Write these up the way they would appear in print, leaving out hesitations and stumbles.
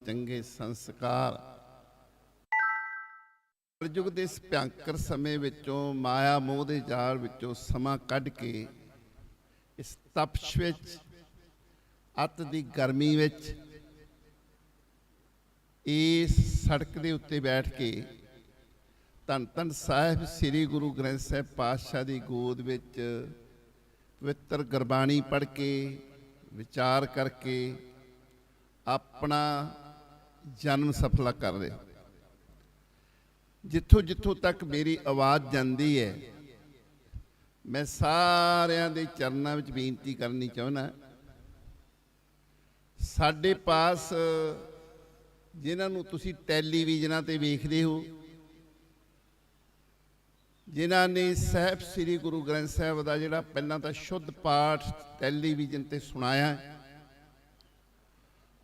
चंगे संस्कार। कलयुग के इस भयंकर समय विचों माया मोह के जाल विचों समा कढ़ के इस तपश विच अत दी गर्मी विच इस सड़क के उत्ते बैठ के धन धन साहिब श्री गुरु ग्रंथ साहिब पातशाह की गोद विच पवित्र गुरबाणी पढ़ के विचार करके अपना जन्म सफला कर रहे हो। जिथों जिथों तक मेरी आवाज़ जाती है मैं सारिਆਂ ਦੇ चरणों ਵਿੱਚ बेनती करनी चाहना, साडे पास जिन्हां नूं तुसीं टैलीविजनां ते वेखदे हो, जिन्हां ने साहिब श्री गुरु ग्रंथ साहिब का जिहड़ा पहलां तां शुद्ध पाठ टैलीविजन ते सुनाया,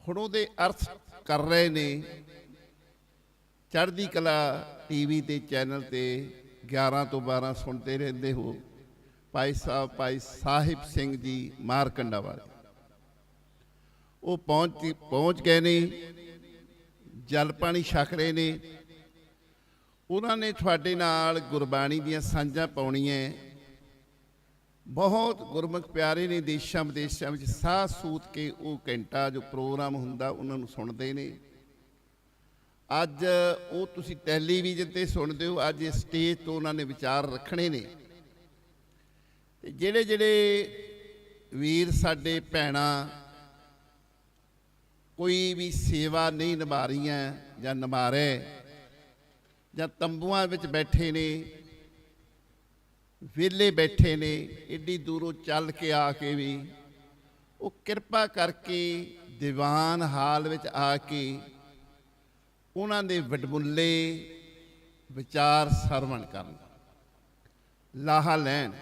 हुण उहदे अर्थ कर रहे ने चढ़दी कला टीवी ते चैनल ते 11 तो 12 सुनते रहंदे हो। भाई साहिब सिंह जी मारकंडा वाले वो पहुँच गए ने, जल पानी छक रहे ने। उन्होंने तुहाडे नाल गुरबाणी दियां सांझां पाउणीआं। बहुत गुरमुख प्यारे ने देशां विदेशां विच साह सूत के वो घंटा जो प्रोग्राम हुंदा उन्होंने सुनते ने। अज वो तुसीं टैलीविजन ते सुनदे हो, अज स्टेज तो उन्होंने विचार रखने ने। ਜਿਹੜੇ ਜਿਹੜੇ ਵੀਰ ਸਾਡੇ ਭੈਣਾਂ ਕੋਈ ਵੀ ਸੇਵਾ ਨਹੀਂ ਨਿਭਾ ਰਹੀਆਂ ਜਾਂ ਨਿਭਾ ਰਹੇ ਜਾਂ ਤੰਬੂਆਂ ਵਿੱਚ ਬੈਠੇ ਨੇ, ਵਿਹਲੇ ਬੈਠੇ ਨੇ, ਏਡੀ ਦੂਰੋਂ ਚੱਲ ਕੇ ਆ ਕੇ ਵੀ ਉਹ ਕਿਰਪਾ ਕਰਕੇ ਦੀਵਾਨ ਹਾਲ ਵਿੱਚ ਆ ਕੇ ਉਹਨਾਂ ਦੇ ਵਡਮੁੱਲੇ ਵਿਚਾਰ ਸਰਵਣ ਕਰਨ, ਲਾਹਾ ਲੈਣ।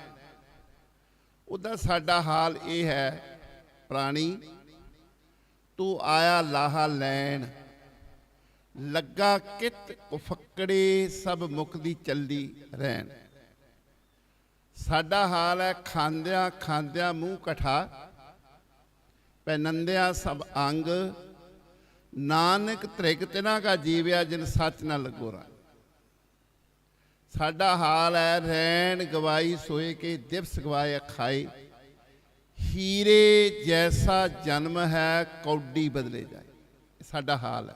उदा साडा हाल ये है, प्राणी तू आया लाहा लैन, लगा कित उफकड़े सब मुकदी चलदी रहन। साडा हाल है खांद्या खांद्या मूँह कठा, पहनंदिया सब अंग, नानक त्रिग तिना का जीव्या जिन सच न लगोरा। साडा हाल है रैन गवाई सोए के दिवस गवाए खाए, हीरे जैसा जन्म है कौडी बदले जाए। साडा हाल है।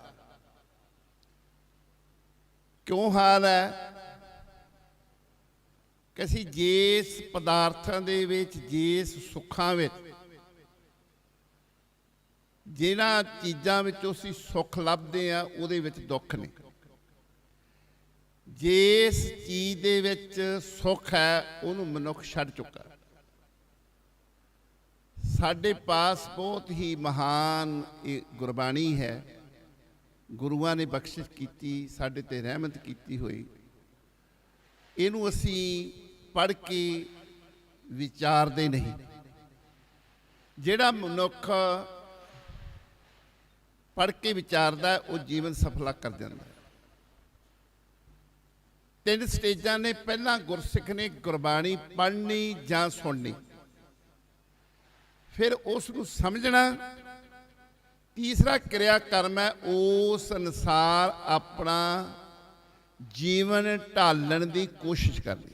क्यों हाल है कि असीं जिस पदार्थां दे विच जिस सुखां विच जिन्हां चीज़ां विचों असीं सुख लभदे आ उहदे विच दुख ने। जिस चीज़ दे विच सुख है उन्होंने मनुख छड़ चुका। साडे पास बहुत ही महान गुरबाणी है, गुरुआं ने बख्शिश की, साडे ते रहमत की हुई। इनू असी पढ़ के विचारते नहीं। जिहड़ा मनुख पढ़ के विचारदा वो जीवन सफला कर जाता है। 3 स्टेजां ने, पहला गुरसिख ने गुरबाणी पढ़नी जां सुननी, फिर उसनूं समझना, तीसरा क्रिया कर्म है उस अनुसार अपना जीवन ढालण की कोशिश करनी,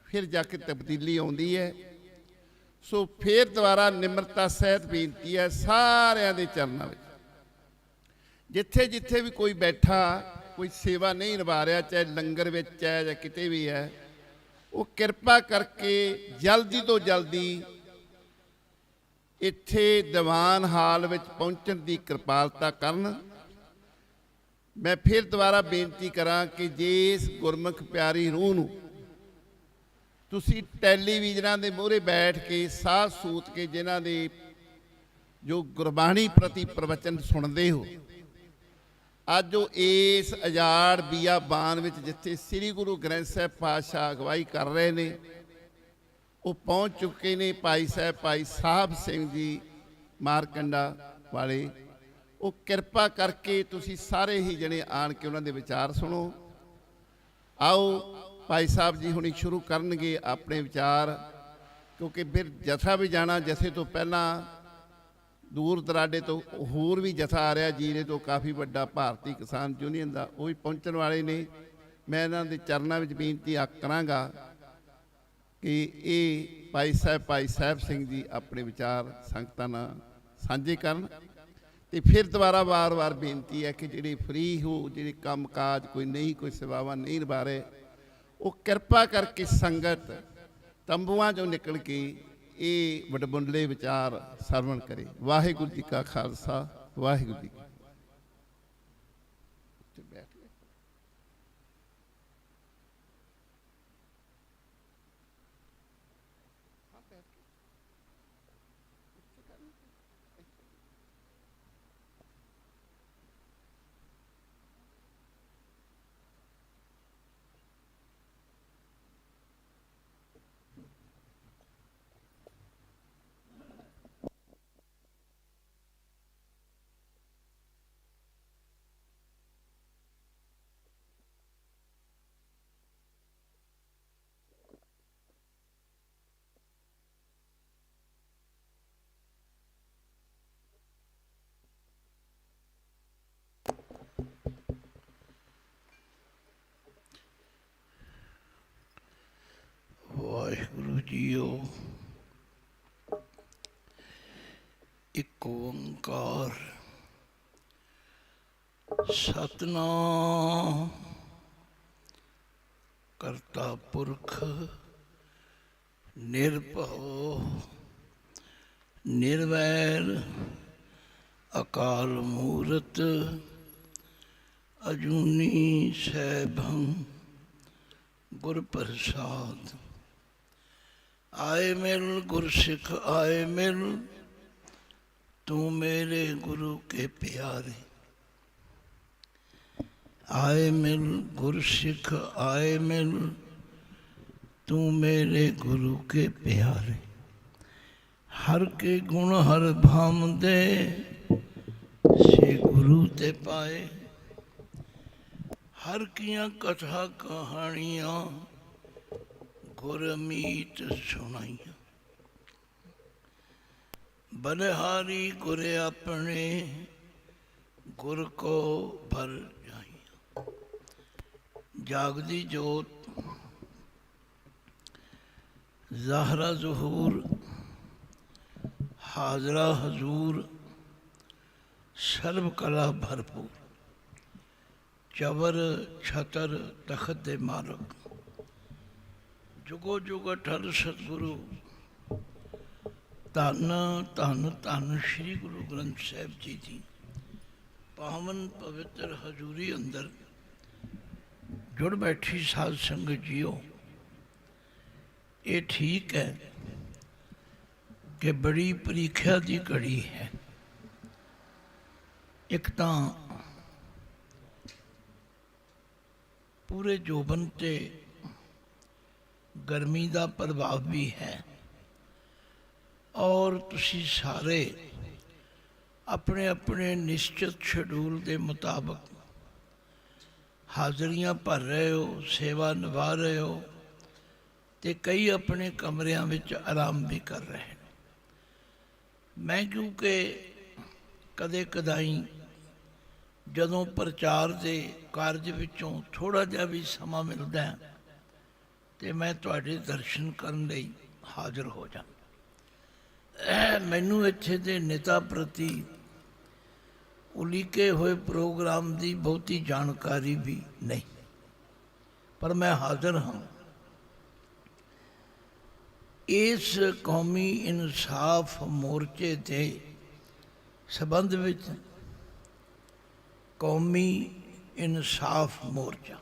फिर जाके तब्दीली आउंदी है। सो फिर दोबारा निमरता सहित बेनती है सारिਆਂ ਦੇ चरणों में, जिथे जिथे भी कोई बैठा कोई सेवा नहीं निभा रहा, चाहे लंगर में है या किते भी है, वो कृपा करके जल्दी तो जल्दी इत्थे दीवान हाल में पहुँचने की कृपालता करन। मैं फिर दोबारा बेनती करा कि जिस गुरमुख प्यारी रूह नूं तुसीं टैलीविजनां दे मूहरे बैठ के साह सूत के जिन्हां दे जो गुरबाणी प्रति प्रवचन सुनते हो, अज वो इस अजाड़ बियाबान विच जिथे श्री गुरु ग्रंथ साहिब पातशाह अगवाई कर रहे ने, वो पहुँच चुके ने। भाई साहब सिंह जी मारकंडा वाले, वो किरपा करके तुसी सारे ही जने आन के उन्होंने विचार सुनो। आओ भाई साहब जी हुणी शुरू करनगे अपने विचार, क्योंकि फिर जथा भी जाना, जथे तो पहला ਦੂਰ ਦਰਾਡੇ ਤੋਂ ਹੋਰ ਵੀ ਜਥਾ ਆ ਰਿਹਾ ਜੀਰੇ ਤੋਂ, ਕਾਫੀ ਵੱਡਾ ਭਾਰਤੀ ਕਿਸਾਨ ਯੂਨੀਅਨ ਦਾ, ਉਹ ਵੀ ਪਹੁੰਚਣ ਵਾਲੇ ਨੇ। ਮੈਂ ਇਹਨਾਂ ਦੇ ਚਰਨਾਂ ਵਿੱਚ ਬੇਨਤੀ ਕਰਾਂਗਾ ਕਿ ਇਹ ਭਾਈ ਸਾਹਿਬ ਸਿੰਘ ਜੀ ਆਪਣੇ ਵਿਚਾਰ ਸੰਗਤਾਂ ਨਾਲ ਸਾਂਝੇ ਕਰਨ। ਤੇ ਫਿਰ ਦੁਬਾਰਾ ਵਾਰ-ਵਾਰ ਬੇਨਤੀ ਹੈ ਕਿ ਜਿਹੜੇ ਫਰੀ ਹੋ, ਜਿਹੜੇ ਕੰਮ ਕਾਜ ਕੋਈ ਨਹੀਂ, ਕੋਈ ਸੇਵਾਵਾਂ ਨਹੀਂ ਨਿਭਾ ਰਹੇ, ਉਹ ਕਿਰਪਾ ਕਰਕੇ ਸੰਗਤ ਤੰਬੂਆਂ 'ਚੋਂ ਨਿਕਲ ਕੇ ਇਹ ਵਡਮੁੱਲੇ ਵਿਚਾਰ ਸਰਵਣ ਕਰੇ। ਵਾਹਿਗੁਰੂ ਜੀ ਕਾ ਖਾਲਸਾ, ਵਾਹਿਗੁਰੂ ਜੀ ਕੀ ਵਾਹਿਗੁਰੂ ਜੀਓ। ਇੱਕ ਓੰਕਾਰ ਸਤਿਨਾਮ ਕਰਤਾ ਪੁਰਖ ਨਿਰਭਉ ਨਿਰਵੈਰ ਅਕਾਲ ਮੂਰਤ ਅਜੂਨੀ ਸੈਭੰ ਗੁਰ ਪ੍ਰਸਾਦ। आए मिल गुरसिख आए मिल, तू मेरे गुरु के प्यारे। आए मिल गुरसिख आए मिल, तू मेरे गुरु के प्यारे। हर के गुण हर भाम दे, से गुरु ते पाए। हर कियां कथा कहानियां, गुरमीत सुनाइया। बलिहारी गुर अपने, गुर को भर जाइया। जागदी जोत ज़ाहरा ज़हूर, हाजरा हजूर, सर्व कला भरपूर। चवर छतर तखत दे मालक, जुगो जुग अटल सतगुरु। धन धन धन श्री गुरु ग्रंथ साहिब जी की पावन पवित्र हजूरी अंदर जुड़ बैठी साध संगत जीओ। ये ठीक है कि बड़ी परीक्षा की घड़ी है। एक तो पूरे जोबन ते गर्मी का प्रभाव भी है, और तुसी सारे अपने अपने निश्चित शेड्यूल के मुताबिक हाज़रियां भर रहे हो, सेवा निभा रहे हो, तो कई अपने कमरियां विच आराम भी कर रहे हैं। मैं क्योंकि कदे कदाई जदों प्रचार के कार्य विचों थोड़ा जिहा भी समा मिलता है, तो मैं तुहाडे दर्शन करने लई हाज़र हो जा। मैनू इत्थे दे नेता प्रति उलीके हुए प्रोग्राम की बहुती जानकारी भी नहीं, पर मैं हाज़र हाँ। इस कौमी इंसाफ मोर्चे के संबंध विच कौमी इंसाफ मोर्चा,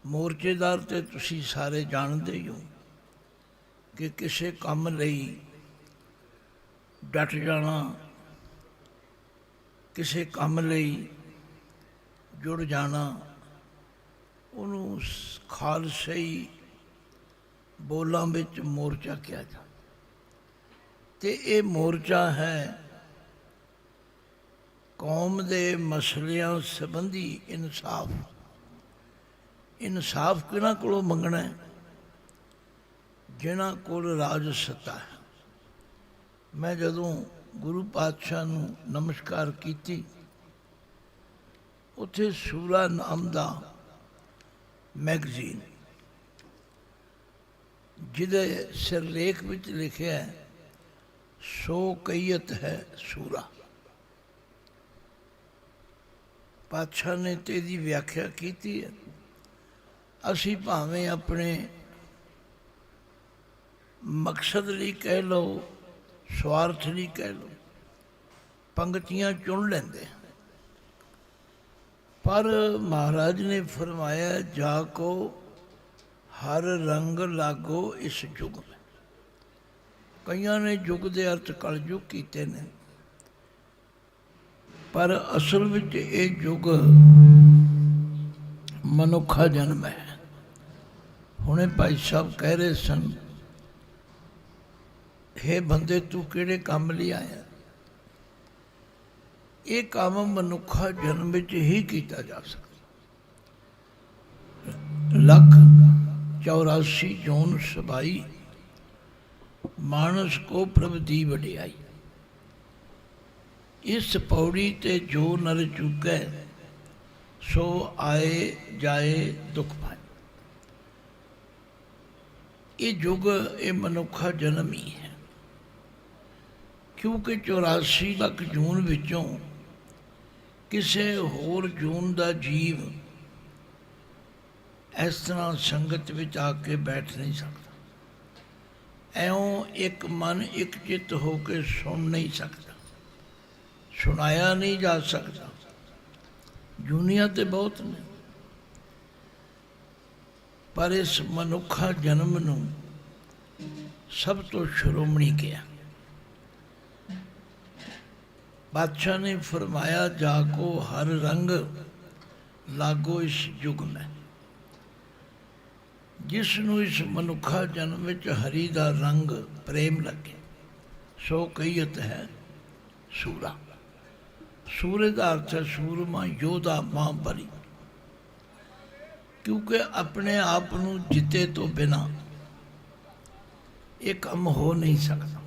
मोर्चेदार तो तुसी सारे जानते ही हो कि किसी काम लई डट जाना, किसी काम लई जुड़ जाना, उन्होंने खालसाई बोलों विच मोर्चा किया जाता। तो ये मोर्चा है कौम दे मसलियां संबंधी इंसाफ। इंसाफ किन्हां कोलों मंगना है? जिन्हां कोल राज सत्ता है। मैं जदों ਗੁਰੂ ਪਾਤਸ਼ਾਹ ਨੂੰ ਨਮਸਕਾਰ ਕੀਤੀ। ਉੱਥੇ ਸੂਰਾ ਨਾਮ ਦਾ ਮੈਗਜ਼ੀਨ, ਜਿਹਦੇ ਸਿਰਲੇਖ ਵਿੱਚ ਲਿਖਿਆ ਹੈ ਸੋ ਕਈਅਤ ਹੈ ਸੂਰਾ। ਪਾਤਸ਼ਾਹ ਨੇ ਤੇ ਇਹਦੀ ਵਿਆਖਿਆ ਕੀਤੀ ਹੈ। ਅਸੀਂ ਭਾਵੇਂ ਆਪਣੇ ਮਕਸਦ ਲਈ ਕਹਿ ਲਓ, ਸਵਾਰਥ ਲਈ ਕਹਿ ਲਓ, ਪੰਗਤੀਆਂ ਚੁਣ ਲੈਂਦੇ, ਪਰ ਮਹਾਰਾਜ ਨੇ ਫਰਮਾਇਆ ਜਾ ਕੋ ਹਰ ਰੰਗ ਲਾਗੋ ਇਸ ਯੁੱਗ में। ਕਈਆਂ ਨੇ ਯੁੱਗ ਦੇ ਅਰਥ ਕਲਯੁੱਗ ਕੀਤੇ ਨੇ, ਪਰ ਅਸਲ ਵਿੱਚ ਇਹ ਯੁੱਗ ਮਨੁੱਖਾ ਜਨਮ ਹੈ। ਹੁਣੇ ਭਾਈ ਸਾਹਿਬ ਕਹਿ ਰਹੇ ਸਨ, ਹੇ ਬੰਦੇ ਤੂੰ ਕਿਹੜੇ ਕੰਮ ਲਈ ਆਇਆ? ਇਹ ਕੰਮ ਮਨੁੱਖਾ ਜਨਮ ਵਿੱਚ ਹੀ ਕੀਤਾ ਜਾ ਸਕਦਾ। 1,84 ਜੋਨ ਸਬਾਈ, ਮਾਨਸ ਕੋ ਪ੍ਰਭ ਦੀ ਵਡਿਆਈ। ਇਸ ਪੌੜੀ ਤੇ ਜੋ ਨਰ ਚੁੱਕੈ, ਸੋ ਆਏ ਜਾਏ ਦੁੱਖ ਪਾਏ। ਇਹ ਯੁੱਗ ਇਹ ਮਨੁੱਖਾ ਜਨਮ ਹੀ ਹੈ, ਕਿਉਂਕਿ 84 ਲੱਖ ਜੂਨ ਵਿੱਚੋਂ ਕਿਸੇ ਹੋਰ ਜੂਨ ਦਾ ਜੀਵ ਇਸ ਤਰ੍ਹਾਂ ਸੰਗਤ ਵਿੱਚ ਆ ਕੇ ਬੈਠ ਨਹੀਂ ਸਕਦਾ। ਐਉਂ ਇੱਕ ਮਨ ਇੱਕ ਚਿੱਤ ਹੋ ਕੇ ਸੁਣ ਨਹੀਂ ਸਕਦਾ, ਸੁਣਾਇਆ ਨਹੀਂ ਜਾ ਸਕਦਾ। ਜੂਨੀਆਂ ਤੇ ਬਹੁਤ ਨੇ, ਪਰ ਇਸ ਮਨੁੱਖਾ ਜਨਮ ਨੂੰ ਸਭ ਤੋਂ ਸ਼੍ਰੋਮਣੀ ਕਿਹਾ। ਬਾਦਸ਼ਾਹ ਨੇ ਫਰਮਾਇਆ ਜਾ ਕੋ ਹਰ ਰੰਗ ਲਾਗੋ ਇਸ ਯੁੱਗ में। ਜਿਸ ਨੂੰ ਇਸ ਮਨੁੱਖਾ ਜਨਮ ਵਿੱਚ ਹਰੀ ਦਾ ਰੰਗ ਪ੍ਰੇਮ ਲੱਗੇ, ਸੋ ਕਈਅਤ ਹੈ ਸੂਰਾ। ਸੂਰੇ ਦਾ ਅਰਥ ਹੈ ਸੂਰਮਾ, ਯੋਧਾ, ਮਹਾਂਬਲੀ। ਕਿਉਂਕਿ ਆਪਣੇ ਆਪ ਨੂੰ ਜਿੱਤੇ ਤੋਂ ਬਿਨਾਂ ਇਹ ਕੰਮ ਹੋ ਨਹੀਂ ਸਕਦਾ।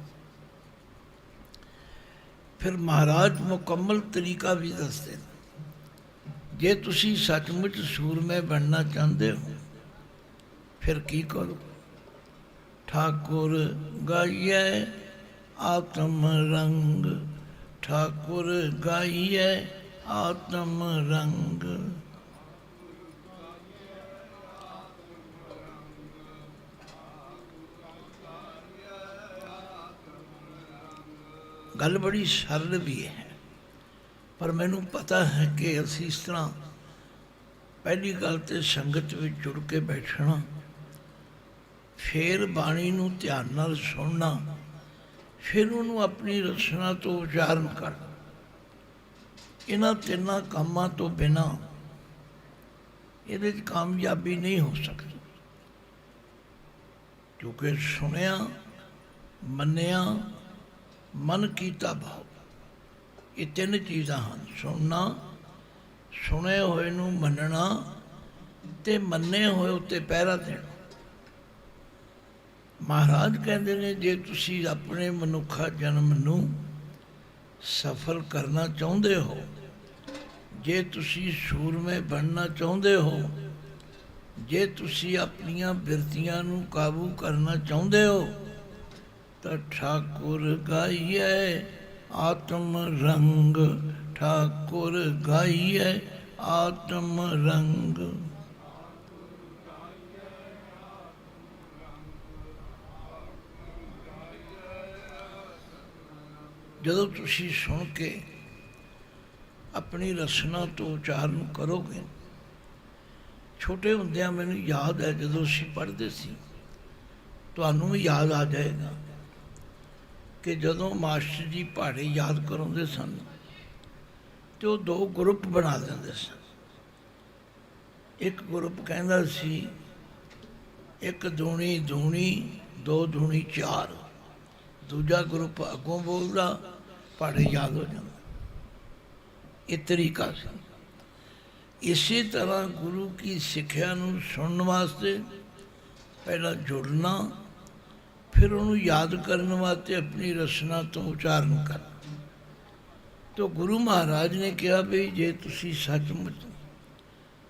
ਫਿਰ ਮਹਾਰਾਜ ਮੁਕੰਮਲ ਤਰੀਕਾ ਵੀ ਦੱਸਦੇ, ਜੇ ਤੁਸੀਂ ਸੱਚਮੁੱਚ ਸੂਰਮੇ ਬਣਨਾ ਚਾਹੁੰਦੇ ਹੋ ਫਿਰ ਕੀ ਕਰੋ? ਠਾਕੁਰ ਗਾਈਐ ਆਤਮ ਰੰਗ, ਠਾਕੁਰ ਗਾਈਐ ਆਤਮ ਰੰਗ। ਗੱਲ ਬੜੀ ਸਰਲ ਵੀ ਹੈ, ਪਰ ਮੈਨੂੰ ਪਤਾ ਹੈ ਕਿ ਅਸੀਂ ਇਸ ਤਰ੍ਹਾਂ ਪਹਿਲੀ ਗੱਲ ਤੇ ਸੰਗਤ ਵਿੱਚ ਜੁੜ ਕੇ ਬੈਠਣਾ, ਫਿਰ ਬਾਣੀ ਨੂੰ ਧਿਆਨ ਨਾਲ ਸੁਣਨਾ, ਫਿਰ ਉਹਨੂੰ ਆਪਣੀ ਰਚਨਾ ਤੋਂ ਉਚਾਰਨ ਕਰਨਾ। ਇਹਨਾਂ ਤਿੰਨਾਂ ਕੰਮਾਂ ਤੋਂ ਬਿਨਾਂ ਇਹਦੇ 'ਚ ਕਾਮਯਾਬੀ ਨਹੀਂ ਹੋ ਸਕਦੀ। ਕਿਉਂਕਿ ਸੁਣਿਆ, ਮੰਨਿਆ, ਮਨ ਕੀਤਾ ਭਾਵ, ਇਹ ਤਿੰਨ ਚੀਜ਼ਾਂ ਹਨ। ਸੁਣਨਾ, ਸੁਣੇ ਹੋਏ ਨੂੰ ਮੰਨਣਾ ਤੇ ਮੰਨੇ ਹੋਏ ਉੱਤੇ ਪਹਿਰਾ ਦੇਣਾ। ਮਹਾਰਾਜ ਕਹਿੰਦੇ ਨੇ ਜੇ ਤੁਸੀਂ ਆਪਣੇ ਮਨੁੱਖਾ ਜਨਮ ਨੂੰ ਸਫਲ ਕਰਨਾ ਚਾਹੁੰਦੇ ਹੋ, ਜੇ ਤੁਸੀਂ ਸੂਰਮੇ ਬਣਨਾ ਚਾਹੁੰਦੇ ਹੋ, ਜੇ ਤੁਸੀਂ ਆਪਣੀਆਂ ਬਿਰਤੀਆਂ ਨੂੰ ਕਾਬੂ ਕਰਨਾ ਚਾਹੁੰਦੇ ਹੋ, ਤਾਂ ਠਾਕੁਰ ਗਾਈਐ ਆਤਮ ਰੰਗ, ਠਾਕੁਰ ਗਾਈਐ ਆਤਮ ਰੰਗ। ਜਦੋਂ ਤੁਸੀਂ ਸੁਣ ਕੇ ਆਪਣੀ ਰਸਨਾ ਤੋਂ ਉਚਾਰਨ ਕਰੋਗੇ, ਛੋਟੇ ਹੁੰਦਿਆਂ ਮੈਨੂੰ ਯਾਦ ਹੈ ਜਦੋਂ ਅਸੀਂ ਪੜ੍ਹਦੇ ਸੀ, ਤੁਹਾਨੂੰ ਵੀ ਯਾਦ ਆ ਜਾਏਗਾ ਕਿ ਜਦੋਂ ਮਾਸਟਰ ਜੀ ਪਹਾੜੇ ਯਾਦ ਕਰਾਉਂਦੇ ਸਨ ਤੇ ਉਹ ਦੋ ਗਰੁੱਪ ਬਣਾ ਦਿੰਦੇ ਸਨ। ਇੱਕ ਗਰੁੱਪ ਕਹਿੰਦਾ ਸੀ 1 ਦੂਣੀ ਦੂਣੀ 2 ਦੂਣੀ 4, ਦੂਜਾ ਗਰੁੱਪ ਅੱਗੋਂ ਬੋਲਦਾ, ਪਹਾੜੇ ਯਾਦ ਹੋ ਜਾਂਦਾ। ਇਹ ਤਰੀਕਾ ਸੀ। ਇਸੇ ਤਰ੍ਹਾਂ ਗੁਰੂ ਕੀ ਸਿੱਖਿਆ ਨੂੰ ਸੁਣਨ ਵਾਸਤੇ ਪਹਿਲਾਂ ਜੁੜਨਾ, ਫਿਰ ਉਹਨੂੰ ਯਾਦ ਕਰਨ ਵਾਸਤੇ ਆਪਣੀ ਰਸਨਾ ਤੋਂ ਉਚਾਰਨ ਕਰਨਾ। तो गुरु महाराज ने कहा भी जे तुसी सचमुच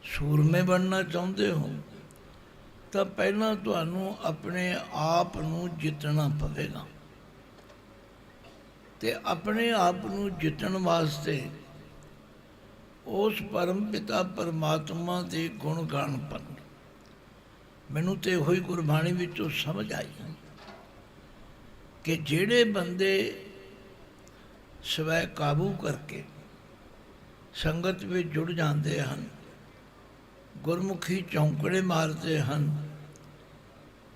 सूरमे बनना चाहते हो तो पहला तुहानू अपने आप नू जितना पवेगा। ते अपने आप नू जितण वास्ते उस परम पिता परमात्मा के गुण गान पन। मैनू तो होई गुरबाणी विचों समझ आई कि जेड़े बंदे स्वै काबू करके संगत में जुड़ जाते हैं, गुरमुखी चौंकड़े मारते हैं,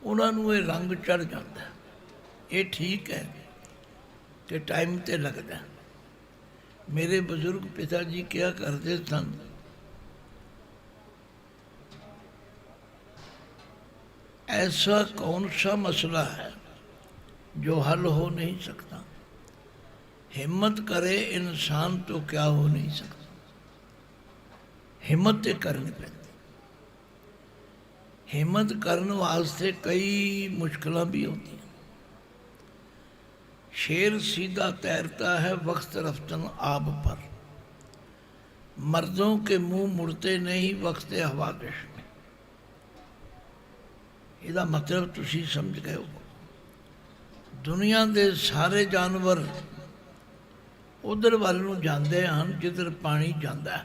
उन्होंने ये रंग चढ़ जाता है। ये ठीक है कि टाइम तो लगता है। मेरे बुजुर्ग पिता जी क्या करते सन, ऐसा कौन सा मसला है जो हल हो नहीं सकता। हिम्मत करे इंसान तो क्या हो नहीं सकता। हिम्मत तो करनी पैंदी। हिम्मत करने वास्ते कई मुश्किल भी होती हैं। शेर सीधा तैरता है वक्त रफ्तन आब पर, मर्दों के मुंह मुड़ते नहीं वक्त हवादिश में। इसका मतलब तुसी समझ गए हो। दुनिया के सारे जानवर उधर वाल नूं जाते हैं जिधर पानी जाता है।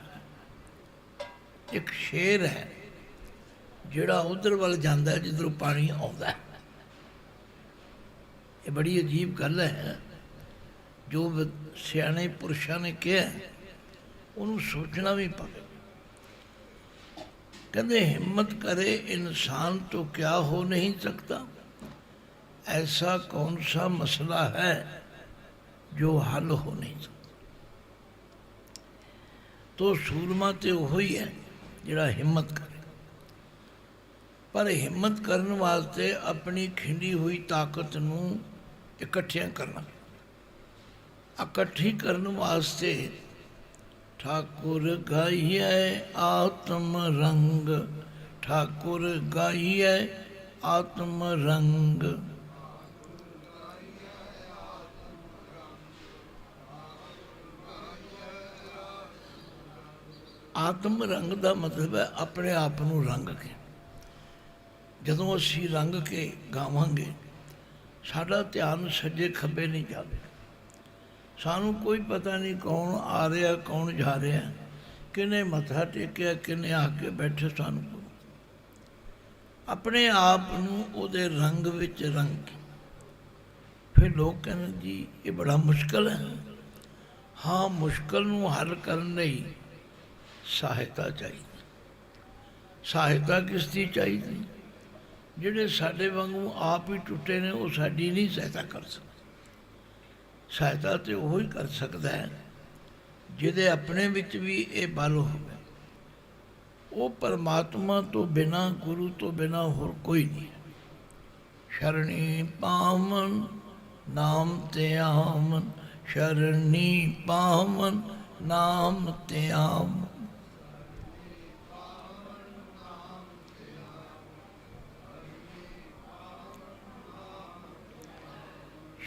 एक शेर है जिहड़ा उधर वाल जाता है जिधरों पानी आता है। ये बड़ी अजीब गल है। जो सियाने पुरुषों ने कहा उन्होंने सोचना भी पवे। कहते हिम्मत करे इंसान तो क्या हो नहीं सकता। ऐसा कौन सा मसला है जो हल हो नहीं सकता। तो सूरमा तो वही है जिहड़ा हिम्मत करे। पर हिम्मत करने वास्ते अपनी खिंडी हुई ताकत नूं इकट्ठियां करना। इकट्ठी करने वास्ते ठाकुर गाइए आत्म रंग, ठाकुर गाइए आत्म रंग। आत्म रंग का मतलब है अपने आप को रंग के। जदों असी रंग के गावांगे साडा ध्यान सज्जे खब्बे नहीं जाए। सानू कोई पता नहीं कौन आ रहा कौन जा रहा, किने मत्था टेकिया किने आके बैठे। सानू अपने आप उहदे रंग विच रंग। फिर लोग कहते जी ये बड़ा मुश्किल है। हाँ, मुश्किल नूं हल करने लई सहायता चाहिए। सहायता किसकी चाहिए? जिहड़े साडे वांगू आप ही टुटे ने वो साडी नहीं सहायता कर सकते। सहायता तो वही कर सकता है जिहदे अपने विच भी ये बल होवे। वो परमात्मा तो बिना, गुरु तो बिना होर कोई नहीं। शरणी पावन नाम ते आमन, शरणी पावन नाम ते आमन।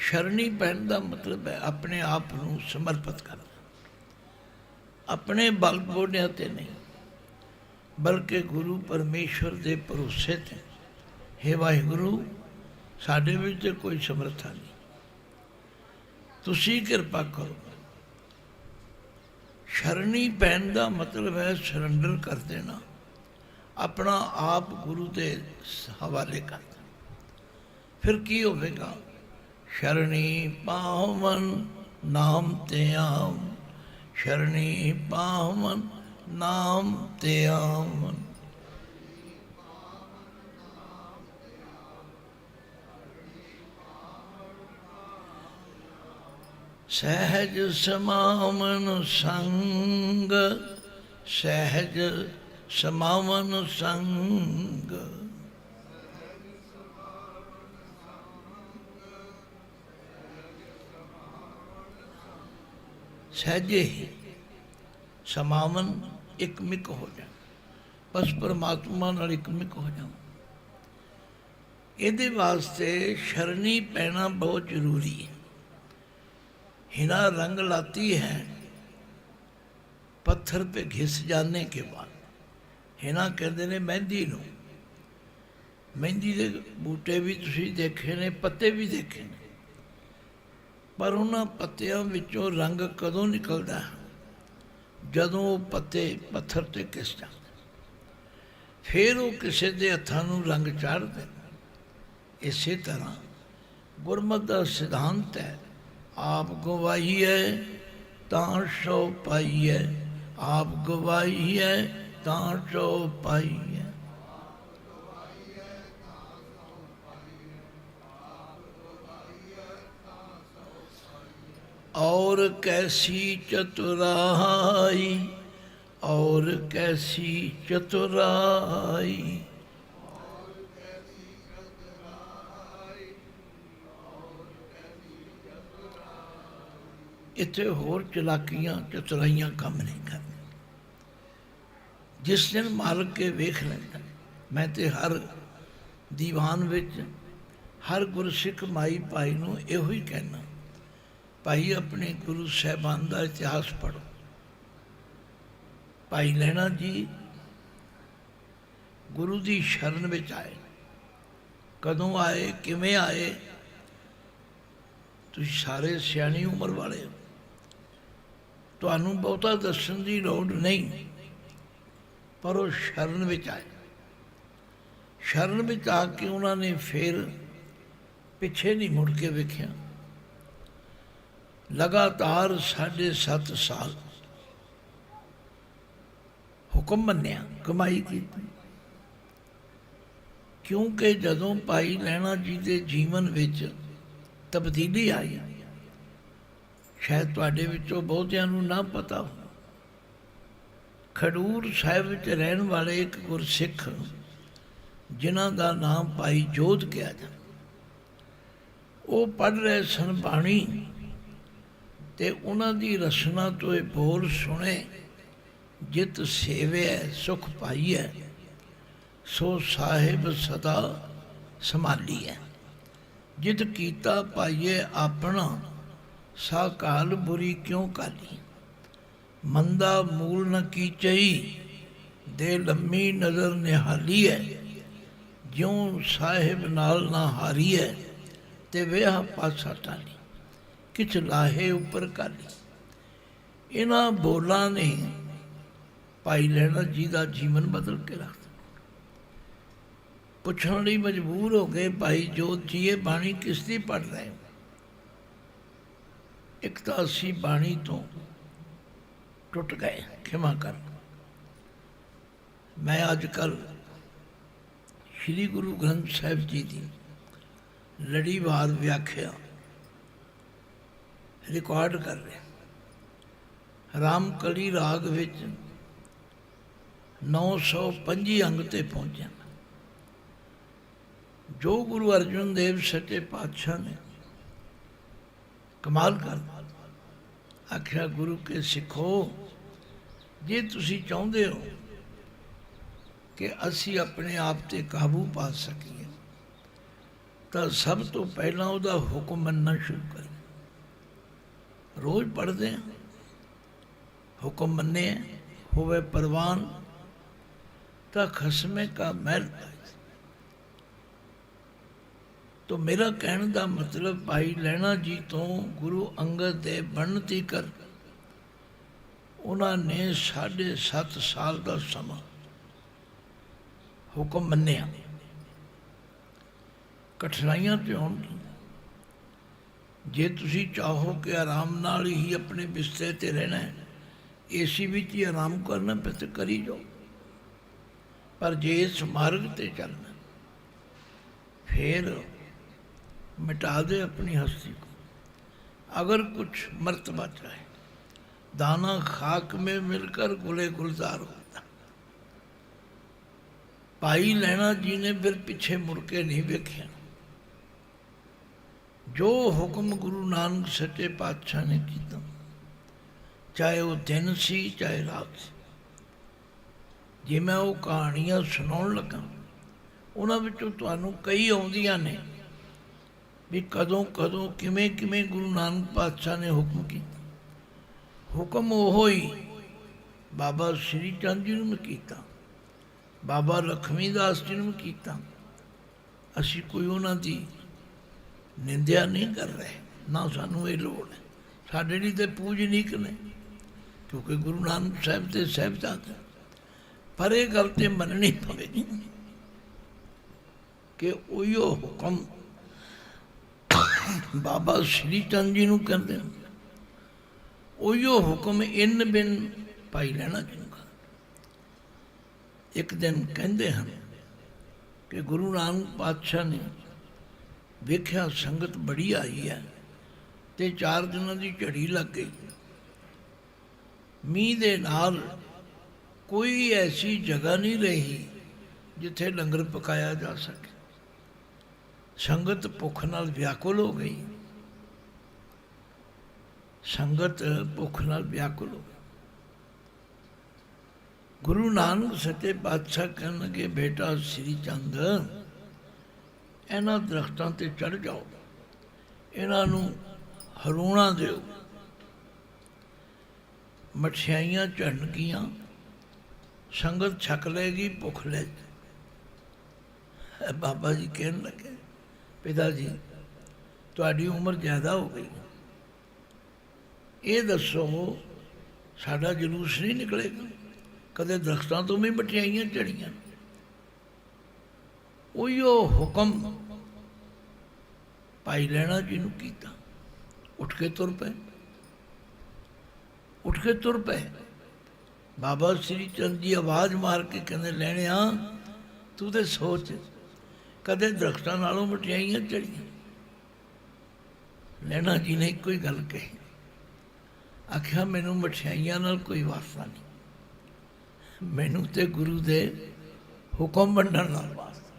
शरणी पैण का मतलब है अपने आप को समर्पित करना। अपने बल बोलिया ते नहीं बल्कि गुरु परमेश्वर के भरोसे ते। हे वाहिगुरु साडे विच ते कोई समर्था नहीं, तुसी कृपा करो। शरणी पैण का मतलब है सरंडर कर देना, अपना आप गुरु के हवाले कर देना। फिर की होगा? शरणी पावन नाम ते आम, शरणी पावन नाम ते आमन। सहज समावन संग, सहज समावन संग। सहजे ही समावन एकमिक हो जाए, बस परमात्मा नाल एकमिक हो जाओ। ये वास्ते शरणी पैना बहुत जरूरी है। हिना रंग लाती है पत्थर पे घिस जाने के बाद हिना कहते ने मेहंदी नूं। मेहंदी के बूटे भी तुसीं देखे ने, पत्ते भी देखे ने, पर उन्हां पत्तियां विचों रंग कदों निकलदा है? जदों वो पत्ते पत्थर ते घिस जाते, फिर वो किसी के हत्थां नूं रंग चाढ़ते। इसे तरह गुरमत का सिद्धांत है, आप गवाही है तां सो पाई है, आप गवाही है तां सो पाई है। और कैसी चतुराई, और कैसी चतुराई, इत्थे होर चलाकियां चतुराइयां काम नहीं करनी। जिस दिन मालक के वेख लेंदा। मैं तो हर दीवान विच हर गुरसिख माई भाई नूं इहो ही कहना, भाई अपने गुरु साहिबान का इतिहास पढ़ो। भाई लैणा जी गुरु की शरण विच आए, कदों आए, किवें आए? तुसीं सारे सियाणी उम्र वाले हो, तुहानूं बहुता दस्सण की लोड़ नहीं, पर वो शरण विच आए। शरण विच आके उन्होंने फिर पिछे नहीं मुड़ के वेख्या। लगातार 7.5 साल हुक्म मन्निया, कमाई की। क्योंकि जदों भाई लैणा जी के जीवन विच तब्दीली आई, शायद तुहाडे विचों बहुतिआं नूं ना पता हो, खडूर साहिब विच रहण वाले एक गुरसिख जिन्हां दा नाम भाई जोध किया जाता, वो पढ़ रहे सन बाणी, ते उन्हां दी रसना तो ये बोल सुने, जित सेवे सुख पाई है, सो साहिब सदा संभाली है। जित कीता पाइए अपना, सा काल बुरी क्यों काली। मंदा मूल न कीचई, दे लम्मी नज़र निहाली है। ज्यों साहिब नाल ना हारी है, ते वेहा पासा टाली, किछ लाहे उपर काली। इन्हां बोलां ने भाई लैणा जी का जीवन बदल के रख दिता। पुछण लई मजबूर हो गए, भाई जोत जी ये बाणी किस दी पढ़ रहे हो? एक तो असी बाणी तो टुट गए, क्षमा कर। मैं अजकल श्री गुरु ग्रंथ साहिब जी की लड़ीवार व्याख्या रिकॉर्ड कर रहे। रामकली राग विच 925 अंग ते पहुंचे। जो गुरु अर्जुन देव सच्चे पातशाह ने कमाल कर आख्या, गुरु के सिखो, जे तुसी चाहते हो कि असी अपने आप ते काबू पा सकीए, तो सब तो पहला उसका हुक्म मनना शुरू करें। रोज पढ़ते हैं, हुक्म मन्ने होवे परवान, तो खसमे का महल। तो मेरा कहने का मतलब भाई लैणा जी तो गुरु अंगद दे बनती कर उन्होंने 7.5 साल का समा हुक्म मन्निया। कठिनाइयां तो आउणगी, जे तुसी चाहो कि आराम नाल ही अपने बिस्तर ते रहना है, एसी विच ही आराम करना, फिर तो करी जाओ। पर जे इस मार्ग ते चलना, फिर मिटा दे अपनी हस्ती को। अगर कुछ मर्तबा चाहे, दाना खाक में मिलकर गुले गुलजार होता। भाई लैणा जी ने फिर पीछे मुड़ के नहीं वेख्या। जो हुक्म गुरु नानक सच्चे पातशाह ने किया, चाहे वो दिन सी चाहे रात सी। जे मैं वो कहानियां सुनाउण लगा, उन्हां विचों तुहानूं कई आउंदियां ने भी कदों कदों किवें किवें गुरु नानक पातशाह ने हुक्म किया। हुक्म ओहो ही ਬਾਬਾ ਸ੍ਰੀ ਚੰਦ ਜੀ ਨੂੰ ਵੀ ਕੀਤਾ, ਬਾਬਾ ਲਖਮੀ ਦਾਸ ਜੀ ਨੂੰ ਵੀ ਕੀਤਾ। ਅਸੀਂ ਕੋਈ ਉਹਨਾਂ ਦੀ ਨਿੰਦਿਆ ਨਹੀਂ ਕਰ ਰਹੇ, ਨਾ ਸਾਨੂੰ ਇਹ ਲੋੜ ਹੈ। ਸਾਡੇ ਲਈ ਤਾਂ ਪੂਜਨੀਕ ਨੇ, ਕਿਉਂਕਿ ਗੁਰੂ ਨਾਨਕ ਸਾਹਿਬ ਦੇ ਸਾਹਿਬਜ਼ਾਦੇ। ਪਰ ਇਹ ਗੱਲ ਤੇ ਮੰਨਣੀ ਪਵੇਗੀ ਕਿ ਉਹੀਓ ਹੁਕਮ ਬਾਬਾ ਸ੍ਰੀ ਚੰਦ ਜੀ ਨੂੰ ਕਹਿੰਦੇ ਨੇ, ਉਹੀਓ ਹੁਕਮ ਇਨ ਬਿਨ ਪਾਈ ਲੈਣਾ ਚਾਹੁੰਦਾ। ਇੱਕ ਦਿਨ ਕਹਿੰਦੇ ਹਨ ਕਿ ਗੁਰੂ ਨਾਨਕ ਪਾਤਸ਼ਾਹ ਨੇ ਵੇਖਿਆ ਸੰਗਤ ਬੜੀ ਆਈ ਹੈ ਤੇ 4 ਦਿਨਾਂ ਦੀ ਝੜੀ ਲੱਗ ਗਈ। ਮੀਂਹ ਦੇ ਨਾਲ ਕੋਈ ਐਸੀ ਜਗ੍ਹਾ ਨਹੀਂ ਰਹੀ ਜਿੱਥੇ ਲੰਗਰ ਪਕਾਇਆ ਜਾ ਸਕੇ। ਸੰਗਤ ਭੁੱਖ ਨਾਲ ਵਿਆਕੁਲ ਹੋ ਗਈ, ਸੰਗਤ ਭੁੱਖ ਨਾਲ ਵਿਆਕੁਲ ਹੋ ਗਈ। ਗੁਰੂ ਨਾਨਕ ਸੱਚੇ ਪਾਤਸ਼ਾਹ ਕਹਿਣ ਲੱਗੇ, ਬੇਟਾ ਸ੍ਰੀ ਚੰਦ, ਇਹਨਾਂ ਦਰਖਤਾਂ ਤੇ ਚੜ੍ਹ ਜਾਓ, ਇਹਨਾਂ ਨੂੰ ਹਰੂਣਾ ਦਿਓ, ਮਠਿਆਈਆਂ ਝੜਨਗੀਆਂ, ਸੰਗਤ ਛਕ ਲਏਗੀ, ਭੁੱਖ ਲੈ। ਬਾਬਾ ਜੀ ਕਹਿਣ ਲੱਗੇ, ਪਿਤਾ ਜੀ ਤੁਹਾਡੀ ਉਮਰ ਜ਼ਿਆਦਾ ਹੋ ਗਈ, ਇਹ ਦੱਸੋ ਸਾਡਾ ਜਲੂਸ ਨਹੀਂ ਨਿਕਲੇਗਾ? ਕਦੇ ਦਰਖਤਾਂ ਤੋਂ ਵੀ ਮਠਿਆਈਆਂ ਝੜੀਆਂ। ਉਹੀਓ ਹੁਕਮ ਭਾਈ ਲਹਿਣਾ ਜੀ ਨੂੰ ਕੀਤਾ। ਉੱਠ ਕੇ ਤੁਰ ਪਏ, ਉੱਠ ਕੇ ਤੁਰ ਪਏ। ਬਾਬਾ ਸ੍ਰੀ ਚੰਦ ਜੀ ਆਵਾਜ਼ ਮਾਰ ਕੇ ਕਹਿੰਦੇ, ਲਹਿਣਿਆ ਤੂੰ ਤੇ ਸੋਚ, ਕਦੇ ਦਰਖਤਾਂ ਨਾਲੋਂ ਮਠਿਆਈਆਂ ਝੜੀਆਂ। ਲਹਿਣਾ ਜੀ ਨੇ ਇੱਕੋ ਹੀ ਗੱਲ ਕਹੀ, ਆਖਿਆ ਮੈਨੂੰ ਮਠਿਆਈਆਂ ਨਾਲ ਕੋਈ ਵਾਸਤਾ ਨਹੀਂ, ਮੈਨੂੰ ਤੇ ਗੁਰੂ ਦੇ ਹੁਕਮ ਮੰਨਣ ਨਾਲ ਵਾਸਤਾ।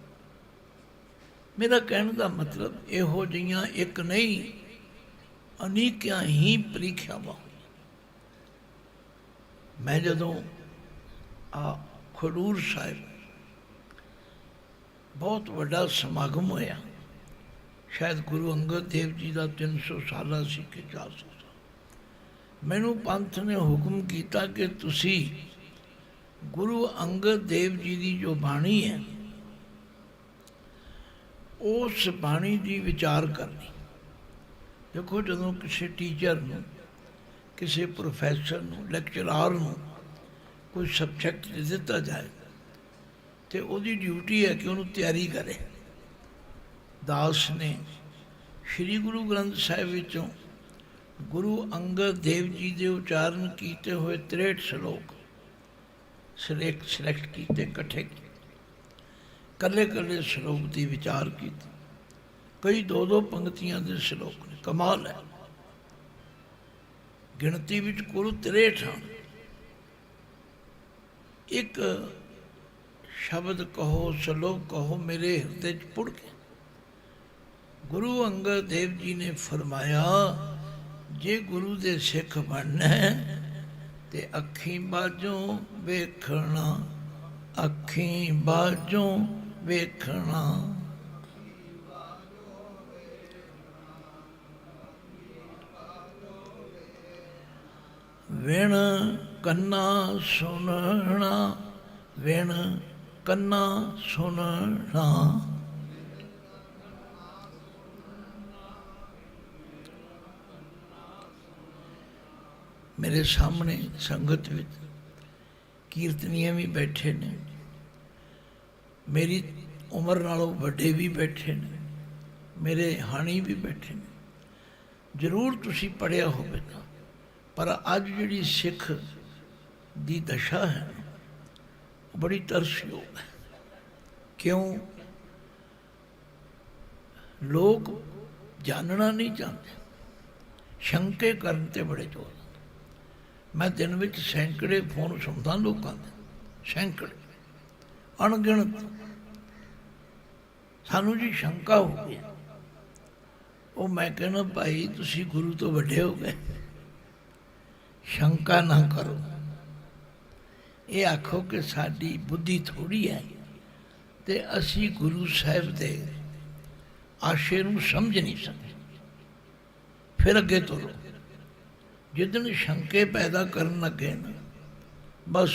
ਮੇਰਾ ਕਹਿਣ ਦਾ ਮਤਲਬ ਇਹੋ ਜਿਹੀਆਂ ਇੱਕ ਨਹੀਂ, ਅਨੇਕਾਂ ਹੀ ਪ੍ਰੀਖਿਆਵਾਂ। ਮੈਂ ਜਦੋਂ ਖਡੂਰ ਸਾਹਿਬ ਬਹੁਤ ਵੱਡਾ ਸਮਾਗਮ ਹੋਇਆ, ਸ਼ਾਇਦ ਗੁਰੂ ਅੰਗਦ ਦੇਵ ਜੀ ਦਾ 300 ਸਾਲਾ ਸੀ ਕਿ 400 ਸਾਲ। ਮੈਨੂੰ ਪੰਥ ਨੇ ਹੁਕਮ ਕੀਤਾ ਕਿ ਤੁਸੀਂ ਗੁਰੂ ਅੰਗਦ ਦੇਵ ਜੀ ਦੀ ਜੋ ਬਾਣੀ ਹੈ, ਉਸ ਬਾਣੀ ਦੀ ਵਿਚਾਰ ਕਰਨੀ। ਦੇਖੋ, ਜਦੋਂ ਕਿਸੇ ਟੀਚਰ ਨੂੰ, ਕਿਸੇ ਪ੍ਰੋਫੈਸਰ ਨੂੰ, ਲੈਕਚਰਾਰ ਨੂੰ ਕੋਈ ਸਬਜੈਕਟ ਦਿੱਤਾ ਜਾਏ ਤੇ ਉਹਦੀ ਡਿਊਟੀ ਹੈ ਕਿ ਉਹਨੂੰ ਤਿਆਰੀ ਕਰੇ। ਦਾਸ ਨੇ ਸ੍ਰੀ ਗੁਰੂ ਗ੍ਰੰਥ ਸਾਹਿਬ ਵਿੱਚੋਂ ਗੁਰੂ ਅੰਗਦ ਦੇਵ ਜੀ ਦੇ ਉਚਾਰਨ ਕੀਤੇ ਹੋਏ 63 ਸ਼ਲੋਕ ਸਿਲੈਕਟ ਕੀਤੇ, ਇਕੱਠੇ ਕੀਤੇ, ਕੱਲੇ ਕੱਲੇ ਸ਼ਲੋਕ ਦੀ ਵਿਚਾਰ ਕੀਤੀ। ਕਈ 2-2 ਪੰਕਤੀਆਂ ਦੇ ਸ਼ਲੋਕ ਨੇ, ਕਮਾਲ ਹੈ। ਗਿਣਤੀ ਵਿੱਚ ਕੁੱਲ 63 ਹਨ। ਇੱਕ ਸ਼ਬਦ ਕਹੋ, ਸ਼ਲੋਕ ਕਹੋ, ਮੇਰੇ ਹਿਰਦੇ 'ਚ ਪੁੜ ਕੇ। ਗੁਰੂ ਅੰਗਦ ਦੇਵ ਜੀ ਨੇ ਫਰਮਾਇਆ, ਜੇ ਗੁਰੂ ਦੇ ਸਿੱਖ ਬਣਨਾ ਤੇ ਅੱਖੀਂ ਬਾਝੋਂ ਵੇਖਣਾ, ਅੱਖੀਂ ਬਾਝੋਂ ਵੇਖਣਾ। ਵਿਣ ਕੰਨਾ ਸੁਣਨਾ, ਵਿਣ ਕੰਨਾ ਸੁਣਨਾ। ਮੇਰੇ ਸਾਹਮਣੇ ਸੰਗਤ ਵਿੱਚ ਕੀਰਤਨੀਏ ਵੀ ਬੈਠੇ ਨੇ, ਮੇਰੀ ਉਮਰ ਨਾਲੋਂ ਵੱਡੇ ਵੀ ਬੈਠੇ ਨੇ, ਮੇਰੇ ਹਾਣੀ ਵੀ ਬੈਠੇ ਨੇ। ਜ਼ਰੂਰ ਤੁਸੀਂ ਪੜ੍ਹਿਆ ਹੋਵੇਗਾ, ਪਰ ਅੱਜ ਜਿਹੜੀ ਸਿੱਖ ਦੀ ਦਸ਼ਾ ਹੈ ਉਹ ਬੜੀ ਤਰਸਯੋਗ ਹੈ। ਕਿਉਂ? ਲੋਕ ਜਾਣਨਾ ਨਹੀਂ ਚਾਹੁੰਦੇ, ਸ਼ੰਕੇ ਕਰਨ ਤੇ ਬੜੇ ਜ਼ੋਰ। ਮੈਂ ਦਿਨ ਵਿੱਚ ਸੈਂਕੜੇ ਫੋਨ ਸੁਣਦਾ ਲੋਕਾਂ ਦੇ, ਸੈਂਕੜੇ, ਅਣਗਿਣਤ। ਸਾਨੂੰ ਜੀ ਸ਼ੰਕਾ ਹੋ ਗਈ। ਉਹ ਮੈਂ ਕਹਿੰਦਾ, ਭਾਈ ਤੁਸੀਂ ਗੁਰੂ ਤੋਂ ਵੱਡੇ ਹੋ ਗਏ, ਸ਼ੰਕਾ ਨਾ ਕਰੋ। ਇਹ ਆਖੋ ਕਿ ਸਾਡੀ ਬੁੱਧੀ ਥੋੜ੍ਹੀ ਹੈ ਤੇ ਅਸੀਂ ਗੁਰੂ ਸਾਹਿਬ ਦੇ ਆਸ਼ੇ ਨੂੰ ਸਮਝ ਨਹੀਂ ਸਕਦੇ। ਫਿਰ ਅੱਗੇ ਤੁਰੋ। ਜਿੱਦਣ ਸ਼ੰਕੇ ਪੈਦਾ ਕਰਨ ਲੱਗੇ ਨਾ, बस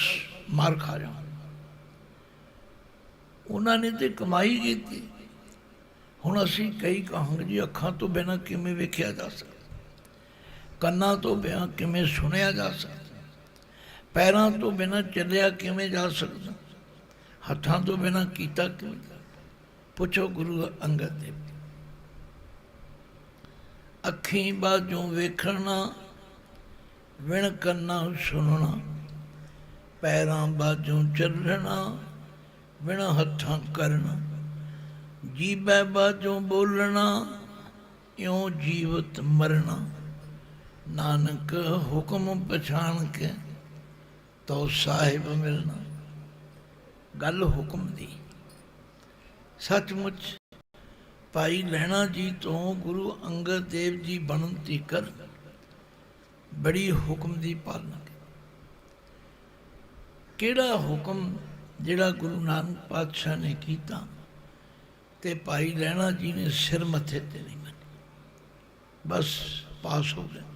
मार खा जाओ। उन्होंने तो कमाई की। हुण असीं कई कहांगे जी अखां तो बिना किवें वेखिया जा सकदा, कन्नां तो बिना किवें सुनिया जा सकदा, पैरां तो बिना चलिया किवें जा सकदा, हत्थां तो बिना कीता किवें। पुछो गुरु अंगद देव। अखीं बाजों वेखना, विण कन्नां सुनना, पैरां बाजों चलना, विण हत्थां करना, जीबै बाजों बोलना, इउं जीवत मरना। नानक हुक्म पछाण के तो साहिब मिलना। गल हुक्म दी। सचमुच भाई लैणा जी तो गुरु अंगद देव जी बनन तीकर बड़ी हुक्म दी पालना की। किहड़ा हुक्म जिहड़ा गुरु नानक पातशाह ने कीता ते भाई लैणा जी ने सिर मत्थे ते नहीं मनी, बस पास हो गया।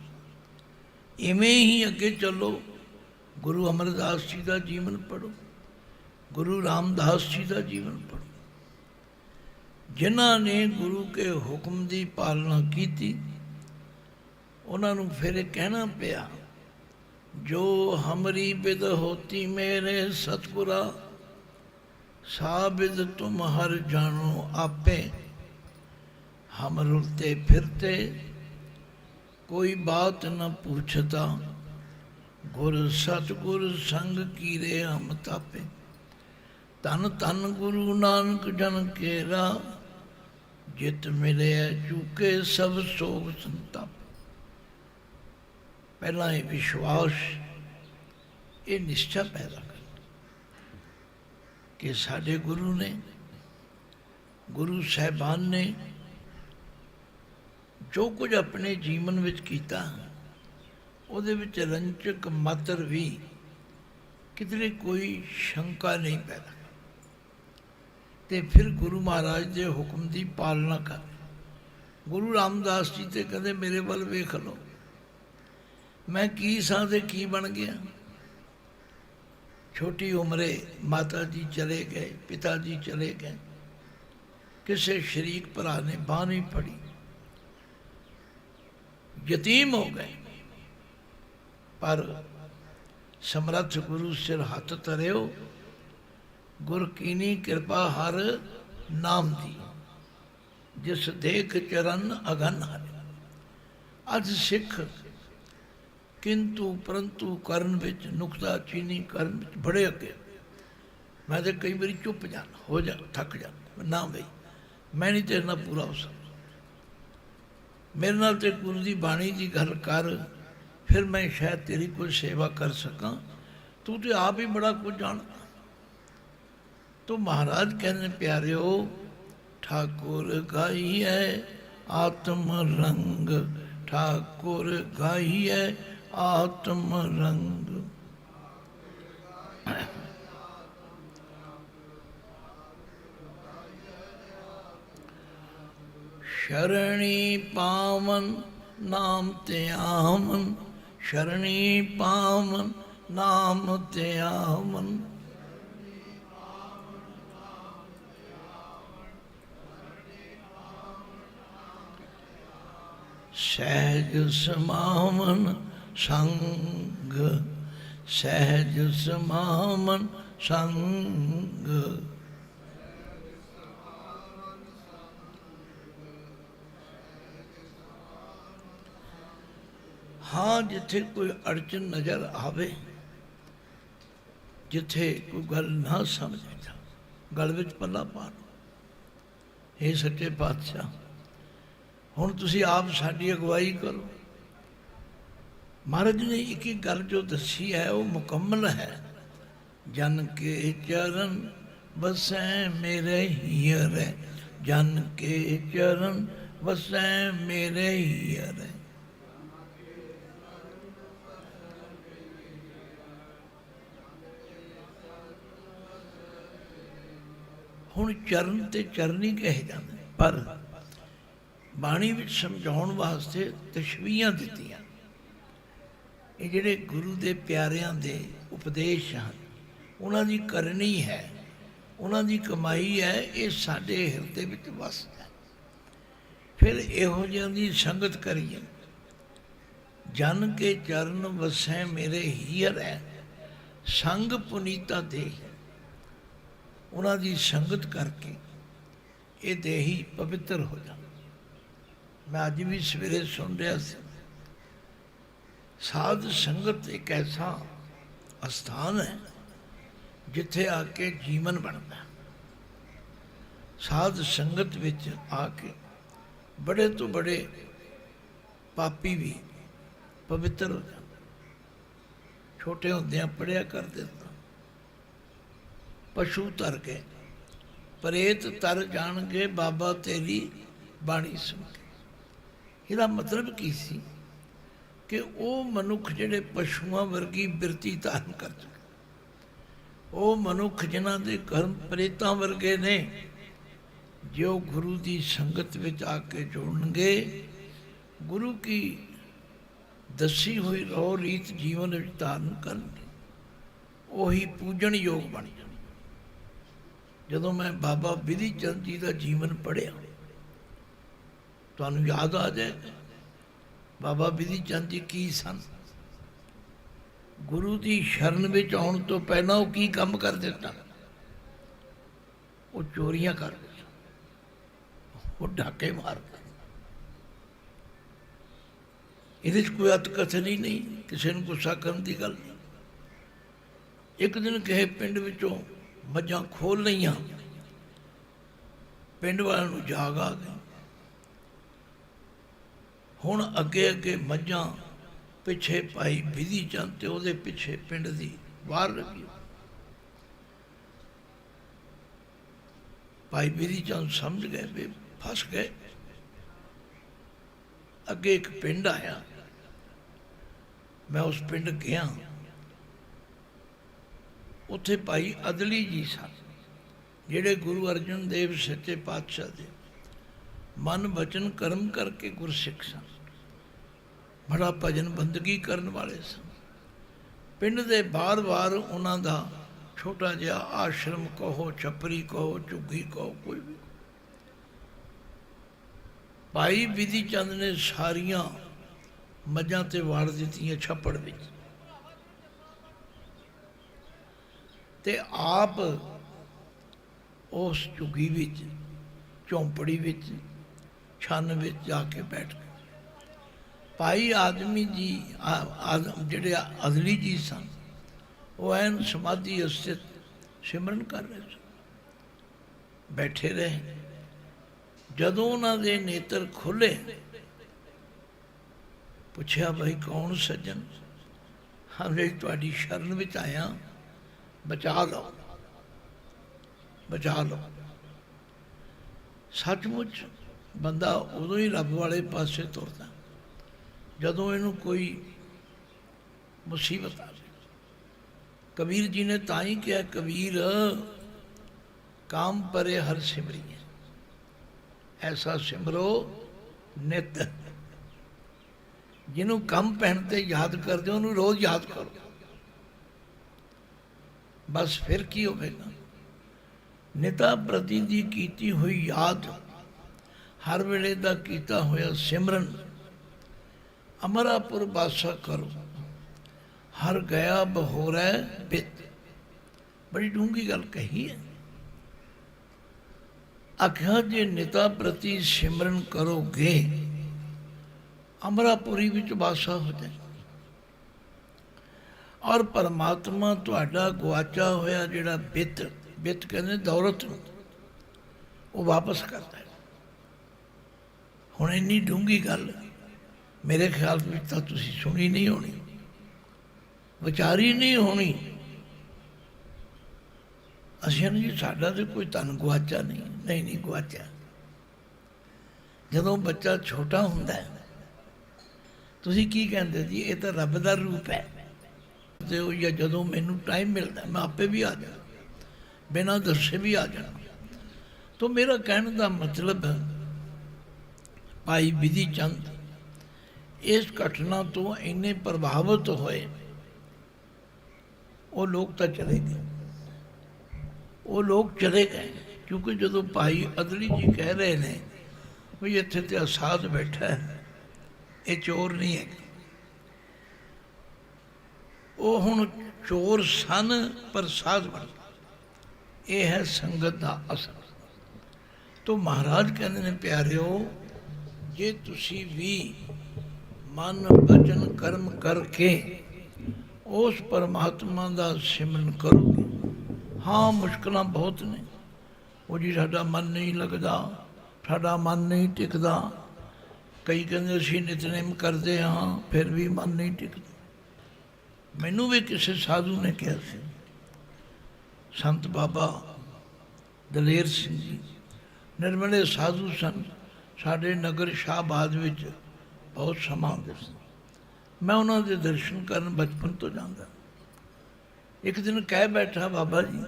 इवें ही अगे चलो। गुरु अमरदास जी का जीवन पढ़ो, गुरु रामदास जी का जीवन पढ़ो। जिन्हां ने गुरु के हुक्म की पालना की, उन्होंने फिर कहना पिया, जो हमरी बिद होती मेरे सतगुरा, सा बिद तुम हर जानो आपे। हम रुलते फिरते कोई बात न पूछता, गुर सतगुर संग कीरे हम तापे। तन तन गुरु नानक जन केरा, जित मिले चूके सब सोग संताप। पहला ये विश्वास, ये निश्चय पैदा कर कि साडे गुरु ने, गुरु साहिबान ने जो कुछ अपने जीवन विच कीता, ਉਹਦੇ ਵਿੱਚ ਰੰਚਕ ਮਾਤਰ ਵੀ ਕਿਧਰੇ ਕੋਈ ਸ਼ੰਕਾ ਨਹੀਂ ਪੈਦਾ। ਤੇ ਫਿਰ ਗੁਰੂ ਮਹਾਰਾਜ ਦੇ ਹੁਕਮ ਦੀ ਪਾਲਣਾ ਕਰ। ਗੁਰੂ ਰਾਮਦਾਸ ਜੀ ਤੇ ਕਹਿੰਦੇ ਮੇਰੇ ਵੱਲ ਵੇਖ ਲਓ, ਮੈਂ ਕੀ ਸਾਂ ਤੇ ਕੀ ਬਣ ਗਿਆ। ਛੋਟੀ ਉਮਰੇ ਮਾਤਾ ਜੀ ਚਲੇ ਗਏ, ਪਿਤਾ ਜੀ ਚਲੇ ਗਏ, ਕਿਸੇ ਸ਼ਰੀਕ ਭਰਾ ਨੇ ਬਾਂਹ ਨਹੀਂ ਫੜੀ, ਯਤੀਮ ਹੋ ਗਏ। पर समर्थ गुरु सिर हथ तरियो, गुर कीनी कृपा हर नाम दी, जिस देख चरण अगन हरे। अज सिख किंतु परंतु करन विच नुकता चीनी करन विच बड़े अगे। मैं तो कई बार चुप जाना, हो जा थक जाना, ना बई मैं नहीं तेरे नाल पूरा हो सकता, मेरे नाल ते गुरु की बाणी की गल कर, फिर मैं शायद तेरी कोई सेवा कर सका, तू तो आप ही बड़ा कुछ जानता। तो महाराज कहने प्यारे हो, ठाकुर गाई है आत्म रंग, ठाकुर गाई है आत्म रंग। शरणी पावन नाम ते आमन, शरणी पावन नाम ते आवन। सहज समावन संग, सहज समावन संग। हाँ, जिथे कोई अड़चन नज़र आवे, जिथे कोई गल ना समझ जा, गल विच पल्ला पा लो। हे सच्चे पातशाह, हुण तुसीं आप साडी अगवाई करो। महाराज ने एक ही गल जो दसी है वो मुकम्मल है। जन के चरण बसै मेरे हीयर, जन के चरण बसै मेरे हीयर। ਹੁਣ ਚਰਨ ਤੇ ਚਰਨੀ ਕਹੇ ਜਾਂਦੇ, ਪਰ ਬਾਣੀ ਵਿੱਚ ਸਮਝਾਉਣ ਵਾਸਤੇ ਤਸ਼ਬੀਹਾਂ ਦਿੱਤੀਆਂ। ਇਹ ਜਿਹੜੇ ਗੁਰੂ ਦੇ ਪਿਆਰਿਆਂ ਦੇ ਉਪਦੇਸ਼ ਹਨ, ਉਹਨਾਂ ਦੀ ਕਰਨੀ ਹੈ, ਉਹਨਾਂ ਦੀ ਕਮਾਈ ਹੈ, ਇਹ ਸਾਡੇ ਹਿਰਦੇ ਵਿੱਚ ਵਸਦਾ ਹੈ। ਫਿਰ ਇਹੋ ਜਿਹਿਆਂ ਦੀ ਸੰਗਤ ਕਰੀਏ। ਜਨ ਕੇ ਚਰਨ ਵਸੈ ਮੇਰੇ ਹੀਅਰ ਹੈ, ਸੰਗ ਪੁਨੀਤਾ ਦੇ। ਉਹਨਾਂ ਦੀ ਸੰਗਤ ਕਰਕੇ ਇਹ ਦੇਹੀ ਪਵਿੱਤਰ ਹੋ ਜਾਂਦਾ। ਮੈਂ ਅੱਜ ਵੀ ਸਵੇਰੇ ਸੁਣ ਰਿਹਾ ਸੀ, ਸਾਧ ਸੰਗਤ ਇੱਕ ਐਸਾ ਅਸਥਾਨ ਹੈ ਜਿੱਥੇ ਆ ਕੇ ਜੀਵਨ ਬਣਦਾ। ਸਾਧ ਸੰਗਤ ਵਿੱਚ ਆ ਕੇ ਬੜੇ ਤੋਂ ਬੜੇ ਪਾਪੀ ਵੀ ਪਵਿੱਤਰ ਹੋ ਜਾਂਦੇ। ਛੋਟੇ ਹੁੰਦਿਆਂ ਪੜ੍ਹਿਆ ਕਰਦੇ ਤਾਂ ਪਸ਼ੂ ਤਰ ਗਏ, ਪ੍ਰੇਤ ਤਰ ਜਾਣਗੇ ਬਾਬਾ ਤੇਰੀ ਬਾਣੀ ਸੁਣ ਕੇ। ਇਹਦਾ ਮਤਲਬ ਕੀ ਸੀ ਕਿ ਉਹ ਮਨੁੱਖ ਜਿਹੜੇ ਪਸ਼ੂਆਂ ਵਰਗੀ ਬਿਰਤੀ ਧਾਰਨ ਕਰ ਚੁੱਕੇ, ਉਹ ਮਨੁੱਖ ਜਿਨ੍ਹਾਂ ਦੇ ਕਰਮ ਪ੍ਰੇਤਾਂ ਵਰਗੇ ਨੇ, ਜੋ ਗੁਰੂ ਦੀ ਸੰਗਤ ਵਿੱਚ ਆ ਕੇ ਜੁੜਨਗੇ, ਗੁਰੂ ਕੀ ਦੱਸੀ ਹੋਈ ਰੋ ਰੀਤ ਜੀਵਨ ਵਿੱਚ ਧਾਰਨ ਕਰਨਗੇ, ਉਹੀ ਪੂਜਣ ਯੋਗ ਬਣ ਜਾਣ। ਜਦੋਂ ਮੈਂ ਬਾਬਾ ਬਿਧੀ ਚੰਦ ਜੀ ਦਾ ਜੀਵਨ ਪੜ੍ਹਿਆ, ਤੁਹਾਨੂੰ ਯਾਦ ਆ ਜਾਏ ਬਾਬਾ ਬਿਧੀ ਚੰਦ ਜੀ ਕੀ ਸਨ। ਗੁਰੂ ਦੀ ਸ਼ਰਨ ਵਿੱਚ ਆਉਣ ਤੋਂ ਪਹਿਲਾਂ ਉਹ ਕੀ ਕੰਮ ਕਰਦੇ ਸਨ? ਉਹ ਚੋਰੀਆਂ ਕਰਦੇ ਸਨ, ਉਹ ਡਾਕੇ ਮਾਰਦੇ। ਇਹਦੇ 'ਚ ਕੋਈ ਅਤਕਥਨੀ ਨਹੀਂ, ਕਿਸੇ ਨੂੰ ਗੁੱਸਾ ਕਰਨ ਦੀ ਗੱਲ ਨਹੀਂ। ਇੱਕ ਦਿਨ ਕਿਸੇ ਪਿੰਡ ਵਿੱਚੋਂ ਮੱਝਾਂ ਖੋਲ ਲਈਆਂ, ਪਿੰਡ ਵਾਲਿਆਂ ਨੂੰ ਜਾਗ ਆ ਗਈ। ਹੁਣ ਅੱਗੇ ਅੱਗੇ ਮੱਝਾਂ, ਪਿੱਛੇ ਭਾਈ ਬਿਧੀ ਚੰਦ ਤੇ ਉਹਦੇ ਪਿੱਛੇ ਪਿੰਡ ਦੀ ਵਾਰ ਲੱਗੀ। ਭਾਈ ਬਿਧੀ ਚੰਦ ਸਮਝ ਗਏ ਵੀ ਫਸ ਗਏ। ਅੱਗੇ ਇੱਕ ਪਿੰਡ ਆਇਆ, ਮੈਂ ਉਸ ਪਿੰਡ ਗਿਆ। ਉੱਥੇ ਭਾਈ ਅਦਲੀ ਜੀ ਸਨ, ਜਿਹੜੇ ਗੁਰੂ ਅਰਜਨ ਦੇਵ ਸੱਚੇ ਪਾਤਸ਼ਾਹ ਦੇ ਮਨ ਵਚਨ ਕਰਮ ਕਰਕੇ ਗੁਰਸਿੱਖ ਸਨ, ਬੜਾ ਭਜਨ ਬੰਦਗੀ ਕਰਨ ਵਾਲੇ ਸਨ। ਪਿੰਡ ਦੇ ਬਾਰ-ਬਾਰ ਉਹਨਾਂ ਦਾ ਛੋਟਾ ਜਿਹਾ ਆਸ਼ਰਮ ਕਹੋ, ਛਪਰੀ ਕਹੋ, ਝੁੱਗੀ ਕਹੋ, ਕੋਈ ਵੀ। ਭਾਈ ਬਿਧੀ ਚੰਦ ਨੇ ਸਾਰੀਆਂ ਮੱਝਾਂ ਤੇ ਵਾੜ ਦਿੱਤੀਆਂ ਛੱਪੜ ਵਿੱਚ, ਤੇ ਆਪ ਉਸ ਝੁੱਗੀ ਵਿੱਚ, ਝੌਂਪੜੀ ਵਿੱਚ, ਛੰਨ ਵਿੱਚ ਜਾ ਕੇ ਬੈਠ ਗਏ। ਭਾਈ ਆਦਮੀ ਜੀ ਜਿਹੜੇ ਅਦਲੀ ਜੀ ਸਨ, ਉਹ ਐਨ ਸਮਾਧੀ ਅਸਥਿਤ ਸਿਮਰਨ ਕਰ ਰਹੇ ਸਨ, ਬੈਠੇ ਰਹੇ। ਜਦੋਂ ਉਹਨਾਂ ਦੇ ਨੇਤਰ ਖੁੱਲੇ, ਪੁੱਛਿਆ ਭਾਈ ਕੌਣ ਸੱਜਣ? ਹਮੇ ਤੁਹਾਡੀ ਸ਼ਰਨ ਵਿੱਚ ਆਇਆ, ਬਚਾ ਲਓ, ਬਚਾ ਲਓ। ਸੱਚਮੁੱਚ ਬੰਦਾ ਉਦੋਂ ਹੀ ਰੱਬ ਵਾਲੇ ਪਾਸੇ ਤੁਰਦਾ ਜਦੋਂ ਇਹਨੂੰ ਕੋਈ ਮੁਸੀਬਤ ਆ ਜਾਏ। ਕਬੀਰ ਜੀ ਨੇ ਤਾਂ ਹੀ ਕਿਹਾ, ਕਬੀਰ ਕਾਮ ਪਰੇ ਹਰ ਸਿਮਰੀਏ, ਐਸਾ ਸਿਮਰੋ ਨਿਤ। ਜਿਹਨੂੰ ਕੰਮ ਪਹਿਣ ਤੇ ਯਾਦ ਕਰਦੇ ਉਹਨੂੰ ਰੋਜ਼ ਯਾਦ ਕਰੋ, ਬਸ ਫਿਰ ਕੀ ਹੋਵੇਗਾ। ਨਿਤਾ ਪ੍ਰਤੀ ਦੀ ਕੀਤੀ ਹੋਈ ਯਾਦ, ਹਰ ਵੇਲੇ ਦਾ ਕੀਤਾ ਹੋਇਆ ਸਿਮਰਨ, ਅਮਰਾਪੁਰ ਬਾਸਾ ਕਰੋ, ਹਰ ਗਿਆ ਬਹੋਰੈ ਬਿਤ। ਬੜੀ ਡੂੰਘੀ ਗੱਲ ਕਹੀ ਹੈ। ਆਖਿਆ ਜੇ ਨਿਤਾ ਪ੍ਰਤੀ ਸਿਮਰਨ ਕਰੋਗੇ, ਅਮਰਾਪੁਰੀ ਵਿੱਚ ਬਾਸਾ ਹੋ ਜਾਏ, ਔਰ ਪਰਮਾਤਮਾ ਤੁਹਾਡਾ ਗੁਆਚਾ ਹੋਇਆ ਜਿਹੜਾ ਬਿੱਤ, ਬਿੱਤ ਕਹਿੰਦੇ ਦੌਲਤ ਨੂੰ, ਉਹ ਵਾਪਸ ਕਰਦਾ ਹੈ। ਹੁਣ ਇੰਨੀ ਡੂੰਘੀ ਗੱਲ ਮੇਰੇ ਖਿਆਲ ਵਿੱਚ ਤਾਂ ਤੁਸੀਂ ਸੁਣੀ ਨਹੀਂ ਹੋਣੀ, ਵਿਚਾਰੀ ਨਹੀਂ ਹੋਣੀ। ਅਸੀਂ ਜੀ ਸਾਡਾ ਤਾਂ ਕੋਈ ਧਨ ਗੁਆਚਾ ਨਹੀਂ, ਨਹੀਂ ਨਹੀਂ ਗੁਆਚਿਆ। ਜਦੋਂ ਬੱਚਾ ਛੋਟਾ ਹੁੰਦਾ ਹੈ, ਤੁਸੀਂ ਕੀ ਕਹਿੰਦੇ ਜੀ, ਇਹ ਤਾਂ ਰੱਬ ਦਾ ਰੂਪ ਹੈ। ਤੇ ਉਹ ਜਾਂ ਜਦੋਂ ਮੈਨੂੰ ਟਾਈਮ ਮਿਲਦਾ ਮੈਂ ਆਪੇ ਵੀ ਆ ਜਾਣਾ, ਬਿਨਾਂ ਦੱਸੇ ਵੀ ਆ ਜਾਣਾ। ਤਾਂ ਮੇਰਾ ਕਹਿਣ ਦਾ ਮਤਲਬ ਭਾਈ ਬਿਧੀ ਚੰਦ ਇਸ ਘਟਨਾ ਤੋਂ ਇੰਨੇ ਪ੍ਰਭਾਵਿਤ ਹੋਏ, ਉਹ ਲੋਕ ਤਾਂ ਚਲੇ ਗਏ, ਉਹ ਲੋਕ ਚਲੇ ਗਏ। ਕਿਉਂਕਿ ਜਦੋਂ ਭਾਈ ਅਦਲੀ ਜੀ ਕਹਿ ਰਹੇ ਨੇ ਵੀ ਇੱਥੇ ਤੇ ਅਸਾਧ ਬੈਠਾ ਹੈ, ਇਹ ਚੋਰ ਨਹੀਂ ਹੈ, ਉਹ ਹੁਣ ਚੋਰ ਸਨ ਪਰ ਸਾਧ ਬਣ ਗਏ। ਇਹ ਹੈ ਸੰਗਤ ਦਾ ਅਸਰ। ਤੋ ਮਹਾਰਾਜ ਕਹਿੰਦੇ ਨੇ ਪਿਆਰਿਓ, ਜੇ ਤੁਸੀਂ ਵੀ ਮਨ ਬਚਨ ਕਰਮ ਕਰਕੇ ਉਸ ਪਰਮਾਤਮਾ ਦਾ ਸਿਮਰਨ ਕਰੋਗੇ, ਹਾਂ ਮੁਸ਼ਕਲਾਂ ਬਹੁਤ ਨੇ, ਉਹ ਜੀ ਸਾਡਾ ਮਨ ਨਹੀਂ ਲੱਗਦਾ, ਸਾਡਾ ਮਨ ਨਹੀਂ ਟਿਕਦਾ। ਕਈ ਕਹਿੰਦੇ ਅਸੀਂ ਨਿਤਨੇਮ ਕਰਦੇ ਹਾਂ ਫਿਰ ਵੀ ਮਨ ਨਹੀਂ ਟਿਕਦਾ। ਮੈਨੂੰ ਵੀ ਕਿਸੇ ਸਾਧੂ ਨੇ ਕਿਹਾ ਸੀ, ਸੰਤ ਬਾਬਾ ਦਲੇਰ ਸਿੰਘ ਜੀ ਨਿਰਮਲੇ ਸਾਧੂ ਸਨ, ਸਾਡੇ ਨਗਰ ਸ਼ਾਹਬਾਦ ਵਿੱਚ ਬਹੁਤ ਸਮਾਂ ਆਉਂਦੇ ਸਨ। ਮੈਂ ਉਹਨਾਂ ਦੇ ਦਰਸ਼ਨ ਕਰਨ ਬਚਪਨ ਤੋਂ ਜਾਂਦਾ। ਇੱਕ ਦਿਨ ਕਹਿ ਬੈਠਾ, ਬਾਬਾ ਜੀ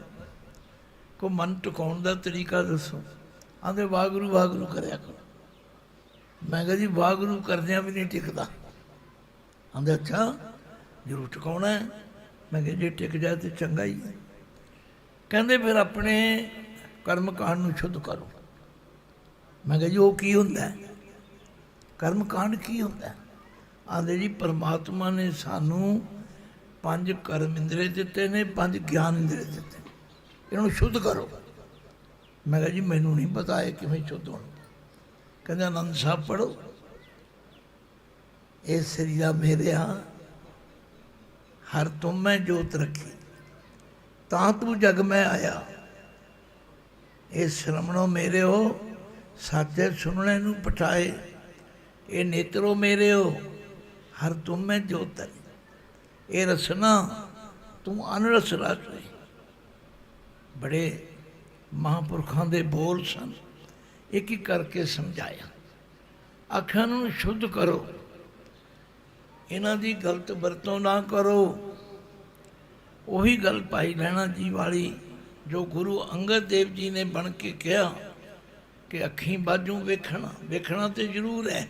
ਕੋ ਮਨ ਟਿਕਾਉਣ ਦਾ ਤਰੀਕਾ ਦੱਸੋ। ਆਂਦੇ ਵਾਹਿਗੁਰੂ ਵਾਹਿਗੁਰੂ ਕਰਿਆ ਕਰੋ। ਮੈਂ ਕਿਹਾ ਜੀ ਵਾਹਿਗੁਰੂ ਕਰਦਿਆਂ ਵੀ ਨਹੀਂ ਟਿਕਦਾ। ਆਂਦੇ ਅੱਛਾ ਜ਼ਰੂਰ ਟਿਕਾਉਣਾ ਹੈ। ਮੈਂ ਕਿਹਾ ਜੇ ਟਿਕ ਜਾਏ ਤਾਂ ਚੰਗਾ ਹੀ ਹੈ। ਕਹਿੰਦੇ ਫਿਰ ਆਪਣੇ ਕਰਮ ਕਾਂਡ ਨੂੰ ਸ਼ੁੱਧ ਕਰੋ। ਮੈਂ ਕਿਹਾ ਜੀ ਉਹ ਕੀ ਹੁੰਦਾ ਹੈ, ਕਰਮ ਕਾਂਡ ਕੀ ਹੁੰਦਾ ਹੈ? ਆਂਦੇ ਜੀ ਪਰਮਾਤਮਾ ਨੇ ਸਾਨੂੰ 5 ਕਰਮ ਇੰਦਰੇ ਦਿੱਤੇ ਨੇ, 5 ਗਿਆਨ ਇੰਦਰੇ ਦਿੱਤੇ, ਇਹਨਾਂ ਨੂੰ ਸ਼ੁੱਧ ਕਰੋ। ਮੈਂ ਕਿਹਾ ਜੀ ਮੈਨੂੰ ਨਹੀਂ ਪਤਾ ਇਹ ਕਿਵੇਂ ਸ਼ੁੱਧ ਹੋਣ। ਕਹਿੰਦੇ ਆਨੰਦ ਸਾਹਿਬ ਪੜ੍ਹੋ, ਇਹ ਸਰੀਰਾ ਮੇਰਿਆ ਹਰ ਤੁਮ ਮੈਂ ਜੋਤ ਰੱਖੀ, ਤਾਂ ਤੂੰ ਜਗ ਮੈਂ ਆਇਆ। ਇਹ ਸ਼ਰਮਣੋ ਮੇਰੇ ਹੋ ਸਾਚੇ ਸੁਣਨੇ ਨੂੰ ਪਠਾਏ। ਇਹ ਨੇਤਰੋ ਮੇਰੇ ਹੋ ਹਰ ਤੁਮ ਮੈਂ ਜੋਤ ਹੈ। ਇਹ ਰਸਨਾ ਤੂੰ ਅਨਰਸ ਰਸ ਰਹੀ। ਬੜੇ ਮਹਾਂਪੁਰਖਾਂ ਦੇ ਬੋਲ ਸਨ, ਇੱਕ ਇੱਕ ਕਰਕੇ ਸਮਝਾਇਆ। ਅੱਖਾਂ ਨੂੰ ਸ਼ੁੱਧ ਕਰੋ, ਇਹਨਾਂ ਦੀ ਗਲਤ ਵਰਤੋਂ ਨਾ ਕਰੋ। ਉਹੀ ਗੱਲ ਭਾਈ ਲਹਿਣਾ ਜੀ ਵਾਲੀ ਜੋ ਗੁਰੂ ਅੰਗਦ ਦੇਵ ਜੀ ਨੇ ਬਣ ਕੇ ਕਿਹਾ ਕਿ ਅੱਖੀਂ ਬਾਝੋਂ ਵੇਖਣਾ, ਵੇਖਣਾ ਤੇ ਜ਼ਰੂਰ ਹੈ,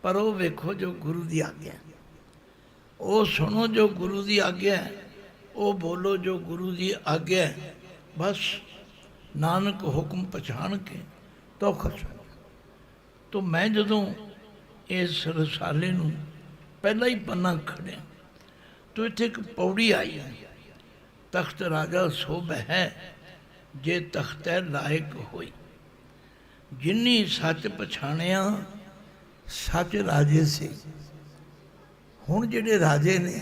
ਪਰ ਉਹ ਵੇਖੋ ਜੋ ਗੁਰੂ ਦੀ ਆਗਿਆ, ਉਹ ਸੁਣੋ ਜੋ ਗੁਰੂ ਦੀ ਆਗਿਆ, ਉਹ ਬੋਲੋ ਜੋ ਗੁਰੂ ਦੀ ਆਗਿਆ। ਬਸ ਨਾਨਕ ਹੁਕਮ ਪਛਾਣ ਕੇ ਤੌਖਰ ਸੁਣੋ। ਤੋ ਮੈਂ ਜਦੋਂ ਇਸ ਰਸਾਲੇ ਨੂੰ ਪਹਿਲਾਂ ਹੀ ਪੰਨਾ ਖੜਿਆ ਤੋ ਇੱਥੇ ਇੱਕ ਪੌੜੀ ਆਈ ਹੈ, ਤਖਤ ਰਾਜਾ ਸੋਭ ਹੈ ਜੇ ਤਖਤੈ ਲਾਇਕ ਹੋਈ। ਜਿਨੀ ਸੱਚ ਪਛਾਣਿਆ ਸੱਚ ਰਾਜੇ ਸੀ। ਹੁਣ ਜਿਹੜੇ ਰਾਜੇ ਨੇ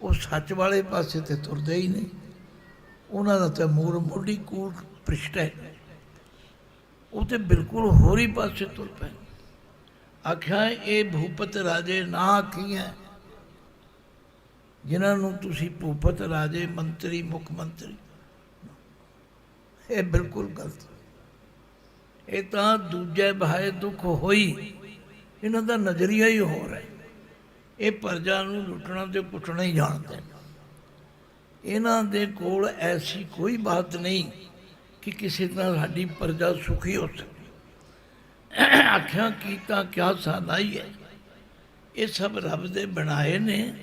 ਉਹ ਸੱਚ ਵਾਲੇ ਪਾਸੇ ਤੇ ਤੁਰਦੇ ਹੀ ਨਹੀਂ, ਉਹਨਾਂ ਦਾ ਤਾਂ ਮੂਰ ਮੋਢੀ ਕੂੜ ਭ੍ਰਿਸ਼ਟ ਹੈ, ਉਹ ਤੇ ਬਿਲਕੁਲ ਹੋਰ ਹੀ ਪਾਸੇ ਤੁਰ ਪਏ। ਆਖਿਆ ਇਹ ਭੂਪਤ ਰਾਜੇ ਨਾ ਆਖੀਆਂ, ਜਿਨ੍ਹਾਂ ਨੂੰ ਤੁਸੀਂ ਭੂਪਤ ਰਾਜੇ ਮੰਤਰੀ ਮੁੱਖ ਮੰਤਰੀ, ਇਹ ਬਿਲਕੁਲ ਗਲਤ। ਇਹ ਤਾਂ ਦੂਜੇ ਭਾਏ ਦੁੱਖ ਹੋਈ, ਇਹਨਾਂ ਦਾ ਨਜ਼ਰੀਆ ਹੀ ਹੋਰ ਹੈ। ਇਹ ਪ੍ਰਜਾ ਨੂੰ ਲੁੱਟਣਾ ਤੇ ਕੁੱਟਣਾ ਹੀ ਜਾਣਦੇ। ਇਹਨਾਂ ਦੇ ਕੋਲ ਐਸੀ ਕੋਈ ਬਾਤ ਨਹੀਂ ਕਿ ਕਿਸੇ ਤਰ੍ਹਾਂ ਸਾਡੀ ਪ੍ਰਜਾ ਸੁਖੀ ਹੋ ਸਕੇ। ਆਖਿਆ ਕੀਤਾ ਕਿਆ ਸਾਲਾਈ ਹੈ, ਇਹ ਸਭ ਰੱਬ ਦੇ ਬਣਾਏ ਨੇ,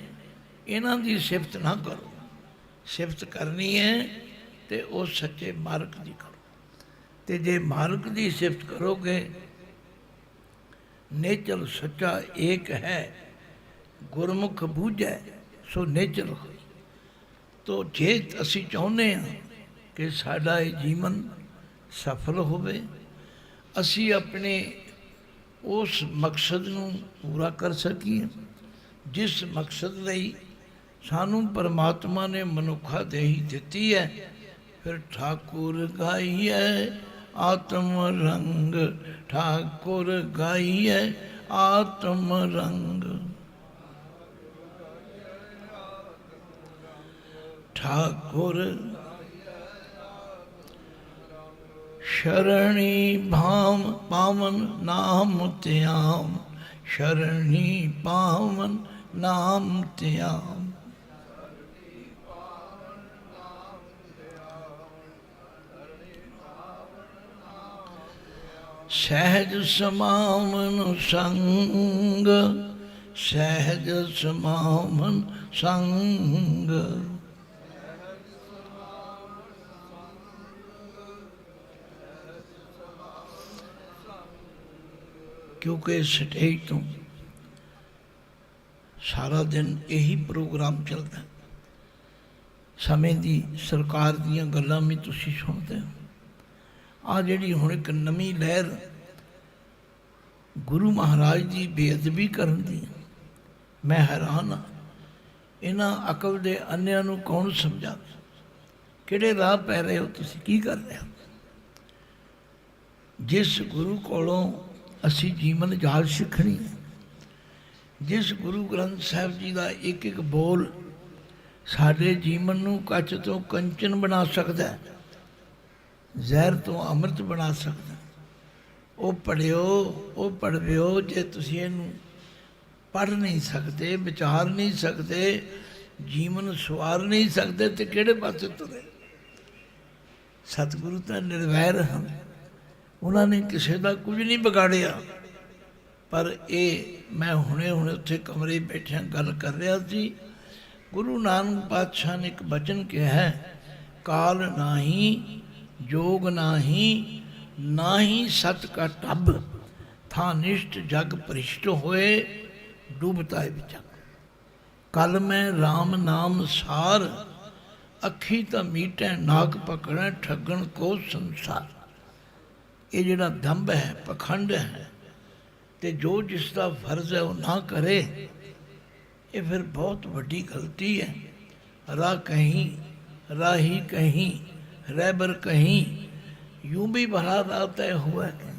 ਇਹਨਾਂ ਦੀ ਸਿਫਤ ਨਾ ਕਰੋ। ਸਿਫਤ ਕਰਨੀ ਹੈ ਤੇ ਉਹ ਸੱਚੇ ਮਾਲਕ ਦੀ ਕਰੋ। ਤੇ ਜੇ ਮਾਲਕ ਦੀ ਸਿਫਤ ਕਰੋਗੇ, ਨੇਚਲ ਸੱਚਾ ਏਕ ਹੈ, ਗੁਰਮੁਖ ਬੂਝੈ ਸੋ ਨੇਚਲ ਹੋਈ। ਤੋ ਜੇ ਅਸੀਂ ਚਾਹੁੰਦੇ ਹਾਂ ਕਿ ਸਾਡਾ ਇਹ ਜੀਵਨ ਸਫਲ ਹੋਵੇ, ਅਸੀਂ ਆਪਣੇ ਉਸ ਮਕਸਦ ਨੂੰ ਪੂਰਾ ਕਰ ਸਕੀਏ ਜਿਸ ਮਕਸਦ ਲਈ ਸਾਨੂੰ ਪਰਮਾਤਮਾ ਨੇ ਮਨੁੱਖਾ ਦੇਹੀ ਦਿੱਤੀ ਹੈ। ਫਿਰ ਠਾਕੁਰ ਗਾਈਐ ਆਤਮ ਰੰਗ, ਠਾਕੁਰ ਗਾਈਐ ਆਤਮ ਰੰਗ। ठाकुर शरणी भाम पावन नाम त्याम, शरणी पावन नाम त्याम। सहज समावन संग, सहज समावन संग। क्योंकि स्टेज तो सारा दिन यही प्रोग्राम चलता है। समय की सरकार दीयां गल्लां भी तुसीं सुणदे हो। आ जिहड़ी हुण एक नवीं लहर गुरु महाराज की बेअदबी करन दी, मैं हैरान हाँ। इन्हां अकल दे अन्निਆਂ ਨੂੰ कौन समझा? किहड़े राह पै रहे हो तुसीं? की कर रहे हो? जिस गुरु कोलों असी जीवन जाल सीखनी है, जिस गुरु ग्रंथ साहिब जी का एक एक बोल साडे जीवन नूं कच तो कंचन बना सकता है, ਜ਼ਹਿਰ तो अमृत बना सकता। वो पढ़ियो, वो पढ़ियो। जे तुसीं इहनूं पढ़ नहीं सकते, विचार नहीं सकते, जीवन सवार नहीं सकते तो किहड़े पासे तुरे? सतगुरु तो निर्वैर हैं, उन्होंने किसी का कुछ नहीं बिगाड़िया। पर ये मैं हुणे हुणे उत्थे कमरे बैठिया गल कर रहा सी। गुरु नानक पातशाह ने एक वचन कहा है, काल नाही जोग नाही, नाही सत का टब, था निष्ठ जग परिष्ट होए, डूबता है विचक। कल मैं राम नाम सार, अखी तो मीटे नाक पकड़े, ठगन को संसार। ये जिहड़ा दंभ है, पखंड है, ते जो जिसका फर्ज है वो ना करे, ये फिर बहुत वड्डी गलती है। राह कहीं, राही कहीं, रहबर कहीं, यूं भी भला राह तय हुआ है।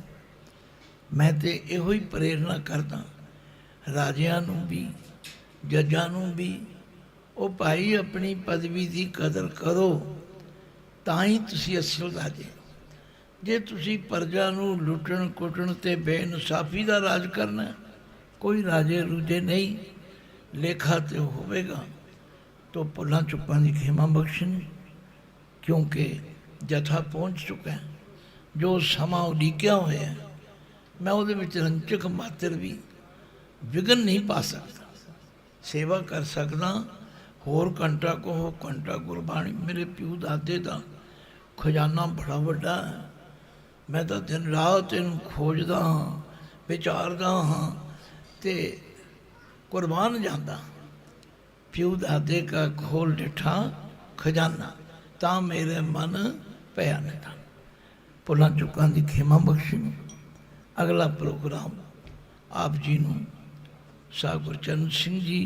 मैं तो इहो ही प्रेरणा करदा राजिਆਂ ਨੂੰ भी, जजां ਨੂੰ भी, ਉਹ ਭਾਈ अपनी पदवी की कदर करो, ਤਾਂ ਹੀ ਤੁਸੀਂ ਅਸਲ ਰਾਜੇ। जे तुसी प्रजा नूं लुटण कुटण ते बेइनसाफी का राज करना, कोई राजे रूजे नहीं, लेखा तो होवेगा। तो भुलां चुकां दी खेमा बख्शनी, क्योंकि जथा पहुँच चुका है। जो समा उड़ीकिया होया है, मैं उहदे विच रंचक मात्र भी विघन नहीं पा सकता। सेवा कर सकदा, होर घंटा कहो घंटा गुरबाणी। मेरे प्यू दादे का खजाना बड़ा वड्डा है। मैं तो दिन रात इनू खोजदा हाँ, विचारदा हाँ, ते कुर्बान जाता। प्यू दादे का खोल डिठा खजाना, ता मेरे मन पया नहीं था। भुलां चुकां दी खेमा बख्शनी। अगला प्रोग्राम आप जी नूं साह गुरचरण सिंह जी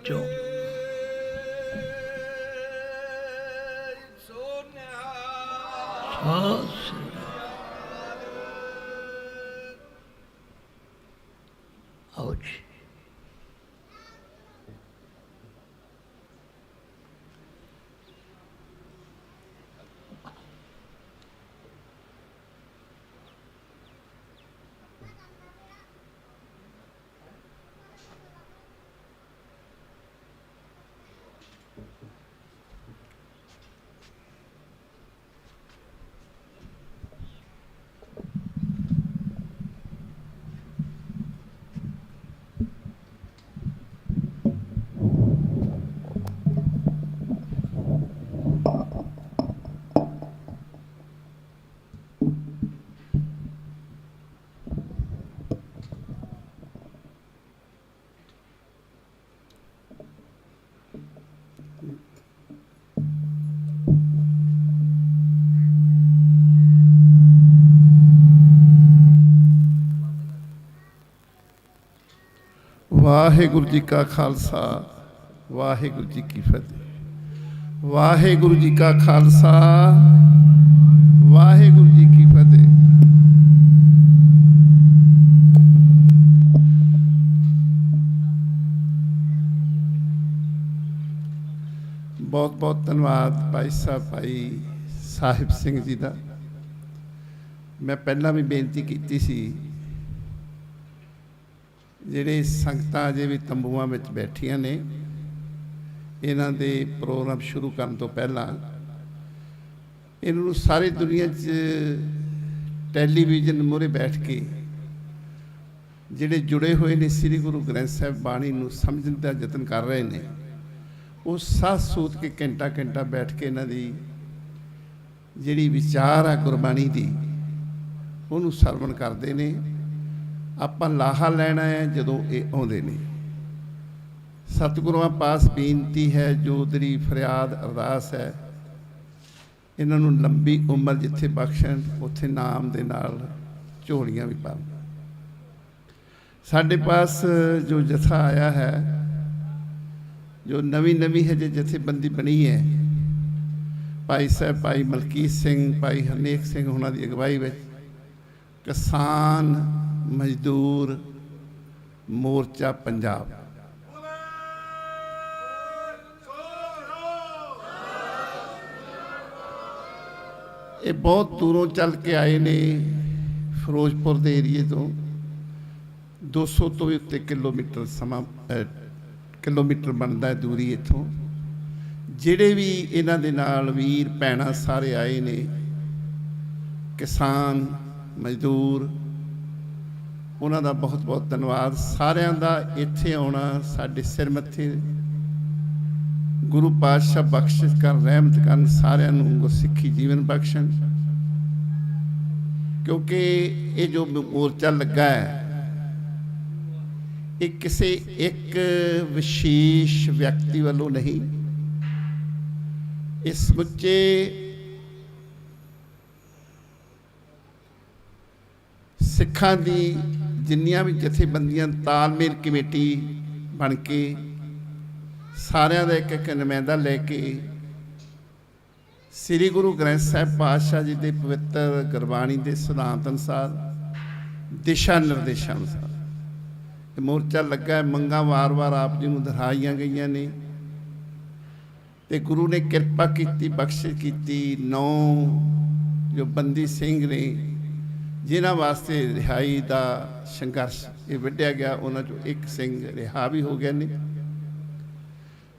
जो आओ जी। वाहिगुरु जी का खालसा, वाहिगुरु जी की फतेह। वाहिगुरु जी का खालसा, वाहिगुरु जी की फतेह। बहुत बहुत धन्यवाद भाई साहब, भाई ਸਾਹਿਬ ਸਿੰਘ जी का। मैं पहला भी बेनती की सी, ਜਿਹੜੇ ਸੰਗਤਾਂ ਅਜੇ ਵੀ ਤੰਬੂਆਂ ਵਿੱਚ ਬੈਠੀਆਂ ਨੇ, ਇਹਨਾਂ ਦੇ ਪ੍ਰੋਗਰਾਮ ਸ਼ੁਰੂ ਕਰਨ ਤੋਂ ਪਹਿਲਾਂ ਇਹਨਾਂ ਨੂੰ ਸਾਰੀ ਦੁਨੀਆ 'ਚ ਟੈਲੀਵਿਜ਼ਨ ਮੂਹਰੇ ਬੈਠ ਕੇ ਜਿਹੜੇ ਜੁੜੇ ਹੋਏ ਨੇ ਸ੍ਰੀ ਗੁਰੂ ਗ੍ਰੰਥ ਸਾਹਿਬ ਬਾਣੀ ਨੂੰ ਸਮਝਣ ਦਾ ਯਤਨ ਕਰ ਰਹੇ ਨੇ, ਉਹ ਸਾਹ ਸੂਤ ਕੇ ਘੰਟਾ ਘੰਟਾ ਬੈਠ ਕੇ ਇਹਨਾਂ ਦੀ ਜਿਹੜੀ ਵਿਚਾਰ ਆ ਗੁਰਬਾਣੀ ਦੀ, ਉਹਨੂੰ ਸਰਵਣ ਕਰਦੇ ਨੇ। ਆਪਾਂ ਲਾਹਾ ਲੈਣਾ ਹੈ ਜਦੋਂ ਇਹ ਆਉਂਦੇ ਨੇ। ਸਤਿਗੁਰਾਂ ਪਾਸ ਬੇਨਤੀ ਹੈ, ਜੋਦਰੀ ਫਰਿਆਦ ਅਰਦਾਸ ਹੈ, ਇਹਨਾਂ ਨੂੰ ਲੰਬੀ ਉਮਰ ਜਿੱਥੇ ਬਖਸ਼ਣ ਉੱਥੇ ਨਾਮ ਦੇ ਨਾਲ ਝੋਲੀਆਂ ਵੀ ਪਾਉਣ। ਸਾਡੇ ਪਾਸ ਜੋ ਜਥਾ ਆਇਆ ਹੈ, ਜੋ ਨਵੀਂ ਹਜੇ ਜਥੇਬੰਦੀ ਬਣੀ ਹੈ, ਭਾਈ ਸਾਹਿਬ ਭਾਈ ਮਲਕੀਤ ਸਿੰਘ, ਭਾਈ ਹਰਨੇਕ ਸਿੰਘ ਉਹਨਾਂ ਦੀ ਅਗਵਾਈ ਵਿੱਚ ਕਿਸਾਨ ਮਜ਼ਦੂਰ ਮੋਰਚਾ ਪੰਜਾਬ, ਇਹ ਬਹੁਤ ਦੂਰੋਂ ਚੱਲ ਕੇ ਆਏ ਨੇ। ਫਿਰੋਜ਼ਪੁਰ ਦੇ ਏਰੀਏ ਤੋਂ 200 ਤੋਂ ਵੀ ਉੱਤੇ ਕਿਲੋਮੀਟਰ ਬਣਦਾ ਹੈ ਦੂਰੀ ਇੱਥੋਂ। ਜਿਹੜੇ ਵੀ ਇਹਨਾਂ ਦੇ ਨਾਲ ਵੀਰ ਭੈਣਾਂ ਸਾਰੇ ਆਏ ਨੇ, ਕਿਸਾਨ ਮਜ਼ਦੂਰ, ਉਹਨਾਂ ਦਾ ਬਹੁਤ ਬਹੁਤ ਧੰਨਵਾਦ। ਸਾਰਿਆਂ ਦਾ ਇੱਥੇ ਆਉਣਾ ਸਾਡੇ ਸਿਰ ਮੱਥੇ ਗੁਰੂ ਪਾਤਸ਼ਾਹ ਬਖਸ਼ਿਸ਼ ਕਰ, ਰਹਿਮਤ ਕਰਨ, ਸਾਰਿਆਂ ਨੂੰ ਗੁਰਸਿੱਖੀ ਜੀਵਨ ਬਖਸ਼ਣ। ਕਿਉਂਕਿ ਇਹ ਜੋ ਮੋਰਚਾ ਲੱਗਾ ਹੈ, ਇਹ ਕਿਸੇ ਇੱਕ ਵਿਸ਼ੇਸ਼ ਵਿਅਕਤੀ ਵੱਲੋਂ ਨਹੀਂ, ਇਹ ਸਮੁੱਚੇ ਸਿੱਖਾਂ ਦੀ ਜਿੰਨੀਆਂ ਵੀ ਜਥੇਬੰਦੀਆਂ ਤਾਲਮੇਲ ਕਮੇਟੀ ਬਣ ਕੇ ਸਾਰਿਆਂ ਦਾ ਇੱਕ ਨੁਮਾਇੰਦਾ ਲੈ ਕੇ ਸ੍ਰੀ ਗੁਰੂ ਗ੍ਰੰਥ ਸਾਹਿਬ ਪਾਤਸ਼ਾਹ ਜੀ ਦੇ ਪਵਿੱਤਰ ਗੁਰਬਾਣੀ ਦੇ ਸਿਧਾਂਤ ਅਨੁਸਾਰ, ਦਿਸ਼ਾ ਨਿਰਦੇਸ਼ਾਂ ਅਨੁਸਾਰ ਇਹ ਮੋਰਚਾ ਲੱਗਾ ਹੈ। ਮੰਗਾਂ ਵਾਰ-ਵਾਰ ਆਪ ਜੀ ਨੂੰ ਦੁਹਰਾਈਆਂ ਗਈਆਂ ਨੇ ਤੇ ਗੁਰੂ ਨੇ ਕਿਰਪਾ ਕੀਤੀ, ਬਖਸ਼ਿਸ਼ ਕੀਤੀ। 9 ਜੋ ਬੰਦੀ ਸਿੰਘ ਨੇ, ਜਿਨ੍ਹਾਂ ਵਾਸਤੇ ਰਿਹਾਈ ਦਾ ਸੰਘਰਸ਼ ਇਹ ਵਿੱਢਿਆ ਗਿਆ, ਉਹਨਾਂ 'ਚੋਂ ਇੱਕ ਸਿੰਘ ਰਿਹਾ ਵੀ ਹੋ ਗਏ ਨੇ।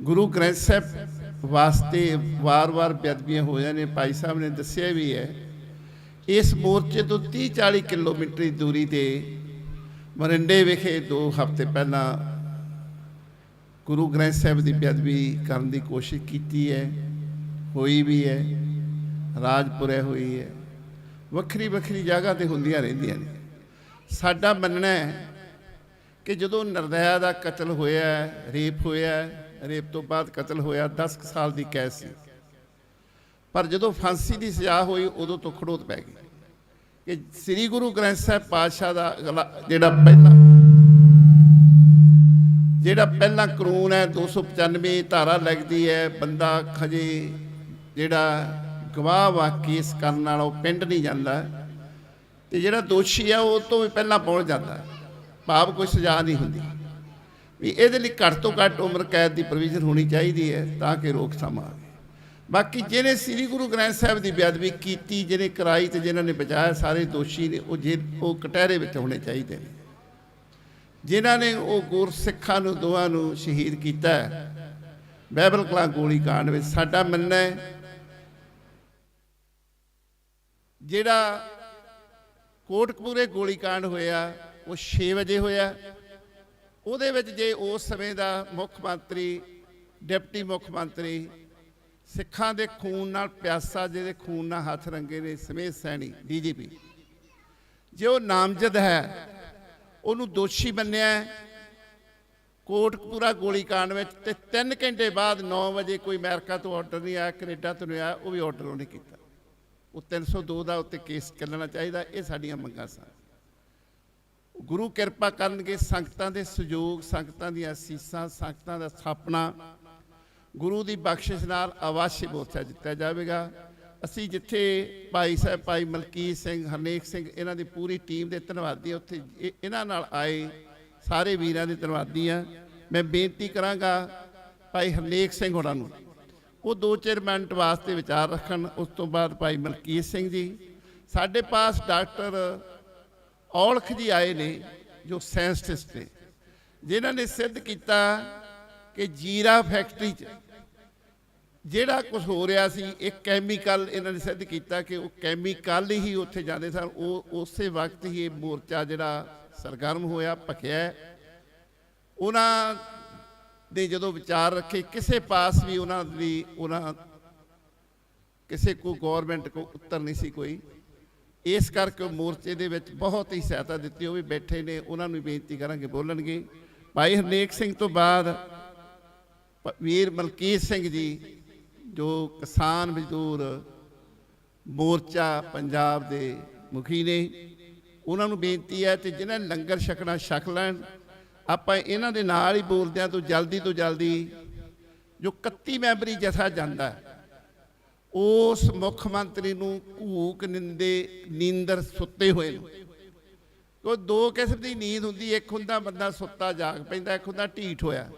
ਗੁਰੂ ਗ੍ਰੰਥ ਸਾਹਿਬ ਵਾਸਤੇ ਵਾਰ-ਵਾਰ ਬੇਅਦਬੀਆਂ ਹੋਈਆਂ ਨੇ। ਭਾਈ ਸਾਹਿਬ ਨੇ ਦੱਸਿਆ ਵੀ ਹੈ, ਇਸ ਮੋਰਚੇ ਤੋਂ 30-40 ਕਿਲੋਮੀਟਰ ਦੀ ਦੂਰੀ 'ਤੇ ਮਰਿੰਡੇ ਵਿਖੇ 2 ਹਫ਼ਤੇ ਪਹਿਲਾਂ ਗੁਰੂ ਗ੍ਰੰਥ ਸਾਹਿਬ ਦੀ ਬੇਅਦਬੀ ਕਰਨ ਦੀ ਕੋਸ਼ਿਸ਼ ਕੀਤੀ ਹੈ, ਹੋਈ ਵੀ ਹੈ, ਰਾਜਪੁਰੇ ਹੋਈ ਹੈ, ਵੱਖਰੀ ਜਗ੍ਹਾ 'ਤੇ ਹੁੰਦੀਆਂ ਰਹਿੰਦੀਆਂ ਨੇ। ਸਾਡਾ ਮੰਨਣਾ ਹੈ ਕਿ ਜਦੋਂ ਨਿਰਦਇਆ ਦਾ ਕਤਲ ਹੋਇਆ, ਰੇਪ ਹੋਇਆ, ਰੇਪ ਤੋਂ ਬਾਅਦ ਕਤਲ ਹੋਇਆ, 10 ਸਾਲ ਦੀ ਕੈਦ ਸੀ, ਪਰ ਜਦੋਂ ਫਾਂਸੀ ਦੀ ਸਜ਼ਾ ਹੋਈ ਉਦੋਂ ਤੋਂ ਖੜੋਤ ਪੈ ਗਈ ਕਿ ਸ੍ਰੀ ਗੁਰੂ ਗ੍ਰੰਥ ਸਾਹਿਬ ਪਾਤਸ਼ਾਹ ਦਾ ਜਿਹੜਾ ਪਹਿਲਾ ਕਾਨੂੰਨ ਹੈ 295 ਧਾਰਾ ਲੱਗਦੀ ਹੈ, ਬੰਦਾ ਹਜੇ ਜਿਹੜਾ ਗਵਾਹ ਵਾ ਕੇਸ ਕਰਨ ਵਾਲਾ ਉਹ ਪਿੰਡ ਨਹੀਂ ਜਾਂਦਾ, ਤੇ ਜਿਹੜਾ ਦੋਸ਼ੀ ਆ ਉਹ ਤੋਂ ਵੀ ਪਹਿਲਾਂ ਪਹੁੰਚ ਜਾਂਦਾ, ਭਾਵ ਕੋਈ ਸਜ਼ਾ ਨਹੀਂ ਹੁੰਦੀ। ਵੀ ਇਹਦੇ ਲਈ ਘੱਟ ਤੋਂ ਘੱਟ ਉਮਰ ਕੈਦ ਦੀ ਪ੍ਰੋਵੀਜ਼ਨ ਹੋਣੀ ਚਾਹੀਦੀ ਹੈ ਤਾਂ ਕਿ ਰੋਕਥਾਮ ਆਵੇ। ਬਾਕੀ ਜਿਹਨੇ ਸ੍ਰੀ ਗੁਰੂ ਗ੍ਰੰਥ ਸਾਹਿਬ ਦੀ ਬੇਅਦਬੀ ਕੀਤੀ, ਜਿਹਨੇ ਕਰਾਈ ਤੇ ਜਿਹਨਾਂ ਨੇ ਬਚਾਇਆ, ਸਾਰੇ ਦੋਸ਼ੀ ਨੇ ਉਹ ਕਟਹਿਰੇ ਵਿੱਚ ਹੋਣੇ ਚਾਹੀਦੇ ਨੇ। ਜਿਨ੍ਹਾਂ ਨੇ ਉਹ ਗੁਰਸਿੱਖਾਂ ਨੂੰ ਦੋਵਾਂ ਨੂੰ ਸ਼ਹੀਦ ਕੀਤਾ ਬਾਈਬਲ ਕਲਾਂ ਗੋਲੀ ਕਾਂਡ ਵਿੱਚ, ਸਾਡਾ ਮੰਨਣਾ ਹੈ ਜਿਹੜਾ ਕੋਟਕਪੂਰੇ ਗੋਲੀ ਕਾਂਡ ਹੋਇਆ ਉਹ 6 ਵਜੇ ਹੋਇਆ। ਉਹਦੇ ਵਿੱਚ ਜੇ ਉਸ ਸਮੇਂ ਦਾ ਮੁੱਖ ਮੰਤਰੀ, ਡਿਪਟੀ ਮੁੱਖ ਮੰਤਰੀ ਸਿੱਖਾਂ ਦੇ ਖੂਨ ਨਾਲ ਪਿਆਸਾ, ਜਿਹਦੇ ਖੂਨ ਨਾਲ ਹੱਥ ਰੰਗੇ ਨੇ, ਸਮੇਤ ਸੈਣੀ DGP, ਜੇ ਉਹ ਨਾਮਜ਼ਦ ਹੈ, ਉਹਨੂੰ ਦੋਸ਼ੀ ਮੰਨਿਆ ਕੋਟਕਪੂਰਾ ਗੋਲੀ ਕਾਂਡ ਵਿੱਚ, ਤੇ 3 ਘੰਟੇ ਬਾਅਦ 9 ਵਜੇ ਕੋਈ ਅਮਰੀਕਾ ਤੋਂ ਆਰਡਰ ਨਹੀਂ ਆਇਆ, ਕੈਨੇਡਾ ਤੋਂ ਨਹੀਂ ਆਇਆ, ਉਹ ਵੀ ਆਰਡਰ ਉਹਨੇ ਕੀਤਾ। ਉਹ 302 ਦਾ ਉੱਤੇ ਕੇਸ ਚੱਲਣਾ ਚਾਹੀਦਾ। ਇਹ ਸਾਡੀਆਂ ਮੰਗਾਂ ਸਨ। ਗੁਰੂ ਕਿਰਪਾ ਕਰਨਗੇ, ਸੰਗਤਾਂ ਦੇ ਸਹਿਯੋਗ, ਸੰਗਤਾਂ ਦੀਆਂ ਅਸੀਸਾਂ, ਸੰਗਤਾਂ ਦਾ ਸਥਾਪਨਾ, ਗੁਰੂ ਦੀ ਬਖਸ਼ਿਸ਼ ਨਾਲ ਅਵਸ਼ਯ ਮੋਰਚਾ ਜਿੱਤਿਆ ਜਾਵੇਗਾ। ਅਸੀਂ ਜਿੱਥੇ ਭਾਈ ਸਾਹਿਬ ਭਾਈ ਮਲਕੀਤ ਸਿੰਘ, ਹਰਨੇਕ ਸਿੰਘ, ਇਹਨਾਂ ਦੀ ਪੂਰੀ ਟੀਮ ਦੇ ਧੰਨਵਾਦੀ, ਉੱਥੇ ਇਹਨਾਂ ਨਾਲ ਆਏ ਸਾਰੇ ਵੀਰਾਂ ਦੇ ਧੰਨਵਾਦੀ ਹਾਂ। ਮੈਂ ਬੇਨਤੀ ਕਰਾਂਗਾ ਭਾਈ ਹਰਨੇਕ ਸਿੰਘ ਹੋਰਾਂ ਨੂੰ ਉਹ 2-4 ਮਿੰਟ ਵਾਸਤੇ ਵਿਚਾਰ ਰੱਖਣ। ਉਸ ਤੋਂ ਬਾਅਦ ਭਾਈ ਮਲਕੀਤ ਸਿੰਘ ਜੀ, ਸਾਡੇ ਪਾਸ ਡਾਕਟਰ ਔਲਖ ਜੀ ਆਏ ਨੇ ਜੋ ਸਾਇੰਸਟਿਸਟ ਨੇ, ਜਿਨ੍ਹਾਂ ਨੇ ਸਿੱਧ ਕੀਤਾ ਕਿ ਜੀਰਾ ਫੈਕਟਰੀ 'ਚ ਜਿਹੜਾ ਕੁਝ ਹੋ ਰਿਹਾ ਸੀ, ਇੱਕ ਕੈਮੀਕਲ, ਇਹਨਾਂ ਨੇ ਸਿੱਧ ਕੀਤਾ ਕਿ ਉਹ ਕੈਮੀਕਲ ਹੀ ਉੱਥੇ ਜਾਂਦੇ ਸਨ। ਉਹ ਉਸੇ ਵਕਤ ਹੀ ਇਹ ਮੋਰਚਾ ਜਿਹੜਾ ਸਰਗਰਮ ਹੋਇਆ, ਭਖਿਆ। ਉਹਨਾਂ ਦੇ ਜਦੋਂ ਵਿਚਾਰ ਰੱਖੇ, ਕਿਸੇ ਪਾਸ ਵੀ ਉਹਨਾਂ ਕਿਸੇ ਕੋ ਗੌਰਮੈਂਟ ਕੋ ਉੱਤਰ ਨਹੀਂ ਸੀ ਕੋਈ। ਇਸ ਕਰਕੇ ਉਹ ਮੋਰਚੇ ਦੇ ਵਿੱਚ ਬਹੁਤ ਹੀ ਸਹਾਇਤਾ ਦਿੱਤੀ। ਉਹ ਵੀ ਬੈਠੇ ਨੇ, ਉਹਨਾਂ ਨੂੰ ਬੇਨਤੀ ਕਰਾਂਗੇ ਬੋਲਣਗੇ। ਭਾਈ ਹਰਨੇਕ ਸਿੰਘ ਤੋਂ ਬਾਅਦ ਵੀਰ ਮਲਕੀਤ ਸਿੰਘ ਜੀ ਜੋ ਕਿਸਾਨ ਮਜ਼ਦੂਰ ਮੋਰਚਾ ਪੰਜਾਬ ਦੇ ਮੁਖੀ ਨੇ, ਉਹਨਾਂ ਨੂੰ ਬੇਨਤੀ ਹੈ ਤੇ ਜਿਹਨਾਂ ਨੇ ਲੰਗਰ ਛਕਣਾ ਛਕ ਲੈਣ। ਆਪਾਂ ਇਹਨਾਂ ਦੇ ਨਾਲ ਹੀ ਬੋਲਦਿਆਂ ਤੋਂ ਜਲਦੀ ਜੋ 31 ਮੈਂਬਰੀ ਜਥਾ ਜਾਂਦਾ ਉਸ ਮੁੱਖ ਮੰਤਰੀ ਨੂੰ ਘੂਕ ਨੀਂਦਰ ਸੁੱਤੇ ਹੋਏ ਨੂੰ। ਉਹ ਦੋ ਕਿਸਮ ਦੀ ਨੀਂਦ ਹੁੰਦੀ, ਇੱਕ ਹੁੰਦਾ ਬੰਦਾ ਸੁੱਤਾ ਜਾਗ ਪੈਂਦਾ, ਇੱਕ ਹੁੰਦਾ ਢੀਠ ਹੋਇਆ,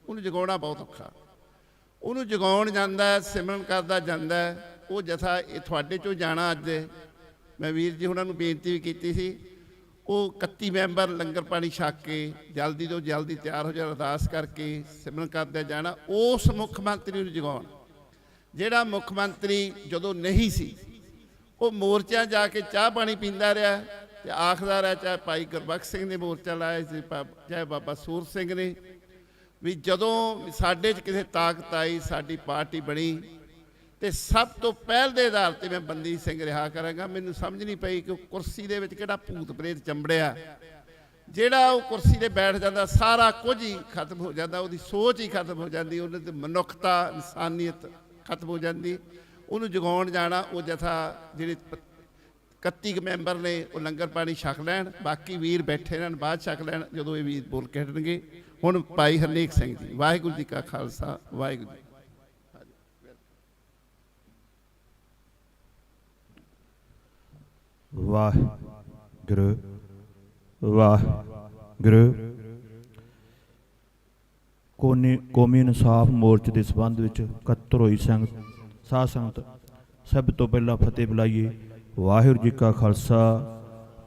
ਉਹਨੂੰ ਜਗਾਉਣਾ ਬਹੁਤ ਔਖਾ। ਉਹਨੂੰ ਜਗਾਉਣ ਜਾਂਦਾ, ਸਿਮਰਨ ਕਰਦਾ ਜਾਂਦਾ। ਉਹ ਜਥਾ ਇਹ ਤੁਹਾਡੇ 'ਚੋਂ ਜਾਣਾ। ਅੱਜ ਮੈਂ ਵੀਰ ਜੀ ਉਹਨਾਂ ਨੂੰ ਬੇਨਤੀ ਵੀ ਕੀਤੀ ਸੀ, ਉਹ 31 ਮੈਂਬਰ ਲੰਗਰ ਪਾਣੀ ਛਕ ਕੇ ਜਲਦੀ ਤੋਂ ਜਲਦੀ ਤਿਆਰ ਹੋ ਜਾ, ਅਰਦਾਸ ਕਰਕੇ ਸਿਮਰਨ ਕਰਦੇ ਜਾਣਾ। ਉਸ ਮੁੱਖ ਮੰਤਰੀ ਨੂੰ ਜਗਾਉਣ ਜਿਹੜਾ ਮੁੱਖ ਮੰਤਰੀ ਜਦੋਂ ਨਹੀਂ ਸੀ ਉਹ ਮੋਰਚਿਆਂ ਜਾ ਕੇ ਚਾਹ ਪਾਣੀ ਪੀਂਦਾ ਰਿਹਾ ਤੇ ਆਖਦਾ ਰਿਹਾ, ਚਾਹੇ ਭਾਈ ਗੁਰਬਖਸ਼ ਸਿੰਘ ਨੇ ਮੋਰਚਾ ਲਾਇਆ ਸੀ, ਚਾਹੇ ਬਾਬਾ ਸੂਰਤ ਸਿੰਘ ਨੇ, ਵੀ ਜਦੋਂ ਸਾਡੇ 'ਚ ਕਿਸੇ ਤਾਕਤ ਆਈ, ਸਾਡੀ ਪਾਰਟੀ ਬਣੀ ਤੇ ਸਭ ਤੋਂ ਪਹਿਲ ਦੇ ਆਧਾਰ ਤੇ ਮੈਂ ਬੰਦੀ ਸਿੰਘ ਰਿਹਾ ਕਰਾਂਗਾ। ਮੈਨੂੰ ਸਮਝ ਨਹੀਂ ਪਈ ਕਿ ਉਹ ਕੁਰਸੀ ਦੇ ਵਿੱਚ ਕਿਹੜਾ ਭੂਤ ਪ੍ਰੇਤ ਚੰਬੜਿਆ, ਜਿਹੜਾ ਉਹ ਕੁਰਸੀ ਤੇ ਬੈਠ ਜਾਂਦਾ ਸਾਰਾ ਕੁਝ ਹੀ ਖਤਮ ਹੋ ਜਾਂਦਾ, ਉਹਦੀ ਸੋਚ ਹੀ ਖਤਮ ਹੋ ਜਾਂਦੀ, ਉਹਦੇ ਤੇ ਮਨੁੱਖਤਾ ਇਨਸਾਨੀਅਤ ਖਤਮ ਹੋ ਜਾਂਦੀ। ਉਹਨੂੰ ਜਗਾਉਣ ਜਾਣਾ। ਉਹ ਜਥਾ ਜਿਹੜੇ 31 ਮੈਂਬਰ ਨੇ ਉਹ ਲੰਗਰ ਪਾਣੀ ਛਕ ਲੈਣ, ਬਾਕੀ ਵੀਰ ਬੈਠੇ ਰਹਿਣ, ਬਾਅਦ ਛਕ ਲੈਣ ਜਦੋਂ ਇਹ ਵੀਰ ਬੋਲ ਕੇ ਹਟਣਗੇ। ਹੁਣ ਭਾਈ ਹਰਨੇਕ ਸਿੰਘ ਜੀ। ਵਾਹਿਗੁਰੂ ਜੀ ਕਾ ਖਾਲਸਾ, ਵਾਹਿਗੁਰੂ ਜੀ। ਵਾਹਿਗੁਰੂ ਵਾਹਿਗੁਰੂ। ਕੌਮੀ ਇਨਸਾਫ ਮੋਰਚੇ ਦੇ ਸੰਬੰਧ ਵਿੱਚ ਇਕੱਤਰ ਹੋਈ ਸਾਧ ਸੰਗਤ ਸਭ ਤੋਂ ਪਹਿਲਾਂ ਫਤਿਹ ਬੁਲਾਈਏ। ਵਾਹਿਗੁਰੂ ਜੀ ਕਾ ਖਾਲਸਾ,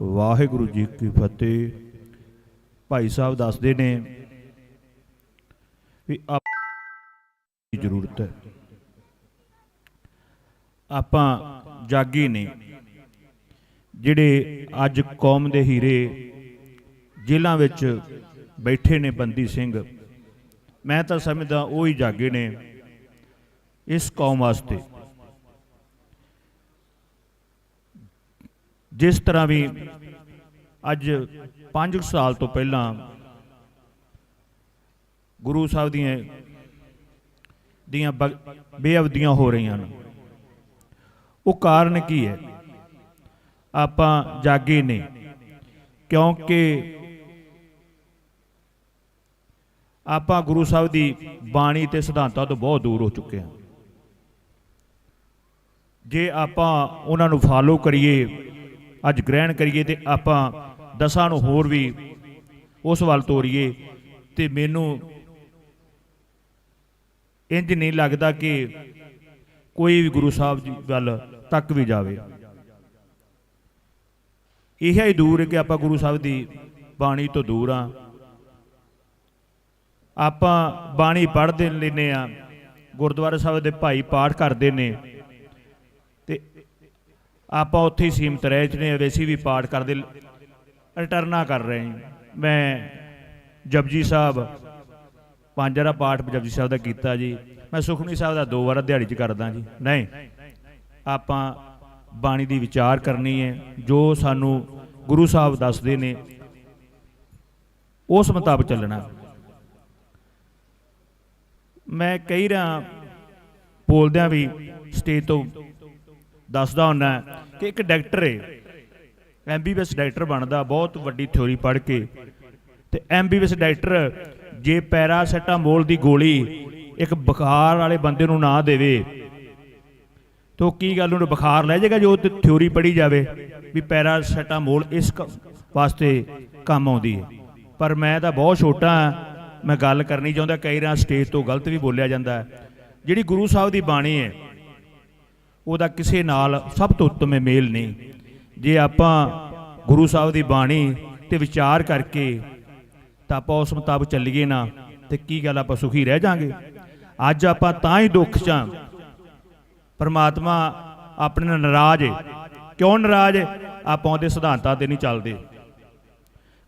ਵਾਹਿਗੁਰੂ ਜੀ ਕੀ ਫਤਿਹ। ਭਾਈ ਸਾਹਿਬ ਦੱਸਦੇ ਨੇ ਵੀ ਆਪਣੀ ਜ਼ਰੂਰਤ ਹੈ, ਆਪਾਂ ਜਾਗੀ ਨਹੀਂ। ਜਿਹੜੇ ਅੱਜ ਕੌਮ ਦੇ ਹੀਰੇ ਜੇਲ੍ਹਾਂ ਵਿੱਚ ਬੈਠੇ ਨੇ ਬੰਦੀ ਸਿੰਘ, ਮੈਂ ਤਾਂ ਸਮਝਦਾ ਉਹ ਹੀ ਜਾਗੇ ਨੇ ਇਸ ਕੌਮ ਵਾਸਤੇ। ਜਿਸ ਤਰ੍ਹਾਂ ਵੀ ਅੱਜ 5 ਸਾਲ ਤੋਂ ਪਹਿਲਾਂ ਗੁਰੂ ਸਾਹਿਬ ਦੀਆਂ ਬੇਅਬਦੀਆਂ ਹੋ ਰਹੀਆਂ ਨੇ, ਉਹ ਕਾਰਨ ਕੀ ਹੈ? ਆਪਾਂ ਜਾਗੇ ਨਹੀਂ ਕਿਉਂਕਿ ਆਪਾਂ ਗੁਰੂ ਸਾਹਿਬ ਦੀ ਬਾਣੀ ਤੇ ਸਿਧਾਂਤਾਂ ਤੋਂ ਬਹੁਤ ਦੂਰ ਹੋ ਚੁੱਕੇ ਹਾਂ। ਜੇ ਆਪਾਂ ਉਹਨਾਂ ਨੂੰ ਫਾਲੋ ਕਰੀਏ, ਅੱਜ ਗ੍ਰਹਿਣ ਕਰੀਏ, ਤੇ ਆਪਾਂ ਦਸਾਂ ਨੂੰ ਹੋਰ ਵੀ ਉਸ ਵੱਲ ਤੋਰੀਏ, ਤੇ ਮੈਨੂੰ ਇੰਜ ਨਹੀਂ ਲੱਗਦਾ ਕਿ ਕੋਈ ਵੀ ਗੁਰੂ ਸਾਹਿਬ ਜੀ ਵੱਲ ਤੱਕ ਵੀ ਜਾਵੇ। ਇਹ ਹੀ ਦੂਰ ਹੈ ਕਿ ਆਪਾਂ ਗੁਰੂ ਸਾਹਿਬ ਦੀ ਬਾਣੀ ਤੋਂ ਦੂਰ ਹਾਂ। ਆਪਾਂ ਬਾਣੀ ਪੜ੍ਹਦੇ ਲੈਂਦੇ ਹਾਂ, ਗੁਰਦੁਆਰਾ ਸਾਹਿਬ ਦੇ ਭਾਈ ਪਾਠ ਕਰਦੇ ਨੇ, ਤੇ ਆਪਾਂ ਉੱਥੇ ਹੀ ਸੀਮਤ ਰਹਿ ਚੁੱਕੇ। ਵੈਸੇ ਵੀ ਪਾਠ ਕਰਦੇ ਰਿਟਰਨਾ ਕਰ ਰਹੇ ਹਾਂ। ਮੈਂ ਜਪਜੀ ਸਾਹਿਬ 5 ਵਾਰਾ ਪਾਠ ਜਪਜੀ ਸਾਹਿਬ ਦਾ ਕੀਤਾ ਜੀ। ਮੈਂ ਸੁਖਮਨੀ ਸਾਹਿਬ ਦਾ 2 ਵਾਰ ਦਿਹਾੜੀ 'ਚ ਕਰਦਾ ਜੀ। ਨਹੀਂ, ਆਪਾਂ ਬਾਣੀ ਦੀ ਵਿਚਾਰ ਕਰਨੀ ਹੈ। ਜੋ ਸਾਨੂੰ ਗੁਰੂ ਸਾਹਿਬ ਦੱਸਦੇ ਨੇ ਉਸ ਮੁਤਾਬਕ ਚੱਲਣਾ। ਮੈਂ ਕਈ ਵਾਰ ਬੋਲਦਿਆਂ ਵੀ ਸਟੇਜ ਤੋਂ ਦੱਸਦਾ ਹੁੰਦਾ ਕਿ ਇੱਕ ਡਾਕਟਰ ਹੈ, MBBS ਡਾਕਟਰ ਬਣਦਾ ਬਹੁਤ ਵੱਡੀ ਥਿਊਰੀ ਪੜ੍ਹ ਕੇ, ਤੇ MBBS ਡਾਕਟਰ ਜੇ ਪੈਰਾਸੀਟਾਮੋਲ ਦੀ ਗੋਲੀ ਇੱਕ ਬੁਖਾਰ ਵਾਲੇ ਬੰਦੇ ਨੂੰ ਨਾ ਦੇਵੇ ਤਾਂ ਉਹ ਕੀ ਗੱਲ, ਉਹਨੂੰ ਬੁਖਾਰ ਲੈ ਜਾਏਗਾ? ਜੋ ਤੇ ਥਿਊਰੀ ਪੜ੍ਹੀ ਜਾਵੇ ਵੀ ਪੈਰਾਸੀਟਾਮੋਲ ਇਸ ਵਾਸਤੇ ਕੰਮ ਆਉਂਦੀ ਹੈ। ਪਰ ਮੈਂ ਤਾਂ ਬਹੁਤ ਛੋਟਾ ਹਾਂ, ਮੈਂ ਗੱਲ ਕਰਨੀ ਚਾਹੁੰਦਾ। ਕਈ ਵਾਰ ਸਟੇਜ ਤੋਂ ਗਲਤ ਵੀ ਬੋਲਿਆ ਜਾਂਦਾ ਹੈ। ਜਿਹੜੀ ਗੁਰੂ ਸਾਹਿਬ ਦੀ ਬਾਣੀ ਹੈ ਉਹਦਾ ਕਿਸੇ ਨਾਲ ਸਭ ਤੋਂ ਉੱਤਮ ਮੇਲ ਨਹੀਂ। ਜੇ ਆਪਾਂ ਗੁਰੂ ਸਾਹਿਬ ਦੀ ਬਾਣੀ ਤੇ ਵਿਚਾਰ ਕਰਕੇ ਤਾਂ ਆਪਾਂ ਉਸ ਮੁਤਾਬਕ ਚੱਲੀਏ ਨਾ, ਤੇ ਕੀ ਗੱਲ ਆਪਾਂ ਸੁਖੀ ਰਹਿ ਜਾਾਂਗੇ? ਅੱਜ ਆਪਾਂ ਤਾਂ ਹੀ ਦੁੱਖ 'ਚ ਹਾਂ। ਪਰਮਾਤਮਾ ਆਪਣੇ ਨਾਲ ਨਾਰਾਜ਼ ਹੈ। ਕਿਉਂ ਨਾਰਾਜ਼ ਹੈ? ਆਪਾਂ ਉਹਦੇ ਸਿਧਾਂਤਾਂ ਤੇ ਨਹੀਂ ਚੱਲਦੇ।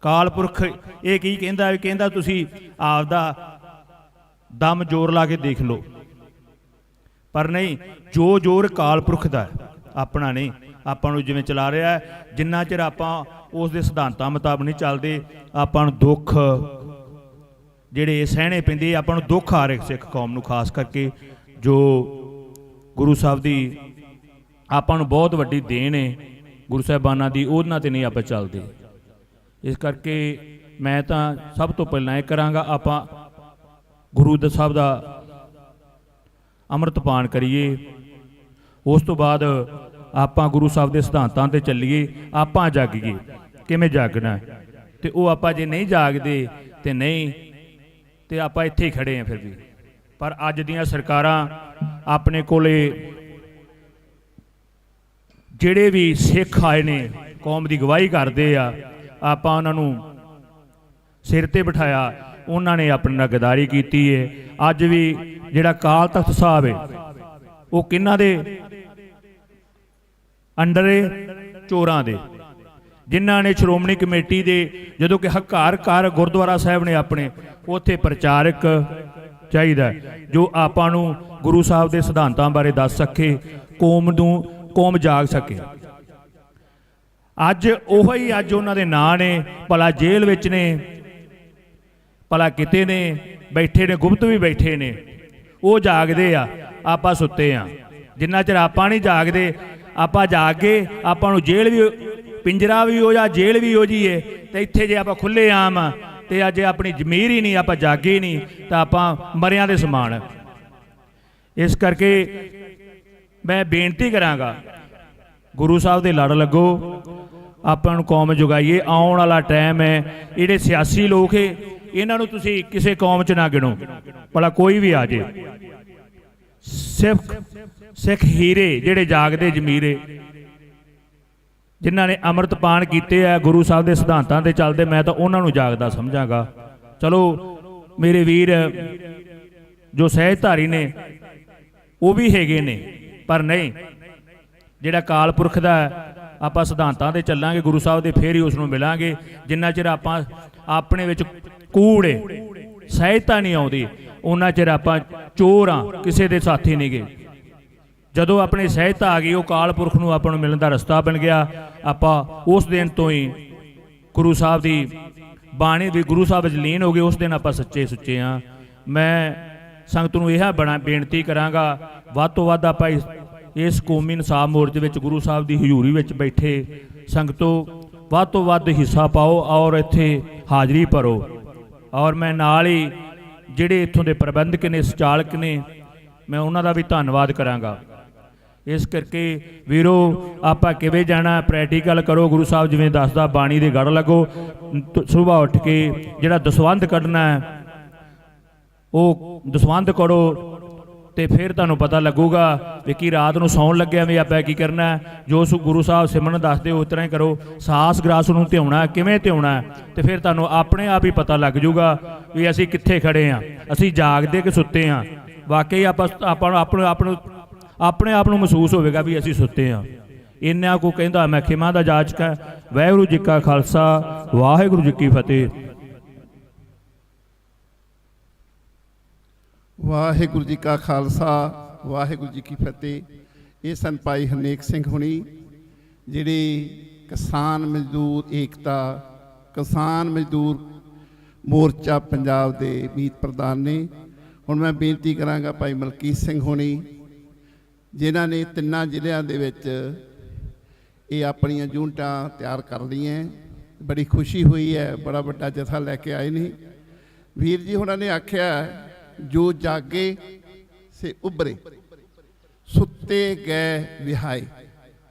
ਕਾਲ ਪੁਰਖ ਇਹ ਕੀ ਕਹਿੰਦਾ? ਕਹਿੰਦਾ ਤੁਸੀਂ ਆਪਦਾ ਦਮ ਜ਼ੋਰ ਲਾ ਕੇ ਦੇਖ ਲਓ, ਪਰ ਨਹੀਂ, ਜੋ ਜ਼ੋਰ ਕਾਲ ਪੁਰਖ ਦਾ, ਆਪਣਾ ਨਹੀਂ। ਆਪਾਂ ਨੂੰ ਜਿਵੇਂ ਚਲਾ ਰਿਹਾ ਹੈ। ਜਿੰਨਾ ਚਿਰ ਆਪਾਂ ਉਸ ਦੇ ਸਿਧਾਂਤਾਂ ਮੁਤਾਬਕ ਨਹੀਂ ਚੱਲਦੇ, ਆਪਾਂ ਨੂੰ ਦੁੱਖ ਜਿਹੜੇ ਸਹਿਣੇ ਪੈਂਦੇ, ਆਪਾਂ ਨੂੰ ਦੁੱਖ ਆ ਰਿਹਾ ਸਿੱਖ ਕੌਮ ਨੂੰ, ਖਾਸ ਕਰਕੇ ਜੋ ਗੁਰੂ ਸਾਹਿਬ ਦੀ ਆਪਾਂ ਨੂੰ ਬਹੁਤ ਵੱਡੀ ਦੇਣ ਹੈ ਗੁਰੂ ਸਾਹਿਬਾਨਾਂ ਦੀ, ਉਹਨਾਂ 'ਤੇ ਨਹੀਂ ਆਪਾਂ ਚੱਲਦੇ। ਇਸ ਕਰਕੇ ਮੈਂ ਤਾਂ ਸਭ ਤੋਂ ਪਹਿਲਾਂ ਇਹ ਕਰਾਂਗਾ, ਆਪਾਂ ਗੁਰੂ ਸਾਹਿਬ ਦਾ ਅੰਮ੍ਰਿਤ ਪਾਨ ਕਰੀਏ, ਉਸ ਤੋਂ ਬਾਅਦ ਆਪਾਂ ਗੁਰੂ ਸਾਹਿਬ ਦੇ ਸਿਧਾਂਤਾਂ 'ਤੇ ਚੱਲੀਏ। ਆਪਾਂ ਜਾਗੀਏ, ਕਿਵੇਂ ਜਾਗਣਾ, ਤੇ ਉਹ ਆਪਾਂ ਜੇ ਨਹੀਂ ਜਾਗਦੇ ਤੇ ਨਹੀਂ, ਤੇ ਆਪਾਂ ਇੱਥੇ ਹੀ ਖੜੇ ਹਾਂ ਫਿਰ ਵੀ। ਪਰ ਅੱਜ ਦੀਆਂ ਸਰਕਾਰਾਂ ਆਪਣੇ ਕੋਲੇ ਜਿਹੜੇ ਵੀ ਸਿੱਖ ਆਏ ਨੇ, ਕੌਮ ਦੀ ਗਵਾਹੀ ਕਰਦੇ ਆ, ਆਪਾਂ ਉਹਨਾਂ ਨੂੰ ਸਿਰ ਤੇ ਬਿਠਾਇਆ, ਉਹਨਾਂ ਨੇ ਆਪਣੀ ਨਾਲ ਗਦਾਰੀ ਕੀਤੀ ਹੈ। ਅੱਜ ਵੀ ਜਿਹੜਾ ਅਕਾਲ ਤਖਤ ਸਾਹਿਬ ਹੈ ਉਹ ਕਿਹਨਾਂ ਦੇ ਅੰਡਰ ਹੈ? ਚੋਰਾਂ ਦੇ, ਜਿਨ੍ਹਾਂ ਨੇ ਸ਼੍ਰੋਮਣੀ ਕਮੇਟੀ ਦੇ, ਜਦੋਂ ਕਿ ਘਰ ਘਰ ਗੁਰਦੁਆਰਾ ਸਾਹਿਬ ਨੇ ਆਪਣੇ, ਉੱਥੇ ਪ੍ਰਚਾਰਕ ਚਾਹੀਦਾ ਜੋ ਆਪਾਂ ਨੂੰ ਗੁਰੂ ਸਾਹਿਬ ਦੇ ਸਿਧਾਂਤਾਂ ਬਾਰੇ ਦੱਸ ਸਕੇ, ਕੌਮ ਜਾਗ ਸਕੇ। ਅੱਜ ਉਹੀ ਅੱਜ ਉਹਨਾਂ ਦੇ ਨਾਂ ਨੇ, ਭਲਾ ਜੇਲ੍ਹ ਵਿੱਚ ਨੇ, ਭਲਾ ਕਿਤੇ ਨੇ ਬੈਠੇ ਨੇ, ਗੁਪਤ ਵੀ ਬੈਠੇ ਨੇ, ਉਹ ਜਾਗਦੇ ਆ, ਆਪਾਂ ਸੁੱਤੇ ਆ। ਜਿੰਨਾ ਚਿਰ ਆਪਾਂ ਨਹੀਂ ਜਾਗਦੇ, ਆਪਾਂ ਜਾਗ ਕੇ ਆਪਾਂ ਨੂੰ ਜੇਲ੍ਹ ਵੀ, ਪਿੰਜਰਾ ਵੀ ਹੋ ਜਾਂ ਜੇਲ੍ਹ ਵੀ ਹੋ ਜਾਈਏ, ਤੇ ਇੱਥੇ ਜੇ ਆਪਾਂ ਖੁੱਲੇ ਆਮ ਤੇ ਅੱਜ ਆਪਣੀ ਜ਼ਮੀਰ ਹੀ ਨਹੀਂ, ਆਪਾਂ ਜਾਗੇ ਨਹੀਂ, ਤਾਂ ਆਪਾਂ ਮਰਿਆਂ ਦੇ ਸਮਾਨ। ਇਸ ਕਰਕੇ ਮੈਂ ਬੇਨਤੀ ਕਰਾਂਗਾ, ਗੁਰੂ ਸਾਹਿਬ ਦੇ ਲੜ ਲੱਗੋ, ਆਪਾਂ ਨੂੰ ਕੌਮ ਜਗਾਈਏ। ਆਉਣ ਵਾਲਾ ਟਾਈਮ ਹੈ, ਜਿਹੜੇ ਸਿਆਸੀ ਲੋਕ ਹੈ ਇਹਨਾਂ ਨੂੰ ਤੁਸੀਂ ਕਿਸੇ ਕੌਮ 'ਚ ਨਾ ਗਿਣੋ, ਭਲਾ ਕੋਈ ਵੀ ਆ ਜੇ। ਸਿੱਖ ਹੀਰੇ ਜਿਹੜੇ ਜਾਗਦੇ ਜ਼ਮੀਰੇ, ਜਿਨ੍ਹਾਂ ਨੇ ਅੰਮ੍ਰਿਤ ਪਾਨ ਕੀਤੇ ਆ, ਗੁਰੂ ਸਾਹਿਬ ਦੇ ਸਿਧਾਂਤਾਂ 'ਤੇ ਚੱਲਦੇ, ਮੈਂ ਤਾਂ ਉਹਨਾਂ ਨੂੰ ਜਾਗਦਾ ਸਮਝਾਂਗਾ। ਚਲੋ ਮੇਰੇ ਵੀਰ ਜੋ ਸਹਿਜਧਾਰੀ ਨੇ ਉਹ ਵੀ ਹੈਗੇ ਨੇ, ਪਰ ਨਹੀਂ, ਜਿਹੜਾ ਕਾਲ ਪੁਰਖ ਦਾ ਆਪਾਂ ਸਿਧਾਂਤਾਂ 'ਤੇ ਚੱਲਾਂਗੇ ਗੁਰੂ ਸਾਹਿਬ ਦੇ, ਫੇਰ ਹੀ ਉਸ ਨੂੰ ਮਿਲਾਂਗੇ। ਜਿੰਨਾ ਚਿਰ ਆਪਾਂ ਆਪਣੇ ਵਿੱਚ ਕੂੜ ਹੈ, ਸਹਿਜਤਾ ਨਹੀਂ ਆਉਂਦੀ, ਉਹਨਾਂ ਚਿਰ ਆਪਾਂ ਚੋਰ ਹਾਂ, ਕਿਸੇ ਦੇ ਸਾਥੀ ਨਹੀਂ ਗਏ। ਜਦੋਂ ਆਪਣੀ ਸਹਿਜਤਾ ਆ ਗਈ, ਉਹ ਕਾਲ ਪੁਰਖ ਨੂੰ ਆਪਾਂ ਨੂੰ ਮਿਲਣ ਦਾ ਰਸਤਾ ਬਣ ਗਿਆ। ਆਪਾਂ ਉਸ ਦਿਨ ਤੋਂ ਹੀ ਗੁਰੂ ਸਾਹਿਬ ਦੀ ਬਾਣੀ ਵੀ ਗੁਰੂ ਸਾਹਿਬ ਵਿੱਚ ਲੀਨ ਹੋ ਗਏ, ਉਸ ਦਿਨ ਆਪਾਂ ਸੱਚੇ ਸੁੱਚੇ ਹਾਂ। ਮੈਂ ਸੰਗਤ ਨੂੰ ਇਹ ਬੇਨਤੀ ਕਰਾਂਗਾ, ਵੱਧ ਤੋਂ ਵੱਧ ਆਪਾਂ ਇਸ ਕੌਮੀ ਇਨਸਾਫ ਮੋਰਚੇ ਵਿੱਚ ਗੁਰੂ ਸਾਹਿਬ ਦੀ ਹਜ਼ੂਰੀ ਵਿੱਚ ਬੈਠੇ ਸੰਗਤੋਂ ਵੱਧ ਤੋਂ ਵੱਧ ਹਿੱਸਾ ਪਾਓ ਔਰ ਇੱਥੇ ਹਾਜ਼ਰੀ ਭਰੋ। ਔਰ ਮੈਂ ਨਾਲ ਹੀ ਜਿਹੜੇ ਇੱਥੋਂ ਦੇ ਪ੍ਰਬੰਧਕ ਨੇ, ਸੰਚਾਲਕ ਨੇ, ਮੈਂ ਉਹਨਾਂ ਦਾ ਵੀ ਧੰਨਵਾਦ ਕਰਾਂਗਾ। ਇਸ ਕਰਕੇ ਵੀਰੋ, ਆਪਾਂ ਕਿਵੇਂ ਜਾਣਾ, ਪ੍ਰੈਕਟੀਕਲ ਕਰੋ। ਗੁਰੂ ਸਾਹਿਬ ਜਿਵੇਂ ਦੱਸਦਾ, ਬਾਣੀ ਦੇ ਗੜ ਲੱਗੋ, ਸੁਬਾਹ ਉੱਠ ਕੇ ਜਿਹੜਾ ਦਸਵੰਧ ਕੱਢਣਾ ਹੈ ਉਹ ਦਸਵੰਧ ਕਰੋ, ਤੇ ਫਿਰ ਤੁਹਾਨੂੰ ਪਤਾ ਲੱਗੂਗਾ ਵੀ ਕੀ ਰਾਤ ਨੂੰ ਸੌਣ ਲੱਗਿਆ ਵੀ ਆਪਾਂ ਕੀ ਕਰਨਾ। ਜੋ ਗੁਰੂ ਸਾਹਿਬ ਸਿਮਰਨ ਦੱਸਦੇ ਉਸ ਤਰ੍ਹਾਂ ਹੀ ਕਰੋ। ਸਾਸ ਗਰਾਸ ਨੂੰ ਧਿਆਉਣਾ, ਕਿਵੇਂ ਧਿਆਉਣਾ, ਤੇ ਫਿਰ ਤੁਹਾਨੂੰ ਆਪਣੇ ਆਪ ਹੀ ਪਤਾ ਲੱਗ ਜੂਗਾ ਵੀ ਅਸੀਂ ਕਿੱਥੇ ਖੜੇ ਹਾਂ, ਅਸੀਂ ਜਾਗਦੇ ਕਿ ਸੁੱਤੇ ਹਾਂ। ਵਾਕਈ ਆਪਣੇ ਆਪ ਨੂੰ ਮਹਿਸੂਸ ਹੋਵੇਗਾ ਵੀ ਅਸੀਂ ਸੁੱਤੇ ਹਾਂ। ਇੰਨਾ ਕੋ ਕਹਿੰਦਾ ਮੈਂ ਖਿਮਾ ਦਾ ਜਾਚਕ ਹੈ। ਵਾਹਿਗੁਰੂ ਜੀ ਕਾ ਖਾਲਸਾ, ਵਾਹਿਗੁਰੂ ਜੀ ਕੀ ਫਤਿਹ। ਵਾਹਿਗੁਰੂ ਜੀ ਕਾ ਖਾਲਸਾ, ਵਾਹਿਗੁਰੂ ਜੀ ਕੀ ਫਤਿਹ। ਇਹ ਸਨ ਭਾਈ ਹਰਨੇਕ ਸਿੰਘ ਹੁਣੀ, ਜਿਹੜੇ ਕਿਸਾਨ ਮਜ਼ਦੂਰ ਏਕਤਾ, ਕਿਸਾਨ ਮਜ਼ਦੂਰ ਮੋਰਚਾ ਪੰਜਾਬ ਦੇ ਮੀਤ ਪ੍ਰਧਾਨ ਨੇ। ਹੁਣ ਮੈਂ ਬੇਨਤੀ ਕਰਾਂਗਾ ਭਾਈ ਮਲਕੀਤ ਸਿੰਘ ਹੁਣੀ, ਜਿਨ੍ਹਾਂ ਨੇ ਤਿੰਨਾਂ ਜ਼ਿਲ੍ਹਿਆਂ ਦੇ ਵਿੱਚ ਇਹ ਆਪਣੀਆਂ ਯੂਨਿਟਾਂ ਤਿਆਰ ਕਰ ਲਈਆਂ। ਬੜੀ ਖੁਸ਼ੀ ਹੋਈ ਹੈ, ਬੜਾ ਵੱਡਾ ਜਥਾ ਲੈ ਕੇ ਆਏ ਨੇ ਵੀਰ ਜੀ। ਉਹਨਾਂ ਨੇ ਆਖਿਆ, ਜੋ ਜਾਗੇ ਸੇ ਉਭਰੇ, ਸੁੱਤੇ ਗਏ ਵਿਹਾਏ।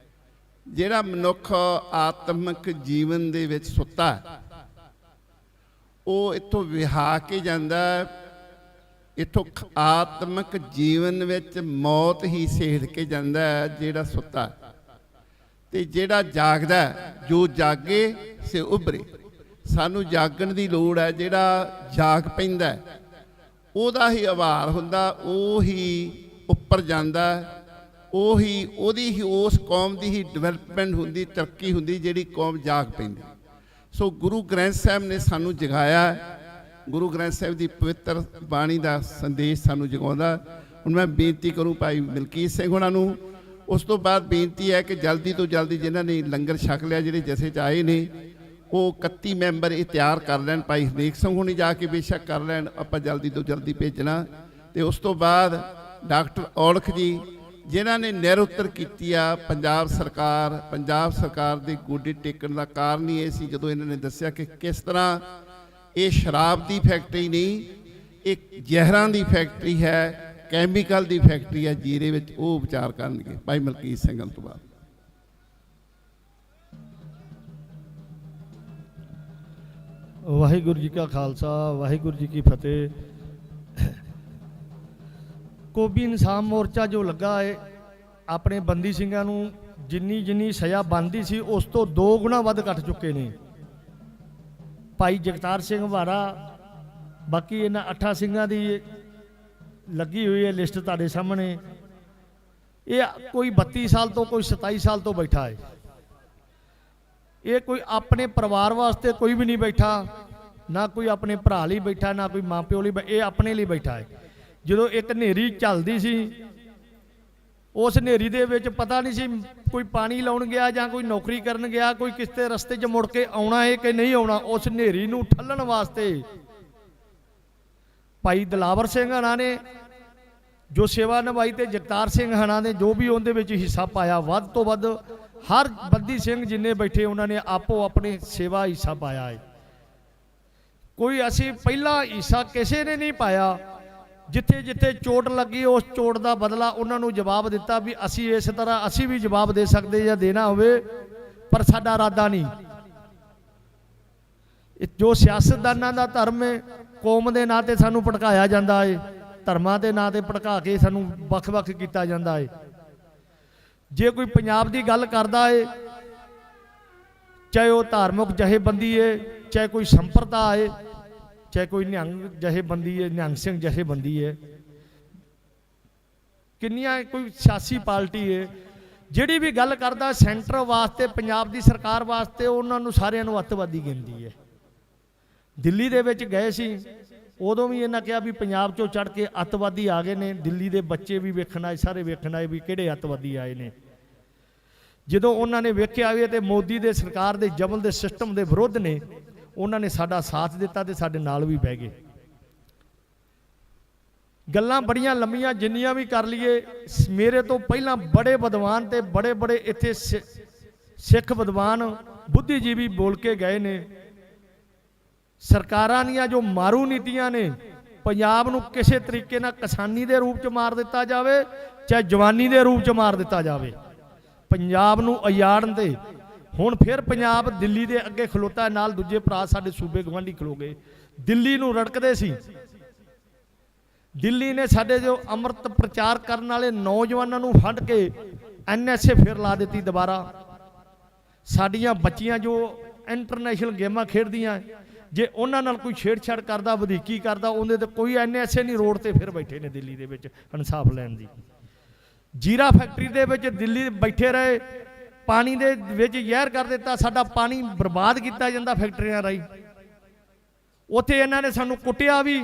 ਜਿਹੜਾ ਮਨੁੱਖ ਆਤਮਿਕ ਜੀਵਨ ਦੇ ਵਿੱਚ ਸੁੱਤਾ, ਉਹ ਇੱਥੋਂ ਵਿਹਾ ਕੇ ਜਾਂਦਾ। ਇੱਥੋਂ ਆਤਮਿਕ ਜੀਵਨ ਵਿੱਚ ਮੌਤ ਹੀ ਸੇਧ ਕੇ ਜਾਂਦਾ ਜਿਹੜਾ ਸੁੱਤਾ। ਤੇ ਜਿਹੜਾ ਜਾਗਦਾ, ਜੋ ਜਾਗੇ ਸੇ ਉਭਰੇ, ਸਾਨੂੰ ਜਾਗਣ ਦੀ ਲੋੜ ਹੈ। ਜਿਹੜਾ ਜਾਗ ਪੈਂਦਾ ਉਹਦਾ ਹੀ ਆਭਾਰ ਹੁੰਦਾ, ਉਹ ਹੀ ਉੱਪਰ ਜਾਂਦਾ, ਉਹਦੀ ਹੀ ਉਸ ਕੌਮ ਦੀ ਹੀ ਡਿਵੈਲਪਮੈਂਟ ਹੁੰਦੀ, ਤਰੱਕੀ ਹੁੰਦੀ, ਜਿਹੜੀ ਕੌਮ ਜਾਗ ਪੈਂਦੀ। ਸੋ ਗੁਰੂ ਗ੍ਰੰਥ ਸਾਹਿਬ ਨੇ ਸਾਨੂੰ ਜਗਾਇਆ। ਗੁਰੂ ਗ੍ਰੰਥ ਸਾਹਿਬ ਦੀ ਪਵਿੱਤਰ ਬਾਣੀ ਦਾ ਸੰਦੇਸ਼ ਸਾਨੂੰ ਜਗਾਉਂਦਾ। ਹੁਣ ਮੈਂ ਬੇਨਤੀ ਕਰੂੰ ਭਾਈ ਮਲਕੀਤ ਸਿੰਘ ਉਹਨਾਂ ਨੂੰ, ਉਸ ਤੋਂ ਬਾਅਦ ਬੇਨਤੀ ਹੈ ਕਿ ਜਲਦੀ ਤੋਂ ਜਲਦੀ ਜਿਨ੍ਹਾਂ ਨੇ ਲੰਗਰ ਛਕ ਲਿਆ, ਜਿਹੜੇ ਜਥੇ 'ਚ ਆਏ ਨੇ, ਉਹ 31 ਮੈਂਬਰ ਇਹ ਤਿਆਰ ਕਰ ਲੈਣ। ਭਾਈ ਹਰਨੇਕ ਸਿੰਘ ਹੁਣੀ ਜਾ ਕੇ ਬੇਸ਼ੱਕ ਕਰ ਲੈਣ, ਆਪਾਂ ਜਲਦੀ ਤੋਂ ਜਲਦੀ ਭੇਜਣਾ। ਤੇ ਉਸ ਤੋਂ ਬਾਅਦ ਡਾਕਟਰ ਔਲਖ ਜੀ, ਜਿਨ੍ਹਾਂ ਨੇ ਨਿਰਉੱਤਰ ਕੀਤੀ ਆ ਪੰਜਾਬ ਸਰਕਾਰ ਦੇ ਗੋਡੇ ਟੇਕਣ ਦਾ ਕਾਰਨ ਹੀ ਇਹ ਸੀ, ਜਦੋਂ ਇਹਨਾਂ ਨੇ ਦੱਸਿਆ ਕਿ ਕਿਸ ਤਰ੍ਹਾਂ ਇਹ ਸ਼ਰਾਬ ਦੀ ਫੈਕਟਰੀ ਨਹੀਂ, ਇਹ ਜ਼ਹਿਰਾਂ ਦੀ ਫੈਕਟਰੀ ਹੈ, ਕੈਮੀਕਲ ਦੀ ਫੈਕਟਰੀ ਹੈ ਜੀਰੇ ਵਿੱਚ, ਉਹ ਵਿਚਾਰ ਕਰਨਗੇ। ਭਾਈ ਮਲਕੀਤ ਸਿੰਘ ਤੋਂ ਬਾਅਦ ਵਾਹਿਗੁਰੂ ਜੀ ਕਾ ਖਾਲਸਾ, ਵਾਹਿਗੁਰੂ ਜੀ ਕੀ ਫਤਿਹ। ਕੋਬੀ ਇਨਸਾਨ ਮੋਰਚਾ ਜੋ ਲੱਗਾ ਹੈ, ਆਪਣੇ ਬੰਦੀ ਸਿੰਘਾਂ ਨੂੰ ਜਿੰਨੀ ਸਜ਼ਾ ਬਣਦੀ ਸੀ ਉਸ ਤੋਂ 2 ਗੁਣਾ ਵੱਧ ਕੱਟ ਚੁੱਕੇ ਨੇ। ਭਾਈ ਜਗਤਾਰ ਸਿੰਘ ਵਾਰਾ, ਬਾਕੀ ਇਹਨਾਂ 8 ਸਿੰਘਾਂ ਦੀ ਲੱਗੀ ਹੋਈ ਹੈ ਲਿਸਟ ਤੁਹਾਡੇ ਸਾਹਮਣੇ। ਇਹ ਕੋਈ 32 ਸਾਲ ਤੋਂ, ਕੋਈ 27 ਸਾਲ ਤੋਂ ਬੈਠਾ ਹੈ। ਇਹ ਕੋਈ ਆਪਣੇ ਪਰਿਵਾਰ ਵਾਸਤੇ ਕੋਈ ਵੀ ਨਹੀਂ ਬੈਠਾ, ਨਾ ਕੋਈ ਆਪਣੇ ਭਰਾ ਲਈ ਬੈਠਾ, ਨਾ ਕੋਈ ਮਾਂ ਪਿਓ ਲਈ, ਇਹ ਆਪਣੇ ਲਈ ਬੈਠਾ ਹੈ। ਜਦੋਂ ਇੱਕ ਹਨੇਰੀ ਚੱਲਦੀ ਸੀ, ਉਸ ਹਨੇਰੀ ਦੇ ਵਿੱਚ ਪਤਾ ਨਹੀਂ ਸੀ ਕੋਈ ਪਾਣੀ ਲਾਉਣ ਗਿਆ ਜਾਂ ਕੋਈ ਨੌਕਰੀ ਕਰਨ ਗਿਆ, ਕੋਈ ਕਿਸੇ ਰਸਤੇ 'ਚ ਮੁੜ ਕੇ ਆਉਣਾ ਹੈ ਕਿ ਨਹੀਂ ਆਉਣਾ। ਉਸ ਹਨੇਰੀ ਨੂੰ ਠੱਲਣ ਵਾਸਤੇ ਭਾਈ ਦਿਲਾਵਰ ਸਿੰਘ ਹਣਾ ਨੇ ਜੋ ਸੇਵਾ ਨਿਭਾਈ, ਤੇ ਜਗਤਾਰ ਸਿੰਘ ਹਣਾ ਨੇ ਜੋ ਵੀ ਉਹਦੇ ਵਿੱਚ ਹਿੱਸਾ ਪਾਇਆ, ਵੱਧ ਤੋਂ ਵੱਧ ਹਰ ਬੰਦੀ ਸਿੰਘ ਜਿੰਨੇ ਬੈਠੇ ਉਹਨਾਂ ਨੇ ਆਪੋ ਆਪਣੇ ਸੇਵਾ ਹਿੱਸਾ ਪਾਇਆ ਹੈ। ਕੋਈ ਅਸੀਂ ਪਹਿਲਾ ਹਿੱਸਾ ਕਿਸੇ ਨੇ ਨਹੀਂ ਪਾਇਆ। ਜਿੱਥੇ ਜਿੱਥੇ ਚੋਟ ਲੱਗੀ, ਉਸ ਚੋਟ ਦਾ ਬਦਲਾ ਉਹਨਾਂ ਨੂੰ ਜਵਾਬ ਦਿੱਤਾ ਵੀ ਅਸੀਂ ਇਸ ਤਰ੍ਹਾਂ ਅਸੀਂ ਵੀ ਜਵਾਬ ਦੇ ਸਕਦੇ ਜਾਂ ਦੇਣਾ ਹੋਵੇ, ਪਰ ਸਾਡਾ ਇਰਾਦਾ ਨਹੀਂ। ਜੋ ਸਿਆਸਤਦਾਨਾਂ ਦਾ ਧਰਮ ਹੈ, ਕੌਮ ਦੇ ਨਾਂ ਤੇ ਸਾਨੂੰ ਭੜਕਾਇਆ ਜਾਂਦਾ ਹੈ, ਧਰਮਾਂ ਦੇ ਨਾਂ ਤੇ ਭੜਕਾ ਕੇ ਸਾਨੂੰ ਵੱਖ-ਵੱਖ ਕੀਤਾ ਜਾਂਦਾ ਹੈ। ਜੇ ਕੋਈ ਪੰਜਾਬ ਦੀ ਗੱਲ ਕਰਦਾ ਹੈ, ਚਾਹੇ ਉਹ ਧਾਰਮਿਕ ਜਥੇਬੰਦੀ ਹੈ, ਚਾਹੇ ਕੋਈ ਸੰਪਰਦਾ ਹੈ, ਚਾਹੇ ਕੋਈ ਨਿਹੰਗ ਜਥੇਬੰਦੀ ਹੈ, ਨਿਹੰਗ ਸਿੰਘ ਜਥੇਬੰਦੀ ਹੈ, ਕਿੰਨੀਆਂ ਕੋਈ ਸਿਆਸੀ ਪਾਰਟੀ ਹੈ, ਜਿਹੜੀ ਵੀ ਗੱਲ ਕਰਦਾ ਸੈਂਟਰ ਵਾਸਤੇ, ਪੰਜਾਬ ਦੀ ਸਰਕਾਰ ਵਾਸਤੇ, ਉਹਨਾਂ ਨੂੰ ਸਾਰਿਆਂ ਨੂੰ ਅੱਤਵਾਦੀ ਗਿਣਦੀ ਹੈ। ਦਿੱਲੀ ਦੇ ਵਿੱਚ ਗਏ ਸੀ, ਉਦੋਂ ਵੀ ਇਹਨਾਂ ਕਿਹਾ ਵੀ ਪੰਜਾਬ 'ਚੋਂ ਚੜ੍ਹ ਕੇ ਅੱਤਵਾਦੀ ਆ ਗਏ ਨੇ। ਦਿੱਲੀ ਦੇ ਬੱਚੇ ਵੀ ਵੇਖਣ ਆਏ, ਸਾਰੇ ਵੇਖਣ ਆਏ ਵੀ ਕਿਹੜੇ ਅੱਤਵਾਦੀ ਆਏ ਨੇ। ਜਦੋਂ ਉਹਨਾਂ ਨੇ ਵੇਖਿਆ ਵੀ ਤੇ ਮੋਦੀ ਦੇ ਸਰਕਾਰ ਦੇ ਜਬਲ ਦੇ ਸਿਸਟਮ ਦੇ ਵਿਰੁੱਧ ਨੇ, ਉਹਨਾਂ ਨੇ ਸਾਡਾ ਸਾਥ ਦਿੱਤਾ ਤੇ ਸਾਡੇ ਨਾਲ ਵੀ ਬਹਿ ਗਏ। ਗੱਲਾਂ ਬੜੀਆਂ ਲੰਮੀਆਂ ਜਿੰਨੀਆਂ ਵੀ ਕਰ ਲਈਏ, ਮੇਰੇ ਤੋਂ ਪਹਿਲਾਂ ਬੜੇ ਵਿਦਵਾਨ ਤੇ ਬੜੇ ਇੱਥੇ ਸਿੱਖ ਵਿਦਵਾਨ ਬੁੱਧੀਜੀਵੀ ਬੋਲ ਕੇ ਗਏ ਨੇ। ਸਰਕਾਰਾਂ ਦੀਆਂ ਜੋ ਮਾਰੂ ਨੀਤੀਆਂ ਨੇ, ਪੰਜਾਬ ਨੂੰ ਕਿਸੇ ਤਰੀਕੇ ਨਾਲ ਕਿਸਾਨੀ ਦੇ ਰੂਪ 'ਚ ਮਾਰ ਦਿੱਤਾ ਜਾਵੇ, ਚਾਹੇ ਜਵਾਨੀ ਦੇ ਰੂਪ 'ਚ ਮਾਰ ਦਿੱਤਾ ਜਾਵੇ, ਪੰਜਾਬ ਨੂੰ ਉਜਾੜਨ ਦੇ। ਹੁਣ ਫਿਰ ਪੰਜਾਬ ਦਿੱਲੀ ਦੇ ਅੱਗੇ ਖਲੋਤਾ, ਨਾਲ ਦੂਜੇ ਭਰਾ ਸਾਡੇ ਸੂਬੇ ਗਵਾਂਢੀ ਖਲੋ ਗਏ, ਦਿੱਲੀ ਨੂੰ ਰੜਕਦੇ ਸੀ। ਦਿੱਲੀ ਨੇ ਸਾਡੇ ਜੋ ਅੰਮ੍ਰਿਤ ਪ੍ਰਚਾਰ ਕਰਨ ਵਾਲੇ ਨੌਜਵਾਨਾਂ ਨੂੰ ਫੜ ਕੇ NSA ਫਿਰ ਲਾ ਦਿੱਤੀ ਦੁਬਾਰਾ। ਸਾਡੀਆਂ ਬੱਚੀਆਂ ਜੋ ਇੰਟਰਨੈਸ਼ਨਲ ਗੇਮਾਂ ਖੇਡਦੀਆਂ, ਜੇ ਉਹਨਾਂ ਨਾਲ ਕੋਈ ਛੇੜਛਾੜ ਕਰਦਾ, ਵਧੀਕੀ ਕਰਦਾ, ਉਹਦੇ ਤੇ ਕੋਈ NSA ਨਹੀਂ, ਰੋਡ ਤੇ ਫਿਰ ਬੈਠੇ ਨੇ ਦਿੱਲੀ ਦੇ ਵਿੱਚ ਇਨਸਾਫ ਲੈਣ ਦੀ। ਜੀਰਾ ਫੈਕਟਰੀ ਦੇ ਵਿੱਚ ਦਿੱਲੀ ਬੈਠੇ ਰਹੇ, ਪਾਣੀ ਦੇ ਵਿੱਚ ਜ਼ਹਿਰ ਕਰ ਦਿੱਤਾ, ਸਾਡਾ ਪਾਣੀ ਬਰਬਾਦ ਕੀਤਾ ਜਾਂਦਾ ਫੈਕਟਰੀਆਂ ਰਾਹੀਂ। ਉੱਥੇ ਇਹਨਾਂ ਨੇ ਸਾਨੂੰ ਕੁੱਟਿਆ ਵੀ,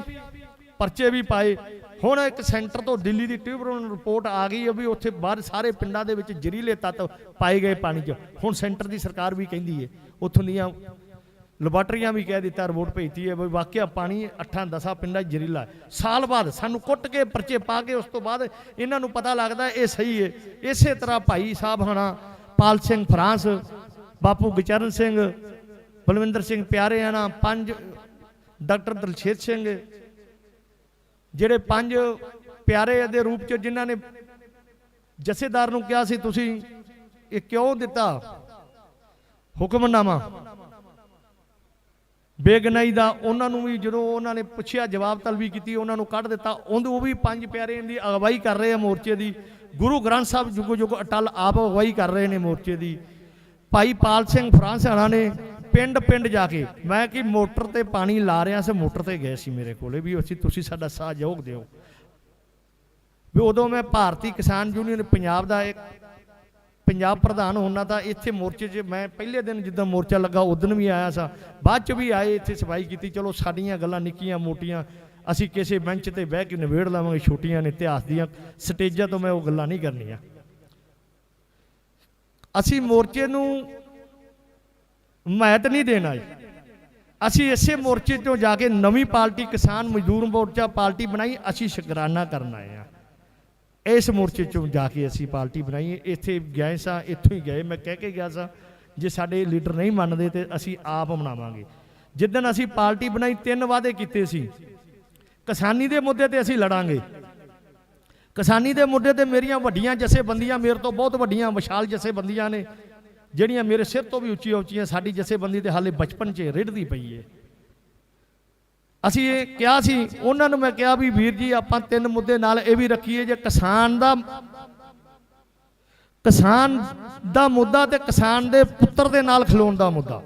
ਪਰਚੇ ਵੀ ਪਾਏ। ਹੁਣ ਇੱਕ ਸੈਂਟਰ ਤੋਂ ਦਿੱਲੀ ਦੀ ਟ੍ਰਿਬਿਊਨਲ ਰਿਪੋਰਟ ਆ ਗਈ ਹੈ ਵੀ ਉੱਥੇ ਬਾਹਰ ਸਾਰੇ ਪਿੰਡਾਂ ਦੇ ਵਿੱਚ ਜ਼ਹਿਰੀਲੇ ਤੱਤ ਪਾਏ ਗਏ ਪਾਣੀ 'ਚ। ਹੁਣ ਸੈਂਟਰ ਦੀ ਸਰਕਾਰ ਵੀ ਕਹਿੰਦੀ ਹੈ, ਉੱਥੋਂ ਦੀਆਂ ਲੈਬਾਰਟਰੀਆਂ ਵੀ ਕਹਿ ਦਿੱਤਾ, ਰਿਪੋਰਟ ਭੇਜਤੀ ਹੈ ਵੀ ਵਾਕਿਆ ਪਾਣੀ 8-10 ਪਿੰਡਾਂ 'ਚ ਜ਼ਹਿਰੀਲਾ ਹੈ। ਸਾਲ ਬਾਅਦ ਸਾਨੂੰ ਕੁੱਟ ਕੇ ਪਰਚੇ ਪਾ ਕੇ ਉਸ ਤੋਂ ਬਾਅਦ ਇਹਨਾਂ ਨੂੰ ਪਤਾ ਲੱਗਦਾ ਇਹ ਸਹੀ ਹੈ। ਇਸੇ ਤਰ੍ਹਾਂ ਭਾਈ ਸਾਹਿਬ ਹਣਾ, ਪਾਲ ਸਿੰਘ ਫਰਾਂਸ, ਬਾਪੂ ਗੁਰਚਰਨ ਸਿੰਘ, ਬਲਵਿੰਦਰ ਸਿੰਘ ਪਿਆਰੇ ਹਣਾ, 5 ਡਾਕਟਰ ਦਲਸ਼ੇਰ ਸਿੰਘ, ਜਿਹੜੇ 5 ਪਿਆਰੇ ਦੇ ਰੂਪ 'ਚ ਜਿਨ੍ਹਾਂ ਨੇ ਜਥੇਦਾਰ ਨੂੰ ਕਿਹਾ ਸੀ ਤੁਸੀਂ ਇਹ ਕਿਉਂ ਦਿੱਤਾ ਹੁਕਮਨਾਮਾ ਬੇਗਨਾਈ ਦਾ, ਉਹਨਾਂ ਨੂੰ ਵੀ ਜਦੋਂ ਉਹਨਾਂ ਨੇ ਪੁੱਛਿਆ, ਜਵਾਬ ਤਲਬੀ ਕੀਤੀ, ਉਹਨਾਂ ਨੂੰ ਕੱਢ ਦਿੱਤਾ। ਉਹ ਵੀ 5 ਪਿਆਰੇ ਦੀ ਅਗਵਾਈ ਕਰ ਰਹੇ ਆ ਮੋਰਚੇ ਦੀ। ਗੁਰੂ ਗ੍ਰੰਥ ਸਾਹਿਬ ਜੁਗੋ ਜੁਗ ਅਟਲ ਆਪ ਅਗਵਾਈ ਕਰ ਰਹੇ ਨੇ ਮੋਰਚੇ ਦੀ। ਭਾਈ ਪਾਲ ਸਿੰਘ ਫਰਾਂਸ ਹਣਾ ਨੇ ਪਿੰਡ ਜਾ ਕੇ, ਮੈਂ ਕਿ ਮੋਟਰ ਤੇ ਪਾਣੀ ਲਾ ਰਿਹਾ ਸੀ, ਮੋਟਰ ਤੇ ਗਏ ਸੀ ਮੇਰੇ ਕੋਲੇ ਵੀ ਤੁਸੀਂ ਸਾਡਾ ਸਹਿਯੋਗ ਦਿਓ ਵੀ। ਉਦੋਂ ਮੈਂ ਭਾਰਤੀ ਕਿਸਾਨ ਯੂਨੀਅਨ ਪੰਜਾਬ ਦਾ ਇੱਕ ਪੰਜਾਬ ਪ੍ਰਧਾਨ ਹੋਣਾ ਤਾਂ ਇੱਥੇ ਮੋਰਚੇ 'ਚ ਮੈਂ ਪਹਿਲੇ ਦਿਨ ਜਿੱਦਾਂ ਮੋਰਚਾ ਲੱਗਾ ਉਦੋਂ ਵੀ ਆਇਆ ਸਾਂ, ਬਾਅਦ 'ਚ ਵੀ ਆਏ, ਇੱਥੇ ਸਫਾਈ ਕੀਤੀ। ਚਲੋ ਸਾਡੀਆਂ ਗੱਲਾਂ ਨਿੱਕੀਆਂ ਮੋਟੀਆਂ ਅਸੀਂ ਕਿਸੇ ਬੈਂਚ ਤੇ ਬਹਿ ਕੇ ਨਿਬੇੜ ਲਵਾਂਗੇ, ਛੋਟੀਆਂ ਨੇ ਇਤਿਹਾਸ ਦੀਆਂ ਸਟੇਜਾਂ ਤੋਂ ਮੈਂ ਉਹ ਗੱਲਾਂ ਨਹੀਂ ਕਰਨੀਆਂ। ਅਸੀਂ ਮੋਰਚੇ ਨੂੰ ਹਮਾਇਤ ਨਹੀਂ ਦੇਣਾ ਜੀ। ਅਸੀਂ ਇਸੇ ਮੋਰਚੇ ਤੋਂ ਜਾ ਕੇ ਨਵੀਂ ਪਾਰਟੀ ਕਿਸਾਨ ਮਜ਼ਦੂਰ ਮੋਰਚਾ ਪਾਰਟੀ ਬਣਾਈ, ਅਸੀਂ ਸ਼ੁਕਰਾਨਾ ਕਰਨ ਆਏ ਹਾਂ। ਇਸ ਮੋਰਚੇ ਚੋਂ ਜਾ ਕੇ ਅਸੀਂ ਪਾਰਟੀ ਬਣਾਈ। ਇੱਥੇ ਗਏ ਸਾਂ, ਇੱਥੋਂ ਹੀ ਗਏ, ਮੈਂ ਕਹਿ ਕੇ ਗਿਆ ਸਾਂ ਜੇ ਸਾਡੇ ਲੀਡਰ ਨਹੀਂ ਮੰਨਦੇ ਤੇ ਅਸੀਂ ਆਪ ਬਣਾਵਾਂਗੇ। ਜਿੱਦਣ ਅਸੀਂ ਪਾਰਟੀ ਬਣਾਈ 3 ਵਾਅਦੇ ਕੀਤੇ ਸੀ। ਕਿਸਾਨੀ ਦੇ ਮੁੱਦੇ ਤੇ ਅਸੀਂ ਲੜਾਂਗੇ। ਕਿਸਾਨੀ ਦੇ ਮੁੱਦੇ ਤੇ ਮੇਰੀਆਂ ਵੱਡੀਆਂ ਜਥੇਬੰਦੀਆਂ, ਮੇਰੇ ਤੋਂ ਬਹੁਤ ਵੱਡੀਆਂ ਵਿਸ਼ਾਲ ਜਥੇਬੰਦੀਆਂ ਨੇ ਜਿਹੜੀਆਂ ਮੇਰੇ ਸਿਰ ਤੋਂ ਵੀ ਉੱਚੀਆਂ ਉੱਚੀਆਂ, ਸਾਡੀ ਜਥੇਬੰਦੀ ਤੇ ਹਾਲੇ ਬਚਪਨ 'ਚ ਰਿੜ੍ਹਦੀ ਪਈ ਹੈ। ਅਸੀਂ ਇਹ ਕਿਹਾ ਸੀ ਉਹਨਾਂ ਨੂੰ, ਮੈਂ ਕਿਹਾ ਵੀ ਵੀਰ ਜੀ ਆਪਾਂ 3 ਮੁੱਦੇ ਨਾਲ ਇਹ ਵੀ ਰੱਖੀਏ, ਜੇ ਕਿਸਾਨ ਦਾ ਮੁੱਦਾ ਤੇ ਕਿਸਾਨ ਦੇ ਪੁੱਤਰ ਦੇ ਨਾਲ ਖਲੋਣ ਦਾ ਮੁੱਦਾ।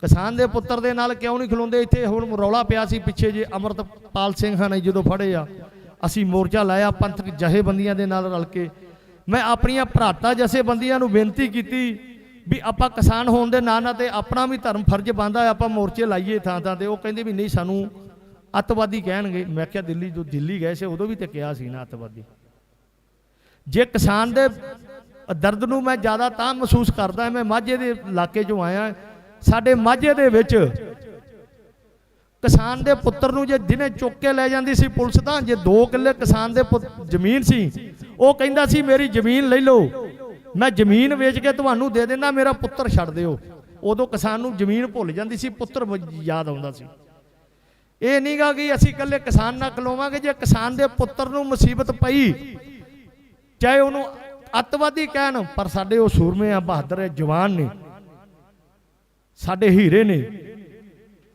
ਕਿਸਾਨ ਦੇ ਪੁੱਤਰ ਦੇ ਨਾਲ ਕਿਉਂ ਨਹੀਂ ਖਲੋਂਦੇ? ਇੱਥੇ ਹੁਣ ਰੌਲਾ ਪਿਆ ਸੀ ਪਿੱਛੇ ਜੇ ਅਮਰਤਪਾਲ ਸਿੰਘ ਨੇ ਜਦੋਂ ਫੜੇ ਆ, ਅਸੀਂ ਮੋਰਚਾ ਲਾਇਆ ਪੰਥਕ ਜਥੇਬੰਦੀਆਂ ਦੇ ਨਾਲ ਰਲ ਕੇ। ਮੈਂ ਆਪਣੀਆਂ ਭਰਾਤਾ ਜਥੇਬੰਦੀਆਂ ਨੂੰ ਬੇਨਤੀ ਕੀਤੀ ਵੀ ਆਪਾਂ ਕਿਸਾਨ ਹੋਣ ਦੇ ਨਾਂ ਤੇ ਆਪਣਾ ਵੀ ਧਰਮ ਫਰਜ਼ ਬਣਦਾ ਹੈ, ਆਪਾਂ ਮੋਰਚੇ ਲਾਈਏ ਥਾਂ ਥਾਂ ਤੇ। ਉਹ ਕਹਿੰਦੇ ਵੀ ਨਹੀਂ ਸਾਨੂੰ ਅੱਤਵਾਦੀ ਕਹਿਣਗੇ। ਮੈਂ ਕਿਹਾ ਦਿੱਲੀ ਗਏ ਸੀ ਉਦੋਂ ਵੀ ਤੇ ਕਿਹਾ ਸੀ ਨਾ ਅੱਤਵਾਦੀ। ਜੇ ਕਿਸਾਨ ਦੇ ਦਰਦ ਨੂੰ ਮੈਂ ਜ਼ਿਆਦਾ ਤਾਂ ਮਹਿਸੂਸ ਕਰਦਾ, ਮੈਂ ਮਾਝੇ ਦੇ ਇਲਾਕੇ 'ਚੋਂ ਆਇਆ। ਸਾਡੇ ਮਾਝੇ ਦੇ ਵਿੱਚ ਕਿਸਾਨ ਦੇ ਪੁੱਤਰ ਨੂੰ ਜੇ ਦਿਨੇ ਚੁੱਕ ਕੇ ਲੈ ਜਾਂਦੀ ਸੀ ਪੁਲਿਸ, ਤਾਂ ਜੇ 2 ਕਿੱਲੇ ਕਿਸਾਨ ਦੇ ਜ਼ਮੀਨ ਸੀ, ਉਹ ਕਹਿੰਦਾ ਸੀ ਮੇਰੀ ਜ਼ਮੀਨ ਲੈ ਲਓ, ਮੈਂ ਜ਼ਮੀਨ ਵੇਚ ਕੇ ਤੁਹਾਨੂੰ ਦੇ ਦੇਣਾ, ਮੇਰਾ ਪੁੱਤਰ ਛੱਡ ਦਿਓ। ਉਦੋਂ ਕਿਸਾਨ ਨੂੰ ਜ਼ਮੀਨ ਭੁੱਲ ਜਾਂਦੀ ਸੀ, ਪੁੱਤਰ ਯਾਦ ਆਉਂਦਾ ਸੀ। ਇਹ ਨਹੀਂਗਾ ਕਿ ਅਸੀਂ ਇਕੱਲੇ ਕਿਸਾਨ ਨਾਲ ਖਲੋਵਾਂਗੇ। ਜੇ ਕਿਸਾਨ ਦੇ ਪੁੱਤਰ ਨੂੰ ਮੁਸੀਬਤ ਪਈ, ਚਾਹੇ ਉਹਨੂੰ ਅੱਤਵਾਦੀ ਕਹਿਣ, ਪਰ ਸਾਡੇ ਉਹ ਸੂਰਮੇ ਆ, ਬਹਾਦਰ ਹੈ, ਜਵਾਨ ਨੇ, ਸਾਡੇ ਹੀਰੇ ਨੇ।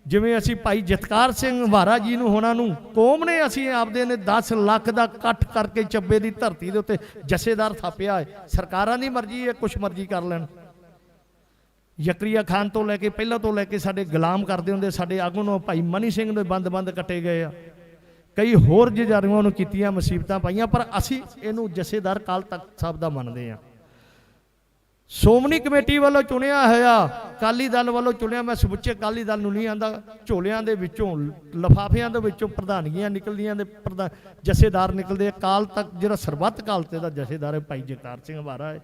ਜਿਵੇਂ ਅਸੀਂ ਭਾਈ ਜਤਕਾਰ ਸਿੰਘ ਵਾਰਾ ਜੀ ਨੂੰ ਹੋਣਾ ਨੂੰ ਕੌਮ ਨੇ, ਅਸੀਂ ਆਪਦੇ ਨੇ 10 ਲੱਖ ਦਾ ਇਕੱਠ ਕਰਕੇ ਚੱਬੇ ਦੀ ਧਰਤੀ ਦੇ ਉੱਤੇ ਜਥੇਦਾਰ ਥਾਪਿਆ ਹੈ। ਸਰਕਾਰਾਂ ਦੀ ਮਰਜ਼ੀ ਹੈ, ਕੁਛ ਮਰਜ਼ੀ ਕਰ ਲੈਣ। ਜ਼ਕਰੀਆ ਖਾਨ ਤੋਂ ਲੈ ਕੇ ਪਹਿਲਾਂ ਤੋਂ ਲੈ ਕੇ ਸਾਡੇ ਗੁਲਾਮ ਕਰਦੇ ਹੁੰਦੇ ਸਾਡੇ ਆਗੂ ਨੂੰ, ਭਾਈ ਮਨੀ ਸਿੰਘ ਦੇ ਬੰਦ ਕੱਟੇ ਗਏ ਆ, ਕਈ ਹੋਰ ਜਜਾਰੀਆਂ ਨੂੰ ਕੀਤੀਆਂ, ਮੁਸੀਬਤਾਂ ਪਾਈਆਂ, ਪਰ ਅਸੀਂ ਇਹਨੂੰ ਜਥੇਦਾਰ ਅਕਾਲ ਤਖਤ ਸਾਹਿਬ ਦਾ ਮੰਨਦੇ ਹਾਂ। ਸ਼੍ਰੋਮਣੀ ਕਮੇਟੀ ਵੱਲੋਂ ਚੁਣਿਆ ਹੋਇਆ, ਅਕਾਲੀ ਦਲ ਵੱਲੋਂ ਚੁਣਿਆ, ਮੈਂ ਸਮੁੱਚੇ ਅਕਾਲੀ ਦਲ ਨੂੰ ਨਹੀਂ ਆਂਦਾ, ਝੋਲਿਆਂ ਦੇ ਵਿੱਚੋਂ ਲਿਫਾਫਿਆਂ ਦੇ ਵਿੱਚੋਂ ਪ੍ਰਧਾਨਗੀਆਂ ਨਿਕਲਦੀਆਂ ਤੇ ਜਥੇਦਾਰ ਨਿਕਲਦੇ। ਅਕਾਲ ਤਖਤ ਜਿਹੜਾ ਸਰਬੱਤ ਅਕਾਲਤੇ ਦਾ ਜਥੇਦਾਰ ਹੈ ਭਾਈ ਜਗਤਾਰ ਸਿੰਘ ਵਾਰਾ ਹੈ।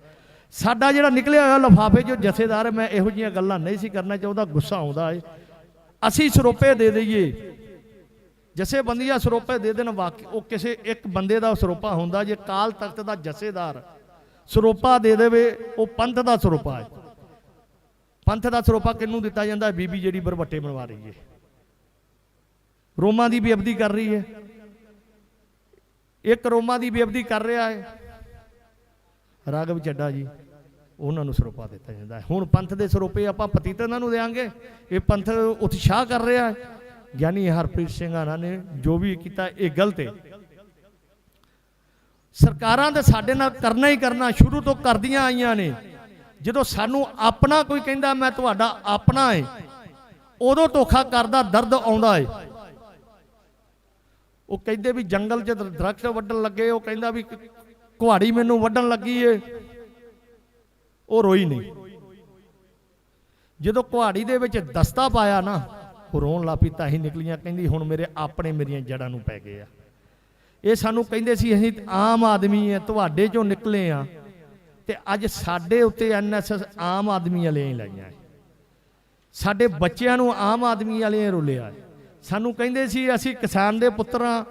ਸਾਡਾ ਜਿਹੜਾ ਨਿਕਲਿਆ ਹੋਇਆ ਲਿਫਾਫੇ 'ਚੋਂ ਜਥੇਦਾਰ ਹੈ। ਮੈਂ ਇਹੋ ਜਿਹੀਆਂ ਗੱਲਾਂ ਨਹੀਂ ਸੀ ਕਰਨਾ ਚਾਹੁੰਦਾ, ਗੁੱਸਾ ਆਉਂਦਾ ਹੈ। ਅਸੀਂ ਸਰੋਪੇ ਦੇ ਦਈਏ, ਜਥੇਬੰਦੀਆਂ ਸਰੋਪੇ ਦੇ ਦੇਣ, ਵਾਕਈ ਉਹ ਕਿਸੇ ਇੱਕ ਬੰਦੇ ਦਾ ਸਰੋਪਾ ਹੁੰਦਾ। ਜੇ ਅਕਾਲ ਤਖਤ ਦਾ ਜਥੇਦਾਰ ਸਰੋਪਾ ਦੇ ਦੇਵੇ, ਉਹ ਪੰਥ ਦਾ ਸਰੋਪਾ ਹੈ। ਪੰਥ ਦਾ ਸਰੋਪਾ ਕਿਹਨੂੰ ਦਿੱਤਾ ਜਾਂਦਾ? ਬੀਬੀ ਜਿਹੜੀ ਬਰਵੱਟੇ ਬਣਵਾ ਰਹੀ ਹੈ, ਰੋਮਾਂ ਦੀ ਬੇਅਦਬੀ ਕਰ ਰਹੀ ਹੈ। ਇੱਕ ਰੋਮਾਂ ਦੀ ਬੇਅਦਬੀ ਕਰ ਰਿਹਾ ਹੈ ਰਾਘਵ ਚੱਡਾ ਜੀ, ਉਹਨਾਂ ਨੂੰ ਸਰੋਪਾ ਦਿੱਤਾ ਜਾਂਦਾ ਹੈ। ਹੁਣ ਪੰਥ ਦੇ ਸਰੋਪੇ ਆਪਾਂ ਪਤੀਤਾਂ ਨੂੰ ਦੇਵਾਂਗੇ? ਇਹ ਪੰਥ ਉਤਸ਼ਾਹ ਕਰ ਰਿਹਾ ਹੈ। ਗਿਆਨੀ ਹਰਪ੍ਰੀਤ ਸਿੰਘ ਆਣਾ ਨੇ ਜੋ ਵੀ ਕੀਤਾ ਇਹ ਗਲਤ ਹੈ। ਸਰਕਾਰਾਂ ਤੇ ਸਾਡੇ ਨਾਲ ਕਰਨਾ ਹੀ ਕਰਨਾ ਸ਼ੁਰੂ ਤੋਂ ਕਰਦੀਆਂ ਆਈਆਂ ਨੇ। ਜਦੋਂ ਸਾਨੂੰ ਆਪਣਾ ਕੋਈ ਕਹਿੰਦਾ ਮੈਂ ਤੁਹਾਡਾ ਆਪਣਾ ਹੈ, ਉਦੋਂ ਧੋਖਾ ਕਰਦਾ ਦਰਦ ਆਉਂਦਾ ਹੈ। ਉਹ ਕਹਿੰਦੇ ਵੀ ਜੰਗਲ 'ਚ ਦਰਖਤ ਵੱਢਣ ਲੱਗੇ, ਉਹ ਕਹਿੰਦਾ ਵੀ ਕੁਹਾੜੀ ਮੈਨੂੰ ਵੱਢਣ ਲੱਗੀ ਏ, ਉਹ ਰੋਈ ਨਹੀਂ। ਜਦੋਂ ਕੁਹਾੜੀ ਦੇ ਵਿੱਚ ਦਸਤਾ ਪਾਇਆ ਨਾ, ਉਹ ਰੋਣ ਲੱਗ ਪਈ, ਤਾਂ ਹੀ ਨਿਕਲੀਆਂ। ਕਹਿੰਦੀ ਹੁਣ ਮੇਰੇ ਆਪਣੇ ਮੇਰੀਆਂ ਜੜ੍ਹਾਂ ਨੂੰ ਪੈ ਗਏ ਆ। ਇਹ ਸਾਨੂੰ ਕਹਿੰਦੇ ਸੀ ਅਸੀਂ ਆਮ ਆਦਮੀ ਹੈ, ਤੁਹਾਡੇ ਚੋਂ ਨਿਕਲੇ ਆ, ਤੇ ਅੱਜ ਸਾਡੇ ਉੱਤੇ NSS ਆਮ ਆਦਮੀ ਵਾਲਿਆਂ ਹੀ ਲਾਈਆਂ। ਸਾਡੇ ਬੱਚਿਆਂ ਨੂੰ ਆਮ ਆਦਮੀ ਵਾਲਿਆਂ ਰੁਲਿਆ। ਸਾਨੂੰ ਕਹਿੰਦੇ ਸੀ ਅਸੀਂ ਕਿਸਾਨ ਦੇ ਪੁੱਤਰਾਂ,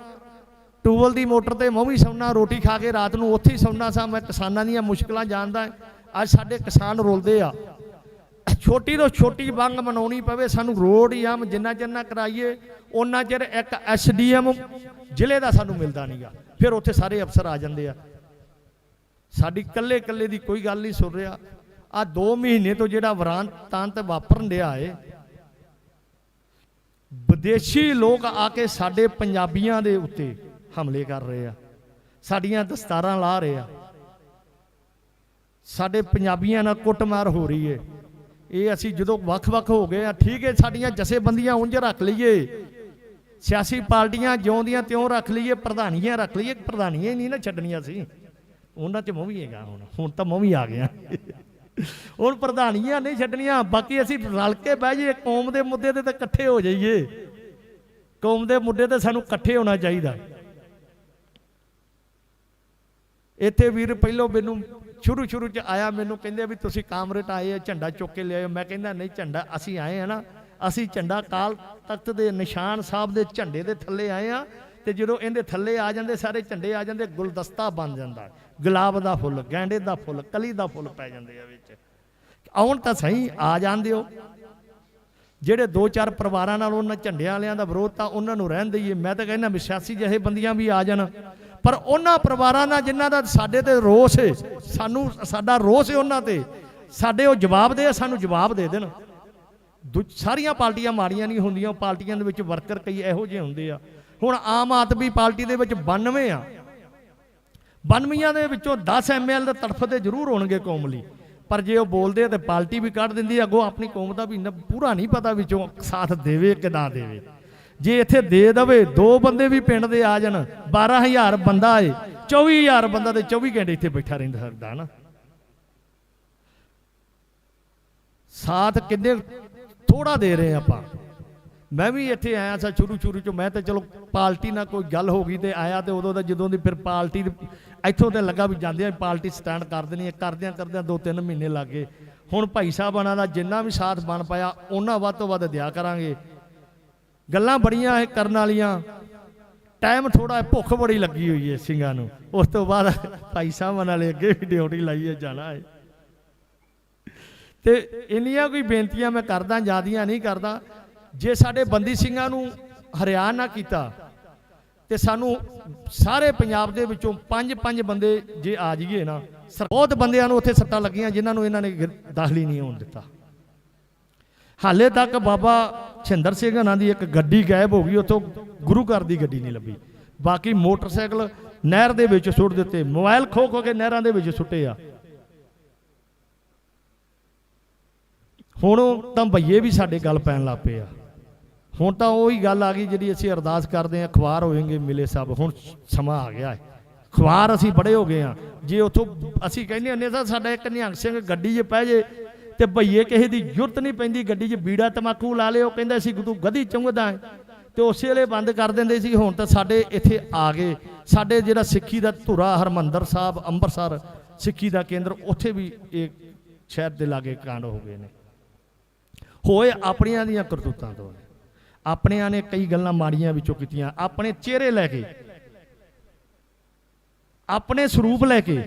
ਟੂਬਲ ਦੀ ਮੋਟਰ ਤੇ ਮੈਂ ਵੀ ਸੌਣਾ, ਰੋਟੀ ਖਾ ਕੇ ਰਾਤ ਨੂੰ ਉੱਥੇ ਹੀ ਸੌਣਾ ਸਾਂ। ਮੈਂ ਕਿਸਾਨਾਂ ਦੀਆਂ ਮੁਸ਼ਕਲਾਂ ਜਾਣਦਾ। ਅੱਜ ਸਾਡੇ ਕਿਸਾਨ ਰੁਲਦੇ ਆ। ਛੋਟੀ ਤੋਂ ਛੋਟੀ ਵੰਗ ਬਣਾਉਣੀ ਪਵੇ, ਸਾਨੂੰ ਰੋਡ ਹੀ ਆਮ ਜਿੰਨਾ ਚਿਰ ਕਰਾਈਏ ਉਹਨਾਂ ਚਿਰ ਇੱਕ SDM ਜ਼ਿਲ੍ਹੇ ਦਾ ਸਾਨੂੰ ਮਿਲਦਾ ਨਹੀਂਗਾ। ਫਿਰ ਉੱਥੇ ਸਾਰੇ ਅਫਸਰ ਆ ਜਾਂਦੇ ਆ। ਸਾਡੀ ਕੱਲੇ ਦੀ ਕੋਈ ਗੱਲ ਨਹੀਂ ਸੁਣ ਰਿਹਾ। ਆ 2 ਮਹੀਨੇ ਤੋਂ ਜਿਹੜਾ ਵਰਾਂਤਾਂਤ ਵਾਪਰਨ ਡਿਆ ਏ, ਵਿਦੇਸ਼ੀ ਲੋਕ ਆ ਕੇ ਸਾਡੇ ਪੰਜਾਬੀਆਂ ਦੇ ਉੱਤੇ ਹਮਲੇ ਕਰ ਰਹੇ ਆ, ਸਾਡੀਆਂ ਦਸਤਾਰਾਂ ਲਾ ਰਹੇ ਆ, ਸਾਡੇ ਪੰਜਾਬੀਆਂ ਨਾਲ ਕੁੱਟਮਾਰ ਹੋ ਰਹੀ ਏ। ਇਹ ਅਸੀਂ ਜਦੋਂ ਵੱਖ-ਵੱਖ ਹੋ ਗਏ ਆ, ਠੀਕ ਹੈ, ਸਾਡੀਆਂ ਜਥੇਬੰਦੀਆਂ ਉਂਝ ਰੱਖ ਲਈਏ, ਸਿਆਸੀ ਪਾਰਟੀਆਂ ਜਿਉਂ ਦੀਆਂ ਤਿਉਂ ਰੱਖ ਲਈਏ, ਪ੍ਰਧਾਨੀਆਂ ਰੱਖ ਲਈਏ, ਪ੍ਰਧਾਨੀਆਂ ਹੀ ਨਹੀਂ ਨਾ ਛੱਡਣੀਆਂ ਸੀ। ਉਹਨਾਂ 'ਚ ਮੈਂ ਵੀ ਹੈਗਾ। ਹੁਣ ਤਾਂ ਮੈਂ ਵੀ ਆ ਗਿਆ। ਹੁਣ ਪ੍ਰਧਾਨੀਆਂ ਨਹੀਂ ਛੱਡਣੀਆਂ, ਬਾਕੀ ਅਸੀਂ ਰਲ ਕੇ ਬਹਿ ਜਾਈਏ, ਕੌਮ ਦੇ ਮੁੱਦੇ ਤੇ ਇਕੱਠੇ ਹੋ ਜਾਈਏ। ਕੌਮ ਦੇ ਮੁੱਦੇ ਤੇ ਸਾਨੂੰ ਇਕੱਠੇ ਹੋਣਾ ਚਾਹੀਦਾ। ਇੱਥੇ ਵੀਰ ਪਹਿਲੋਂ ਮੈਨੂੰ ਸ਼ੁਰੂ 'ਚ ਆਇਆ, ਮੈਨੂੰ ਕਹਿੰਦੇ ਵੀ ਤੁਸੀਂ ਕਾਮਰੇਟ ਆਏ ਆ, ਝੰਡਾ ਚੁੱਕ ਕੇ ਲਿਆਇਓ। ਮੈਂ ਕਹਿੰਦਾ ਨਹੀਂ, ਝੰਡਾ ਅਸੀਂ ਆਏ ਆ ਨਾ, ਅਸੀਂ ਝੰਡਾ ਅਕਾਲ ਤਖਤ ਦੇ ਨਿਸ਼ਾਨ ਸਾਹਿਬ ਦੇ ਝੰਡੇ ਦੇ ਥੱਲੇ ਆਏ ਆ। ਤੇ ਜਦੋਂ ਇਹਦੇ ਥੱਲੇ ਆ ਜਾਂਦੇ ਸਾਰੇ ਝੰਡੇ ਆ ਜਾਂਦੇ, ਗੁਲਦਸਤਾ ਬਣ ਜਾਂਦਾ, ਗੁਲਾਬ ਦਾ ਫੁੱਲ, ਗੈਂਡੇ ਦਾ ਫੁੱਲ, ਕਲੀ ਦਾ ਫੁੱਲ ਪੈ ਜਾਂਦੇ ਆ ਵਿੱਚ। ਆਉਣ ਤਾਂ ਸਹੀ, ਆ ਜਾਂਦੇ ਹੋ। ਜਿਹੜੇ 2-4 ਪਰਿਵਾਰਾਂ ਨਾਲ ਉਹਨਾਂ ਝੰਡਿਆਂ ਵਾਲਿਆਂ ਦਾ ਵਿਰੋਧ ਤਾਂ ਉਹਨਾਂ ਨੂੰ ਰਹਿਣ ਦਈਏ। ਮੈਂ ਤਾਂ ਕਹਿੰਦਾ ਸਿਆਸੀ ਜਿਹੇ ਬੰਦੀਆਂ ਵੀ ਆ ਜਾਣ, ਪਰ ਉਹਨਾਂ ਪਰਿਵਾਰਾਂ ਨਾਲ ਜਿਨ੍ਹਾਂ ਦਾ ਸਾਡੇ ਤੇ ਰੋਸ ਹੈ, ਸਾਡਾ ਰੋਸ ਹੈ ਉਹਨਾਂ ਤੇ, ਸਾਡੇ ਉਹ ਜਵਾਬ ਦੇ, ਸਾਨੂੰ ਜਵਾਬ ਦੇ ਦੇਣ। ਸਾਰੀਆਂ ਪਾਰਟੀਆਂ ਮਾੜੀਆਂ ਨਹੀਂ ਹੁੰਦੀਆਂ, ਪਾਰਟੀਆਂ ਦੇ ਵਿੱਚ ਵਰਕਰ ਕਈ ਇਹੋ ਜਿਹੇ ਹੁੰਦੇ ਆ। ਹੁਣ ਆਮ ਆਦਮੀ ਪਾਰਟੀ ਦੇ ਵਿੱਚ 92 ਆ, 92 ਦੇ ਵਿੱਚੋਂ 10 ML ਤੜਫਦੇ ਜ਼ਰੂਰ ਹੋਣਗੇ ਕੌਮ ਲਈ, ਪਰ ਜੇ ਉਹ ਬੋਲਦੇ ਆ ਤੇ ਪਾਰਟੀ ਵੀ ਕੱਢ ਦਿੰਦੀ, ਅੱਗੋਂ ਆਪਣੀ ਕੌਮ ਦਾ ਵੀ ਪੂਰਾ ਨਹੀਂ ਪਤਾ ਵਿੱਚੋਂ ਸਾਥ ਦੇਵੇ ਕਿ ਨਾ ਦੇਵੇ। ਜੇ ਇੱਥੇ ਦੇ ਦਵੇ, 2 ਬੰਦੇ ਵੀ ਪਿੰਡ ਦੇ ਆ ਜਾਣ, 12,000 ਬੰਦਾ ਏ, 24,000 ਬੰਦਾ ਤੇ 24 ਘੰਟੇ ਇੱਥੇ ਬੈਠਾ ਰਹਿੰਦਾ ਸਕਦਾ ਨਾ। ਸਾਥ ਕਿੰਨੇ ਥੋੜਾ ਦੇ ਰਹੇ ਆਪਾਂ। ਮੈਂ ਵੀ ਇੱਥੇ ਆਇਆ ਸਾਂ ਸ਼ੁਰੂ 'ਚ, ਮੈਂ ਤਾਂ ਚਲੋ ਪਾਰਟੀ ਨਾਲ ਕੋਈ ਗੱਲ ਹੋ ਗਈ ਤੇ ਆਇਆ, ਤੇ ਉਦੋਂ ਦਾ ਜਦੋਂ ਦੀ ਫਿਰ ਪਾਰਟੀ ਇੱਥੋਂ ਤੇ ਲੱਗਾ ਵੀ ਜਾਂਦੇ ਪਾਰਟੀ ਸਟੈਂਡ ਕਰ ਦੇਣੀ ਹੈ, ਕਰਦਿਆਂ 2-3 ਮਹੀਨੇ ਲੱਗ ਗਏ। ਹੁਣ ਭਾਈ ਸਾਹਿਬਾਨਾਂ ਦਾ ਜਿੰਨਾ ਵੀ ਸਾਥ ਬਣ ਪਾਇਆ ਉਹਨਾਂ ਵੱਧ ਤੋਂ ਵੱਧ ਦਿਆ ਕਰਾਂਗੇ। ਗੱਲਾਂ ਬੜੀਆਂ ਇਹ ਕਰਨ ਵਾਲੀਆਂ, ਟਾਈਮ ਥੋੜਾ, ਭੁੱਖ ਬੜੀ ਲੱਗੀ ਹੋਈ ਹੈ ਸਿੰਘਾਂ ਨੂੰ। ਉਸ ਤੋਂ ਬਾਅਦ ਭਾਈ ਸਾਹਿਬਾਂ ਨਾਲੇ ਅੱਗੇ ਵੀ ਡਿਊਟੀ ਲਾਈ ਹੈ, ਜਾਣਾ ਹੈ। ਤੇ ਇੰਨੀਆਂ ਕੋਈ ਬੇਨਤੀਆਂ ਮੈਂ ਕਰਦਾ, ਜ਼ਿਆਦੀਆਂ ਨਹੀਂ ਕਰਦਾ। ਜੇ ਸਾਡੇ ਬੰਦੀ ਸਿੰਘਾਂ ਨੂੰ ਹਰਿਆ ਨਾ ਕੀਤਾ ਤੇ ਸਾਨੂੰ ਸਾਰੇ ਪੰਜਾਬ ਦੇ ਵਿੱਚੋਂ 5 ਬੰਦੇ ਜੇ ਆ ਜਾਈਏ ਨਾ, ਬਹੁਤ ਬੰਦਿਆਂ ਨੂੰ ਉੱਥੇ ਸੱਟਾਂ ਲੱਗੀਆਂ ਜਿਨ੍ਹਾਂ ਨੂੰ ਇਹਨਾਂ ਨੇ ਦਾਖਲੀ ਨਹੀਂ ਹੋਣ ਦਿੱਤਾ। ਹਾਲੇ ਤੱਕ ਬਾਬਾ ਛਿੰਦਰ ਸਿੰਘ ਉਹਨਾਂ ਦੀ ਇੱਕ ਗੱਡੀ ਗਾਇਬ ਹੋ ਗਈ, ਉੱਥੋਂ ਗੁਰੂ ਘਰ ਦੀ ਗੱਡੀ ਨਹੀਂ ਲੱਭੀ। ਬਾਕੀ ਮੋਟਰਸਾਈਕਲ ਨਹਿਰ ਦੇ ਵਿੱਚ ਸੁੱਟ ਦਿੱਤੇ, ਮੋਬਾਈਲ ਖੋ ਕੇ ਨਹਿਰਾਂ ਦੇ ਵਿੱਚ ਸੁੱਟੇ ਆ। ਹੁਣ ਤਾਂ ਭਈਏ ਵੀ ਸਾਡੇ ਗੱਲ ਪੈਣ ਲੱਗ ਪਏ ਆ। ਹੁਣ ਤਾਂ ਉਹੀ ਗੱਲ ਆ ਗਈ ਜਿਹੜੀ ਅਸੀਂ ਅਰਦਾਸ ਕਰਦੇ ਹਾਂ, ਅਖਬਾਰ ਹੋਏਗੇ ਮਿਲੇ ਸਭ। ਹੁਣ ਸਮਾਂ ਆ ਗਿਆ ਹੈ, ਅਖਬਾਰ ਅਸੀਂ ਬੜੇ ਹੋ ਗਏ ਆ। ਜੇ ਉੱਥੋਂ ਅਸੀਂ ਕਹਿੰਦੇ ਹੁੰਦੇ ਤਾਂ ਸਾਡਾ ਇੱਕ ਨਿਹੰਗ ਸਿੰਘ ਗੱਡੀ 'ਚ ਪੈ ਜੇ ਤੇ ਭਈਏ ਕਿਸੇ ਦੀ ਜ਼ਰੂਰਤ ਨਹੀਂ ਪੈਂਦੀ, ਗੱਡੀ 'ਚ ਬੀੜਾ ਤਮਾਕੂ ਲਾ ਲੇ, ਉਹ ਕਹਿੰਦਾ ਸੀ ਤੂੰ ਗਧੀ ਚੁੰਗਦਾ ਹੈ, ਤੇ ਉਸੇ ਵੇਲੇ ਬੰਦ ਕਰ ਦਿੰਦੇ ਸੀ। ਹੁਣ ਤਾਂ ਸਾਡੇ ਇੱਥੇ ਆ ਗਏ, ਸਾਡੇ ਜਿਹੜਾ ਸਿੱਖੀ ਦਾ ਧੁਰਾ ਹਰਮੰਦਰ ਸਾਹਿਬ ਅੰਮ੍ਰਿਤਸਰ ਸਿੱਖੀ ਦਾ ਕੇਂਦਰ, ਉੱਥੇ ਵੀ ਇਹ ਸ਼ਹਿਰ ਦੇ ਲਾਗੇ ਕਾਂਡ ਹੋ ਗਏ ਨੇ। ਹੋਏ ਆਪਣੀਆਂ ਦੀਆਂ ਕਰਤੂਤਾਂ ਤੋਂ, ਆਪਣਿਆਂ ਨੇ ਕਈ ਗੱਲਾਂ ਮਾੜੀਆਂ ਵਿੱਚੋਂ ਕੀਤੀਆਂ, ਆਪਣੇ ਚਿਹਰੇ ਲੈ ਕੇ, ਆਪਣੇ ਸਰੂਪ ਲੈ ਕੇ।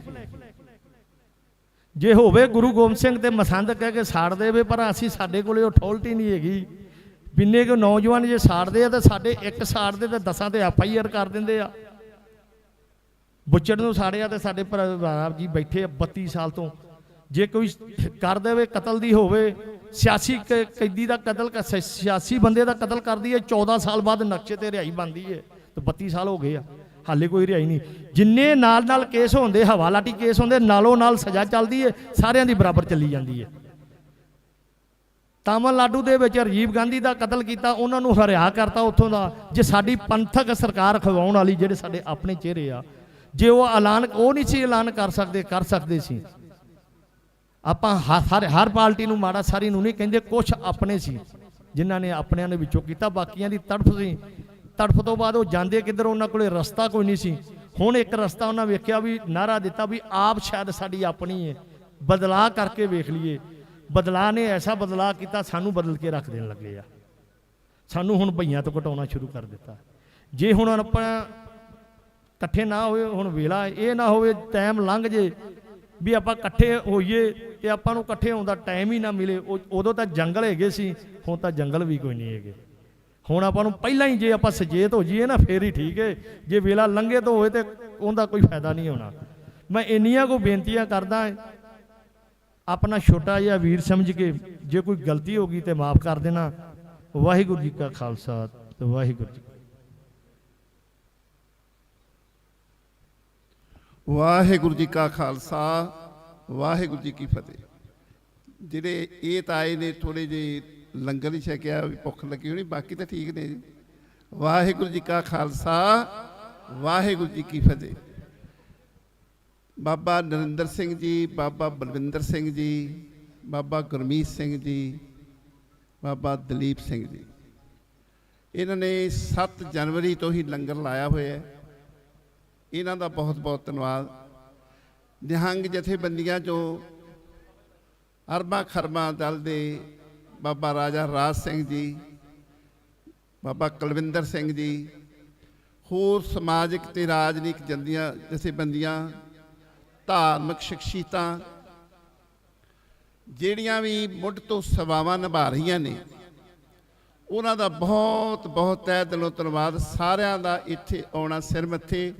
ਜੇ ਹੋਵੇ ਗੁਰੂ ਗੋਬਿੰਦ ਸਿੰਘ ਤੇ ਮਸੰਦ ਕਹਿ ਕੇ ਸਾੜ ਦੇਵੇ, ਪਰ ਅਸੀਂ ਸਾਡੇ ਕੋਲੇ ਉਹ ਅਥਾਰਟੀ ਨਹੀਂ ਹੈਗੀ। ਬਿੰਨੇ ਕੋ ਨੌਜਵਾਨ ਜੇ ਸਾੜਦੇ ਆ ਤਾਂ ਸਾਡੇ ਇੱਕ ਸਾੜਦੇ ਤੇ 10 ਤੇ FIR ਕਰ ਦਿੰਦੇ ਆ। ਬੁੱਚੜ ਨੂੰ ਸਾੜਿਆ ਤੇ ਸਾਡੇ ਭਰਾ ਜੀ ਬੈਠੇ 32 ਸਾਲ ਤੋਂ। ਜੇ ਕੋਈ ਕਰ ਦੇਵੇ ਕਤਲ ਦੀ ਹੋਵੇ, ਸਿਆਸੀ ਕੈਦੀ ਦਾ ਕਤਲ, ਸਿਆਸੀ ਬੰਦੇ ਦਾ ਕਤਲ ਕਰਦੀ ਹੈ, 14 ਸਾਲ ਬਾਅਦ ਨਕਸ਼ੇ ਤੇ ਰਿਹਾਈ ਬਣਦੀ ਹੈ, ਤੇ 32 ਸਾਲ ਹੋ ਗਏ ਆ, ਹਾਲੇ ਕੋਈ ਰਿਹਾਈ ਨਹੀਂ। ਜਿੰਨੇ ਨਾਲ ਕੇਸ ਹੁੰਦੇ, ਹਵਾਲਾਤੀ ਕੇਸ ਹੁੰਦੇ, ਨਾਲੋਂ ਨਾਲ ਸਜ਼ਾ ਚੱਲਦੀ ਹੈ, ਸਾਰਿਆਂ ਦੀ ਬਰਾਬਰ ਚੱਲੀ ਜਾਂਦੀ ਹੈ। ਤਾਮਿਲਨਾਡੂ ਦੇ ਵਿੱਚ ਰਾਜੀਵ ਗਾਂਧੀ ਦਾ ਕਤਲ ਕੀਤਾ, ਉਹਨਾਂ ਨੂੰ ਹਰਿਆ ਕਰਤਾ ਉੱਥੋਂ ਦਾ। ਜੇ ਸਾਡੀ ਪੰਥਕ ਸਰਕਾਰ ਖਵਾਉਣ ਵਾਲੀ, ਜਿਹੜੇ ਸਾਡੇ ਆਪਣੇ ਚਿਹਰੇ ਆ, ਜੇ ਉਹ ਐਲਾਨ, ਉਹ ਨਹੀਂ ਸੀ ਐਲਾਨ ਕਰ ਸਕਦੇ ਸੀ। ਆਪਾਂ ਹਰ ਪਾਰਟੀ ਨੂੰ ਮਾੜਾ ਸਾਰੀ ਨੂੰ ਨਹੀਂ ਕਹਿੰਦੇ, ਕੁਛ ਆਪਣੇ ਸੀ ਜਿਨ੍ਹਾਂ ਨੇ ਆਪਣਿਆਂ ਦੇ ਵਿੱਚੋਂ ਕੀਤਾ, ਬਾਕੀਆਂ ਦੀ ਤੜਫ ਸੀ। ਤੜਫ ਤੋਂ ਬਾਅਦ ਉਹ ਜਾਂਦੇ ਕਿੱਧਰ, ਉਹਨਾਂ ਕੋਲੇ ਰਸਤਾ ਕੋਈ ਨਹੀਂ ਸੀ। ਹੁਣ ਇੱਕ ਰਸਤਾ ਉਹਨਾਂ ਵੇਖਿਆ, ਵੀ ਨਾਰਾ ਦਿੱਤਾ ਵੀ ਆਪ ਸ਼ਾਇਦ ਸਾਡੀ ਆਪਣੀ ਹੈ, ਬਦਲਾਅ ਕਰਕੇ ਵੇਖ ਲਈਏ। ਬਦਲਾਅ ਨੇ ਐਸਾ ਬਦਲਾਅ ਕੀਤਾ, ਸਾਨੂੰ ਬਦਲ ਕੇ ਰੱਖ ਦੇਣ ਲੱਗੇ ਆ। ਸਾਨੂੰ ਹੁਣ ਭਈਆਂ ਤੋਂ ਘਟਾਉਣਾ ਸ਼ੁਰੂ ਕਰ ਦਿੱਤਾ। ਜੇ ਹੁਣ ਆਪਾਂ ਇਕੱਠੇ ਨਾ ਹੋਏ, ਹੁਣ ਵੇਲਾ ਇਹ ਨਾ ਹੋਵੇ ਟਾਈਮ ਲੰਘ ਜੇ ਵੀ ਆਪਾਂ ਇਕੱਠੇ ਹੋਈਏ ਤੇ ਆਪਾਂ ਨੂੰ ਇਕੱਠੇ ਹੋਣ ਦਾ ਟਾਈਮ ਹੀ ਨਾ ਮਿਲੇ। ਉਦੋਂ ਤਾਂ ਜੰਗਲ ਹੈਗੇ ਸੀ, ਹੁਣ ਤਾਂ ਜੰਗਲ ਵੀ ਕੋਈ ਨਹੀਂ ਹੈਗੇ। ਹੁਣ ਆਪਾਂ ਨੂੰ ਪਹਿਲਾਂ ਹੀ ਜੇ ਆਪਾਂ ਸੁਚੇਤ ਹੋ ਜਾਈਏ ਨਾ, ਫੇਰ ਹੀ ਠੀਕ ਹੈ। ਜੇ ਵੇਲਾ ਲੰਘੇ ਤੋਂ ਹੋਏ ਤੇ ਉਹਦਾ ਕੋਈ ਫਾਇਦਾ ਨਹੀਂ ਹੋਣਾ। ਮੈਂ ਇੰਨੀਆਂ ਕੋ ਬੇਨਤੀਆਂ ਕਰਦਾ, ਆਪਣਾ ਛੋਟਾ ਜਿਹਾ ਵੀਰ ਸਮਝ ਕੇ ਜੇ ਕੋਈ ਗਲਤੀ ਹੋ ਗਈ ਤੇ ਮਾਫ ਕਰ ਦੇਣਾ। ਵਾਹਿਗੁਰੂ ਜੀ ਕਾ ਖਾਲਸਾ ਤੇ ਵਾਹਿਗੁਰੂ ਜੀ ਵਾਹਿਗੁਰੂ ਜੀ ਕਾ ਖਾਲਸਾ, ਵਾਹਿਗੁਰੂ ਜੀ ਕੀ ਫਤਿਹ। ਜਿਹੜੇ ਇਹ ਤਾਂ ਆਏ ਨੇ ਥੋੜੇ ਜਿਹੇ ਲੰਗਰ ਹੀ ਛਕਿਆ, ਵੀ ਭੁੱਖ ਲੱਗੀ ਹੋਣੀ, ਬਾਕੀ ਤਾਂ ਠੀਕ ਨੇ ਜੀ। ਵਾਹਿਗੁਰੂ ਜੀ ਕਾ ਖਾਲਸਾ, ਵਾਹਿਗੁਰੂ ਜੀ ਕੀ ਫਤਿਹ। ਬਾਬਾ ਨਰਿੰਦਰ ਸਿੰਘ ਜੀ, ਬਾਬਾ ਬਲਵਿੰਦਰ ਸਿੰਘ ਜੀ, ਬਾਬਾ ਗੁਰਮੀਤ ਸਿੰਘ ਜੀ, ਬਾਬਾ ਦਲੀਪ ਸਿੰਘ ਜੀ, ਇਹਨਾਂ ਨੇ 7 ਜਨਵਰੀ ਤੋਂ ਹੀ ਲੰਗਰ ਲਾਇਆ ਹੋਇਆ ਹੈ। ਇਹਨਾਂ ਦਾ ਬਹੁਤ ਬਹੁਤ ਧੰਨਵਾਦ। ਨਿਹੰਗ ਜਥੇਬੰਦੀਆਂ 'ਚੋਂ ਅਰਬਾਂ ਖਰਬਾਂ ਦਲ ਦੇ ਬਾਬਾ ਰਾਜਾ ਰਾਜ ਸਿੰਘ ਜੀ, ਬਾਬਾ ਕੁਲਵਿੰਦਰ ਸਿੰਘ ਜੀ, ਹੋਰ ਸਮਾਜਿਕ ਤੇ ਰਾਜਨੀਤਿਕ ਜਥੇਬੰਦੀਆਂ, ਧਾਰਮਿਕ ਸ਼ਖਸੀਅਤਾਂ ਜਿਹੜੀਆਂ ਵੀ ਮੁੱਢ ਤੋਂ ਸੇਵਾਵਾਂ ਨਿਭਾ ਰਹੀਆਂ ਨੇ, ਉਹਨਾਂ ਦਾ ਬਹੁਤ ਬਹੁਤ ਤਹਿ ਦਿਲੋਂ ਧੰਨਵਾਦ। ਸਾਰਿਆਂ ਦਾ ਇੱਥੇ ਆਉਣਾ ਸਿਰ ਮੱਥੇ।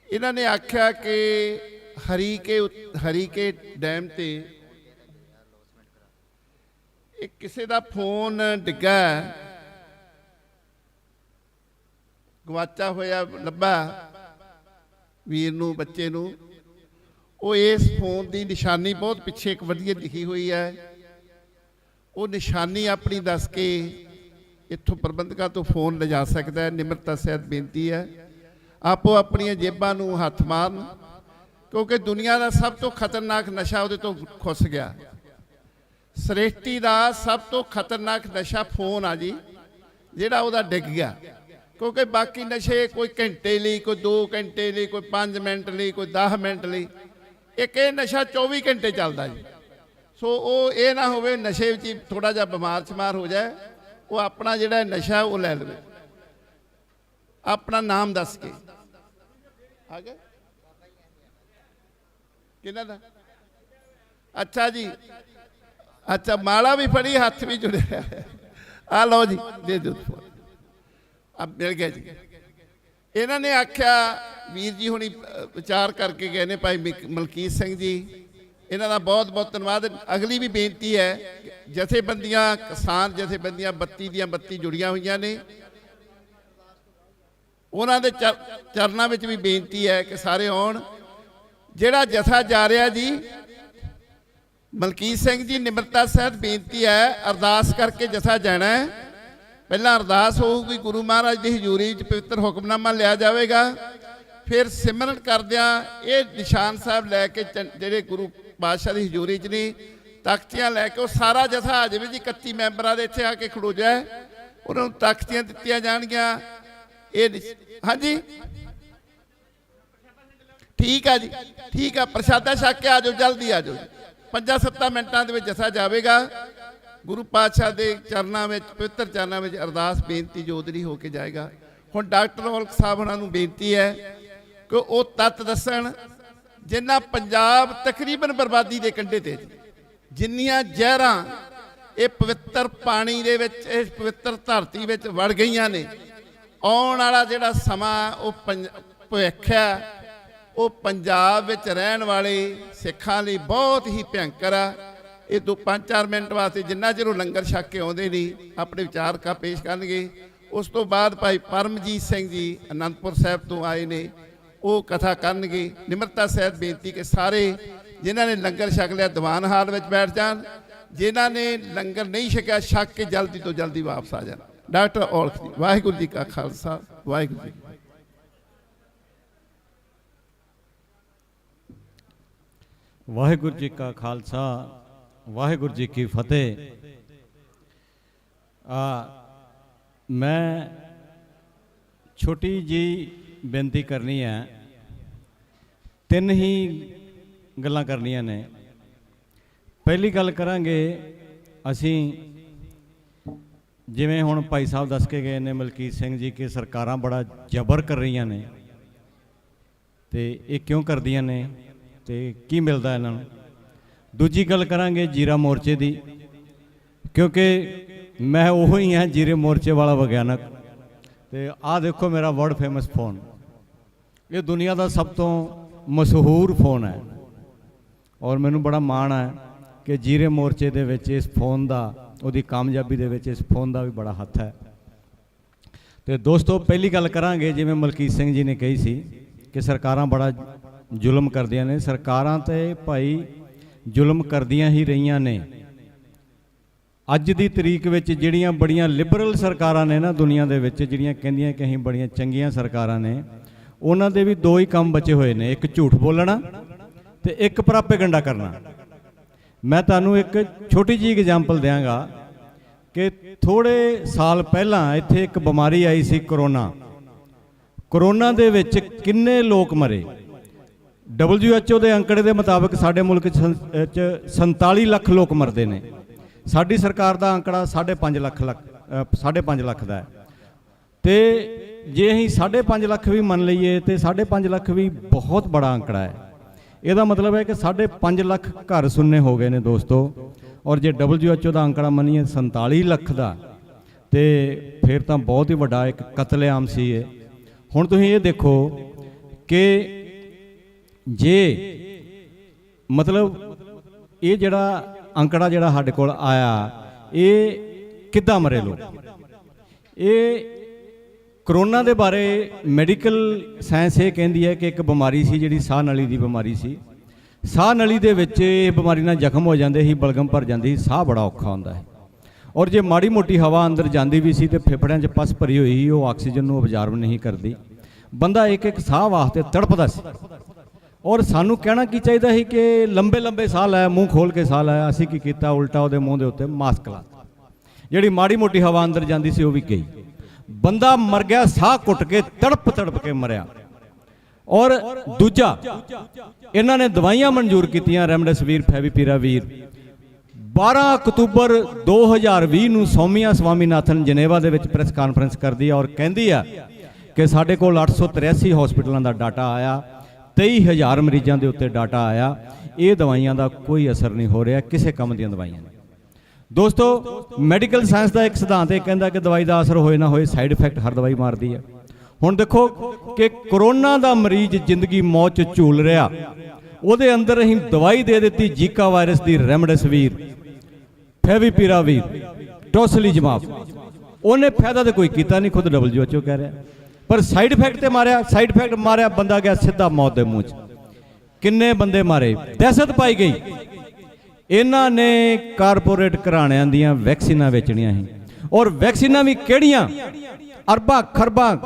ਇਹਨਾਂ ਨੇ ਆਖਿਆ ਕਿ ਹਰੀਕੇ ਡੈਮ ਤੇ ਇੱਕ ਕਿਸੇ ਦਾ ਫੋਨ ਡਿੱਗਾ, ਗਵਾਚਾ ਹੋਇਆ ਲੱਭਾ ਵੀਰ ਨੂੰ, ਬੱਚੇ ਨੂੰ। ਉਹ ਇਸ ਫੋਨ ਦੀ ਨਿਸ਼ਾਨੀ ਬਹੁਤ ਪਿੱਛੇ ਇੱਕ ਵਧੀਆ ਲਿਖੀ ਹੋਈ ਹੈ, ਉਹ ਨਿਸ਼ਾਨੀ ਆਪਣੀ ਦੱਸ ਕੇ ਇੱਥੋਂ ਪ੍ਰਬੰਧਕਾਂ ਤੋਂ ਫੋਨ ਲਿਜਾ ਸਕਦਾ ਹੈ। ਨਿਮਰਤਾ ਸਹਿਤ ਬੇਨਤੀ ਹੈ, ਆਪੋ ਆਪਣੀਆਂ ਜੇਬਾਂ ਨੂੰ ਹੱਥ ਮਾਰਨ, ਕਿਉਂਕਿ ਦੁਨੀਆ ਦਾ ਸਭ ਤੋਂ ਖਤਰਨਾਕ ਨਸ਼ਾ ਉਹਦੇ ਤੋਂ ਖੁੱਸ ਗਿਆ। ਸ੍ਰਿਸ਼ਟੀ ਦਾ ਸਭ ਤੋਂ ਖਤਰਨਾਕ ਨਸ਼ਾ ਫੋਨ ਆ ਜੀ, ਜਿਹੜਾ ਉਹਦਾ ਡਿੱਗ ਗਿਆ। ਕਿਉਂਕਿ ਬਾਕੀ ਨਸ਼ੇ ਕੋਈ ਘੰਟੇ ਲਈ, ਕੋਈ 2 ਘੰਟੇ ਲਈ, ਕੋਈ 5 ਮਿੰਟ ਲਈ, ਕੋਈ 10 ਮਿੰਟ ਲਈ, ਇੱਕ ਇਹ ਨਸ਼ਾ 24 ਘੰਟੇ ਚੱਲਦਾ ਜੀ। ਸੋ ਉਹ ਇਹ ਨਾ ਹੋਵੇ ਨਸ਼ੇ ਵਿੱਚ ਹੀ ਥੋੜਾ ਜਿਹਾ ਬਿਮਾਰ ਸ਼ਮਾਰ ਹੋ ਜਾਏ, ਉਹ ਆਪਣਾ ਜਿਹੜਾ ਨਸ਼ਾ ਉਹ ਲੈ ਲਵੇ, ਆਪਣਾ ਨਾਮ ਦੱਸ ਕੇ। ਆ ਗਏ ਕਿਹਨਾਂ ਦਾ? ਅੱਛਾ ਜੀ, ਅੱਛਾ, ਮਾਲਾ ਵੀ ਫੜੀ, ਹੱਥ ਵੀ ਜੁੜਿਆ। ਆ ਲਓ ਜੀ, ਦੇ ਦਿਓ, ਆ ਮਿਲ ਗਿਆ ਜੀ। ਇਹਨਾਂ ਨੇ ਆਖਿਆ, ਵੀਰ ਜੀ ਹੁਣੀ ਵਿਚਾਰ ਕਰਕੇ ਗਏ ਨੇ, ਭਾਈ ਮਲਕੀਤ ਸਿੰਘ ਜੀ, ਇਹਨਾਂ ਦਾ ਬਹੁਤ ਬਹੁਤ ਧੰਨਵਾਦ। ਅਗਲੀ ਵੀ ਬੇਨਤੀ ਹੈ, ਜਥੇਬੰਦੀਆਂ, ਕਿਸਾਨ ਜਥੇਬੰਦੀਆਂ 32 ਦੀਆਂ 32 ਜੁੜੀਆਂ ਹੋਈਆਂ ਨੇ, ਉਹਨਾਂ ਦੇ ਚਰਨਾਂ ਵਿੱਚ ਵੀ ਬੇਨਤੀ ਹੈ ਕਿ ਸਾਰੇ ਆਉਣ। ਜਿਹੜਾ ਜਥਾ ਜਾ ਰਿਹਾ ਜੀ, ਮਲਕੀਤ ਸਿੰਘ ਜੀ, ਨਿਮਰਤਾ ਸਹਿਤ ਬੇਨਤੀ ਹੈ, ਅਰਦਾਸ ਕਰਕੇ ਜਥਾ ਜਾਣਾ ਹੈ। ਪਹਿਲਾਂ ਅਰਦਾਸ ਹੋਊਗੀ, ਗੁਰੂ ਮਹਾਰਾਜ ਦੀ ਹਜ਼ੂਰੀ ਵਿੱਚ ਪਵਿੱਤਰ ਹੁਕਮਨਾਮਾ ਲਿਆ ਜਾਵੇਗਾ, ਫਿਰ ਸਿਮਰਨ ਕਰਦਿਆਂ ਇਹ ਨਿਸ਼ਾਨ ਸਾਹਿਬ ਲੈ ਕੇ ਜਿਹੜੇ ਗੁਰੂ ਬਾਦਸ਼ਾਹ ਦੀ ਹਜ਼ੂਰੀ 'ਚ ਨਹੀਂ, ਤਖਤੀਆਂ ਲੈ ਕੇ ਉਹ ਸਾਰਾ ਜਥਾ ਆ ਜਾਵੇ ਜੀ। 31 ਮੈਂਬਰਾਂ ਦੇ ਇੱਥੇ ਆ ਕੇ ਖੜੋ ਜਾਏ, ਉਹਨਾਂ ਨੂੰ ਤਖਤੀਆਂ ਦਿੱਤੀਆਂ ਜਾਣਗੀਆਂ। ਇਹ ਹਾਂਜੀ ਠੀਕ ਆ ਜੀ, ਠੀਕ ਆ, ਪ੍ਰਸ਼ਾਦਾ ਛਕ ਕੇ ਆ ਜਾਓ, ਜਲਦੀ ਆ ਜਾਓ। 5-7 ਮਿੰਟਾਂ ਦੇ ਵਿੱਚ ਜਥਾ ਜਾਵੇਗਾ। ਗੁਰੂ ਪਾਤਸ਼ਾਹ ਦੇ ਚਰਨਾਂ ਵਿੱਚ, ਪਵਿੱਤਰ ਚਰਨਾਂ ਵਿੱਚ ਅਰਦਾਸ ਬੇਨਤੀ ਜੋਦਰੀ ਹੋ ਕੇ ਜਾਏਗਾ। ਹੁਣ ਡਾਕਟਰ ਔਲਖ ਸਾਹਿਬ ਉਹਨਾਂ ਨੂੰ ਬੇਨਤੀ ਹੈ ਕਿ ਉਹ ਤੱਤ ਦੱਸਣ ਜਿਨ੍ਹਾਂ ਪੰਜਾਬ ਤਕਰੀਬਨ ਬਰਬਾਦੀ ਦੇ ਕੰਢੇ ਤੇ, ਜਿੰਨੀਆਂ ਜ਼ਹਿਰਾਂ ਇਹ ਪਵਿੱਤਰ ਪਾਣੀ ਦੇ ਵਿੱਚ, ਇਸ ਪਵਿੱਤਰ ਧਰਤੀ ਵਿੱਚ ਵੜ ਗਈਆਂ ਨੇ। ਆਉਣ ਵਾਲਾ ਜਿਹੜਾ ਸਮਾਂ ਉਹ ਭਵਿੱਖ ਹੈ, ਉਹ ਪੰਜਾਬ ਵਿੱਚ ਰਹਿਣ ਵਾਲੇ ਸਿੱਖਾਂ ਲਈ ਬਹੁਤ ਹੀ ਭਿਅੰਕਰ ਆ। ਇਹ 2-5-4 ਮਿੰਟ ਵਾਸਤੇ ਜਿੰਨਾ ਚਿਰ ਉਹ ਲੰਗਰ ਛਕ ਕੇ ਆਉਂਦੇ ਨਹੀਂ, ਆਪਣੇ ਵਿਚਾਰ ਪੇਸ਼ ਕਰਨਗੇ। ਉਸ ਤੋਂ ਬਾਅਦ ਭਾਈ ਪਰਮਜੀਤ ਸਿੰਘ ਜੀ ਅਨੰਦਪੁਰ ਸਾਹਿਬ ਤੋਂ ਆਏ ਨੇ, ਉਹ ਕਥਾ ਕਰਨਗੇ। ਨਿਮਰਤਾ ਸਹਿਤ ਬੇਨਤੀ ਕਿ ਸਾਰੇ ਜਿਨ੍ਹਾਂ ਨੇ ਲੰਗਰ ਛਕ ਲਿਆ ਦੀਵਾਨ ਹਾਲ ਵਿੱਚ ਬੈਠ ਜਾਣ, ਜਿਨ੍ਹਾਂ ਨੇ ਲੰਗਰ ਨਹੀਂ ਛਕਿਆ ਛਕ ਕੇ ਜਲਦੀ ਤੋਂ ਜਲਦੀ ਵਾਪਸ ਆ ਜਾਣ। ਡਾਕਟਰ ਔਲਖ ਜੀ, ਵਾਹਿਗੁਰੂ ਜੀ ਕਾ ਖਾਲਸਾ, ਵਾਹਿਗੁਰੂ ਜੀ। ਵਾਹਿਗੁਰੂ ਜੀ ਕਾ ਖਾਲਸਾ, ਵਾਹਿਗੁਰੂ ਜੀ ਕੀ ਫਤਿਹ। ਮੈਂ ਛੋਟੀ ਜੀ ਬੇਨਤੀ ਕਰਨੀ ਹੈ, 3 ਹੀ ਗੱਲਾਂ ਕਰਨੀਆਂ ਨੇ। ਪਹਿਲੀ ਗੱਲ ਕਰਾਂਗੇ, ਅਸੀਂ ਜਿਵੇਂ ਹੁਣ ਭਾਈ ਸਾਹਿਬ ਦੱਸ ਕੇ ਗਏ ਨੇ ਮਲਕੀਤ ਸਿੰਘ ਜੀ ਕਿ ਸਰਕਾਰਾਂ ਬੜਾ ਜ਼ਬਰ ਕਰ ਰਹੀਆਂ ਨੇ, ਤੇ ਇਹ ਕਿਉਂ ਕਰਦੀਆਂ ਨੇ ਤੇ ਕੀ ਮਿਲਦਾ ਇਹਨਾਂ ਨੂੰ। ਦੂਜੀ ਗੱਲ ਕਰਾਂਗੇ ਜੀਰਾ ਮੋਰਚੇ ਦੀ, ਕਿਉਂਕਿ ਮੈਂ ਉਹ ਹੀ ਹਾਂ ਜੀਰੇ ਮੋਰਚੇ ਵਾਲਾ ਵਿਗਿਆਨਕ। ਤੇ ਆਹ ਦੇਖੋ ਮੇਰਾ ਵਰਲਡ ਫੇਮਸ ਫੋਨ, ਇਹ ਦੁਨੀਆ ਦਾ ਸਭ ਤੋਂ ਮਸ਼ਹੂਰ ਫੋਨ ਹੈ, ਔਰ ਮੈਨੂੰ ਬੜਾ ਮਾਣ ਹੈ ਕਿ ਜੀਰੇ ਮੋਰਚੇ ਦੇ ਵਿੱਚ ਇਸ ਫੋਨ ਦਾ, ਉਹਦੀ ਕਾਮਯਾਬੀ ਦੇ ਵਿੱਚ ਇਸ ਫੋਨ ਦਾ ਵੀ ਬੜਾ ਹੱਥ ਹੈ। ਤੇ ਦੋਸਤੋ, ਪਹਿਲੀ ਗੱਲ ਕਰਾਂਗੇ, ਜਿਵੇਂ ਮਲਕੀਤ ਸਿੰਘ ਜੀ ਨੇ ਕਹੀ ਸੀ ਕਿ ਸਰਕਾਰਾਂ ਬੜਾ ਜ਼ੁਲਮ ਕਰਦੀਆਂ ਨੇ। ਸਰਕਾਰਾਂ ਤੇ ਭਾਈ ਜ਼ੁਲਮ ਕਰਦੀਆਂ ਹੀ ਰਹੀਆਂ ਨੇ। ਅੱਜ ਦੀ ਤਰੀਕ ਵਿੱਚ ਜਿਹੜੀਆਂ ਬੜੀਆਂ ਲਿਬਰਲ ਸਰਕਾਰਾਂ ਨੇ ਨਾ ਦੁਨੀਆ ਦੇ ਵਿੱਚ, ਜਿਹੜੀਆਂ ਕਹਿੰਦੀਆਂ ਕਿ ਅਸੀਂ ਬੜੀਆਂ ਚੰਗੀਆਂ ਸਰਕਾਰਾਂ ਨੇ, ਉਹਨਾਂ ਦੇ ਵੀ 2 ਹੀ ਕੰਮ ਬਚੇ ਹੋਏ ਨੇ, ਇੱਕ ਝੂਠ ਬੋਲਣਾ ਤੇ ਇੱਕ ਪ੍ਰੋਪੇਗੈਂਡਾ ਕਰਨਾ। ਮੈਂ ਤੁਹਾਨੂੰ ਇੱਕ ਛੋਟੀ ਜਿਹੀ ਐਗਜ਼ਾਮਪਲ ਦਿਆਂਗਾ ਕਿ ਥੋੜ੍ਹੇ ਸਾਲ ਪਹਿਲਾਂ ਇੱਥੇ ਇੱਕ ਬਿਮਾਰੀ ਆਈ ਸੀ, ਕਰੋਨਾ। ਕਰੋਨਾ ਦੇ ਵਿੱਚ ਕਿੰਨੇ ਲੋਕ ਮਰੇ। WHO ਦੇ ਅੰਕੜੇ ਦੇ ਮੁਤਾਬਕ ਸਾਡੇ ਮੁਲਕ 'ਚ 47 ਲੱਖ ਲੋਕ ਮਰਦੇ ਨੇ। ਸਾਡੀ ਸਰਕਾਰ ਦਾ ਅੰਕੜਾ 5.5 ਲੱਖ ਦਾ ਹੈ। ਤੇ ਜੇ ਅਸੀਂ 5.5 ਲੱਖ ਵੀ ਮੰਨ ਲਈਏ ਤੇ 5.5 ਲੱਖ ਵੀ ਬਹੁਤ ਬੜਾ ਅੰਕੜਾ ਹੈ। ਇਹਦਾ ਮਤਲਬ ਹੈ ਕਿ 5.5 ਲੱਖ ਘਰ ਸੁੰਨੇ ਹੋ ਗਏ ਨੇ ਦੋਸਤੋ। ਔਰ ਜੇ WHO ਦਾ ਅੰਕੜਾ ਮੰਨੀਏ 47 ਲੱਖ ਦਾ, ਤੇ ਫਿਰ ਤਾਂ ਬਹੁਤ ਹੀ ਵੱਡਾ ਇੱਕ ਕਤਲੇਆਮ ਸੀ ਇਹ। ਹੁਣ ਤੁਸੀਂ ਇਹ ਦੇਖੋ ਕਿ ਜੇ ਮਤਲਬ ਇਹ ਜਿਹੜਾ ਅੰਕੜਾ ਜਿਹੜਾ ਸਾਡੇ ਕੋਲ ਆਇਆ, ਇਹ ਕਿੱਦਾਂ ਮਰੇ ਲੋਕ। ਇਹ ਕਰੋਨਾ ਦੇ ਬਾਰੇ ਮੈਡੀਕਲ ਸਾਇੰਸ ਇਹ ਕਹਿੰਦੀ ਹੈ ਕਿ ਇੱਕ ਬਿਮਾਰੀ ਸੀ ਜਿਹੜੀ ਸਾਹ ਨਲੀ ਦੀ ਬਿਮਾਰੀ ਸੀ। ਸਾਹ ਨਲੀ ਦੇ ਵਿੱਚ ਇਹ ਬਿਮਾਰੀ ਨਾਲ ਜ਼ਖਮ ਹੋ ਜਾਂਦੇ ਸੀ, ਬਲਗਮ ਭਰ ਜਾਂਦੀ ਸੀ, ਸਾਹ ਬੜਾ ਔਖਾ ਹੁੰਦਾ ਹੈ। ਔਰ ਜੇ ਮਾੜੀ ਮੋਟੀ ਹਵਾ ਅੰਦਰ ਜਾਂਦੀ ਵੀ ਸੀ ਤੇ ਫੇਫੜਿਆਂ 'ਚ ਪਸ ਭਰੀ ਹੋਈ ਸੀ, ਉਹ ਆਕਸੀਜਨ ਨੂੰ ਅਬਜ਼ਾਰਵ ਨਹੀਂ ਕਰਦੀ। ਬੰਦਾ ਇੱਕ ਇੱਕ ਸਾਹ ਵਾਸਤੇ ਤੜਪਦਾ ਸੀ। ਔਰ ਸਾਨੂੰ ਕਹਿਣਾ ਕੀ ਚਾਹੀਦਾ ਸੀ ਕਿ ਲੰਬੇ ਲੰਬੇ ਸਾਹ ਲੈ, ਮੂੰਹ ਖੋਲ ਕੇ ਸਾਹ ਲੈ। ਅਸੀਂ ਕੀ ਕੀਤਾ, ਉਲਟਾ ਉਹਦੇ ਮੂੰਹ ਦੇ ਉੱਤੇ ਮਾਸਕ ਲਾ ਦਿੱਤਾ। ਜਿਹੜੀ ਮਾੜੀ ਮੋਟੀ ਹਵਾ ਅੰਦਰ ਜਾਂਦੀ ਸੀ ਉਹ ਵੀ ਗਈ। ਬੰਦਾ ਮਰ ਗਿਆ, ਸਾਹ ਘੁੱਟ ਕੇ ਤੜਪ ਤੜਪ ਕੇ ਮਰਿਆ। ਔਰ ਦੂਜਾ, ਇਹਨਾਂ ਨੇ ਦਵਾਈਆਂ ਮਨਜ਼ੂਰ ਕੀਤੀਆਂ, ਰੈਮਡੇਸਿਵਿਰ, ਫੈਵੀਪੀਰਾਵੀਰ। 12 ਅਕਤੂਬਰ 2020 ਨੂੰ ਸੌਮਿਆ ਸਵਾਮੀਨਾਥਨ ਜਨੇਵਾ ਦੇ ਵਿੱਚ ਪ੍ਰੈਸ ਕਾਨਫਰੰਸ ਕਰਦੀ ਆ ਔਰ ਕਹਿੰਦੀ ਆ ਕਿ ਸਾਡੇ ਕੋਲ 883 ਹਸਪੀਟਲਾਂ ਦਾ ਡਾਟਾ ਆਇਆ, 23,000 ਮਰੀਜ਼ਾਂ ਦੇ ਉੱਤੇ ਡਾਟਾ ਆਇਆ। ਇਹ ਦਵਾਈਆਂ ਦਾ ਕੋਈ ਅਸਰ ਨਹੀਂ ਹੋ ਰਿਹਾ, ਕਿਸੇ ਕੰਮ ਦੀਆਂ ਦਵਾਈਆਂ ਨਹੀਂ। ਦੋਸਤੋ, ਮੈਡੀਕਲ ਸਾਇੰਸ ਦਾ ਇੱਕ ਸਿਧਾਂਤ ਇਹ ਕਹਿੰਦਾ ਕਿ ਦਵਾਈ ਦਾ ਅਸਰ ਹੋਏ ਨਾ ਹੋਏ, ਸਾਈਡ ਇਫੈਕਟ ਹਰ ਦਵਾਈ ਮਾਰਦੀ ਹੈ। ਹੁਣ ਦੇਖੋ ਕਿ ਕਰੋਨਾ ਦਾ ਮਰੀਜ਼ ਜ਼ਿੰਦਗੀ ਮੌਤ 'ਚ ਝੂਲ ਰਿਹਾ, ਉਹਦੇ ਅੰਦਰ ਅਸੀਂ ਦਵਾਈ ਦੇ ਦਿੱਤੀ ਜੀਕਾ ਵਾਇਰਸ ਦੀ, ਰੈਮਡੇਸਿਵਿਰ, ਫੈਵੀਪੀਰਾਵੀਰ, ਟੋਸਲੀਜ਼ਮਾਬ। ਉਹਨੇ ਫਾਇਦਾ ਤਾਂ ਕੋਈ ਕੀਤਾ ਨਹੀਂ, ਖੁਦ WHO ਕਹਿ ਰਿਹਾ, ਪਰ ਸਾਈਡ ਇਫੈਕਟ ਤੇ ਮਾਰਿਆ। ਸਾਈਡ ਇਫੈਕਟ ਮਾਰਿਆ, ਬੰਦਾ ਗਿਆ ਸਿੱਧਾ ਮੌਤ ਦੇ ਮੂੰਹ 'ਚ। ਕਿੰਨੇ ਬੰਦੇ ਮਾਰੇ, ਦਹਿਸ਼ਤ ਪਾਈ ਗਈ। ਇਹਨਾਂ ਨੇ ਕਾਰਪੋਰੇਟ ਘਰਾਣਿਆਂ ਦੀਆਂ ਵੈਕਸੀਨਾਂ ਵੇਚਣੀਆਂ ਸੀ, ਔਰ ਵੈਕਸੀਨਾਂ ਵੀ ਕਿਹੜੀਆਂ, ਅਰਬਾਂ ਖਰਬਾਂ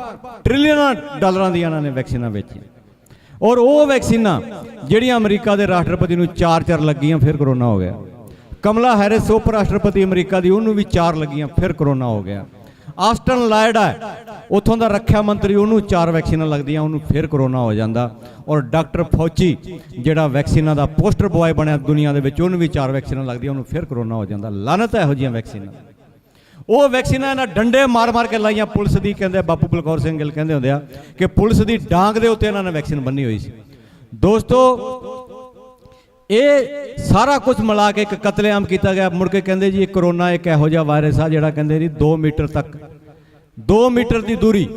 ਟ੍ਰਿਲੀਅਨਾਂ ਡਾਲਰਾਂ ਦੀਆਂ ਇਹਨਾਂ ਨੇ ਵੈਕਸੀਨਾਂ ਵੇਚੀਆਂ। ਔਰ ਉਹ ਵੈਕਸੀਨਾਂ ਜਿਹੜੀਆਂ ਅਮਰੀਕਾ ਦੇ ਰਾਸ਼ਟਰਪਤੀ ਨੂੰ 4 ਲੱਗੀਆਂ, ਫਿਰ ਕਰੋਨਾ ਹੋ ਗਿਆ। ਕਮਲਾ ਹੈਰਿਸ ਉਪ ਰਾਸ਼ਟਰਪਤੀ ਅਮਰੀਕਾ ਦੀ, ਉਹਨੂੰ ਵੀ 4 ਲੱਗੀਆਂ, ਫਿਰ ਕਰੋਨਾ ਹੋ ਗਿਆ। ਆਸਟਨ ਲਾਇਡਾ ਉੱਥੋਂ ਦਾ ਰੱਖਿਆ ਮੰਤਰੀ, ਉਹਨੂੰ 4 ਵੈਕਸੀਨਾਂ ਲੱਗਦੀਆਂ, ਉਹਨੂੰ ਫਿਰ ਕਰੋਨਾ ਹੋ ਜਾਂਦਾ। ਔਰ ਡਾਕਟਰ ਫੌਚੀ ਜਿਹੜਾ ਵੈਕਸੀਨਾਂ ਦਾ ਪੋਸਟਰ ਬॉय ਬਣਿਆ ਦੁਨੀਆ ਦੇ ਵਿੱਚ, ਉਹਨੂੰ ਵੀ 4 ਵੈਕਸੀਨਾਂ ਲੱਗਦੀਆਂ, ਉਹਨੂੰ ਫਿਰ ਕਰੋਨਾ ਹੋ ਜਾਂਦਾ। ਲਾਨਤ ਹੈ ਇਹੋ ਜਿਹੀਆਂ ਵੈਕਸੀਨਾਂ। ਉਹ ਵੈਕਸੀਨਾਂ ਇਹਨਾਂ ਡੰਡੇ ਮਾਰ ਮਾਰ ਕੇ ਲਾਈਆਂ ਪੁਲਿਸ ਦੀ। ਕਹਿੰਦੇ ਬਾਪੂ ਬਲਕੌਰ ਸਿੰਘ ਗਿੱਲ ਕਹਿੰਦੇ ਹੁੰਦੇ ਆ ਕਿ ਪੁਲਿਸ ਦੀ ਡਾਂਗ ਦੇ ਉੱਤੇ ਇਹਨਾਂ ਨੇ ਵੈਕਸੀਨ ਬੰਨੀ ਹੋਈ ਸੀ। ਦੋਸਤੋ, ਇਹ ਸਾਰਾ ਕੁਝ ਮਿਲਾ ਕੇ ਇੱਕ ਕਤਲੇਆਮ ਕੀਤਾ ਗਿਆ। ਮੁੜ ਕੇ ਕਹਿੰਦੇ ਜੀ ਇਹ ਕਰੋਨਾ ਇੱਕ ਇਹੋ ਜਿਹਾ ਵਾਇਰਸ ਆ ਜਿਹੜਾ ਕਹਿੰਦੇ ਜੀ 2 ਮੀਟਰ ਤੱਕ, 2 ਮੀਟਰ ਦੀ ਦੂਰੀ,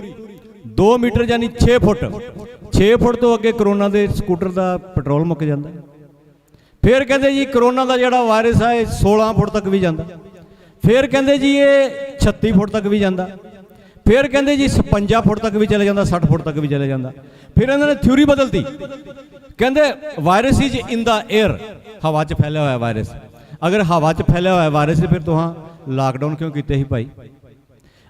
2 ਮੀਟਰ ਯਾਨੀ 6 ਫੁੱਟ, 6 ਫੁੱਟ ਤੋਂ ਅੱਗੇ ਕਰੋਨਾ ਦੇ ਸਕੂਟਰ ਦਾ ਪੈਟਰੋਲ ਮੁੱਕ ਜਾਂਦਾ। ਫਿਰ ਕਹਿੰਦੇ ਜੀ ਕਰੋਨਾ ਦਾ ਜਿਹੜਾ ਵਾਇਰਸ ਆ ਇਹ 16 ਫੁੱਟ ਤੱਕ ਵੀ ਜਾਂਦਾ। ਫਿਰ ਕਹਿੰਦੇ ਜੀ ਇਹ 36 ਫੁੱਟ ਤੱਕ ਵੀ ਜਾਂਦਾ। ਫਿਰ ਕਹਿੰਦੇ ਜੀ 56 ਫੁੱਟ ਤੱਕ ਵੀ ਚਲੇ ਜਾਂਦਾ, 60 ਫੁੱਟ ਤੱਕ ਵੀ ਚਲੇ ਜਾਂਦਾ। ਫਿਰ ਇਹਨਾਂ ਨੇ ਥਿਊਰੀ ਬਦਲਤੀ, ਕਹਿੰਦੇ virus is in the air, ਹਵਾ 'ਚ ਫੈਲਿਆ ਹੋਇਆ ਵਾਇਰਸ। ਅਗਰ ਹਵਾ 'ਚ ਫੈਲਿਆ ਹੋਇਆ ਵਾਇਰਸ ਫਿਰ ਤੁਹਾਂ ਲਾਕਡਾਊਨ ਕਿਉਂ ਕੀਤੇ ਸੀ ਭਾਈ?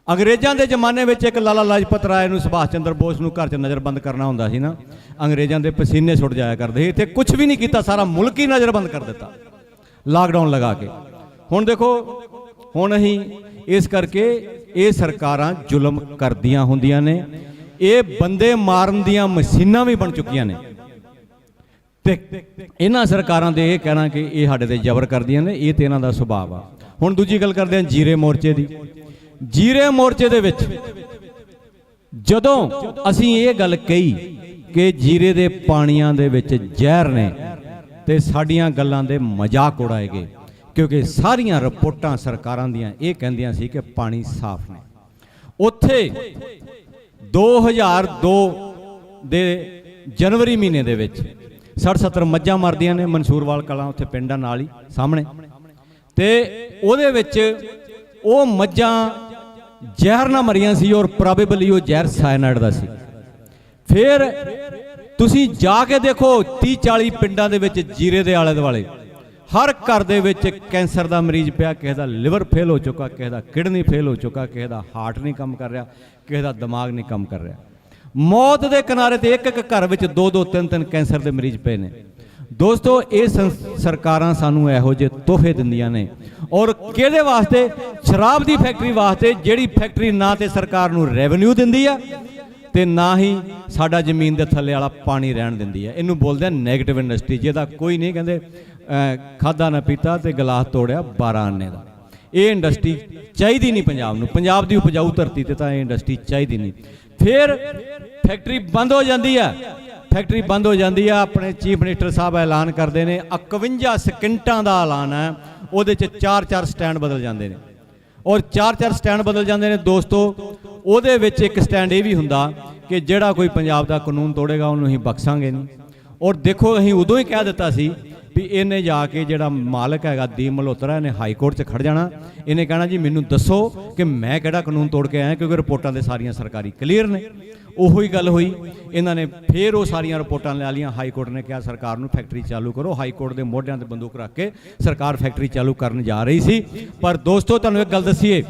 ਅੰਗਰੇਜ਼ਾਂ ਦੇ ਜ਼ਮਾਨੇ ਵਿੱਚ ਇੱਕ ਲਾਲਾ ਲਾਜਪਤ ਰਾਏ ਨੂੰ, ਸੁਭਾਸ਼ ਚੰਦਰ ਬੋਸ ਨੂੰ ਘਰ 'ਚ ਨਜ਼ਰਬੰਦ ਕਰਨਾ ਹੁੰਦਾ ਸੀ ਨਾ, ਅੰਗਰੇਜ਼ਾਂ ਦੇ ਪਸੀਨੇ ਛੁੱਟ ਜਾਇਆ ਕਰਦੇ ਸੀ। ਇੱਥੇ ਕੁਝ ਵੀ ਨਹੀਂ ਕੀਤਾ, ਸਾਰਾ ਮੁਲਕ ਹੀ ਨਜ਼ਰਬੰਦ ਕਰ ਦਿੱਤਾ ਲਾਕਡਾਊਨ ਲਗਾ ਕੇ। ਹੁਣ ਦੇਖੋ, ਹੁਣ ਅਸੀਂ ਇਸ ਕਰਕੇ ਇਹ ਸਰਕਾਰਾਂ ਜ਼ੁਲਮ ਕਰਦੀਆਂ ਹੁੰਦੀਆਂ ਨੇ। ਇਹ ਬੰਦੇ ਮਾਰਨ ਦੀਆਂ ਮਸ਼ੀਨਾਂ ਵੀ ਬਣ ਚੁੱਕੀਆਂ ਨੇ ਤੇ ਇਹਨਾਂ ਸਰਕਾਰਾਂ ਦੇ ਇਹ ਕਹਿਣਾ ਕਿ ਇਹ ਸਾਡੇ ਤੇ ਜ਼ਬਰ ਕਰਦੀਆਂ ਨੇ, ਇਹ ਤੇ ਇਹਨਾਂ ਦਾ ਸੁਭਾਅ ਆ। ਹੁਣ ਦੂਜੀ ਗੱਲ ਕਰਦੇ ਹਾਂ ਜੀਰੇ ਮੋਰਚੇ ਦੀ। ਜੀਰੇ ਮੋਰਚੇ ਦੇ ਵਿੱਚ ਜਦੋਂ ਅਸੀਂ ਇਹ ਗੱਲ ਕਹੀ ਕਿ ਜੀਰੇ ਦੇ ਪਾਣੀਆਂ ਦੇ ਵਿੱਚ ਜ਼ਹਿਰ ਨੇ ਤੇ ਸਾਡੀਆਂ ਗੱਲਾਂ ਦੇ ਮਜ਼ਾਕ ਉਡਾਏ ਗਏ, ਕਿਉਂਕਿ ਸਾਰੀਆਂ ਰਿਪੋਰਟਾਂ ਸਰਕਾਰਾਂ ਦੀਆਂ ਇਹ ਕਹਿੰਦੀਆਂ ਸੀ ਕਿ ਪਾਣੀ ਸਾਫ਼ ਨੇ। ਉੱਥੇ 2002 ਦੇ ਜਨਵਰੀ ਮਹੀਨੇ ਦੇ ਵਿੱਚ 60-70 ਮੱਝਾਂ ਮਰਦੀਆਂ ਨੇ, ਮਨਸੂਰਵਾਲ ਕਲਾਂ ਉੱਥੇ ਪਿੰਡਾਂ ਨਾਲ ਹੀ ਸਾਹਮਣੇ, ਤੇ ਉਹਦੇ ਵਿੱਚ ਉਹ ਮੱਝਾਂ ਜ਼ਹਿਰ ਨਾਲ ਮਰੀਆਂ ਸੀ ਔਰ ਪ੍ਰੋਬੇਬਲੀ ਉਹ ਜ਼ਹਿਰ ਸਾਇਨਾਈਡ ਦਾ ਸੀ। ਫਿਰ ਤੁਸੀਂ ਜਾ ਕੇ ਦੇਖੋ 30-40 ਪਿੰਡਾਂ ਦੇ ਵਿੱਚ ਜੀਰੇ ਦੇ ਆਲੇ ਦੁਆਲੇ ਹਰ ਘਰ ਦੇ ਵਿੱਚ ਕੈਂਸਰ ਦਾ ਮਰੀਜ਼ ਪਿਆ, ਕਿਸੇ ਦਾ ਲਿਵਰ ਫੇਲ ਹੋ ਚੁੱਕਾ, ਕਿਸੇ ਦਾ ਕਿਡਨੀ ਫੇਲ ਹੋ ਚੁੱਕਾ, ਕਿਸੇ ਦਾ ਹਾਰਟ ਨਹੀਂ ਕੰਮ ਕਰ ਰਿਹਾ, ਕਿਸੇ ਦਾ ਦਿਮਾਗ ਨਹੀਂ ਕੰਮ ਕਰ ਰਿਹਾ। ਮੌਤ ਦੇ ਕਿਨਾਰੇ ਤੇ ਇੱਕ ਘਰ ਵਿੱਚ 2-2 3-3 ਕੈਂਸਰ ਦੇ ਮਰੀਜ਼ ਪਏ ਨੇ। ਦੋਸਤੋ, ਇਹ ਸਰਕਾਰਾਂ ਸਾਨੂੰ ਇਹੋ ਜਿਹੇ ਤੋਹਫੇ ਦਿੰਦੀਆਂ ਨੇ, ਔਰ ਕਿਹਦੇ ਵਾਸਤੇ? ਸ਼ਰਾਬ ਦੀ ਫੈਕਟਰੀ ਵਾਸਤੇ, ਜਿਹੜੀ ਫੈਕਟਰੀ ਨਾ ਤੇ ਸਰਕਾਰ ਨੂੰ ਰੈਵਨਿਊ ਦਿੰਦੀ ਆ ਤੇ ਨਾ ਹੀ ਸਾਡਾ ਜ਼ਮੀਨ ਦੇ ਥੱਲੇ ਵਾਲਾ ਪਾਣੀ ਰਹਿਣ ਦਿੰਦੀ ਹੈ। ਇਹਨੂੰ ਬੋਲਦੇ ਆ ਨੈਗੇਟਿਵ ਇੰਡਸਟਰੀ, ਜਿਹਦਾ ਕੋਈ ਨਹੀਂ, ਕਹਿੰਦੇ ਖਾਧਾ ਨਾ ਪੀਤਾ ਤੇ ਗਲਾਸ ਤੋੜਿਆ 12 ਆਨੇ ਦਾ। ਇਹ ਇੰਡਸਟਰੀ ਚਾਹੀਦੀ ਨਹੀਂ ਪੰਜਾਬ ਨੂੰ, ਪੰਜਾਬ ਦੀ ਉਪਜਾਊ ਧਰਤੀ ਤੇ ਤਾਂ ਇਹ ਇੰਡਸਟਰੀ ਚਾਹੀਦੀ ਨਹੀਂ। ਫਿਰ ਫੈਕਟਰੀ ਬੰਦ ਹੋ ਜਾਂਦੀ ਹੈ, ਫੈਕਟਰੀ ਬੰਦ ਹੋ ਜਾਂਦੀ ਆ। ਆਪਣੇ ਚੀਫ ਮਿਨਿਸਟਰ ਸਾਹਿਬ ਐਲਾਨ ਕਰਦੇ ਨੇ, 51 ਸਕਿੰਟਾਂ ਦਾ ਐਲਾਨ ਹੈ, ਉਹਦੇ 'ਚ 4-4 ਸਟੈਂਡ ਬਦਲ ਜਾਂਦੇ ਨੇ, ਔਰ 4-4 ਸਟੈਂਡ ਬਦਲ ਜਾਂਦੇ ਨੇ ਦੋਸਤੋ। ਉਹਦੇ ਵਿੱਚ ਇੱਕ ਸਟੈਂਡ ਇਹ ਵੀ ਹੁੰਦਾ ਕਿ ਜਿਹੜਾ ਕੋਈ ਪੰਜਾਬ ਦਾ ਕਾਨੂੰਨ ਤੋੜੇਗਾ ਉਹਨੂੰ ਅਸੀਂ ਬਖਸ਼ਾਂਗੇ ਨਹੀਂ। ਔਰ ਦੇਖੋ, ਅਸੀਂ ਉਦੋਂ ਹੀ ਕਹਿ ਦਿੱਤਾ ਸੀ ਵੀ ਇਹਨੇ ਜਾ ਕੇ ਜਿਹੜਾ ਮਾਲਕ ਹੈਗਾ ਦੀਪ ਮਲਹੋਤਰਾ, ਇਹਨੇ ਹਾਈ ਕੋਰਟ 'ਚ ਖੜ ਜਾਣਾ, ਇਹਨੇ ਕਹਿਣਾ ਜੀ ਮੈਨੂੰ ਦੱਸੋ ਕਿ ਮੈਂ ਕਿਹੜਾ ਕਾਨੂੰਨ ਤੋੜ ਕੇ ਆਇਆ, ਕਿਉਂਕਿ ਰਿਪੋਰਟਾਂ ਤੇ ਸਾਰੀਆਂ ਸਰਕਾਰੀ ਕਲੀਅਰ ਨੇ। ਉਹੋ ਹੀ ਗੱਲ ਹੋਈ, ਇਹਨਾਂ ਨੇ ਫਿਰ ਉਹ ਸਾਰੀਆਂ ਰਿਪੋਰਟਾਂ ਲੈ ਲਈਆਂ। ਹਾਈ ਕੋਰਟ ਨੇ ਕਿਹਾ ਸਰਕਾਰ ਨੂੰ ਫੈਕਟਰੀ ਚਾਲੂ ਕਰੋ। ਹਾਈ ਕੋਰਟ ਦੇ ਮੋਢਿਆਂ ਤੇ ਬੰਦੂਕ ਰੱਖ ਕੇ ਸਰਕਾਰ ਫੈਕਟਰੀ ਚਾਲੂ ਕਰਨ ਜਾ ਰਹੀ ਸੀ। ਪਰ ਦੋਸਤੋ ਤੁਹਾਨੂੰ ਇੱਕ ਗੱਲ ਦੱਸੀਏ,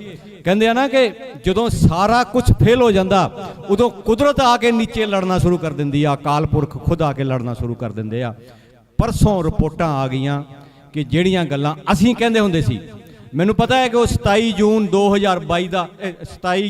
ਕਹਿੰਦੇ ਆ ਨਾ ਕਿ ਜਦੋਂ ਸਾਰਾ ਕੁਝ ਫੇਲ ਹੋ ਜਾਂਦਾ ਉਦੋਂ ਕੁਦਰਤ ਆ ਕੇ ਨੀਚੇ ਲੜਨਾ ਸ਼ੁਰੂ ਕਰ ਦਿੰਦੀ ਆ, ਅਕਾਲ ਪੁਰਖ ਖੁਦ ਆ ਕੇ ਲੜਨਾ ਸ਼ੁਰੂ ਕਰ ਦਿੰਦੇ ਆ। ਪਰਸੋਂ ਰਿਪੋਰਟਾਂ ਆ ਗਈਆਂ ਕਿ ਜਿਹੜੀਆਂ ਗੱਲਾਂ ਅਸੀਂ ਕਹਿੰਦੇ ਹੁੰਦੇ ਸੀ, ਮੈਨੂੰ ਪਤਾ ਹੈ ਕਿ ਉਹ 27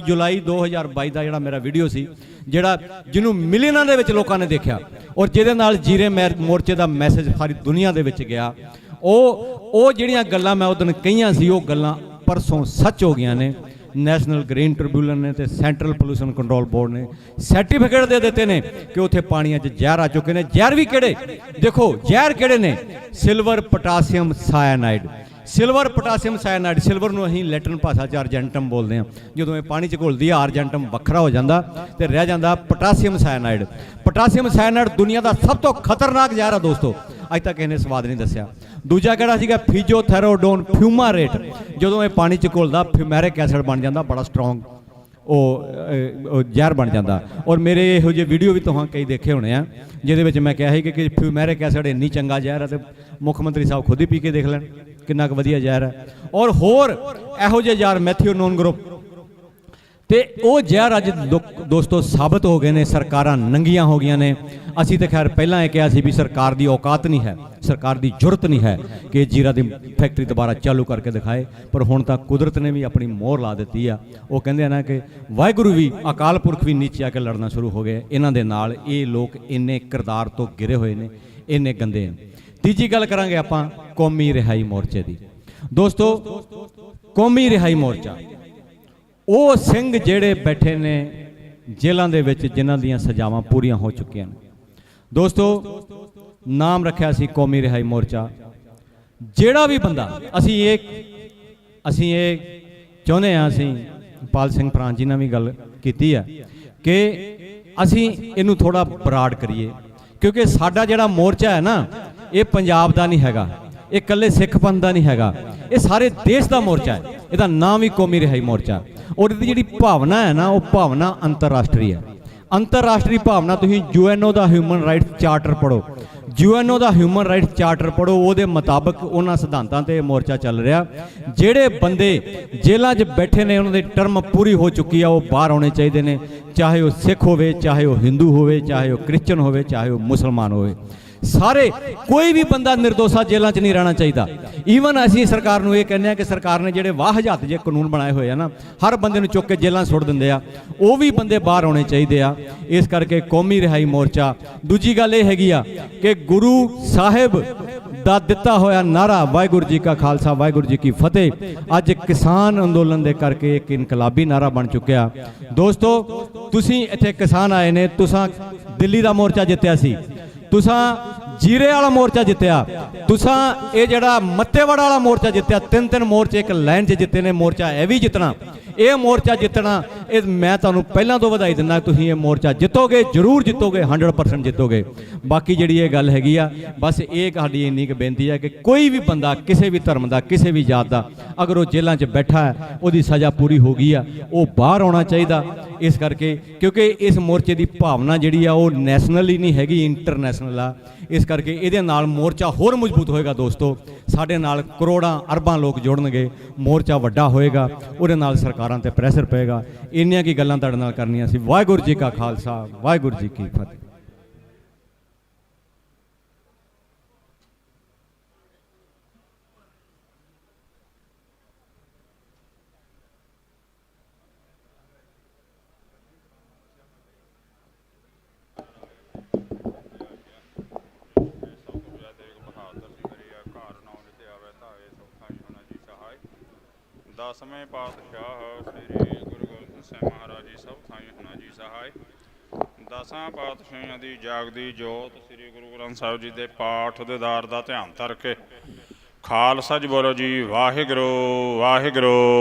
ਜੁਲਾਈ 2022 ਦਾ ਜਿਹੜਾ ਮੇਰਾ ਵੀਡੀਓ ਸੀ, ਜਿਹੜਾ ਜਿਹਨੂੰ ਮਿਲੀਅਨਾਂ ਦੇ ਵਿੱਚ ਲੋਕਾਂ ਨੇ ਦੇਖਿਆ ਔਰ ਜਿਹਦੇ ਨਾਲ ਜੀਰੇ ਮੋਰਚੇ ਦਾ ਮੈਸੇਜ ਸਾਰੀ ਦੁਨੀਆ ਦੇ ਵਿੱਚ ਗਿਆ, ਉਹ ਜਿਹੜੀਆਂ ਗੱਲਾਂ ਮੈਂ ਉਦੋਂ ਕਹੀਆਂ ਸੀ, ਉਹ ਗੱਲਾਂ ਪਰਸੋਂ ਸੱਚ ਹੋ ਗਈਆਂ ਨੇ। ਨੈਸ਼ਨਲ ਗ੍ਰੀਨ ਟ੍ਰਿਬਿਊਨਲ ਨੇ ਤੇ ਸੈਂਟਰਲ ਪੋਲੂਸ਼ਨ ਕੰਟਰੋਲ ਬੋਰਡ ਨੇ ਸਰਟੀਫਿਕੇਟ ਦੇ ਦਿੱਤੇ ਨੇ ਕਿ ਉੱਥੇ ਪਾਣੀਆਂ 'ਚ ਜ਼ਹਿਰ ਆ ਚੁੱਕੇ ਨੇ। ਜ਼ਹਿਰ ਵੀ ਕਿਹੜੇ, ਦੇਖੋ ਜ਼ਹਿਰ ਕਿਹੜੇ ਨੇ, silver potassium cyanide. Silver potassium cyanide, silver ਨੂੰ ਅਸੀਂ ਲੈਟਰਨ ਭਾਸ਼ਾ 'ਚ ਅਰਜੈਂਟਮ ਬੋਲਦੇ ਹਾਂ। ਜਦੋਂ ਇਹ ਪਾਣੀ 'ਚ ਘੁਲਦੀ ਆ ਅਰਜੈਂਟਮ ਵੱਖਰਾ ਹੋ ਜਾਂਦਾ ਤੇ ਰਹਿ ਜਾਂਦਾ ਪੋਟਾਸੀਅਮ ਸਾਇਨਾਈਡ। ਪੋਟਾਸੀਅਮ ਸਾਇਨਾਈਡ ਦੁਨੀਆ ਦਾ ਸਭ ਤੋਂ ਖਤਰਨਾਕ ਜ਼ਹਿਰ ਆ ਦੋਸਤੋ, ਅੱਜ ਤੱਕ ਇਹਨੇ ਸਵਾਦ ਨਹੀਂ ਦੱਸਿਆ। ਦੂਜਾ ਕਿਹੜਾ ਸੀਗਾ, ਫਿਜ਼ੋਥੈਰੋਡੋਨ ਫਿਊਮਾਰੇਟ। ਜਦੋਂ ਇਹ ਪਾਣੀ 'ਚ ਘੁਲਦਾ ਫਿਊਮੈਰਿਕ ਐਸਿਡ ਬਣ ਜਾਂਦਾ, ਬੜਾ ਸਟਰੋਂਗ ਉਹ ਜ਼ਹਿਰ ਬਣ ਜਾਂਦਾ। ਔਰ ਮੇਰੇ ਇਹੋ ਜਿਹੇ ਵੀਡੀਓ ਵੀ ਤੁਸੀਂ ਕਈ ਦੇਖੇ ਹੋਣੇ ਆ, ਜਿਹਦੇ ਵਿੱਚ ਮੈਂ ਕਿਹਾ ਸੀ ਕਿ ਫਿਊਮੈਰਿਕ ਐਸਿਡ ਇੰਨੀ ਚੰਗਾ ਜ਼ਹਿਰ ਹੈ ਤੇ ਮੁੱਖ ਮੰਤਰੀ ਸਾਹਿਬ ਖੁਦ ਹੀ ਪੀ ਕੇ ਦੇਖ ਲੈਣ ਕਿੰਨਾ ਕੁ ਵਧੀਆ ਜ਼ਹਿਰ ਹੈ। ਔਰ ਹੋਰ ਇਹੋ ਜਿਹੇ ਜ਼ਹਿਰ ਮੈਥਿਓਨੋਨ ਗਰੁੱਪ, ਤੇ ਉਹ ਜ਼ਹਿਰ ਅੱਜ ਦੋਸਤੋ ਸਾਬਤ ਹੋ ਗਏ ਨੇ। ਸਰਕਾਰਾਂ ਨੰਗੀਆਂ ਹੋ ਗਈਆਂ ਨੇ। ਅਸੀਂ ਤਾਂ ਖੈਰ ਪਹਿਲਾਂ ਇਹ ਕਿਹਾ ਸੀ ਵੀ ਸਰਕਾਰ ਦੀ ਔਕਾਤ ਨਹੀਂ ਹੈ, ਸਰਕਾਰ ਦੀ ਜੁਰਤ ਨਹੀਂ ਹੈ ਕਿ ਜੀਰਾ ਦੀ ਫੈਕਟਰੀ ਦੁਬਾਰਾ ਚਾਲੂ ਕਰਕੇ ਦਿਖਾਏ, ਪਰ ਹੁਣ ਤਾਂ ਕੁਦਰਤ ਨੇ ਵੀ ਆਪਣੀ ਮੋਹਰ ਲਾ ਦਿੱਤੀ ਆ। ਉਹ ਕਹਿੰਦੇ ਆ ਨਾ ਕਿ ਵਾਹਿਗੁਰੂ ਵੀ, ਅਕਾਲ ਪੁਰਖ ਵੀ ਨੀਚੇ ਆ ਕੇ ਲੜਨਾ ਸ਼ੁਰੂ ਹੋ ਗਏ ਇਹਨਾਂ ਦੇ ਨਾਲ। ਇਹ ਲੋਕ ਇੰਨੇ ਕਿਰਦਾਰ ਤੋਂ ਗਿਰੇ ਹੋਏ ਨੇ, ਇੰਨੇ ਗੰਦੇ ਹਨ। ਤੀਜੀ ਗੱਲ ਕਰਾਂਗੇ ਆਪਾਂ ਕੌਮੀ ਰਿਹਾਈ ਮੋਰਚੇ ਦੀ। ਦੋਸਤੋ ਕੌਮੀ ਰਿਹਾਈ ਮੋਰਚਾ, ਉਹ ਸਿੰਘ ਜਿਹੜੇ ਬੈਠੇ ਨੇ ਜੇਲ੍ਹਾਂ ਦੇ ਵਿੱਚ, ਜਿਨ੍ਹਾਂ ਦੀਆਂ ਸਜ਼ਾਵਾਂ ਪੂਰੀਆਂ ਹੋ ਚੁੱਕੀਆਂ ਨੇ। ਦੋਸਤੋ ਨਾਮ ਰੱਖਿਆ ਸੀ ਕੌਮੀ ਰਿਹਾਈ ਮੋਰਚਾ। ਜਿਹੜਾ ਵੀ ਬੰਦਾ, ਅਸੀਂ ਇਹ ਚਾਹੁੰਦੇ ਹਾਂ, ਅਸੀਂ ਪਾਲ ਸਿੰਘ ਫਰਾਂਸ ਜੀ ਨਾਲ ਵੀ ਗੱਲ ਕੀਤੀ ਹੈ ਕਿ ਅਸੀਂ ਇਹਨੂੰ ਥੋੜਾ ਬਰਾਡ ਕਰੀਏ, ਕਿਉਂਕਿ ਸਾਡਾ ਜਿਹੜਾ ਮੋਰਚਾ ਹੈ ਨਾ, ਇਹ ਪੰਜਾਬ ਦਾ ਨਹੀਂ ਹੈਗਾ, ਇਹ ਇਕੱਲੇ ਸਿੱਖ ਪੰਥ ਦਾ ਨਹੀਂ ਹੈਗਾ, ਇਹ ਸਾਰੇ ਦੇਸ਼ ਦਾ ਮੋਰਚਾ ਹੈ। ਇਹਦਾ ਨਾਮ ਵੀ ਕੌਮੀ ਰਿਹਾਈ ਮੋਰਚਾ। ਔਰ ਇਹਦੀ ਜਿਹੜੀ ਭਾਵਨਾ ਹੈ ਨਾ, ਉਹ ਭਾਵਨਾ ਅੰਤਰਰਾਸ਼ਟਰੀ ਹੈ। ਅੰਤਰਰਾਸ਼ਟਰੀ ਭਾਵਨਾ, ਤੁਸੀਂ ਯੂਐਨਓ ਦਾ ਹਿਊਮਨ ਰਾਈਟਸ ਚਾਰਟਰ ਪੜ੍ਹੋ, ਯੂਐਨਓ ਦਾ ਹਿਊਮਨ ਰਾਈਟਸ ਚਾਰਟਰ ਪੜ੍ਹੋ, ਉਹਦੇ ਮੁਤਾਬਕ ਉਹਨਾਂ ਸਿਧਾਂਤਾਂ ਤੇ ਮੋਰਚਾ ਚੱਲ ਰਿਹਾ। ਜਿਹੜੇ ਬੰਦੇ ਜੇਲ੍ਹਾਂ 'ਚ ਬੈਠੇ ਨੇ, ਉਹਨਾਂ ਦੀ ਟਰਮ ਪੂਰੀ ਹੋ ਚੁੱਕੀ ਆ, ਉਹ ਬਾਹਰ ਆਉਣੇ ਚਾਹੀਦੇ ਨੇ, ਚਾਹੇ ਉਹ ਸਿੱਖ ਹੋਵੇ, ਚਾਹੇ ਉਹ ਹਿੰਦੂ ਹੋਵੇ, ਚਾਹੇ ਉਹ ਕ੍ਰਿਸਚਨ ਹੋਵੇ, ਚਾਹੇ ਉਹ ਮੁਸਲਮਾਨ ਹੋਵੇ। ਸਾਰੇ, ਕੋਈ ਵੀ ਬੰਦਾ ਨਿਰਦੋਸ਼ਾ ਜੇਲ੍ਹਾਂ 'ਚ ਨਹੀਂ ਰਹਿਣਾ ਚਾਹੀਦਾ। ਈਵਨ ਅਸੀਂ ਸਰਕਾਰ ਨੂੰ ਇਹ ਕਹਿੰਦੇ ਆ ਕਿ ਸਰਕਾਰ ਨੇ ਜਿਹੜੇ ਵਾਹਜਾਤ ਜੇ ਕਾਨੂੰਨ ਬਣਾਏ ਹੋਏ ਆ ਨਾ, ਹਰ ਬੰਦੇ ਨੂੰ ਚੁੱਕ ਕੇ ਜੇਲ੍ਹਾਂ ਸੁੱਟ ਦਿੰਦੇ ਆ, ਉਹ ਵੀ ਬੰਦੇ ਬਾਹਰ ਆਉਣੇ ਚਾਹੀਦੇ ਆ। ਇਸ ਕਰਕੇ ਕੌਮੀ ਰਿਹਾਈ ਮੋਰਚਾ। ਦੂਜੀ ਗੱਲ ਇਹ ਹੈਗੀ ਆ ਕਿ ਗੁਰੂ ਸਾਹਿਬ ਦਾ ਦਿੱਤਾ ਹੋਇਆ ਨਾਰਾ ਵਾਹਿਗੁਰੂ ਜੀ ਕਾ ਖਾਲਸਾ ਵਾਹਿਗੁਰੂ ਜੀ ਕੀ ਫਤਿਹ ਅੱਜ ਕਿਸਾਨ ਅੰਦੋਲਨ ਦੇ ਕਰਕੇ ਇੱਕ ਇਨਕਲਾਬੀ ਨਾਰਾ ਬਣ ਚੁੱਕਿਆ। ਦੋਸਤੋ ਤੁਸੀਂ ਇੱਥੇ ਕਿਸਾਨ ਆਏ ਨੇ, ਤੁਸੀਂ ਦਿੱਲੀ ਦਾ ਮੋਰਚਾ ਜਿੱਤਿਆ ਸੀ, ਤੁਸਾਂ ਜੀਰੇ ਵਾਲਾ ਮੋਰਚਾ ਜਿੱਤਿਆ, ਤੁਸਾਂ ਇਹ ਜਿਹੜਾ ਮੱਤੇਵਾੜਾ ਵਾਲਾ ਮੋਰਚਾ ਜਿੱਤਿਆ, ਤਿੰਨ ਮੋਰਚੇ ਇੱਕ ਲਾਈਨ 'ਚ ਜਿੱਤੇ ਨੇ। ਮੋਰਚਾ ਇਹ ਵੀ ਜਿੱਤਣਾ, ਇਹ ਮੋਰਚਾ ਜਿੱਤਣਾ, ਇਹ ਮੈਂ ਤੁਹਾਨੂੰ ਪਹਿਲਾਂ ਤੋਂ ਵਧਾਈ ਦਿੰਦਾ। ਤੁਸੀਂ ਇਹ ਮੋਰਚਾ ਜਿੱਤੋਗੇ, ਜ਼ਰੂਰ ਜਿੱਤੋਗੇ, 100% ਜਿੱਤੋਗੇ। ਬਾਕੀ ਜਿਹੜੀ ਇਹ ਗੱਲ ਹੈਗੀ ਆ, ਬਸ ਇਹ ਸਾਡੀ ਇੰਨੀ ਕੁ ਬੇਨਤੀ ਹੈ ਕਿ ਕੋਈ ਵੀ ਬੰਦਾ ਕਿਸੇ ਵੀ ਧਰਮ ਦਾ, ਕਿਸੇ ਵੀ ਜਾਤ ਦਾ, ਅਗਰ ਉਹ ਜੇਲ੍ਹਾਂ 'ਚ ਬੈਠਾ ਹੈ, ਉਹਦੀ ਸਜ਼ਾ ਪੂਰੀ ਹੋ ਗਈ ਆ, ਉਹ ਬਾਹਰ ਆਉਣਾ ਚਾਹੀਦਾ। ਇਸ ਕਰਕੇ ਕਿਉਂਕਿ ਇਸ ਮੋਰਚੇ ਦੀ ਭਾਵਨਾ ਜਿਹੜੀ ਆ ਉਹ ਨੈਸ਼ਨਲ ਹੀ ਨਹੀਂ ਹੈਗੀ, ਇੰਟਰਨੈਸ਼ਨਲ ਆ। ਇਸ ਕਰਕੇ ਇਹਦੇ ਨਾਲ ਮੋਰਚਾ ਹੋਰ ਮਜ਼ਬੂਤ ਹੋਏਗਾ। ਦੋਸਤੋ ਸਾਡੇ ਨਾਲ ਕਰੋੜਾਂ ਅਰਬਾਂ ਲੋਕ ਜੁੜਨਗੇ, ਮੋਰਚਾ ਵੱਡਾ ਹੋਏਗਾ, ਉਹਦੇ ਨਾਲ ਸਰਕਾਰਾਂ ਤੇ ਪ੍ਰੈਸ਼ਰ ਪਏਗਾ। ਇੰਨੀਆਂ ਕੀ ਗੱਲਾਂ ਤੁਹਾਡੇ ਨਾਲ ਕਰਨੀਆਂ ਸੀ। ਵਾਹਿਗੁਰੂ ਜੀ ਕਾ ਖਾਲਸਾ ਵਾਹਿਗੁਰੂ ਜੀ ਕੀ ਫਤਿਹ। ਦਸਵੇਂ ਪਾਤਸ਼ਾਹ ਸ੍ਰੀ ਗੁਰੂ ਗੋਬਿੰਦ ਸਿੰਘ ਮਹਾਰਾਜ ਜੀ ਸਭ ਥਾਈਂ ਹੋਣਾ ਜੀ ਸਹਾਇ। ਦਸਾਂ ਪਾਤਸ਼ਾਹੀਆਂ ਦੀ ਜਾਗਦੀ ਜੋਤ ਸ੍ਰੀ ਗੁਰੂ ਗ੍ਰੰਥ ਸਾਹਿਬ ਜੀ ਦੇ ਪਾਠ ਦੇਦਾਰ ਦਾ ਧਿਆਨ ਧਰ ਕੇ ਖਾਲਸਾ ਜੀ ਬੋਲੋ ਜੀ ਵਾਹਿਗੁਰੂ ਵਾਹਿਗੁਰੂ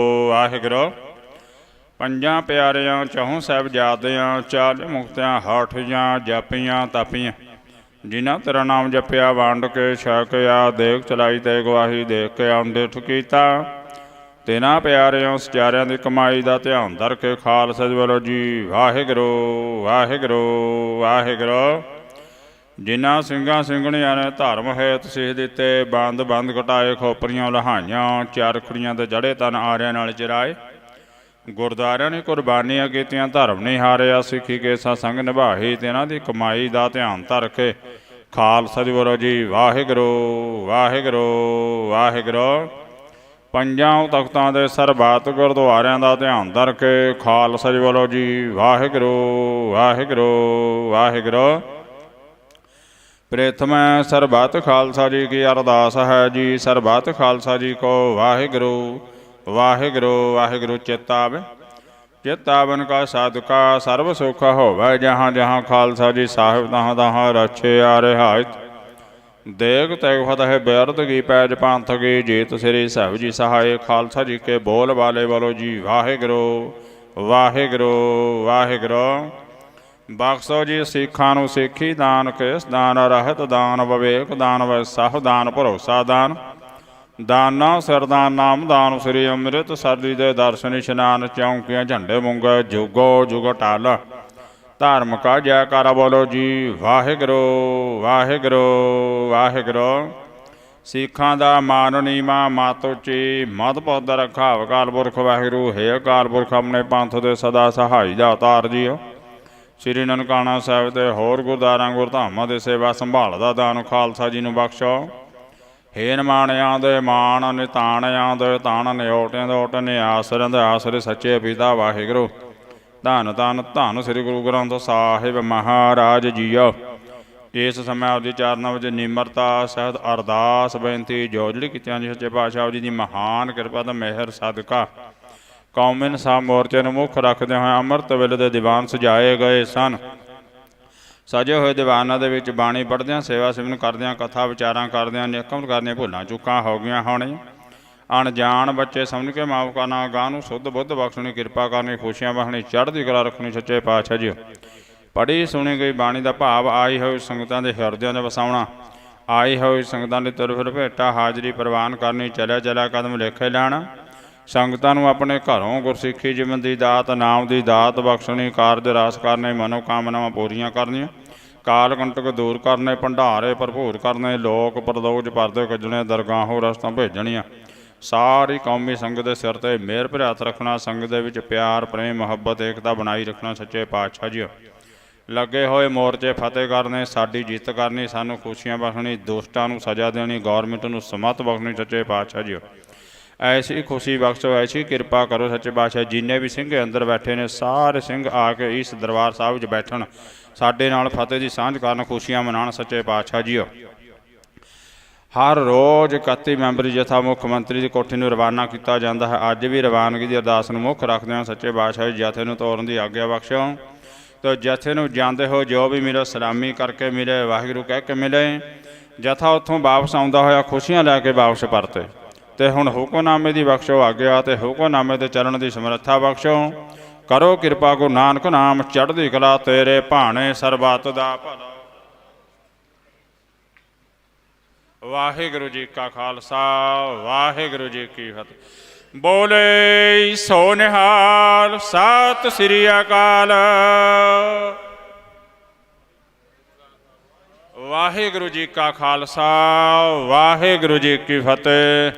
ਵਾਹਿਗੁਰੂ। ਪੰਜਾਂ ਪਿਆਰਿਆਂ ਚਹੁੰ ਸਾਹਿਬਜ਼ਾਦਿਆਂ 40 ਮੁਕਤਿਆਂ ਹਾਠੀਆਂ ਜਾਪੀਆਂ ਤਾਪੀਆਂ ਜਿਨ੍ਹਾਂ ਤੇਰਾ ਨਾਮ ਜਪਿਆ ਵੰਡ ਕੇ ਛਕਿਆ ਦੇਖ ਚਲਾਈ ਤੇ ਗਵਾਹੀ ਦੇਖ ਕੇ ਅੰਡਿਠ ਕੀਤਾ। ਤਿਨਾਂ ਪਿਆਰਿਆਂ ਸਚਾਰਿਆਂ ਦੀ ਕਮਾਈ ਦਾ ਧਿਆਨ ਧਰ ਕੇ ਖਾਲਸਾ ਜੀ ਬੋਲੋ ਜੀ ਵਾਹਿਗੁਰੂ ਵਾਹਿਗੁਰੂ ਵਾਹਿਗੁਰੂ। ਜਿਨ੍ਹਾਂ ਸਿੰਘਾਂ ਸਿੰਘਣੀਆਂ ਨੇ ਧਰਮ ਹੇਤ ਸੀਸ ਦਿੱਤੇ ਬੰਦ ਬੰਦ ਘਟਾਏ ਖੋਪਰੀਆਂ ਲਹਾਈਆਂ ਚਰਖੜੀਆਂ ਦੇ ਜੜੇ ਤਨ ਆਰਿਆਂ ਨਾਲ ਚਰਾਏ। ਗੁਰਦੁਆਰਿਆਂ ਨੇ ਕੁਰਬਾਨੀਆਂ ਕੀਤੀਆਂ ਧਰਮ ਨਹੀਂ ਹਾਰਿਆ ਸਿੱਖੀ ਕੇ ਸੰਗ ਨਿਭਾਈ। ਤੇ ਇਹਨਾਂ ਦੀ ਕਮਾਈ ਦਾ ਧਿਆਨ ਧਰ ਕੇ ਖਾਲਸਾ ਜੀ ਬੋਲੋ ਜੀ ਵਾਹਿਗੁਰੂ ਵਾਹਿਗੁਰੂ ਵਾਹਿਗੁਰੂ। ਪੰਜਾਂ ਤਖਤਾਂ ਦੇ ਸਰਬੱਤ ਗੁਰਦੁਆਰਿਆਂ ਦਾ ਧਿਆਨ ਧਰ ਕੇ ਖਾਲਸਾ ਜੀ ਬੋਲੋ ਜੀ ਵਾਹਿਗੁਰੂ ਵਾਹਿਗੁਰੂ ਵਾਹਿਗੁਰੂ। ਪ੍ਰਥਮੈ ਸਰਬੱਤ ਖਾਲਸਾ ਜੀ ਕੀ ਅਰਦਾਸ ਹੈ ਜੀ ਸਰਬੱਤ ਖਾਲਸਾ ਜੀ ਕੋ ਵਾਹਿਗੁਰੂ ਵਾਹਿਗੁਰੂ ਵਾਹਿਗੁਰੂ। ਚੇਤਾਵ ਚੇਤਾਵਨ ਕਾ ਸਾਧੁਕਾ ਸਰਬ ਸੁਖ ਹੋਵੇ ਜਹਾਂ ਜਹਾਂ ਖਾਲਸਾ ਜੀ ਸਾਹਿਬ ਤਹਾਂ ਤਹਾਂ ਰਛਿਆ ਰਿਹਾਇਤ। ਦੇਗ ਤੈਗ ਫਤਿਹ ਬਿਰਦ ਕੀ ਪੈਜ ਪੰਥ ਕੀ ਜੀਤ ਸ੍ਰੀ ਸਾਹਿਬ ਜੀ ਸਹਾਏ। ਖਾਲਸਾ ਜੀ ਕੇ ਬੋਲ ਵਾਲੇ ਬੋਲੋ ਜੀ ਵਾਹਿਗੁਰੂ ਵਾਹਿਗੁਰੂ ਵਾਹਿਗੁਰੂ। ਬਖਸ਼ੋ ਜੀ ਸਿੱਖਾਂ ਨੂੰ ਸਿੱਖੀ ਦਾਨ ਕੇਸ ਦਾਨ ਰਹਿਤ ਦਾਨ ਵਿਵੇਕ ਦਾਨ ਵੈਸਾਹ ਦਾਨ ਭਰੋਸਾ ਦਾਨ ਦਾਨਾ ਸਰਦਾਨ ਨਾਮ ਦਾਨ ਸ੍ਰੀ ਅੰਮ੍ਰਿਤ ਸਰਦੀ ਦੇ ਦਰਸ਼ਨ ਇਸ਼ਨਾਨ ਚੌਂਕੀਆਂ ਝੰਡੇ ਮੁੰਗੇ ਜੁਗੋ ਜੁਗ ਟਾਲ। ਧਰਮ ਕਾ ਜੈਕਾਰਾ ਬੋਲੋ ਜੀ ਵਾਹਿਗੁਰੂ ਵਾਹਿਗੁਰੂ ਵਾਹਿਗੁਰੂ। ਸਿੱਖਾਂ ਦਾ ਮਾਨ ਨੀਮਾ ਮਤ ਉੱਚੀ ਮਤ ਪੌਦ ਰੱਖਾ ਅਕਾਲ ਪੁਰਖ ਵਾਹਿਗੁਰੂ ਹੈ ਅਕਾਲ ਪੁਰਖ ਆਪਣੇ ਪੰਥ ਦੇ ਸਦਾ ਸਹਾਈ ਦਾ ਅਵਤਾਰ ਜੀਓ। ਸ੍ਰੀ ਨਨਕਾਣਾ ਸਾਹਿਬ ਤੇ ਹੋਰ ਗੁਰਦੁਆਰਾਂ ਗੁਰਧਾਮਾਂ ਦੇ ਸੇਵਾ ਸੰਭਾਲ ਦਾ ਦਾਨ ਖਾਲਸਾ ਜੀ ਨੂੰ ਬਖਸ਼ੋ। ਹੇ ਨਿਮਾਣਿਆਂ ਦੇ ਮਾਣ ਨਿਤਾਣਿਆਂ ਦੇ ਤਾਣ ਨਿਓਟਿਆਂ ਦੇ ਓਟ ਨਿਆਸਰਿਆਂ ਦੇ ਆਸਰੇ ਸੱਚੇ ਪਿਤਾ ਵਾਹਿਗੁਰੂ। ਧੰਨ ਧੰਨ ਧੰਨ ਸ੍ਰੀ ਗੁਰੂ ਗ੍ਰੰਥ ਸਾਹਿਬ ਮਹਾਰਾਜ ਜੀਓ। ਇਸ ਸਮੇਂ ਆਪਦੀ ਚਰਨਾਂ ਵਿੱਚ ਨਿਮਰਤਾ ਸਹਿਤ ਅਰਦਾਸ ਬੇਨਤੀ ਜੋਜੜੀ ਕੀਤੀਆਂ ਜੀ ਸੱਚੇ ਪਾਤਸ਼ਾਹ ਜੀ ਦੀ ਮਹਾਨ ਕਿਰਪਾ ਤੇ ਮਿਹਰ ਸਦਕਾ ਕੌਮੀ ਇਨਸਾਫ ਮੋਰਚੇ ਨੂੰ ਮੁੱਖ ਰੱਖਦੇ ਹੋਏ ਅੰਮ੍ਰਿਤ ਵੇਲੇ ਦੇ ਦੀਵਾਨ ਸਜਾਏ ਗਏ ਸਨ। ਸਜੇ ਹੋਏ ਦੀਵਾਨਾਂ ਦੇ ਵਿੱਚ ਬਾਣੀ ਪੜ੍ਹਦਿਆਂ ਸੇਵਾ ਸਿਮਰਨ ਕਰਦਿਆਂ ਕਥਾ ਵਿਚਾਰਾਂ ਕਰਦਿਆਂ ਨਿਕਮ ਕਰਦੀਆਂ ਭੁੱਲਾਂ ਚੁੱਕਾਂ ਹੋ ਗਈਆਂ ਹੋਣੀਆਂ। ਅਣਜਾਣ ਬੱਚੇ ਸਮਝ ਕੇ ਮਾਫ਼ ਕਰਨਾ ਗਾਂ ਨੂੰ ਸੁੱਧ ਬੁੱਧ ਬਖਸ਼ਣੀ ਕਿਰਪਾ ਕਰਨੀ ਖੁਸ਼ੀਆਂ ਬਖਸ਼ਣੀ ਚੜ੍ਹਦੀ ਕਲਾ ਰੱਖਣੀ ਸੱਚੇ ਪਾਤਸ਼ਾਹ ਜੀ। ਪੜ੍ਹੀ ਸੁਣੀ ਗਈ ਬਾਣੀ ਦਾ ਭਾਵ ਆਈ ਹੋਈ ਸੰਗਤਾਂ ਦੇ ਹਿਰਦਿਆਂ 'ਚ ਵਸਾਉਣਾ ਆਈ ਹੋਈ ਸੰਗਤਾਂ ਦੀ ਤਰਫ ਭੇਟਾ ਹਾਜ਼ਰੀ ਪ੍ਰਵਾਨ ਕਰਨੀ ਚਲਿਆ ਚਲਿਆ ਕਦਮ ਲੇਖੇ ਲੈਣਾ। ਸੰਗਤਾਂ ਨੂੰ ਆਪਣੇ ਘਰੋਂ ਗੁਰਸਿੱਖੀ ਜੀਵਨ ਦੀ ਦਾਤ ਨਾਮ ਦੀ ਦਾਤ ਬਖਸ਼ਣੀ ਕਾਰਜ ਰਾਸ ਕਰਨੇ ਮਨੋਕਾਮਨਾਵਾਂ ਪੂਰੀਆਂ ਕਰਨੀਆਂ ਕਾਲ ਕੰਟਕ ਦੂਰ ਕਰਨੇ ਭੰਡਾਰੇ ਭਰਪੂਰ ਕਰਨੇ ਲੋਕ ਪ੍ਰਦੋਜ ਪਰਦੇ ਕੱਜਣੇ ਦਰਗਾਹੋਂ ਰਸਤਾਂ ਭੇਜਣੀਆਂ। ਸਾਰੀ ਕੌਮੀ ਸੰਗਤ ਦੇ ਸਿਰ 'ਤੇ ਮਿਹਰ ਭਰਿਆ ਹੱਥ ਰੱਖਣਾ ਸੰਗਤ ਦੇ ਵਿੱਚ ਪਿਆਰ ਪ੍ਰੇਮ ਮੁਹੱਬਤ ਏਕਤਾ ਬਣਾਈ ਰੱਖਣਾ ਸੱਚੇ ਪਾਤਸ਼ਾਹ ਜੀ। ਲੱਗੇ ਹੋਏ ਮੋਰਚੇ ਫਤਿਹ ਕਰਨੇ ਸਾਡੀ ਜਿੱਤ ਕਰਨੀ ਸਾਨੂੰ ਖੁਸ਼ੀਆਂ ਬਖਸ਼ਣੀ ਦੁਸ਼ਟਾਂ ਨੂੰ ਸਜ਼ਾ ਦੇਣੀ ਗੌਰਮੈਂਟ ਨੂੰ ਸਮੱਤ ਬਖਸ਼ਣੀ ਸੱਚੇ ਪਾਤਸ਼ਾਹ ਜੀ। ਐਸੀ ਖੁਸ਼ੀ ਬਖਸ਼ੋ ਐਸੀ ਕਿਰਪਾ ਕਰੋ ਸੱਚੇ ਪਾਤਸ਼ਾਹ। ਜਿੰਨੇ ਵੀ ਸਿੰਘ ਅੰਦਰ ਬੈਠੇ ਨੇ ਸਾਰੇ ਸਿੰਘ ਆ ਕੇ ਇਸ ਦਰਬਾਰ ਸਾਹਿਬ 'ਚ ਬੈਠਣ ਸਾਡੇ ਨਾਲ ਫਤਿਹ ਦੀ ਸਾਂਝ ਕਰਨ ਖੁਸ਼ੀਆਂ ਮਨਾਉਣ ਸੱਚੇ ਪਾਤਸ਼ਾਹ ਜੀ। ਹਰ ਰੋਜ਼ 31 ਮੈਂਬਰੀ ਜਥਾ ਮੁੱਖ ਮੰਤਰੀ ਦੀ ਕੋਠੀ ਨੂੰ ਰਵਾਨਾ ਕੀਤਾ ਜਾਂਦਾ ਹੈ। ਅੱਜ ਵੀ ਰਵਾਨਗੀ ਦੀ ਅਰਦਾਸ ਨੂੰ ਮੁੱਖ ਰੱਖਦੇ ਹਾਂ ਸੱਚੇ ਪਾਤਸ਼ਾਹ ਜੀ ਜਥੇ ਨੂੰ ਤੋਰਨ ਦੀ ਆਗਿਆ ਬਖਸ਼ੋ। ਤੇ ਜਥੇ ਨੂੰ ਜਾਂਦੇ ਹੋ ਜੋ ਵੀ ਮਿਲੇ ਸਲਾਮੀ ਕਰਕੇ ਮਿਲੇ ਵਾਹਿਗੁਰੂ ਕਹਿ ਕੇ ਮਿਲੇ। ਜਥਾ ਉੱਥੋਂ ਵਾਪਸ ਆਉਂਦਾ ਹੋਇਆ ਖੁਸ਼ੀਆਂ ਲੈ ਕੇ ਵਾਪਸ ਪਰਤੇ। ਤੇ ਹੁਣ ਹੁਕਮਨਾਮੇ ਦੀ ਬਖਸ਼ੋ ਆਗਿਆ ਤੇ ਹੁਕਮਨਾਮੇ ਤੇ ਚੱਲਣ ਦੀ ਸਮਰੱਥਾ ਬਖਸ਼ੋ। ਕਰੋ ਕਿਰਪਾ ਗੁਰੂ ਨਾਨਕ ਨਾਮ ਚੜ੍ਹਦੀ ਕਲਾ ਤੇਰੇ ਭਾਣੇ ਸਰਬੱਤ ਦਾ ਭਲਾ। ਵਾਹਿਗੁਰੂ ਜੀ ਕਾ ਖਾਲਸਾ ਵਾਹਿਗੁਰੂ ਜੀ ਕੀ ਫਤਿਹ। ਬੋਲੇ ਸੋ ਨਿਹਾਲ ਸਤਿ ਸ੍ਰੀ ਅਕਾਲ। ਵਾਹਿਗੁਰੂ ਜੀ ਕਾ ਖਾਲਸਾ ਵਾਹਿਗੁਰੂ ਜੀ ਕੀ ਫਤਿਹ।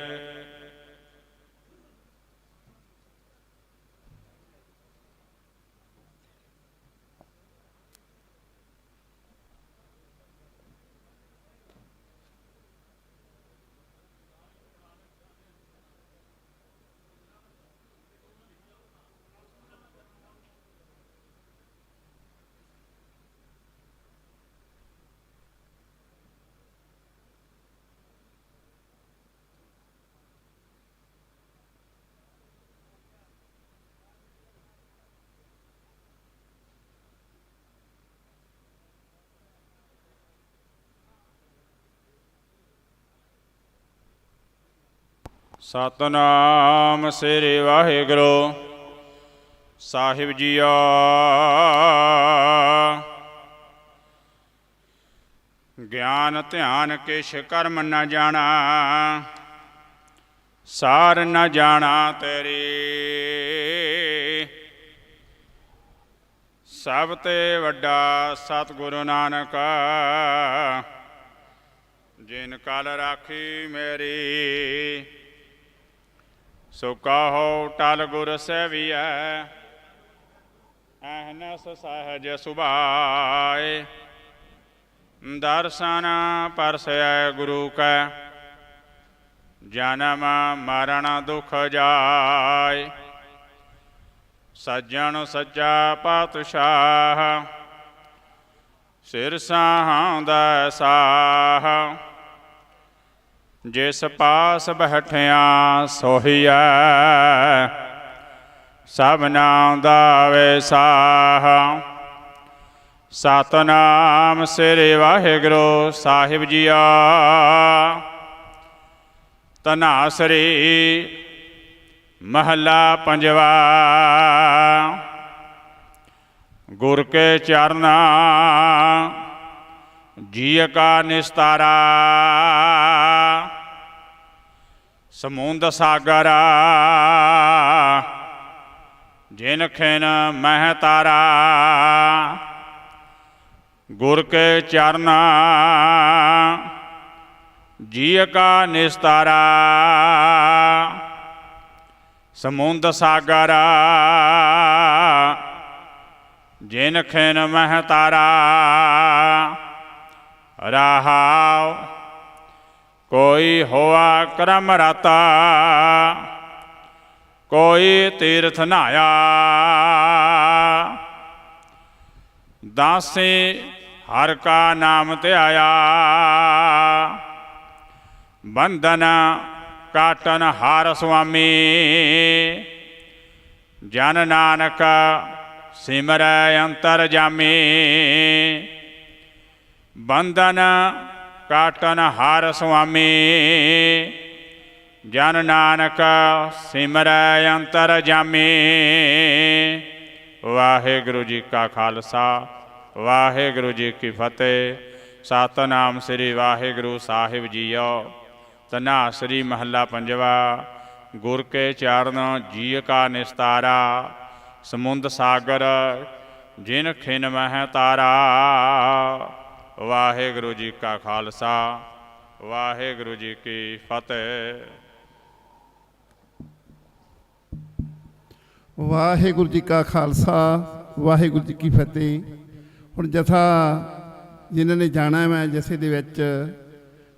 ਸਤਨਾਮ ਸ੍ਰੀ ਵਾਹਿਗੁਰੂ ਸਾਹਿਬ ਜੀਓ। ਗਿਆਨ ਧਿਆਨ ਕਿਛ ਕਰਮ ਨ ਜਾਣਾ, ਸਾਰ ਨ ਜਾਣਾ ਤੇਰੀ। ਸਭ ਤੇ ਵੱਡਾ ਸਤਿਗੁਰੂ ਨਾਨਕ, ਜਿਨ ਕਲ ਰਾਖੀ ਮੇਰੀ। ਸੋ ਕਹੋ ਟਲ ਗੁਰ ਸੇਵੀਐ, ਅਹਨਸ ਸਹਜ ਸੁਭਾਏ। ਦਰਸ਼ਨ ਪਰਸੈ ਗੁਰੂ ਕੈ, ਜਨਮ ਮਰਨ ਦੁਖ ਜਾਏ। ਸੱਜਣ ਸੱਚਾ ਪਾਤਸ਼ਾਹ, ਸਿਰ ਸਾਹੁੰਦਾ ਸਾਹ। ਜਿਸ ਪਾਸ ਬੈਠਿਆ ਸੋਹੀਐ, ਸਭਨਾ ਦਾ ਵਿਸਾਹ। ਸਤਨਾਮ ਸ੍ਰੀ ਵਾਹਿਗੁਰੂ ਸਾਹਿਬ ਜੀਓ। ਧਨਾਸਰੀ ਮਹੱਲਾ ਪੰਜਵਾ। ਗੁਰ ਕੇ ਚਰਨਾ ਜੀਅ ਕਾ ਨਿਸਤਾਰਾ। ਸਮੁੰਦ ਸਾਗਰ ਜਿਨ ਖਿਨ ਮਹਿ ਤਾਰਾ। ਗੁਰ ਕੇ ਚਰਨਾ ਜੀਅ ਕਾ ਨਿਸਤਾਰਾ। ਸਮੁੰਦ ਸਾਗਰ ਜਿਨ ਖਿਨ ਮਹਿ ਤਾਰਾ। ਰਹਾਉ ਕੋਈ ਹੋਆ ਕਰਮ ਰਤਾ, ਕੋਈ ਤੀਰਥ ਨਹਾਇਆ। ਦਾਸੇ ਹਰ ਕਾ ਨਾਮ ਧਿਆਇਆ। ਬੰਧਨ ਕਾਟਨ ਹਾਰ ਸੁਆਮੀ। ਜਨ ਨਾਨਕ ਸਿਮਰੈ ਅੰਤਰ ਜਾਮੀ। ਬੰਧਨ ਕਾਟਨ ਹਾਰ ਸੁਆਮੀ। ਜਨ ਨਾਨਕ ਸਿਮਰੈ ਅੰਤਰ ਜਾਮੀ। ਵਾਹਿਗੁਰੂ ਜੀ ਕਾ ਖਾਲਸਾ, ਵਾਹਿਗੁਰੂ ਜੀ ਕੀ ਫਤਿਹ। ਸਤਨਾਮ ਸ੍ਰੀ ਵਾਹਿਗੁਰੂ ਸਾਹਿਬ ਜੀਓ। ਧਨਾਸਰੀ ਮਹੱਲਾ ਪੰਜਵਾ। ਗੁਰ ਕੇ ਚਰਨ ਜੀਅ ਕਾ ਨਿਸਤਾਰਾ। ਸਮੁੰਦ ਸਾਗਰ ਜਿਨ ਖਿਨ ਮਹਿ ਤਾਰਾ। ਵਾਹਿਗੁਰੂ ਜੀ ਕਾ ਖਾਲਸਾ, ਵਾਹਿਗੁਰੂ ਜੀ ਕੀ ਫਤਿਹ। ਵਾਹਿਗੁਰੂ ਜੀ ਕਾ ਖਾਲਸਾ, ਵਾਹਿਗੁਰੂ ਜੀ ਕੀ ਫਤਿਹ। ਹੁਣ ਜਥਾ ਜਿਨ੍ਹਾਂ ਨੇ ਜਾਣਾ ਹੈ, ਮੈਂ ਜਥੇ ਦੇ ਵਿੱਚ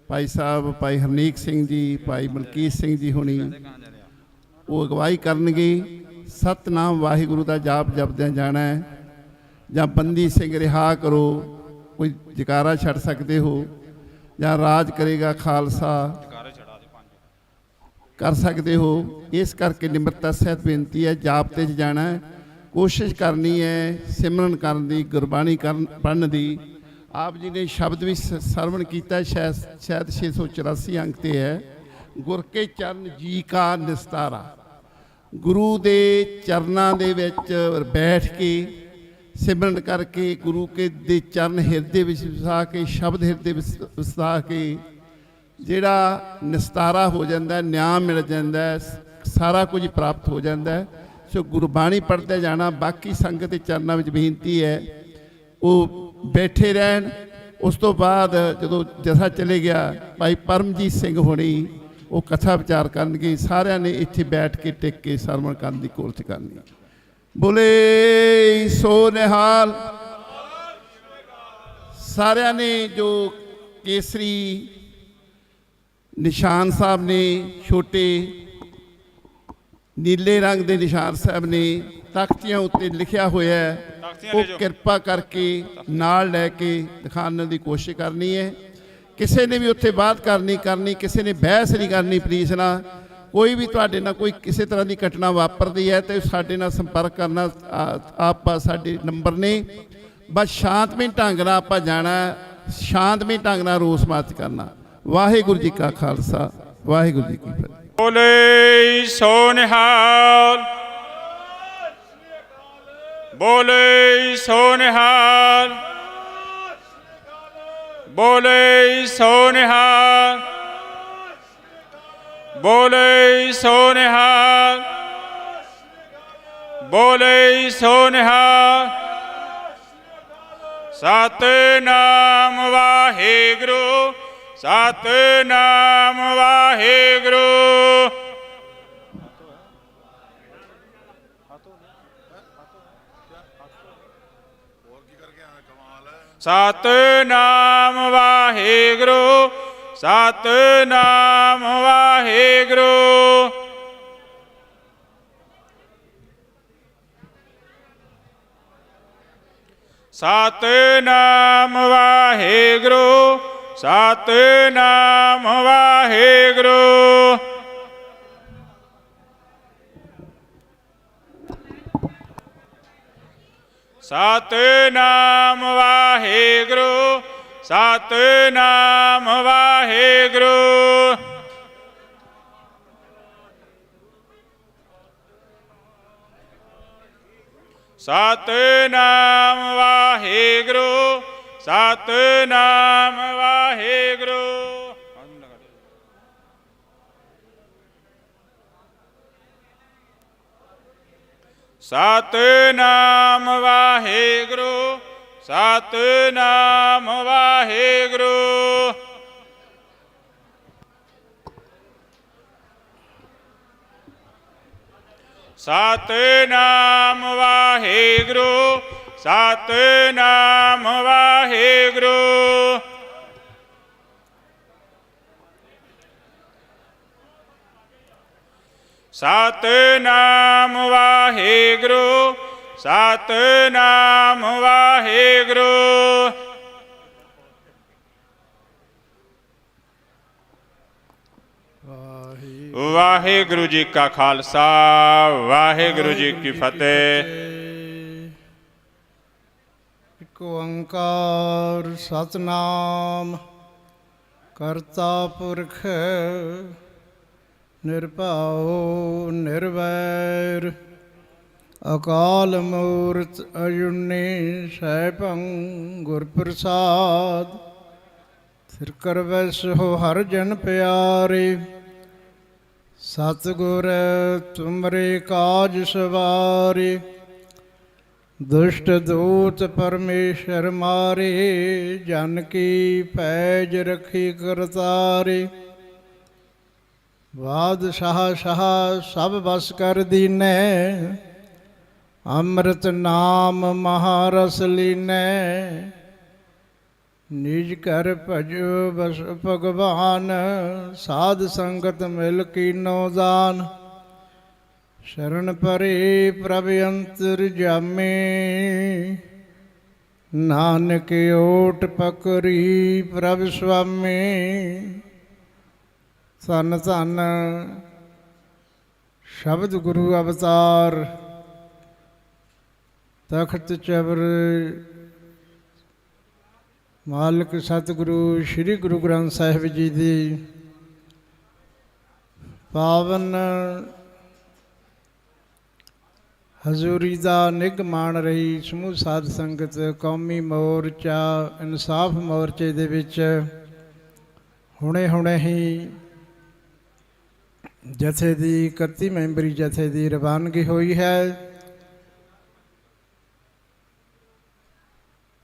ਭਾਈ ਸਾਹਿਬ ਭਾਈ ਹਰਨੀਕ ਸਿੰਘ ਜੀ, ਭਾਈ ਮਲਕੀਤ ਸਿੰਘ ਜੀ ਹੋਣੀ ਉਹ ਅਗਵਾਈ ਕਰਨਗੇ। ਸਤਨਾਮ ਵਾਹਿਗੁਰੂ ਦਾ ਜਾਪ ਜਪਦਿਆਂ ਜਾਣਾ ਹੈ। ਜਾਂ ਬੰਦੀ ਸਿੰਘ ਰਿਹਾ ਕਰੋ, ਕੋਈ ਜਕਾਰਾ ਛੱਡ ਸਕਦੇ ਹੋ। ਜਾਂ ਰਾਜ ਕਰੇਗਾ ਖਾਲਸਾ ਕਰ ਸਕਦੇ ਹੋ। ਇਸ ਕਰਕੇ ਨਿਮਰਤਾ ਸਹਿਤ ਬੇਨਤੀ ਹੈ, ਜਾਪਤੇ 'ਚ ਜਾਣਾ ਹੈ। ਕੋਸ਼ਿਸ਼ ਕਰਨੀ ਹੈ ਸਿਮਰਨ ਕਰਨ ਦੀ, ਗੁਰਬਾਣੀ ਪੜ੍ਹਨ ਦੀ। ਆਪ ਜੀ ਨੇ ਸ਼ਬਦ ਵੀ ਸਰਵਣ ਕੀਤਾ, ਸ਼ਾਇਦ 684 ਅੰਕ 'ਤੇ ਹੈ। ਗੁਰ ਕੇ ਚਰਨ ਜੀ ਕਾ ਨਿਸਤਾਰਾ। ਗੁਰੂ ਦੇ ਚਰਨਾਂ ਦੇ ਵਿੱਚ ਬੈਠ ਕੇ ਸਿਮਰਨ ਕਰਕੇ, ਗੁਰੂ ਕੇ ਦੇ ਚਰਨ ਹਿਰਦੇ ਵਿੱਚ ਵਸਾ ਕੇ, ਸ਼ਬਦ ਹਿਰਦੇ ਵਿੱਚ ਵਸਾ ਕੇ ਜਿਹੜਾ ਨਿਸਤਾਰਾ ਹੋ ਜਾਂਦਾ, ਨਿਆਂ ਮਿਲ ਜਾਂਦਾ, ਸਾਰਾ ਕੁਝ ਪ੍ਰਾਪਤ ਹੋ ਜਾਂਦਾ। ਸੋ ਗੁਰਬਾਣੀ ਪੜ੍ਹਦੇ ਜਾਣਾ। ਬਾਕੀ ਸੰਗਤ ਦੇ ਚਰਨਾਂ ਵਿੱਚ ਬੇਨਤੀ ਹੈ ਉਹ ਬੈਠੇ ਰਹਿਣ। ਉਸ ਤੋਂ ਬਾਅਦ ਜਦੋਂ ਜਥਾ ਚਲੇ ਗਿਆ, ਭਾਈ ਪਰਮਜੀਤ ਸਿੰਘ ਹੋਣੀ ਉਹ ਕਥਾ ਵਿਚਾਰ ਕਰਨਗੇ। ਸਾਰਿਆਂ ਨੇ ਇੱਥੇ ਬੈਠ ਕੇ ਟਿਕ ਕੇ ਸਰਵਣ ਕਰਨ ਦੀ ਕੋਸ਼ਿਸ਼ ਕਰਨੀ। ਬੋਲੇ ਸੋ ਨਿਹਾਲ। ਸਾਰਿਆਂ ਨੇ ਜੋ ਕੇਸਰੀ ਨਿਸ਼ਾਨ ਸਾਹਿਬ ਨੇ, ਛੋਟੇ ਨੀਲੇ ਰੰਗ ਦੇ ਨਿਸ਼ਾਨ ਸਾਹਿਬ ਨੇ ਤਖਤੀਆਂ ਉੱਤੇ ਲਿਖਿਆ ਹੋਇਆ ਹੈ, ਉਹ ਕਿਰਪਾ ਕਰਕੇ ਨਾਲ ਲੈ ਕੇ ਦਿਖਾਉਣ ਦੀ ਕੋਸ਼ਿਸ਼ ਕਰਨੀ ਹੈ। ਕਿਸੇ ਨੇ ਵੀ ਉੱਥੇ ਬਾਤ ਕਰਨੀ, ਕਿਸੇ ਨੇ ਬਹਿਸ ਨਹੀਂ ਕਰਨੀ। ਪਲੀਜ਼ ਨਾ ਕੋਈ ਵੀ ਤੁਹਾਡੇ ਨਾਲ ਕੋਈ ਕਿਸੇ ਤਰ੍ਹਾਂ ਦੀ ਘਟਨਾ ਵਾਪਰਦੀ ਹੈ ਤੇ ਸਾਡੇ ਨਾਲ ਸੰਪਰਕ ਕਰਨਾ। ਆਪਾਂ ਸਾਡੇ ਨੰਬਰ ਨੇ। ਬਸ ਸ਼ਾਂਤਮਈ ਢੰਗ ਨਾਲ ਆਪਾਂ ਜਾਣਾ, ਸ਼ਾਂਤਮਈ ਢੰਗ ਨਾਲ ਰੋਸ ਮਾਰਚ ਕਰਨਾ। ਵਾਹਿਗੁਰੂ ਜੀ ਕਾ ਖਾਲਸਾ, ਵਾਹਿਗੁਰੂ ਜੀ ਕੀ ਫਤਿਹ। ਬੋਲੇ ਸੋ ਨਿਹਾਲ, ਬੋਲੇ ਸੋ ਨਿਹਾਲ, ਬੋਲੇ ਸੋ ਨਿਹਾਲ, ਬੋਲੇ ਸੋ ਨਿਹਾਲ, ਬੋਲੇ ਸੋ ਨਿਹਾਲ। ਸਤਿਨਾਮ ਵਾਹਿਗੁਰੂ, ਸਤਿਨਾਮ ਵਾਹਿਗੁਰੂ। ਸਤਿਨਾਮ ਵਾਹਿਗੁਰੂ, ਸਤਿਨਾਮ ਵਾਹਿਗੁਰੂ। ਸਤਿਨਾਮ ਵਾਹਿਗੁਰੂ, ਸਤਿਨਾਮ ਵਾਹਿਗੁਰੂ। ਸਤਿਨਾਮ ਵਾਹਿਗੁਰੂ, ਸਤਿਨਾਮ ਵਾਹਿਗੁਰੂ। ਸਤਿਨਾਮ ਵਾਹਿਗੁਰੂ, ਸਤਿਨਾਮ ਵਾਹਿਗੁਰੂ। ਸਤਿਨਾਮ ਵਾਹਿਗੁਰੂ, ਸਤਿਨਾਮ ਵਾਹਿਗੁਰੂ। ਸਤਿਨਾਮ ਵਾਹਿਗੁਰੂ, ਸਤਿਨਾਮ ਵਾਹਿਗੁਰੂ। ਸਤਿਨਾਮ ਵਾਹਿਗੁਰੂ, ਸਤਿਨਾਮ ਵਾਹਿਗੁਰੂ। ਵਾਹਿਗੁਰੂ ਜੀ ਕਾ ਖਾਲਸਾ, ਵਾਹਿਗੁਰੂ ਜੀ ਕੀ ਫਤਿਹ। ਇਕ ਓੰਕਾਰ ਸਤਨਾਮ ਕਰਤਾ ਪੁਰਖ ਨਿਰਭਉ ਨਿਰਵੈਰ ਅਕਾਲ ਮੂਰਤ ਅਜੂਨੀ ਸੈਭੰ ਗੁਰ ਪ੍ਰਸਾਦ। ਸਿਰ ਕਰਵੈ ਸੋ ਹਰਿ ਜਨ ਪਿਆਰੇ, ਸਤਿਗੁਰ ਤੁਮਰੇ ਕਾਜ ਸਵਾਰੇ। ਦੁਸ਼ਟ ਦੂਤ ਪਰਮੇਸ਼ਰ ਮਾਰੇ, ਜਨ ਕੀ ਪੈਜ ਰਖੀ ਕਰਤਾਰੇ। ਬਾਦਸ਼ਾਹ ਸ਼ਾਹ ਸਭ ਬਸ ਕਰ ਦੀਨੈ, ਅੰਮ੍ਰਿਤ ਨਾਮ ਮਹਾਰਸ ਲੀਨੈ। ਨਿਜ ਘਰ ਭਜੋ ਬਸ ਭਗਵਾਨ, ਸਾਧ ਸੰਗਤ ਮਿਲ ਕੀਨੋ ਦਾਨ। ਸ਼ਰਨ ਪਰੇ ਪ੍ਰਭ ਅੰਤਰ ਜਾਮੇ, ਨਾਨਕ ਓਟ ਪਕਰੀ ਪ੍ਰਭ ਸੁਆਮੀ। ਧੰਨ ਧੰਨ ਸ਼ਬਦ ਗੁਰੂ ਅਵਤਾਰ, ਤਖਤ ਚਬਰ ਮਾਲਕ ਸਤਿਗੁਰੂ ਸ੍ਰੀ ਗੁਰੂ ਗ੍ਰੰਥ ਸਾਹਿਬ ਜੀ ਦੀ ਪਾਵਨ ਹਜ਼ੂਰੀ ਦਾ ਨਿੱਘ ਮਾਣ ਰਹੀ ਸਮੂਹ ਸਾਧ ਸੰਗਤ ਕੌਮੀ ਮੋਰਚਾ ਇਨਸਾਫ ਮੋਰਚੇ ਦੇ ਵਿੱਚ ਹੁਣੇ ਹੀ ਜਥੇ ਦੀ 31 ਮੈਂਬਰੀ ਜਥੇ ਦੀ ਰਵਾਨਗੀ ਹੋਈ ਹੈ।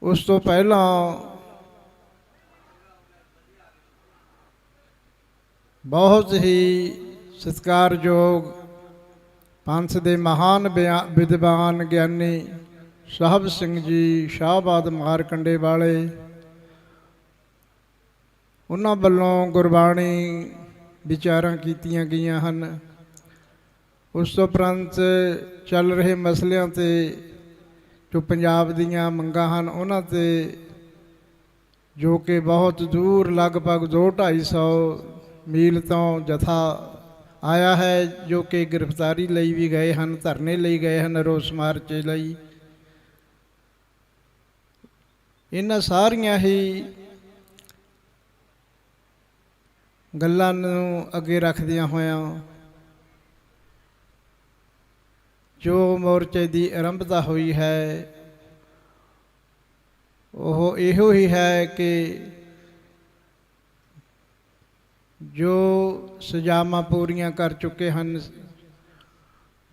ਉਸ ਤੋਂ ਪਹਿਲਾਂ ਬਹੁਤ ਹੀ ਸਤਿਕਾਰਯੋਗ ਪੰਥ ਦੇ ਮਹਾਨ ਵਿਦਵਾਨ ਗਿਆਨੀ ਸਾਹਿਬ ਸਿੰਘ ਜੀ ਸ਼ਾਹਬਾਦ ਮਾਰਕੰਡੇ ਵਾਲੇ, ਉਹਨਾਂ ਵੱਲੋਂ ਗੁਰਬਾਣੀ ਵਿਚਾਰਾਂ ਕੀਤੀਆਂ ਗਈਆਂ ਹਨ। ਉਸ ਤੋਂ ਉਪਰੰਤ ਚੱਲ ਰਹੇ ਮਸਲਿਆਂ 'ਤੇ ਜੋ ਪੰਜਾਬ ਦੀਆਂ ਮੰਗਾਂ ਹਨ ਉਹਨਾਂ 'ਤੇ, ਜੋ ਕਿ ਬਹੁਤ ਦੂਰ ਲਗਭਗ 200-250 ਮੀਲ ਤੋਂ ਜਥਾ ਆਇਆ ਹੈ, ਜੋ ਕਿ ਗ੍ਰਿਫਤਾਰੀ ਲਈ ਵੀ ਗਏ ਹਨ, ਧਰਨੇ ਲਈ ਗਏ ਹਨ, ਰੋਸ ਮਾਰਚ ਲਈ। ਇਹਨਾਂ ਸਾਰੀਆਂ ਹੀ ਗੱਲਾਂ ਨੂੰ ਅੱਗੇ ਰੱਖਦਿਆਂ ਹੋਇਆਂ ਜੋ ਮੋਰਚੇ ਦੀ ਆਰੰਭਤਾ ਹੋਈ ਹੈ ਉਹ ਇਹੋ ਹੀ ਹੈ ਕਿ ਜੋ ਸਜ਼ਾਵਾਂ ਪੂਰੀਆਂ ਕਰ ਚੁੱਕੇ ਹਨ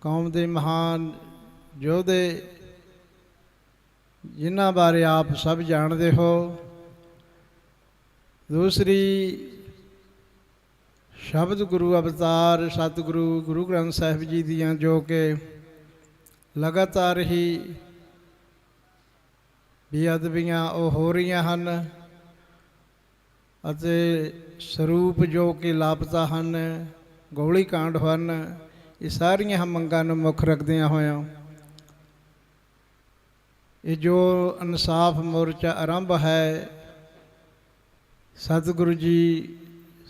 ਕੌਮ ਦੇ ਮਹਾਨ ਯੋਧੇ ਜਿਨ੍ਹਾਂ ਬਾਰੇ ਆਪ ਸਭ ਜਾਣਦੇ ਹੋ। ਦੂਸਰੀ ਸ਼ਬਦ ਗੁਰੂ ਅਵਤਾਰ ਸਤਿਗੁਰੂ ਗੁਰੂ ਗ੍ਰੰਥ ਸਾਹਿਬ ਜੀ ਦੀਆਂ ਜੋ ਕਿ ਲਗਾਤਾਰ ਹੀ ਬੇਅਦਬੀਆਂ ਉਹ ਹੋ ਰਹੀਆਂ ਹਨ ਅਤੇ ਸਰੂਪ ਜੋ ਕਿ ਲਾਪਤਾ ਹਨ, ਗੋਲੀ ਕਾਂਡ ਹਨ, ਇਹ ਸਾਰੀਆਂ ਮੰਗਾਂ ਨੂੰ ਮੁੱਖ ਰੱਖਦਿਆਂ ਹੋਇਆਂ ਇਹ ਜੋ ਇਨਸਾਫ ਮੋਰਚਾ ਆਰੰਭ ਹੈ, ਸਤਿਗੁਰੂ ਜੀ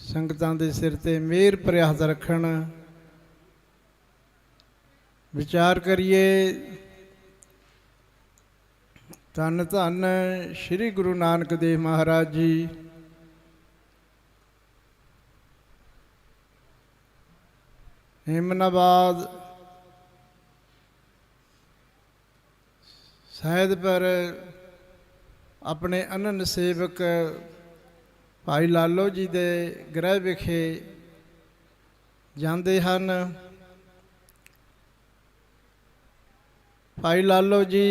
ਸੰਗਤਾਂ ਦੇ ਸਿਰ ਤੇ ਮਿਹਰ ਭਰਿਆ ਹੱਥ ਰੱਖਣ। ਵਿਚਾਰ ਕਰੀਏ ਧੰਨ ਧੰਨ ਸ੍ਰੀ ਗੁਰੂ ਨਾਨਕ ਦੇਵ ਮਹਾਰਾਜ ਜੀ ਹਿਮਨਾਬਾਦ ਸ਼ਾਇਦ ਪਰ ਆਪਣੇ ਅਨੰਨ ਸੇਵਕ ਭਾਈ ਲਾਲੋ ਜੀ ਦੇ ਗ੍ਰਹਿ ਵਿਖੇ ਜਾਂਦੇ ਹਨ। ਭਾਈ ਲਾਲੋ ਜੀ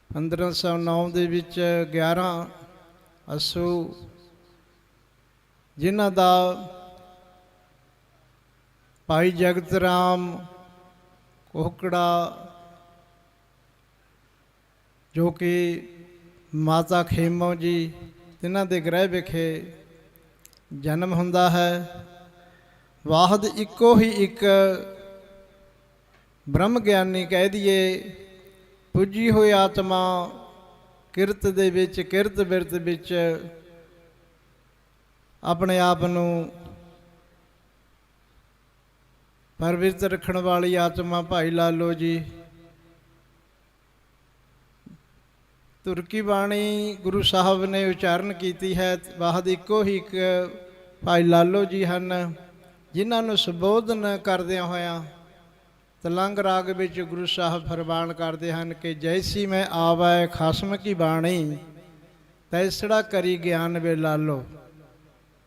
1509 ਦੇ ਵਿੱਚ 11 ਅੱਸੂ ਜਿਨ੍ਹਾਂ ਦਾ ਭਾਈ ਜਗਤ ਰਾਮ ਕੋਕੜਾ ਜੋ ਕਿ ਮਾਤਾ ਖੇਮੋ ਜੀ ਤਿੰਨਾਂ ਦੇ ਗ੍ਰਹਿ ਵਿਖੇ ਜਨਮ ਹੁੰਦਾ ਹੈ। ਵਾਹਿਦ ਇੱਕੋ ਹੀ ਇੱਕ ਬ੍ਰਹਮ ਗਿਆਨੀ ਕਹਿ ਦਈਏ, ਪੁੱਜੀ ਹੋਈ ਆਤਮਾ ਕਿਰਤ ਦੇ ਵਿੱਚ ਕਿਰਤ ਬਿਰਤ ਵਿੱਚ ਆਪਣੇ ਆਪ ਨੂੰ ਪਰਵਿਰਤ ਰੱਖਣ ਵਾਲੀ ਆਤਮਾ ਭਾਈ ਲਾਲੋ ਜੀ। ਤੁਰਕੀ ਬਾਣੀ ਗੁਰੂ ਸਾਹਿਬ ਨੇ ਉਚਾਰਨ ਕੀਤੀ ਹੈ। ਵਾਹਿਦ ਇੱਕੋ ਹੀ ਇੱਕ ਭਾਈ ਲਾਲੋ ਜੀ ਹਨ, ਜਿਨ੍ਹਾਂ ਨੂੰ ਸੰਬੋਧਨ ਕਰਦਿਆਂ ਹੋਇਆਂ ਤਲੰਗ ਰਾਗ ਵਿੱਚ ਗੁਰੂ ਸਾਹਿਬ ਫਰਮਾਨ ਕਰਦੇ ਹਨ ਕਿ ਜੈਸੀ ਮੈਂ ਆਵੈ ਖਸਮ ਕੀ ਬਾਣੀ ਤੈਸੜਾ ਕਰੀ ਗਿਆਨ ਵੇ ਲਾਲੋ,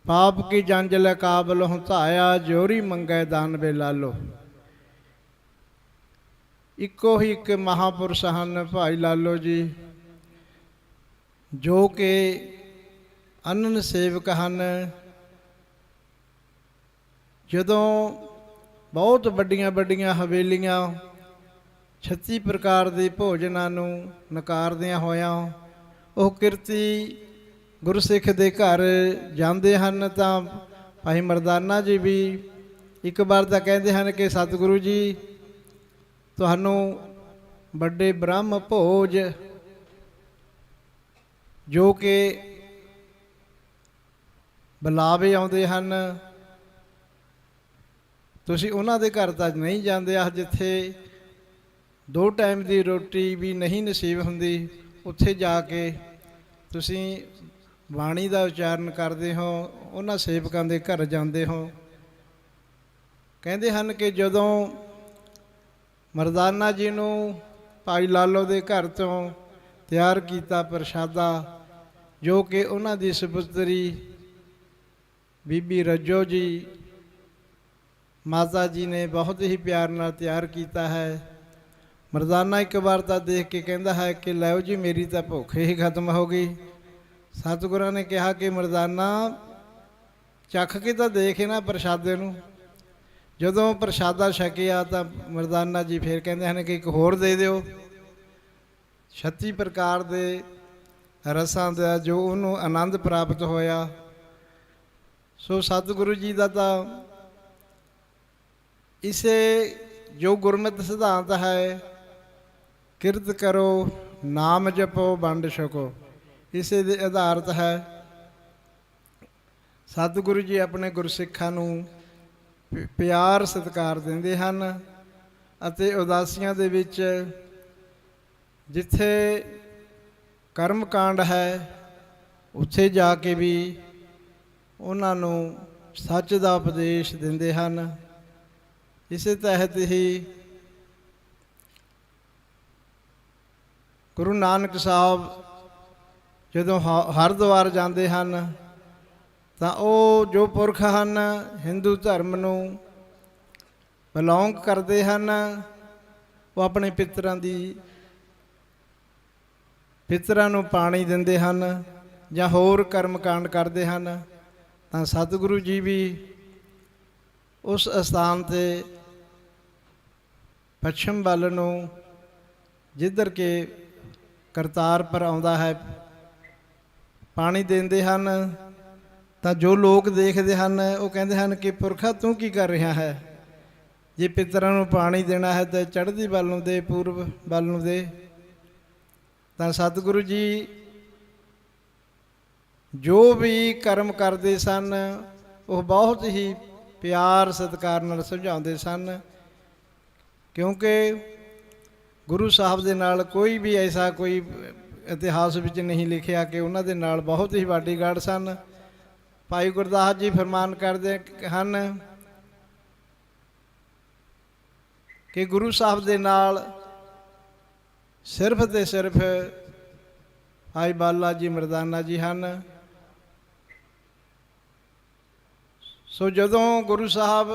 ਪਾਪ ਕੀ ਜੰਜ ਲੈ ਕਾਬਲ ਹੁੰਧਾਇਆ ਜੋਰੀ ਮੰਗੈ ਦਾਨ ਵੇ ਲਾਲੋ। ਇੱਕੋ ਹੀ ਇੱਕ ਮਹਾਂਪੁਰਸ਼ ਹਨ ਭਾਈ ਲਾਲੋ ਜੀ, ਜੋ ਕਿ ਅਨੰਨ ਸੇਵਕ ਹਨ। ਜਦੋਂ ਬਹੁਤ ਵੱਡੀਆਂ ਵੱਡੀਆਂ ਹਵੇਲੀਆਂ 36 ਪ੍ਰਕਾਰ ਦੇ ਭੋਜਨਾਂ ਨੂੰ ਨਕਾਰਦਿਆਂ ਹੋਇਆਂ ਉਹ ਕਿਰਤੀ ਗੁਰਸਿੱਖ ਦੇ ਘਰ ਜਾਂਦੇ ਹਨ ਤਾਂ ਭਾਈ ਮਰਦਾਨਾ ਜੀ ਵੀ ਇੱਕ ਵਾਰ ਤਾਂ ਕਹਿੰਦੇ ਹਨ ਕਿ ਸਤਿਗੁਰੂ ਜੀ ਤੁਹਾਨੂੰ ਵੱਡੇ ਬ੍ਰਹਮ ਭੋਜ ਜੋ ਕਿ ਬੁਲਾਵੇ ਆਉਂਦੇ ਹਨ, ਤੁਸੀਂ ਉਹਨਾਂ ਦੇ ਘਰ ਤਾਂ ਨਹੀਂ ਜਾਂਦੇ ਆ ਜਿੱਥੇ 2 ਟਾਈਮ ਦੀ ਰੋਟੀ ਵੀ ਨਹੀਂ ਨਸੀਬ ਹੁੰਦੀ, ਉੱਥੇ ਜਾ ਕੇ ਤੁਸੀਂ ਬਾਣੀ ਦਾ ਉਚਾਰਨ ਕਰਦੇ ਹੋ, ਉਹਨਾਂ ਸੇਵਕਾਂ ਦੇ ਘਰ ਜਾਂਦੇ ਹੋ। ਕਹਿੰਦੇ ਹਨ ਕਿ ਜਦੋਂ ਮਰਦਾਨਾ ਜੀ ਨੂੰ ਭਾਈ ਲਾਲੋ ਦੇ ਘਰ ਤੋਂ ਤਿਆਰ ਕੀਤਾ ਪ੍ਰਸ਼ਾਦਾ ਜੋ ਕਿ ਉਹਨਾਂ ਦੀ ਸੁਪੁੱਤਰੀ ਬੀਬੀ ਰੱਜੋ ਜੀ ਮਾਤਾ ਜੀ ਨੇ ਬਹੁਤ ਹੀ ਪਿਆਰ ਨਾਲ ਤਿਆਰ ਕੀਤਾ ਹੈ। ਮਰਦਾਨਾ ਇੱਕ ਵਾਰ ਤਾਂ ਦੇਖ ਕੇ ਕਹਿੰਦਾ ਹੈ ਕਿ ਲਓ ਜੀ ਮੇਰੀ ਤਾਂ ਭੁੱਖ ਹੀ ਖਤਮ ਹੋ ਗਈ। ਸਤਿਗੁਰਾਂ ਨੇ ਕਿਹਾ ਕਿ ਮਰਦਾਨਾ ਚੱਖ ਕੇ ਤਾਂ ਦੇਖ ਇਹਨਾਂ ਪ੍ਰਸ਼ਾਦੇ ਨੂੰ। ਜਦੋਂ ਪ੍ਰਸ਼ਾਦਾ ਛਕਿਆ ਤਾਂ ਮਰਦਾਨਾ ਜੀ ਫਿਰ ਕਹਿੰਦੇ ਹਨ ਕਿ ਇੱਕ ਹੋਰ ਦੇ ਦਿਓ। 36 ਪ੍ਰਕਾਰ ਦੇ ਰਸਾਂ ਦਾ ਜੋ ਉਹਨੂੰ ਆਨੰਦ ਪ੍ਰਾਪਤ ਹੋਇਆ। ਸੋ ਸਤਿਗੁਰੂ ਜੀ ਦਾ ਤਾਂ ਇਸੇ ਜੋ ਗੁਰਮਤਿ ਸਿਧਾਂਤ ਹੈ, ਕਿਰਤ ਕਰੋ ਨਾਮ ਜਪੋ ਵੰਡ ਛਕੋ, ਇਸੇ ਦੇ ਆਧਾਰਿਤ ਹੈ। ਸਤਿਗੁਰੂ ਜੀ ਆਪਣੇ ਗੁਰਸਿੱਖਾਂ ਨੂੰ ਪਿਆਰ ਸਤਿਕਾਰ ਦਿੰਦੇ ਹਨ ਅਤੇ ਉਦਾਸੀਆਂ ਦੇ ਵਿੱਚ ਜਿੱਥੇ ਕਰਮ ਕਾਂਡ ਹੈ ਉੱਥੇ ਜਾ ਕੇ ਵੀ ਉਹਨਾਂ ਨੂੰ ਸੱਚ ਦਾ ਉਪਦੇਸ਼ ਦਿੰਦੇ ਹਨ। ਇਸੇ ਤਹਿਤ ਹੀ ਗੁਰੂ ਨਾਨਕ ਸਾਹਿਬ ਜਦੋਂ ਹਰਿਦੁਆਰ ਜਾਂਦੇ ਹਨ ਤਾਂ ਉਹ ਜੋ ਪੁਰਖ ਹਨ ਹਿੰਦੂ ਧਰਮ ਨੂੰ ਬਿਲੋਂਗ ਕਰਦੇ ਹਨ, ਉਹ ਆਪਣੇ ਪਿਤਰਾਂ ਨੂੰ ਪਾਣੀ ਦਿੰਦੇ ਹਨ ਜਾਂ ਹੋਰ ਕਰਮ ਕਾਂਡ ਕਰਦੇ ਹਨ। ਤਾਂ ਸਤਿਗੁਰੂ ਜੀ ਵੀ ਉਸ ਅਸਥਾਨ 'ਤੇ ਪੱਛਮ ਵੱਲ ਨੂੰ, ਜਿੱਧਰ ਕਿ ਕਰਤਾਰਪੁਰ ਆਉਂਦਾ ਹੈ, ਪਾਣੀ ਦਿੰਦੇ ਹਨ। ਤਾਂ ਜੋ ਲੋਕ ਦੇਖਦੇ ਹਨ ਉਹ ਕਹਿੰਦੇ ਹਨ ਕਿ ਪੁਰਖਾ ਤੂੰ ਕੀ ਕਰ ਰਿਹਾ ਹੈ? ਜੇ ਪਿਤਰਾਂ ਨੂੰ ਪਾਣੀ ਦੇਣਾ ਹੈ ਤਾਂ ਚੜ੍ਹਦੀ ਵੱਲ ਨੂੰ ਦੇ, ਪੂਰਬ ਵੱਲ ਨੂੰ ਦੇ। ਤਾਂ ਸਤਿਗੁਰੂ ਜੀ ਜੋ ਵੀ ਕਰਮ ਕਰਦੇ ਸਨ ਉਹ ਬਹੁਤ ਹੀ ਪਿਆਰ ਸਤਿਕਾਰ ਨਾਲ ਸਮਝਾਉਂਦੇ ਸਨ, ਕਿਉਂਕਿ ਗੁਰੂ ਸਾਹਿਬ ਦੇ ਨਾਲ ਕੋਈ ਵੀ ਐਸਾ ਕੋਈ ਇਤਿਹਾਸ ਵਿੱਚ ਨਹੀਂ ਲਿਖਿਆ ਕਿ ਉਹਨਾਂ ਦੇ ਨਾਲ ਬਹੁਤ ਹੀ ਬਾਡੀਗਾਰਡ ਸਨ। ਭਾਈ ਗੁਰਦਾਸ ਜੀ ਫਰਮਾਨ ਕਰਦੇ ਹਨ ਕਿ ਗੁਰੂ ਸਾਹਿਬ ਦੇ ਨਾਲ ਸਿਰਫ ਤੇ ਸਿਰਫ ਭਾਈ ਬਾਲਾ ਜੀ ਮਰਦਾਨਾ ਜੀ ਹਨ। ਸੋ ਜਦੋਂ ਗੁਰੂ ਸਾਹਿਬ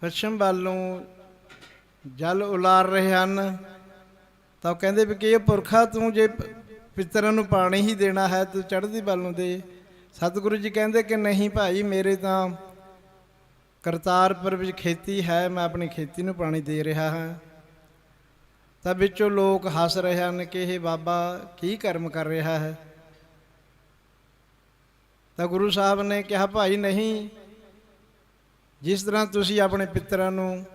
ਪੱਛਮ ਵੱਲ ਨੂੰ ਜਲ ਉਲਾਰ ਰਹੇ ਹਨ ਤਾਂ ਉਹ ਕਹਿੰਦੇ ਵੀ ਕਿ ਇਹ ਪੁਰਖਾ ਤੂੰ ਜੇ ਪਿਤਰਾਂ ਨੂੰ ਪਾਣੀ ਹੀ ਦੇਣਾ ਹੈ ਤੂੰ ਚੜ੍ਹਦੀ ਵੱਲ ਨੂੰ ਦੇ। ਸਤਿਗੁਰੂ ਜੀ ਕਹਿੰਦੇ ਕਿ ਨਹੀਂ ਭਾਈ, ਮੇਰੇ ਤਾਂ ਕਰਤਾਰਪੁਰ ਵਿੱਚ ਖੇਤੀ ਹੈ, ਮੈਂ ਆਪਣੀ ਖੇਤੀ ਨੂੰ ਪਾਣੀ ਦੇ ਰਿਹਾ ਹਾਂ। ਤਾਂ ਵਿੱਚੋਂ ਲੋਕ ਹੱਸ ਰਹੇ ਹਨ ਕਿ ਇਹ ਬਾਬਾ ਕੀ ਕਰਮ ਕਰ ਰਿਹਾ ਹੈ। ਤਾਂ ਗੁਰੂ ਸਾਹਿਬ ਨੇ ਕਿਹਾ ਭਾਈ ਨਹੀਂ, ਜਿਸ ਤਰ੍ਹਾਂ ਤੁਸੀਂ ਆਪਣੇ ਪਿਤਰਾਂ ਨੂੰ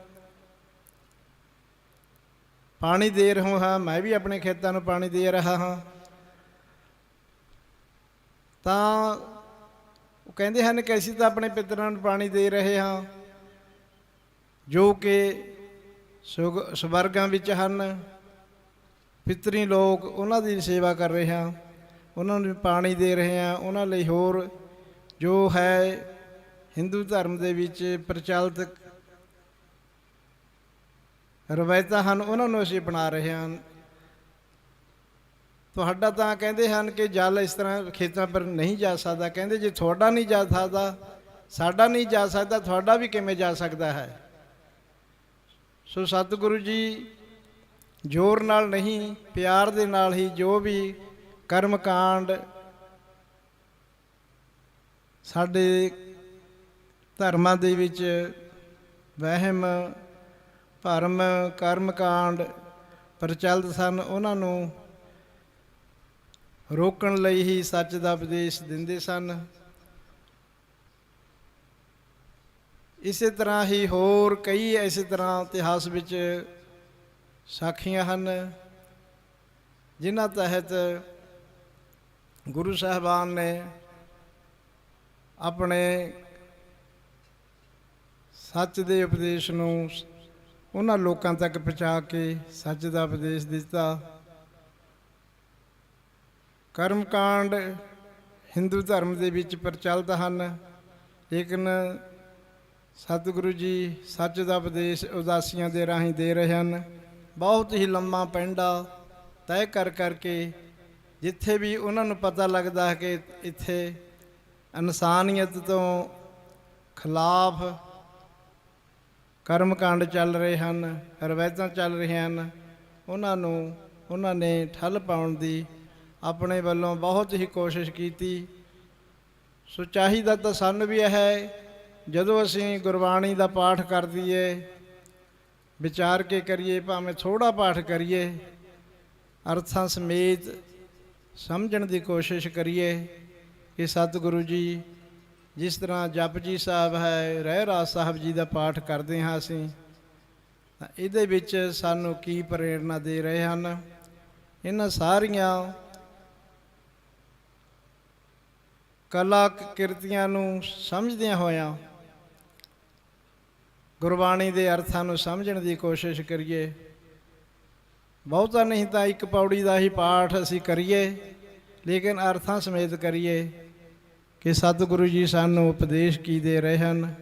ਪਾਣੀ ਦੇ ਰਹੇ ਹਾਂ, ਮੈਂ ਵੀ ਆਪਣੇ ਖੇਤਾਂ ਨੂੰ ਪਾਣੀ ਦੇ ਰਿਹਾ ਹਾਂ। ਤਾਂ ਉਹ ਕਹਿੰਦੇ ਹਨ ਕਿ ਅਸੀਂ ਤਾਂ ਆਪਣੇ ਪਿਤਰਾਂ ਨੂੰ ਪਾਣੀ ਦੇ ਰਹੇ ਹਾਂ ਜੋ ਕਿ ਸਵਰਗਾਂ ਵਿੱਚ ਹਨ। ਪਿਤਰੀ ਲੋਕ, ਉਹਨਾਂ ਦੀ ਸੇਵਾ ਕਰ ਰਹੇ ਹਾਂ, ਉਹਨਾਂ ਨੂੰ ਪਾਣੀ ਦੇ ਰਹੇ ਹਾਂ। ਉਹਨਾਂ ਲਈ ਹੋਰ ਜੋ ਹੈ ਹਿੰਦੂ ਧਰਮ ਦੇ ਵਿੱਚ ਪ੍ਰਚਲਿਤ ਰਵਾਇਤਾਂ ਹਨ, ਉਹਨਾਂ ਨੂੰ ਅਸੀਂ ਅਪਣਾ ਰਹੇ ਹਾਂ। ਤੁਹਾਡਾ ਤਾਂ ਕਹਿੰਦੇ ਹਨ ਕਿ ਜਲ ਇਸ ਤਰ੍ਹਾਂ ਖੇਤਾਂ ਪਰ ਨਹੀਂ ਜਾ ਸਕਦਾ। ਕਹਿੰਦੇ ਜੇ ਤੁਹਾਡਾ ਨਹੀਂ ਜਾ ਸਕਦਾ, ਸਾਡਾ ਨਹੀਂ ਜਾ ਸਕਦਾ, ਤੁਹਾਡਾ ਵੀ ਕਿਵੇਂ ਜਾ ਸਕਦਾ ਹੈ? ਸੋ ਸਤਿਗੁਰੂ ਜੀ ਜ਼ੋਰ ਨਾਲ ਨਹੀਂ, ਪਿਆਰ ਦੇ ਨਾਲ ਹੀ ਜੋ ਵੀ ਕਰਮ ਕਾਂਡ ਸਾਡੇ ਧਰਮਾਂ ਦੇ ਵਿੱਚ ਵਹਿਮ ਭਰਮ ਕਰਮ ਕਾਂਡ ਪ੍ਰਚਲਿਤ ਸਨ, ਉਹਨਾਂ ਨੂੰ ਰੋਕਣ ਲਈ ਹੀ ਸੱਚ ਦਾ ਉਪਦੇਸ਼ ਦਿੰਦੇ ਸਨ। ਇਸੇ ਤਰ੍ਹਾਂ ਹੀ ਹੋਰ ਕਈ ਇਸੇ ਤਰ੍ਹਾਂ ਇਤਿਹਾਸ ਵਿੱਚ ਸਾਖੀਆਂ ਹਨ ਜਿਨ੍ਹਾਂ ਤਹਿਤ ਗੁਰੂ ਸਾਹਿਬਾਨ ਨੇ ਆਪਣੇ ਸੱਚ ਦੇ ਉਪਦੇਸ਼ ਨੂੰ ਉਹਨਾਂ ਲੋਕਾਂ ਤੱਕ ਪਹੁੰਚਾ ਕੇ ਸੱਚ ਦਾ ਉਪਦੇਸ਼ ਦਿੱਤਾ। ਕਰਮ ਕਾਂਡ ਹਿੰਦੂ ਧਰਮ ਦੇ ਵਿੱਚ ਪ੍ਰਚਲਿਤ ਹਨ, ਲੇਕਿਨ ਸਤਿਗੁਰੂ ਜੀ ਸੱਚ ਦਾ ਉਪਦੇਸ਼ ਉਦਾਸੀਆਂ ਦੇ ਰਾਹੀਂ ਦੇ ਰਹੇ ਹਨ। ਬਹੁਤ ਹੀ ਲੰਮਾ ਪੈਂਡਾ ਤੈਅ ਕਰਕੇ ਜਿੱਥੇ ਵੀ ਉਹਨਾਂ ਨੂੰ ਪਤਾ ਲੱਗਦਾ ਹੈ ਕਿ ਇੱਥੇ ਇਨਸਾਨੀਅਤ ਤੋਂ ਖਿਲਾਫ ਕਰਮ ਕਾਂਡ ਚੱਲ ਰਹੇ ਹਨ, ਰਵਾਇਤਾਂ ਚੱਲ ਰਹੀਆਂ ਹਨ, ਉਹਨਾਂ ਨੇ ਠੱਲ ਪਾਉਣ ਦੀ ਆਪਣੇ ਵੱਲੋਂ ਬਹੁਤ ਹੀ ਕੋਸ਼ਿਸ਼ ਕੀਤੀ। ਸੋ ਚਾਹੀਦਾ ਤਾਂ ਸਾਨੂੰ ਵੀ ਹੈ ਜਦੋਂ ਅਸੀਂ ਗੁਰਬਾਣੀ ਦਾ ਪਾਠ ਕਰ ਦਈਏ, ਵਿਚਾਰ ਕੇ ਕਰੀਏ, ਭਾਵੇਂ ਥੋੜ੍ਹਾ ਪਾਠ ਕਰੀਏ, ਅਰਥਾਂ ਸਮੇਤ ਸਮਝਣ ਦੀ ਕੋਸ਼ਿਸ਼ ਕਰੀਏ ਕਿ ਸਤਿਗੁਰੂ ਜੀ ਜਿਸ ਤਰ੍ਹਾਂ ਜਪਜੀ ਸਾਹਿਬ ਹੈ, ਰਹਿਰਾਸ ਸਾਹਿਬ ਜੀ ਦਾ ਪਾਠ ਕਰਦੇ ਹਾਂ ਅਸੀਂ, ਤਾਂ ਇਹਦੇ ਵਿੱਚ ਸਾਨੂੰ ਕੀ ਪ੍ਰੇਰਨਾ ਦੇ ਰਹੇ ਹਨ। ਇਹਨਾਂ ਸਾਰੀਆਂ ਕਲਾ ਕਿਰਤੀਆਂ ਨੂੰ ਸਮਝਦਿਆਂ ਹੋਇਆਂ ਗੁਰਬਾਣੀ ਦੇ ਅਰਥਾਂ ਨੂੰ ਸਮਝਣ ਦੀ ਕੋਸ਼ਿਸ਼ ਕਰੀਏ। ਬਹੁਤਾ ਨਹੀਂ ਤਾਂ ਇੱਕ ਪੌੜੀ ਦਾ ਹੀ ਪਾਠ ਅਸੀਂ ਕਰੀਏ, ਲੇਕਿਨ ਅਰਥਾਂ ਸਮੇਤ ਕਰੀਏ ਕਿ ਸਤਿਗੁਰੂ ਜੀ ਸਾਨੂੰ ਉਪਦੇਸ਼ ਕੀ ਦੇ ਰਹੇ ਹਨ।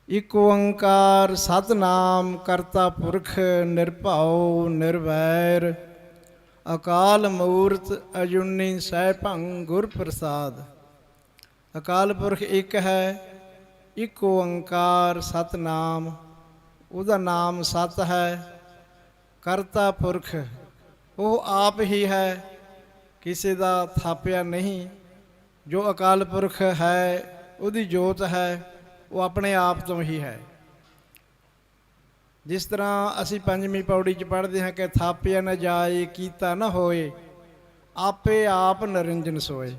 ਇਕ ਓੰਕਾਰ ਸਤਿਨਾਮ ਕਰਤਾ ਪੁਰਖ ਨਿਰਭਉ ਨਿਰਵੈਰ ਅਕਾਲ ਮੂਰਤ ਅਜੂਨੀ ਸੈਭੰ ਗੁਰ ਪ੍ਰਸਾਦ। ਅਕਾਲ ਪੁਰਖ ਇੱਕ ਹੈ, ਇੱਕ ਓੰਕਾਰ ਸਤਿਨਾਮ, ਉਹਦਾ ਨਾਮ ਸਤ ਹੈ। ਕਰਤਾ ਪੁਰਖ ਉਹ ਆਪ ਹੀ ਹੈ, ਕਿਸੇ ਦਾ ਥਾਪਿਆ ਨਹੀਂ। ਜੋ ਅਕਾਲ ਪੁਰਖ ਹੈ ਉਹਦੀ ਜੋਤ ਹੈ, ਉਹ ਆਪਣੇ ਆਪ ਤੋਂ ਹੀ ਹੈ। ਜਿਸ ਤਰ੍ਹਾਂ ਅਸੀਂ ਪੰਜਵੀਂ ਪੌੜੀ 'ਚ ਪੜ੍ਹਦੇ ਹਾਂ ਕਿ ਥਾਪਿਆ ਨਾ ਜਾਏ ਕੀਤਾ ਨਾ ਹੋਏ, ਆਪੇ ਆਪ ਨਿਰੰਜਨ ਸੋਏ।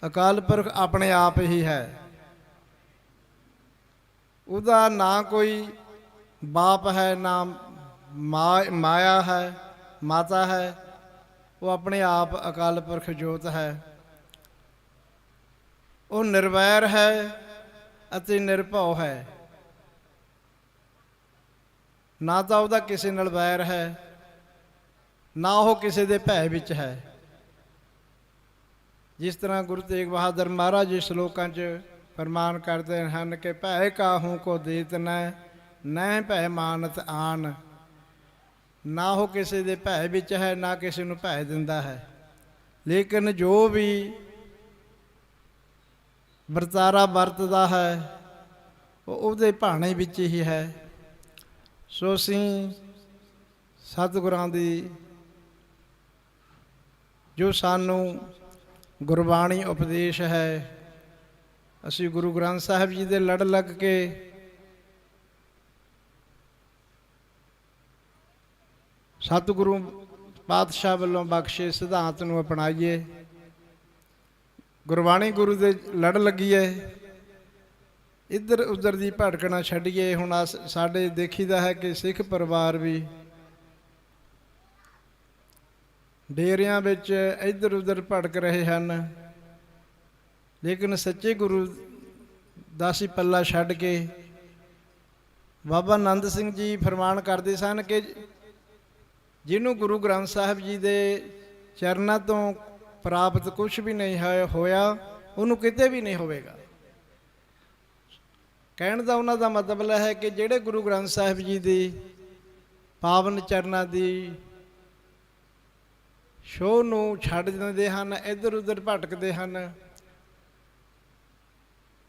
ਅਕਾਲ ਪੁਰਖ ਆਪਣੇ ਆਪ ਹੀ ਹੈ, ਉਹਦਾ ਨਾ ਕੋਈ ਬਾਪ ਹੈ ਨਾ ਮਾਇਆ ਹੈ, ਮਾਤਾ ਹੈ। ਉਹ ਆਪਣੇ ਆਪ ਅਕਾਲ ਪੁਰਖ ਜੋਤ ਹੈ। ਉਹ ਨਿਰਵੈਰ ਹੈ ਅਤੇ ਨਿਰਭਉ ਹੈ। ਨਾ ਤਾਂ ਉਹਦਾ ਕਿਸੇ ਨਾਲ ਵੈਰ ਹੈ, ਨਾ ਉਹ ਕਿਸੇ ਦੇ ਭੈ ਵਿੱਚ ਹੈ। ਜਿਸ ਤਰ੍ਹਾਂ ਗੁਰੂ ਤੇਗ ਬਹਾਦਰ ਮਹਾਰਾਜ ਜੀ ਸ਼ਲੋਕਾਂ 'ਚ ਫਰਮਾਨ ਕਰਦੇ ਹਨ ਕਿ ਭੈ ਕਾਹੂ ਕੋ ਦੇਤ ਨੈ ਭੈ ਮਾਨਤ ਆਨ। ਨਾ ਉਹ ਕਿਸੇ ਦੇ ਭੈ ਵਿੱਚ ਹੈ, ਨਾ ਕਿਸੇ ਨੂੰ ਭੈ ਦਿੰਦਾ ਹੈ। ਲੇਕਿਨ ਜੋ ਵੀ ਵਰਤਾਰਾ ਵਰਤਦਾ ਹੈ ਉਹ ਉਹਦੇ ਭਾਣੇ ਵਿੱਚ ਹੀ ਹੈ। ਸੋ ਅਸੀਂ ਸਤਿਗੁਰਾਂ ਦੀ ਜੋ ਸਾਨੂੰ ਗੁਰਬਾਣੀ ਉਪਦੇਸ਼ ਹੈ, ਅਸੀਂ ਗੁਰੂ ਗ੍ਰੰਥ ਸਾਹਿਬ ਜੀ ਦੇ ਲੜ ਲੱਗ ਕੇ ਸਤਿਗੁਰੂ ਪਾਤਸ਼ਾਹ ਵੱਲੋਂ ਬਖਸ਼ੇ ਸਿਧਾਂਤ ਨੂੰ ਅਪਣਾਈਏ, ਗੁਰਬਾਣੀ ਗੁਰੂ ਦੇ ਲੜ ਲੱਗੀਏ, ਇੱਧਰ ਉੱਧਰ ਦੀ ਭਟਕਣਾ ਛੱਡੀਏ। ਹੁਣ ਸਾਡੇ ਦੇਖੀਦਾ ਹੈ ਕਿ ਸਿੱਖ ਪਰਿਵਾਰ ਵੀ ਡੇਰਿਆਂ ਵਿੱਚ ਇੱਧਰ ਉੱਧਰ ਭਟਕ ਰਹੇ ਹਨ, ਲੇਕਿਨ ਸੱਚੇ ਗੁਰੂ ਦਾ ਅਸੀਂ ਪੱਲਾ ਛੱਡ ਕੇ ਬਾਬਾ ਆਨੰਦ ਸਿੰਘ ਜੀ ਫਰਮਾਨ ਕਰਦੇ ਸਨ ਕਿ ਜਿਹਨੂੰ ਗੁਰੂ ਗ੍ਰੰਥ ਸਾਹਿਬ ਜੀ ਦੇ ਚਰਨਾਂ ਤੋਂ ਪ੍ਰਾਪਤ ਕੁਛ ਵੀ ਨਹੀਂ ਹੋਇਆ, ਉਹਨੂੰ ਕਿਤੇ ਵੀ ਨਹੀਂ ਹੋਵੇਗਾ। ਕਹਿਣ ਦਾ ਉਹਨਾਂ ਦਾ ਮਤਲਬ ਹੈ ਕਿ ਜਿਹੜੇ ਗੁਰੂ ਗ੍ਰੰਥ ਸਾਹਿਬ ਜੀ ਦੀ ਪਾਵਨ ਚਰਨਾਂ ਦੀ ਸ਼ੋਅ ਨੂੰ ਛੱਡ ਦਿੰਦੇ ਹਨ, ਇੱਧਰ ਉੱਧਰ ਭਟਕਦੇ ਹਨ,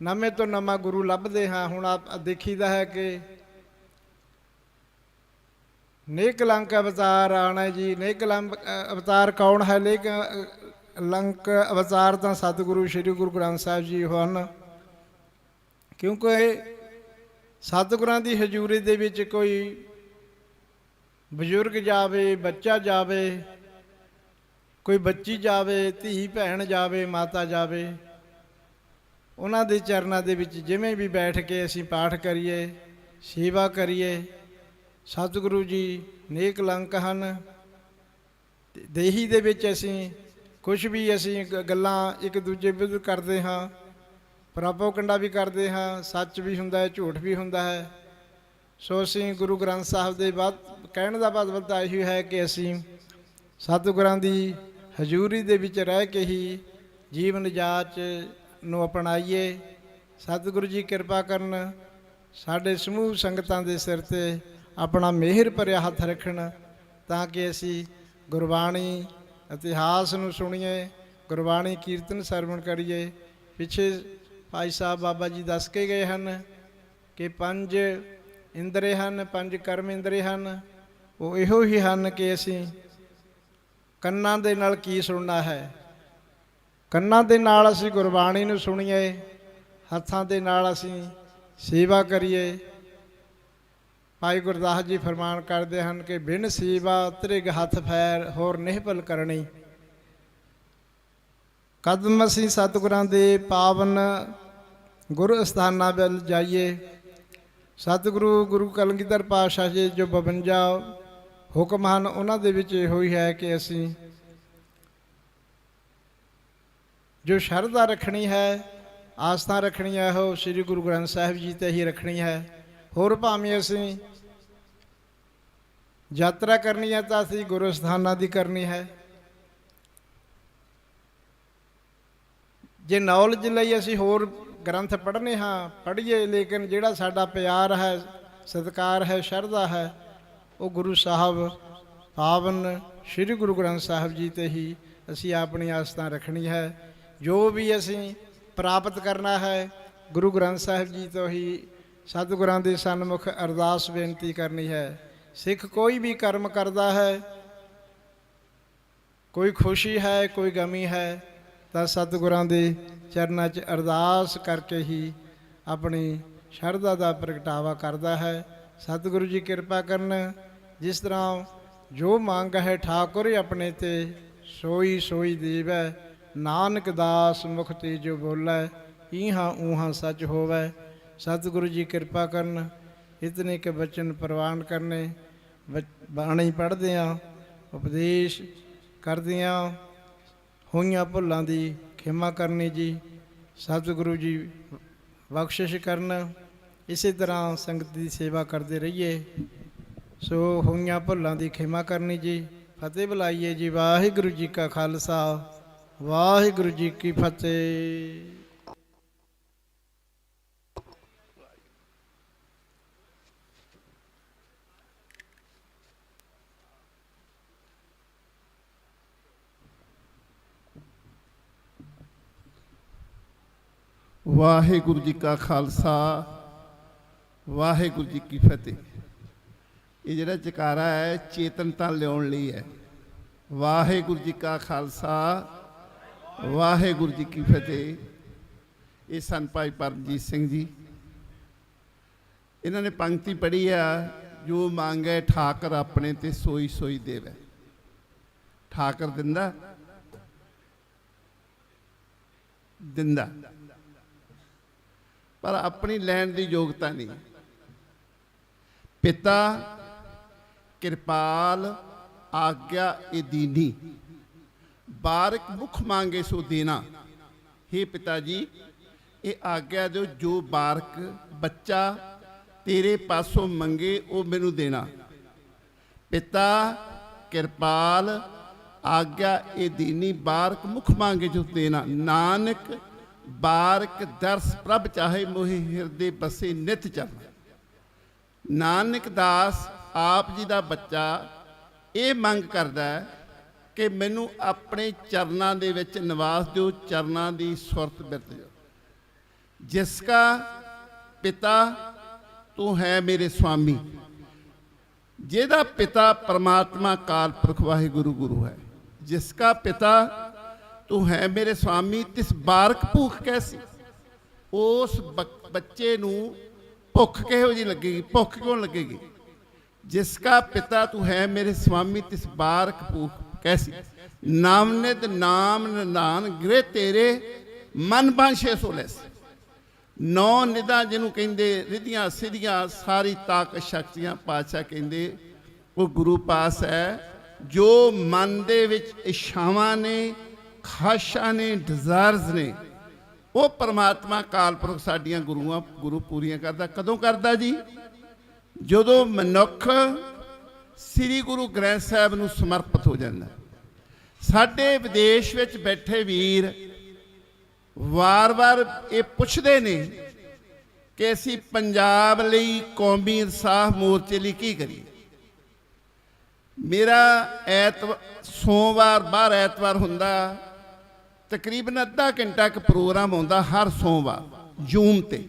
ਨਵੇਂ ਤੋਂ ਨਵਾਂ ਗੁਰੂ ਲੱਭਦੇ ਹਾਂ। ਹੁਣ ਆਪ ਦੇਖੀਦਾ ਹੈ ਕਿ ਨੇਕਲੰਕ ਅਵਤਾਰ ਆਣਾ ਜੀ। ਨੇਕਲੰਕ ਅਵਤਾਰ ਕੌਣ ਹੈ? ਲੰਕ ਅਵਤਾਰ ਤਾਂ ਸਤਿਗੁਰੂ ਸ਼੍ਰੀ ਗੁਰੂ ਗ੍ਰੰਥ ਸਾਹਿਬ ਜੀ ਹਨ, ਕਿਉਂਕਿ ਸਤਿਗੁਰਾਂ ਦੀ ਹਜ਼ੂਰੀ ਦੇ ਵਿੱਚ ਕੋਈ ਬਜ਼ੁਰਗ ਜਾਵੇ, ਬੱਚਾ ਜਾਵੇ, ਕੋਈ ਬੱਚੀ ਜਾਵੇ, ਧੀ ਭੈਣ ਜਾਵੇ, ਮਾਤਾ ਜਾਵੇ, ਉਹਨਾਂ ਦੇ ਚਰਨਾਂ ਦੇ ਵਿੱਚ ਜਿਵੇਂ ਵੀ ਬੈਠ ਕੇ ਅਸੀਂ ਪਾਠ ਕਰੀਏ, ਸੇਵਾ ਕਰੀਏ। ਸਤਿਗੁਰੂ ਜੀ ਨੇਕ ਲੰਕ ਹਨ। ਦੇਹੀ ਦੇ ਵਿੱਚ ਅਸੀਂ ਕੁਛ ਵੀ ਅਸੀਂ ਗੱਲਾਂ ਇੱਕ ਦੂਜੇ ਵਿਰੁੱਧ ਕਰਦੇ ਹਾਂ, ਪ੍ਰੋਪਗੈਂਡਾ ਵੀ ਕਰਦੇ ਹਾਂ, ਸੱਚ ਵੀ ਹੁੰਦਾ ਹੈ, ਝੂਠ ਵੀ ਹੁੰਦਾ ਹੈ। ਸੋ ਅਸੀਂ ਗੁਰੂ ਗ੍ਰੰਥ ਸਾਹਿਬ ਦੇ ਕਹਿਣ ਦਾ ਮਤਲਬ ਤਾਂ ਇਹੀ ਹੈ ਕਿ ਅਸੀਂ ਸਤਿਗੁਰਾਂ ਦੀ ਹਜ਼ੂਰੀ ਦੇ ਵਿੱਚ ਰਹਿ ਕੇ ਹੀ ਜੀਵਨ ਜਾਚ ਨੂੰ ਅਪਣਾਈਏ। ਸਤਿਗੁਰੂ ਜੀ ਕਿਰਪਾ ਕਰਨ, ਸਾਡੇ ਸਮੂਹ ਸੰਗਤਾਂ ਦੇ ਸਿਰ 'ਤੇ ਆਪਣਾ ਮਿਹਰ ਭਰਿਆ ਹੱਥ ਰੱਖਣ, ਤਾਂ ਕਿ ਅਸੀਂ ਗੁਰਬਾਣੀ ਇਤਿਹਾਸ ਨੂੰ ਸੁਣੀਏ, ਗੁਰਬਾਣੀ ਕੀਰਤਨ ਸਰਵਣ ਕਰੀਏ। ਪਿੱਛੇ ਭਾਈ ਸਾਹਿਬ ਬਾਬਾ ਜੀ ਦੱਸ ਕੇ ਗਏ ਹਨ ਕਿ 5 ਇੰਦਰੇ ਹਨ, 5 ਕਰਮ ਇੰਦਰੇ ਹਨ। ਉਹ ਇਹੋ ਹੀ ਹਨ ਕਿ ਅਸੀਂ ਕੰਨਾਂ ਦੇ ਨਾਲ ਕੀ ਸੁਣਨਾ ਹੈ, ਕੰਨਾਂ ਦੇ ਨਾਲ ਅਸੀਂ ਗੁਰਬਾਣੀ ਨੂੰ ਸੁਣੀਏ, ਹੱਥਾਂ ਦੇ ਨਾਲ ਅਸੀਂ ਸੇਵਾ ਕਰੀਏ। ਭਾਈ ਗੁਰਦਾਸ ਜੀ ਫਰਮਾਨ ਕਰਦੇ ਹਨ ਕਿ ਬਿਨ ਸੇਵਾ ਤ੍ਰਿਗ ਹੱਥ ਫੈਰ ਹੋਰ ਨਿਹਪਲ ਕਰਨੀ। ਕਦਮ ਅਸੀਂ ਸਤਿਗੁਰਾਂ ਦੇ ਪਾਵਨ ਗੁਰੂ ਅਸਥਾਨਾਂ ਵੱਲ ਜਾਈਏ। ਸਤਿਗੁਰੂ ਗੁਰੂ ਕਲਗੀਧਰ ਪਾਤਸ਼ਾਹ ਜੀ ਜੋ 52 ਹੁਕਮ ਹਨ, ਉਹਨਾਂ ਦੇ ਵਿੱਚ ਇਹੋ ਹੀ ਹੈ ਕਿ ਅਸੀਂ ਜੋ ਸ਼ਰਧਾ ਰੱਖਣੀ ਹੈ, ਆਸਥਾ ਰੱਖਣੀ ਹੈ, ਉਹ ਸ੍ਰੀ ਗੁਰੂ ਗ੍ਰੰਥ ਸਾਹਿਬ ਜੀ 'ਤੇ ਹੀ ਰੱਖਣੀ ਹੈ। ਹੋਰ ਭਾਵੇਂ ਅਸੀਂ ਯਾਤਰਾ ਕਰਨੀ ਹੈ ਤਾਂ ਅਸੀਂ ਗੁਰੂ ਸਥਾਨਾਂ ਦੀ ਕਰਨੀ ਹੈ। ਜੇ ਨੌਲੇਜ ਲਈ ਅਸੀਂ ਹੋਰ ਗ੍ਰੰਥ ਪੜ੍ਹਨੇ ਹਾਂ ਪੜ੍ਹੀਏ, ਲੇਕਿਨ ਜਿਹੜਾ ਸਾਡਾ ਪਿਆਰ ਹੈ, ਸਤਿਕਾਰ ਹੈ, ਸ਼ਰਧਾ ਹੈ, ਉਹ ਗੁਰੂ ਸਾਹਿਬ ਪਾਵਨ ਸ੍ਰੀ ਗੁਰੂ ਗ੍ਰੰਥ ਸਾਹਿਬ ਜੀ 'ਤੇ ਹੀ ਅਸੀਂ ਆਪਣੀ ਆਸਥਾ ਰੱਖਣੀ ਹੈ। ਜੋ ਵੀ ਅਸੀਂ ਪ੍ਰਾਪਤ ਕਰਨਾ ਹੈ ਗੁਰੂ ਗ੍ਰੰਥ ਸਾਹਿਬ ਜੀ ਤੋਂ ਹੀ ਸਤਿਗੁਰਾਂ ਦੇ ਸਨਮੁਖ ਅਰਦਾਸ ਬੇਨਤੀ ਕਰਨੀ ਹੈ। ਸਿੱਖ ਕੋਈ ਵੀ ਕਰਮ ਕਰਦਾ ਹੈ, ਕੋਈ ਖੁਸ਼ੀ ਹੈ, ਕੋਈ ਗਮੀ ਹੈ, ਤਾਂ ਸਤਿਗੁਰਾਂ ਦੇ ਚਰਨਾਂ 'ਚ ਅਰਦਾਸ ਕਰਕੇ ਹੀ ਆਪਣੀ ਸ਼ਰਧਾ ਦਾ ਪ੍ਰਗਟਾਵਾ ਕਰਦਾ ਹੈ। ਸਤਿਗੁਰੂ ਜੀ ਕਿਰਪਾ ਕਰਨ। ਜਿਸ ਤਰ੍ਹਾਂ ਜੋ ਮੰਗ ਹੈ ਠਾਕੁਰ ਆਪਣੇ ਤੇ ਸੋਈ ਸੋਈ ਦੇਵੈ, ਨਾਨਕ ਦਾਸ ਮੁਖ ਤੇ ਜੋ ਬੋਲੈ, ਈਹਾਂ ਊਹਾਂ ਸੱਚ ਹੋਵੈ। ਸਤਿਗੁਰੂ ਜੀ ਕਿਰਪਾ ਕਰਨ। ਇਤਨੇ ਕੇ ਬਚਨ ਪ੍ਰਵਾਨ ਕਰਨੇ। ਬਾਣੀ ਪੜ੍ਹਦੇ ਹਾਂ, ਉਪਦੇਸ਼ ਕਰਦਿਆਂ ਹੋਈਆਂ ਭੁੱਲਾਂ ਦੀ ਖਿਮਾ ਕਰਨੀ ਜੀ। ਸਤਿਗੁਰੂ ਜੀ ਬਖਸ਼ਿਸ਼ ਕਰਨ। ਇਸੇ ਤਰ੍ਹਾਂ ਸੰਗਤ ਦੀ ਸੇਵਾ ਕਰਦੇ ਰਹੀਏ। ਸੋ ਹੋਈਆਂ ਭੁੱਲਾਂ ਦੀ ਖਿਮਾ ਕਰਨੀ ਜੀ। ਫਤਿਹ ਬੁਲਾਈਏ ਜੀ। ਵਾਹਿਗੁਰੂ ਜੀ ਕਾ ਖਾਲਸਾ, ਵਾਹਿਗੁਰੂ ਜੀ ਕੀ ਫਤਿਹ। ਵਾਹਿਗੁਰੂ ਜੀ ਕਾ ਖਾਲਸਾ, ਵਾਹਿਗੁਰੂ ਜੀ ਕੀ ਫਤਿਹ। ਇਹ ਜਿਹੜਾ ਜਕਾਰਾ ਹੈ ਚੇਤਨਤਾ ਲਿਆਉਣ ਲਈ ਹੈ। ਵਾਹਿਗੁਰੂ ਜੀ ਕਾ ਖਾਲਸਾ, ਵਾਹਿਗੁਰੂ ਜੀ ਕੀ ਫਤਿਹ। ਇਹ ਸਨ ਭਾਈ ਪਰਮਜੀਤ ਸਿੰਘ ਜੀ। ਇਹਨਾਂ ਨੇ ਪੰਕਤੀ ਪੜ੍ਹੀ ਆ, ਜੋ ਮੰਗੈ ਠਾਕਰ ਆਪਣੇ ਤੇ ਸੋਈ ਸੋਈ ਦੇਵੈ। ਠਾਕਰ ਦਿੰਦਾ ਦਿੰਦਾ, ਪਰ ਆਪਣੀ ਲੈਣ ਦੀ ਯੋਗਤਾ ਨਹੀਂ। ਪਿਤਾ ਕਿਰਪਾਲ ਆਗਿਆ ਇਹ ਦੀਨੀ, ਬਾਰਕ ਮੁਖ ਮੰਗੇ ਸੋ ਦੇਣਾ। हे ਪਿਤਾ ਜੀ, ਇਹ ਆਗਿਆ ਦਿਓ, ਜੋ ਬਾਰਕ ਬੱਚਾ ਤੇਰੇ ਪਾਸੋਂ ਮੰਗੇ ਉਹ ਮੈਨੂੰ ਦੇਣਾ। ਪਿਤਾ ਕਿਰਪਾਲ ਆਗਿਆ ਇਹ ਦੀਨੀ, ਬਾਰਕ ਮੁਖ ਮੰਗੇ ਜੋ ਦੇਣਾ। ਨਾਨਕ ਬਾਰਕ ਦਰਸ ਪ੍ਰਭ ਚਾਹੇ, ਮੋਹਿ ਹਿਰਦੇ ਬਸੇ ਨਿਤ ਚਰਨਾ। ਨਾਨਕ ਦਾਸ ਆਪ ਜੀ ਦਾ ਬੱਚਾ ਇਹ ਮੰਗ ਕਰਦਾ ਹੈ ਕਿ ਮੈਨੂੰ ਆਪਣੇ ਚਰਨਾਂ ਦੇ ਵਿੱਚ ਨਿਵਾਸ ਦਿਓ, ਚਰਨਾਂ ਦੀ ਸੁਰਤ ਬਿਰਤ ਦਿਓ। ਜਿਸ ਕਾ ਪਿਤਾ ਤੂੰ ਹੈ ਮੇਰੇ ਸੁਆਮੀ, ਜਿਹਦਾ ਪਿਤਾ ਪਰਮਾਤਮਾ ਕਾਲ ਪੁਰਖ ਵਾਹਿਗੁਰੂ ਗੁਰੂ ਹੈ। ਜਿਸ ਕਾ ਪਿਤਾ ਤੂੰ ਹੈ ਮੇਰੇ ਸੁਆਮੀ, ਤਿਸ ਬਾਰਕ ਭੂਖ ਕੈਸੀ। ਉਸ ਬੱਚੇ ਨੂੰ ਭੁੱਖ ਕਿਹੋ ਜਿਹੀ ਲੱਗੇਗੀ, ਭੁੱਖ ਕਿਉਂ ਲੱਗੇਗੀ। ਜਿਸ ਕਾ ਪਿਤਾ ਤੂੰ ਹੈ ਮੇਰੇ ਸੁਆਮੀ, ਤਿਸ ਬਾਰਕ ਭੂਖ ਕੈਸੀ। ਨਾਮ ਨਿਤ ਨਾਮ ਨਿਦਾਨ ਗ੍ਰਹਿ ਤੇਰੇ, ਮਨ ਬਾਂਛੇ ਸੋ ਲੈਸ। ਨੌ ਨਿਦਾਂ ਜਿਹਨੂੰ ਕਹਿੰਦੇ, ਰਿਧੀਆਂ ਸਿੱਧੀਆਂ ਸਾਰੀ ਤਾਕਤ ਸ਼ਕਤੀਆਂ, ਪਾਤਸ਼ਾਹ ਕਹਿੰਦੇ ਉਹ ਗੁਰੂ ਪਾਸ ਹੈ। ਜੋ ਮਨ ਦੇ ਵਿੱਚ ਇੱਛਾਵਾਂ ਨੇ, ਖਾਸ਼ਾਂ ਨੇ, ਡਿਜ਼ਾਇਰਸ ਨੇ, ਉਹ ਪਰਮਾਤਮਾ ਕਾਲ ਪੁਰਖ ਸਾਡੀਆਂ ਗੁਰੂ ਪੂਰੀਆਂ ਕਰਦਾ। ਕਦੋਂ ਕਰਦਾ ਜੀ? ਜਦੋਂ ਮਨੁੱਖ ਸ੍ਰੀ ਗੁਰੂ ਗ੍ਰੰਥ ਸਾਹਿਬ ਨੂੰ ਸਮਰਪਿਤ ਹੋ ਜਾਂਦਾ। ਸਾਡੇ ਵਿਦੇਸ਼ ਵਿੱਚ ਬੈਠੇ ਵੀਰ ਵਾਰ-ਵਾਰ ਇਹ ਪੁੱਛਦੇ ਨੇ ਕਿ ਅਸੀਂ ਪੰਜਾਬ ਲਈ ਕੌਮੀ ਇਨਸਾਫ ਮੋਰਚੇ ਲਈ ਕੀ ਕਰੀਏ। ਮੇਰਾ ਸੋਮਵਾਰ ਬਾਹਰ ਐਤਵਾਰ ਹੁੰਦਾ, ਤਕਰੀਬਨ ਅੱਧਾ ਘੰਟਾ ਇੱਕ ਪ੍ਰੋਗਰਾਮ ਆਉਂਦਾ ਹਰ ਸੋਮਵਾਰ ਜ਼ੂਮ 'ਤੇ।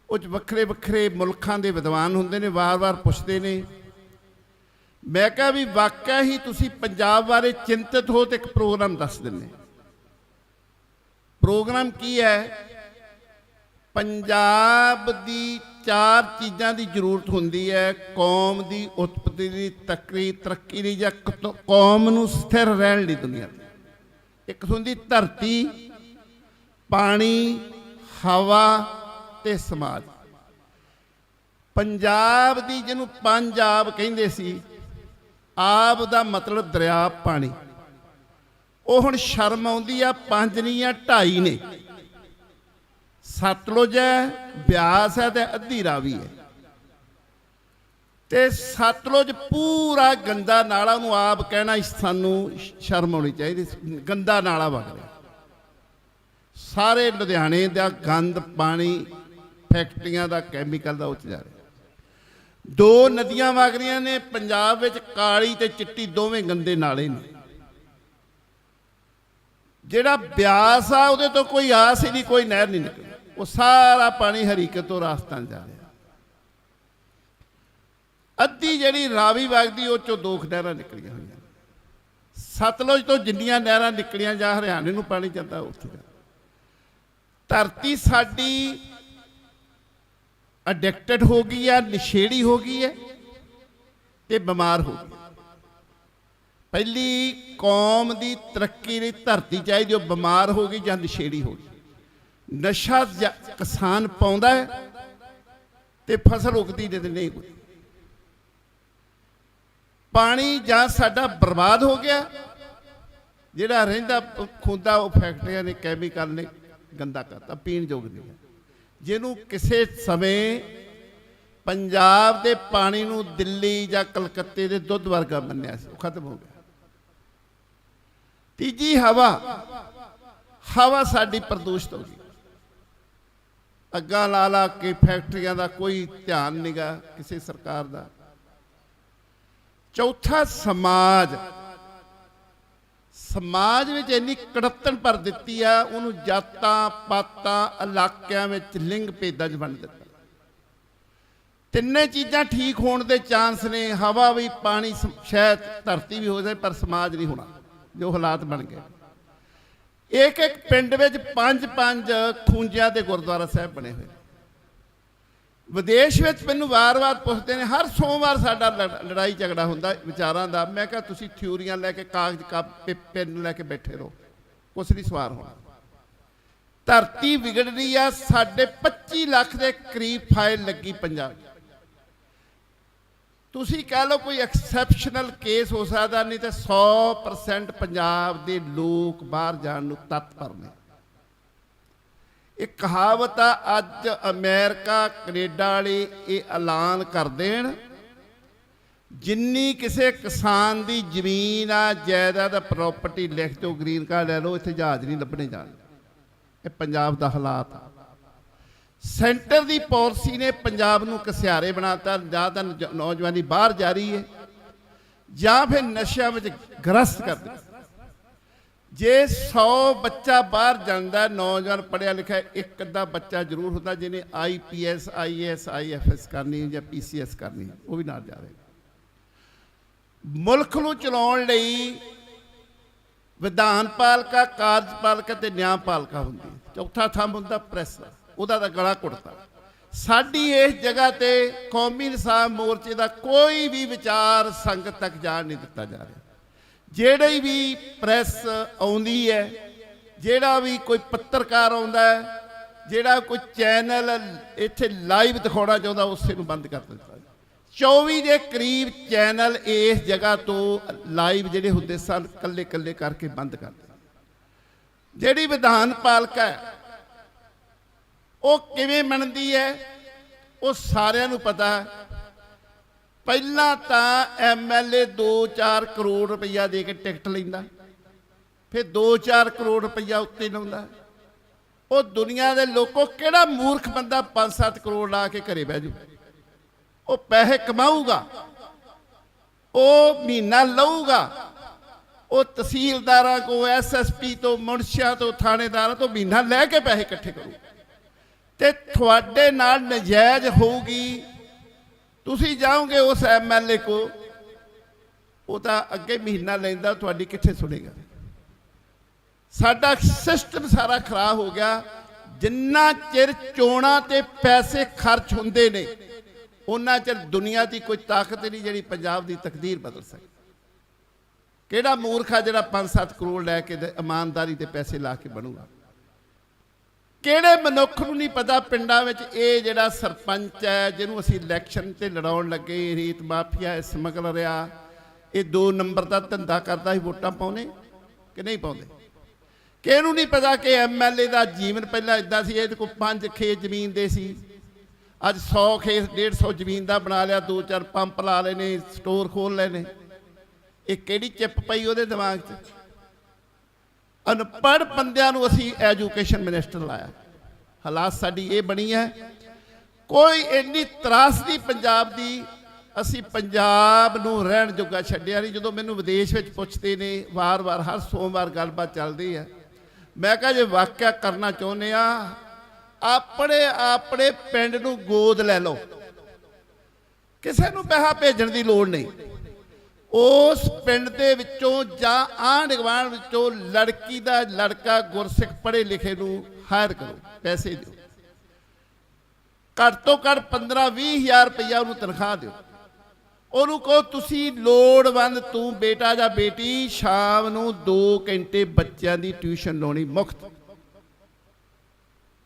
ਉਹ 'ਚ ਵੱਖਰੇ ਵੱਖਰੇ ਮੁਲਕਾਂ ਦੇ ਵਿਦਵਾਨ ਹੁੰਦੇ ਨੇ, ਵਾਰ-ਵਾਰ ਪੁੱਛਦੇ ਨੇ। ਮੈਂ ਕਿਹਾ ਵੀ ਵਾਕਿਆ ਹੀ ਤੁਸੀਂ ਪੰਜਾਬ ਬਾਰੇ ਚਿੰਤਤ ਹੋ ਤੇ ਇੱਕ ਪ੍ਰੋਗਰਾਮ ਦੱਸ ਦਿੰਦੇ। ਪ੍ਰੋਗਰਾਮ ਕੀ ਹੈ? ਪੰਜਾਬ ਦੀ 4 ਚੀਜ਼ਾਂ ਦੀ ਜ਼ਰੂਰਤ ਹੁੰਦੀ ਹੈ ਕੌਮ ਦੀ ਉਤਪਤੀ ਲਈ, ਤਰੱਕੀ ਲਈ, ਜਾਂ ਕੌਮ ਨੂੰ ਸਥਿਰ ਰਹਿਣ ਲਈ ਦੁਨੀਆ 'ਤੇ। ਇੱਕ ਹੁੰਦੀ ਧਰਤੀ, ਪਾਣੀ, ਹਵਾ ਤੇ ਸਮਾਜ। ਪੰਜਾਬ ਦੀ ਜਿਹਨੂੰ ਪੰਜ ਆਬ ਕਹਿੰਦੇ ਸੀ, ਆਬ ਦਾ ਮਤਲਬ ਦਰਿਆ, ਪਾਣੀ। ਉਹ ਹੁਣ ਸ਼ਰਮ ਆਉਂਦੀ ਆ, 5 ਨਹੀਂ ਆ, 2.5 ਨੇ। ਸਤਲੁਜ ਹੈ, ਬਿਆਸ ਹੈ ਤੇ ਅੱਧੀ ਰਾਵੀ ਹੈ। ਤੇ ਸਤਲੁਜ ਪੂਰਾ ਗੰਦਾ ਨਾਲਾ, ਉਹਨੂੰ ਆਪ ਕਹਿਣਾ ਸਾਨੂੰ ਸ਼ਰਮ ਆਉਣੀ ਚਾਹੀਦੀ। ਗੰਦਾ ਨਾਲਾ ਵਗ ਰਿਹਾ। ਸਾਰੇ ਲੁਧਿਆਣੇ ਦਾ ਗੰਦ ਪਾਣੀ ਫੈਕਟਰੀਆਂ ਦਾ ਕੈਮੀਕਲ ਦਾ ਉੱਚ ਜਾ ਰਿਹਾ। 2 ਨਦੀਆਂ ਵਗ ਰਹੀਆਂ ਨੇ ਪੰਜਾਬ ਵਿੱਚ, ਕਾਲੀ ਤੇ ਚਿੱਟੀ ਦੋਵੇਂ ਗੰਦੇ ਨਾਲੇ ਨੇ। ਜਿਹੜਾ ਬਿਆਸ ਆ ਉਹਦੇ ਤੋਂ ਕੋਈ ਆਸ ਹੀ ਨਹੀਂ, ਕੋਈ ਨਹਿਰ ਨਹੀਂ ਨਿਕਲੀ, ਉਹ ਸਾਰਾ ਪਾਣੀ ਹਰੀਕੇ ਤੋਂ ਰਾਜਸਥਾਨ ਜਾ ਰਿਹਾ। ਅੱਧੀ ਜਿਹੜੀ ਰਾਵੀ ਵਗਦੀ ਉਹ ਚੋਂ 2 ਨਹਿਰਾਂ ਨਿਕਲੀਆਂ ਹੋਈਆਂ। ਸਤਲੁਜ ਤੋਂ ਜਿੰਨੀਆਂ ਨਹਿਰਾਂ ਨਿਕਲੀਆਂ ਜਾਂ ਹਰਿਆਣੇ ਨੂੰ ਪਾਣੀ ਜਾਂਦਾ ਉੱਥੇ ਜਾ। ਧਰਤੀ ਸਾਡੀ ਅਡਿਕਟਡ ਹੋ ਗਈ ਹੈ, ਨਸ਼ੇੜੀ ਹੋ ਗਈ ਹੈ ਤੇ ਬਿਮਾਰ ਹੋ ਗਈ। ਪਹਿਲੀ ਕੌਮ ਦੀ ਤਰੱਕੀ ਲਈ ਧਰਤੀ ਚਾਹੀਦੀ, ਉਹ ਬਿਮਾਰ ਹੋ ਗਈ ਜਾਂ ਨਸ਼ੇੜੀ ਹੋ ਗਈ। ਨਸ਼ਾ ਕਿਸਾਨ ਪਾਉਂਦਾ ਹੈ ਤੇ ਫਸਲ ਉਗਦੀ ਨਹੀਂ। ਪਾਣੀ ਜਾਂ ਸਾਡਾ ਬਰਬਾਦ ਹੋ ਗਿਆ, ਜਿਹੜਾ ਰਹਿੰਦਾ ਖੁੰਦਾ ਉਹ ਫੈਕਟਰੀਆਂ ਨੇ ਕੈਮੀਕਲ ਨੇ ਗੰਦਾ ਕਰਤਾ, ਪੀਣ ਯੋਗ ਨਹੀਂ ਹੈ। ਜਿਹਨੂੰ ਕਿਸੇ ਸਮੇਂ ਪੰਜਾਬ ਦੇ ਪਾਣੀ ਨੂੰ ਦਿੱਲੀ ਜਾਂ ਕਲਕੱਤੇ ਦੇ ਦੁੱਧ ਵਰਗਾ ਮੰਨਿਆ ਸੀ, ਉਹ ਖਤਮ ਹੋ ਗਿਆ। ਤੀਜੀ ਹਵਾ ਸਾਡੀ ਪ੍ਰਦੂਸ਼ਿਤ ਹੋ ਗਈ। ਅੱਗਾਂ ਲਾ ਕੇ ਫੈਕਟਰੀਆਂ ਦਾ ਕੋਈ ਧਿਆਨ ਨਹੀਂਗਾ ਕਿਸੇ ਸਰਕਾਰ ਦਾ। ਚੌਥਾ ਸਮਾਜ ਵਿੱਚ ਇੰਨੀ ਕੜੱਤਣ ਭਰ ਦਿੱਤੀ ਆ, ਉਹਨੂੰ ਜਾਤਾਂ ਪਾਤਾਂ ਇਲਾਕਿਆਂ ਵਿੱਚ ਲਿੰਗ ਭੇਦਾਂ 'ਚ ਵੰਡ ਦਿੱਤਾ। ਤਿੰਨੇ ਚੀਜ਼ਾਂ ਠੀਕ ਹੋਣ ਦੇ ਚਾਂਸ ਨੇ, ਹਵਾ ਵੀ, ਪਾਣੀ, ਸ਼ਾਇਦ ਧਰਤੀ ਵੀ ਹੋ ਜਾਏ, ਪਰ ਸਮਾਜ ਨਹੀਂ ਹੋਣਾ ਜੋ ਹਾਲਾਤ ਬਣ ਗਏ। ਇੱਕ ਪਿੰਡ ਵਿੱਚ 5 ਖੂੰਜਿਆਂ ਦੇ ਗੁਰਦੁਆਰਾ ਸਾਹਿਬ ਬਣੇ ਹੋਏ। ਵਿਦੇਸ਼ ਵਿੱਚ ਮੈਨੂੰ ਵਾਰ-ਵਾਰ ਪੁੱਛਦੇ ਨੇ, ਹਰ ਸੋਮਵਾਰ ਸਾਡਾ ਲੜਾਈ ਝਗੜਾ ਹੁੰਦਾ ਵਿਚਾਰਾਂ ਦਾ। ਮੈਂ ਕਿਹਾ ਤੁਸੀਂ ਥਿਊਰੀਆਂ ਲੈ ਕੇ ਕਾਗਜ਼ ਪੈਨ ਲੈ ਕੇ ਬੈਠੇ ਰਹੋ, ਕੁਛ ਨਹੀਂ ਸਵਾਰ ਹੋਣਾ। ਧਰਤੀ ਵਿਗੜ ਰਹੀ ਆ। ਸਾਡੇ 25 ਲੱਖ ਦੇ ਕਰੀਬ ਫਾਈਲ ਲੱਗੀ ਪੰਜਾਬ। ਤੁਸੀਂ ਕਹਿ ਲਓ ਕੋਈ ਐਕਸੈਪਸ਼ਨਲ ਕੇਸ ਹੋ ਸਕਦਾ, ਨਹੀਂ ਤਾਂ 100% ਪੰਜਾਬ ਦੇ ਲੋਕ ਬਾਹਰ ਜਾਣ ਨੂੰ ਤਤਪਰ ਨੇ। ਇਹ ਕਹਾਵਤ ਆ, ਅੱਜ ਅਮਰੀਕਾ ਕੈਨੇਡਾ ਵਾਲੇ ਇਹ ਐਲਾਨ ਕਰ ਦੇਣ, ਜਿੰਨੀ ਕਿਸੇ ਕਿਸਾਨ ਦੀ ਜ਼ਮੀਨ ਆ, ਜਾਇਦਾਦ, ਪ੍ਰਾਪਰਟੀ ਲਿਖ ਦਿਓ, ਗ੍ਰੀਨ ਕਾਰਡ ਲੈ ਲਓ, ਇੱਥੇ ਜਹਾਜ਼ ਨਹੀਂ ਲੱਭਣੇ ਜਾਣ। ਇਹ ਪੰਜਾਬ ਦਾ ਹਾਲਾਤ ਆ। ਸੈਂਟਰ ਦੀ ਪਾਲਿਸੀ ਨੇ ਪੰਜਾਬ ਨੂੰ ਕਸਿਆਰੇ ਬਣਾਤਾ। ਜਾਂ ਤਾਂ ਨੌਜਵਾਨੀ ਬਾਹਰ ਜਾ ਰਹੀ ਹੈ ਜਾਂ ਫਿਰ ਨਸ਼ਿਆਂ ਵਿੱਚ ਗ੍ਰਸਤ ਕਰ ਦਿੱਤਾ। ਜੇ 100 ਬੱਚਾ ਬਾਹਰ ਜਾਂਦਾ, ਨੌਜਵਾਨ ਪੜ੍ਹਿਆ ਲਿਖਿਆ, ਇੱਕ ਅੱਧਾ ਬੱਚਾ ਜ਼ਰੂਰ ਹੁੰਦਾ ਜਿਹਨੇ IPS IAS IFS ਕਰਨੀ ਜਾਂ PCS ਕਰਨੀ, ਉਹ ਵੀ ਨਾਲ ਜਾ ਰਹੇ। ਮੁਲਕ ਨੂੰ ਚਲਾਉਣ ਲਈ ਵਿਧਾਨ ਪਾਲਿਕਾ, ਕਾਰਜਪਾਲਿਕਾ ਤੇ ਨਿਆਂਪਾਲਿਕਾ ਹੁੰਦੀ ਹੈ। ਚੌਥਾ ਥੰਮ ਹੁੰਦਾ ਪ੍ਰੈਸ, ਉਹਦਾ ਤਾਂ ਗਲਾ ਘੁੱਟਦਾ। ਸਾਡੀ ਇਸ ਜਗ੍ਹਾ ਤੇ ਕੌਮੀ ਇਨਸਾਫ ਮੋਰਚੇ ਦਾ ਕੋਈ ਵੀ ਵਿਚਾਰ ਸੰਗਤ ਤੱਕ ਜਾਣ ਨਹੀਂ ਦਿੱਤਾ ਜਾ ਰਿਹਾ। ਜਿਹੜੀ ਵੀ ਪ੍ਰੈਸ ਆਉਂਦੀ ਹੈ, ਜਿਹੜਾ ਵੀ ਕੋਈ ਪੱਤਰਕਾਰ ਆਉਂਦਾ ਹੈ, ਜਿਹੜਾ ਕੋਈ ਚੈਨਲ ਇੱਥੇ ਲਾਈਵ ਦਿਖਾਉਣਾ ਚਾਹੁੰਦਾ, ਉਸੇ ਨੂੰ ਬੰਦ ਕਰ ਦਿੱਤਾ। 24 ਦੇ ਕਰੀਬ ਚੈਨਲ ਇਸ ਜਗ੍ਹਾ ਤੋਂ ਲਾਈਵ ਜਿਹੜੇ ਹੁੰਦੇ ਸਨ, ਕੱਲੇ ਕੱਲੇ ਕਰਕੇ ਬੰਦ ਕਰ ਦਿੱਤੇ। ਜਿਹੜੀ ਵਿਧਾਨ ਪਾਲਿਕਾ ਹੈ ਉਹ ਕਿਵੇਂ ਬਣਦੀ ਹੈ, ਉਹ ਸਾਰਿਆਂ ਨੂੰ ਪਤਾ ਹੈ। ਪਹਿਲਾਂ ਤਾਂ MLA 2-4 ਕਰੋੜ ਰੁਪਈਆ ਦੇ ਕੇ ਟਿਕਟ ਲੈਂਦਾ, ਫਿਰ 2-4 ਕਰੋੜ ਰੁਪਈਆ ਉੱਤੇ ਲਾਉਂਦਾ। ਉਹ ਦੁਨੀਆ ਦੇ ਲੋਕੋ, ਕਿਹੜਾ ਮੂਰਖ ਬੰਦਾ 5-7 ਕਰੋੜ ਲਾ ਕੇ ਘਰੇ ਬਹਿ ਜੂ? ਉਹ ਪੈਸੇ ਕਮਾਊਗਾ, ਉਹ ਮਹੀਨਾ ਲਊਗਾ, ਉਹ ਤਹਿਸੀਲਦਾਰਾਂ ਕੋ, SSP ਤੋਂ, ਮੁਨਸ਼ੀਆਂ ਤੋਂ, ਥਾਣੇਦਾਰਾਂ ਤੋਂ ਮਹੀਨਾ ਲੈ ਕੇ ਪੈਸੇ ਇਕੱਠੇ ਕਰੂ ਤੇ ਤੁਹਾਡੇ ਨਾਲ ਨਜਾਇਜ਼ ਹੋਊਗੀ। ਤੁਸੀਂ ਜਾਓਗੇ ਉਸ MLA ਕੋ, ਉਹ ਤਾਂ ਅੱਗੇ ਮਹੀਨਾ ਲੈਂਦਾ, ਤੁਹਾਡੀ ਕਿੱਥੇ ਸੁਣੇਗਾ? ਸਾਡਾ ਸਿਸਟਮ ਸਾਰਾ ਖਰਾਬ ਹੋ ਗਿਆ। ਜਿੰਨਾ ਚਿਰ ਚੋਣਾਂ ਤੇ ਪੈਸੇ ਖਰਚ ਹੁੰਦੇ ਨੇ, ਉਹਨਾਂ ਚਿਰ ਦੁਨੀਆ ਦੀ ਕੋਈ ਤਾਕਤ ਨਹੀਂ ਜਿਹੜੀ ਪੰਜਾਬ ਦੀ ਤਕਦੀਰ ਬਦਲ ਸਕੇ। ਕਿਹੜਾ ਮੂਰਖ ਆ ਜਿਹੜਾ 5-7 ਕਰੋੜ ਲੈ ਕੇ ਇਮਾਨਦਾਰੀ ਦੇ ਪੈਸੇ ਲਾ ਕੇ ਬਣੂਗਾ? ਕਿਹੜੇ ਮਨੁੱਖ ਨੂੰ ਨਹੀਂ ਪਤਾ ਪਿੰਡਾਂ ਵਿੱਚ ਇਹ ਜਿਹੜਾ ਸਰਪੰਚ ਹੈ, ਜਿਹਨੂੰ ਅਸੀਂ ਇਲੈਕਸ਼ਨ ਤੇ ਲੜਾਉਣ ਲੱਗੇ, ਰੀਤ ਮਾਫੀਆ, ਸਮਗਲਰ ਆ, ਇਹ 2 ਨੰਬਰ ਦਾ ਧੰਦਾ ਕਰਦਾ ਸੀ, ਵੋਟਾਂ ਪਾਉਣੇ ਕਿ ਨਹੀਂ ਪਾਉਂਦੇ? ਕਿਹਨੂੰ ਨਹੀਂ ਪਤਾ ਕਿ MLA ਦਾ ਜੀਵਨ ਪਹਿਲਾਂ ਇਦਾਂ ਸੀ, ਇਹਦੇ ਕੋਲ 5 ਖੇਤ ਜ਼ਮੀਨ ਦੇ ਸੀ, ਅੱਜ 100 ਖੇਤ 150 ਜ਼ਮੀਨ ਦਾ ਬਣਾ ਲਿਆ, 2-4 ਪੰਪ ਲਾ ਲਏ ਨੇ, ਸਟੋਰ ਖੋਲ ਲਏ ਨੇ। ਇਹ ਕਿਹੜੀ ਚਿੱਪ ਪਈ ਉਹਦੇ ਦਿਮਾਗ 'ਚ? ਅਨਪੜ੍ਹ ਬੰਦਿਆਂ ਨੂੰ ਅਸੀਂ ਐਜੂਕੇਸ਼ਨ ਮਿਨਿਸਟਰ ਲਾਇਆ। ਹਾਲਾਤ ਸਾਡੀ ਇਹ ਬਣੀ ਹੈ, ਕੋਈ ਇੰਨੀ ਤਰਾਸਦੀ ਪੰਜਾਬ ਦੀ, ਅਸੀਂ ਪੰਜਾਬ ਨੂੰ ਰਹਿਣ ਜੋਗਾ ਛੱਡਿਆ ਨਹੀਂ। ਜਦੋਂ ਮੈਨੂੰ ਵਿਦੇਸ਼ ਵਿੱਚ ਪੁੱਛਦੇ ਨੇ, ਵਾਰ-ਵਾਰ ਹਰ ਸੋਮਵਾਰ ਗੱਲਬਾਤ ਚੱਲਦੀ ਹੈ, ਮੈਂ ਕਿਹਾ ਜੇ ਵਾਕਿਆ ਕਰਨਾ ਚਾਹੁੰਦੇ ਆ, ਆਪਣੇ ਆਪਣੇ ਪਿੰਡ ਨੂੰ ਗੋਦ ਲੈ ਲਓ, ਕਿਸੇ ਨੂੰ ਪੈਸਾ ਭੇਜਣ ਦੀ ਲੋੜ ਨਹੀਂ। ਉਸ ਪਿੰਡ ਦੇ ਵਿੱਚੋਂ ਜਾਂ ਆਂਢ ਗੁਆਂਢ ਵਿੱਚੋਂ ਲੜਕੀ ਦਾ ਲੜਕਾ ਗੁਰਸਿੱਖ ਪੜ੍ਹੇ ਲਿਖੇ ਨੂੰ ਹਾਇਰ ਕਰੋ, ਪੈਸੇ ਦਿਓ, ਘੱਟ ਤੋਂ ਘੱਟ 15-20 ਹਜ਼ਾਰ ਰੁਪਈਆ ਉਹਨੂੰ ਤਨਖਾਹ ਦਿਓ। ਉਹਨੂੰ ਕਹੋ ਤੁਸੀਂ ਲੋੜਵੰਦ, ਤੂੰ ਬੇਟਾ ਜਾਂ ਬੇਟੀ ਸ਼ਾਮ ਨੂੰ 2 ਘੰਟੇ ਬੱਚਿਆਂ ਦੀ ਟਿਊਸ਼ਨ ਲਾਉਣੀ ਮੁਫਤ।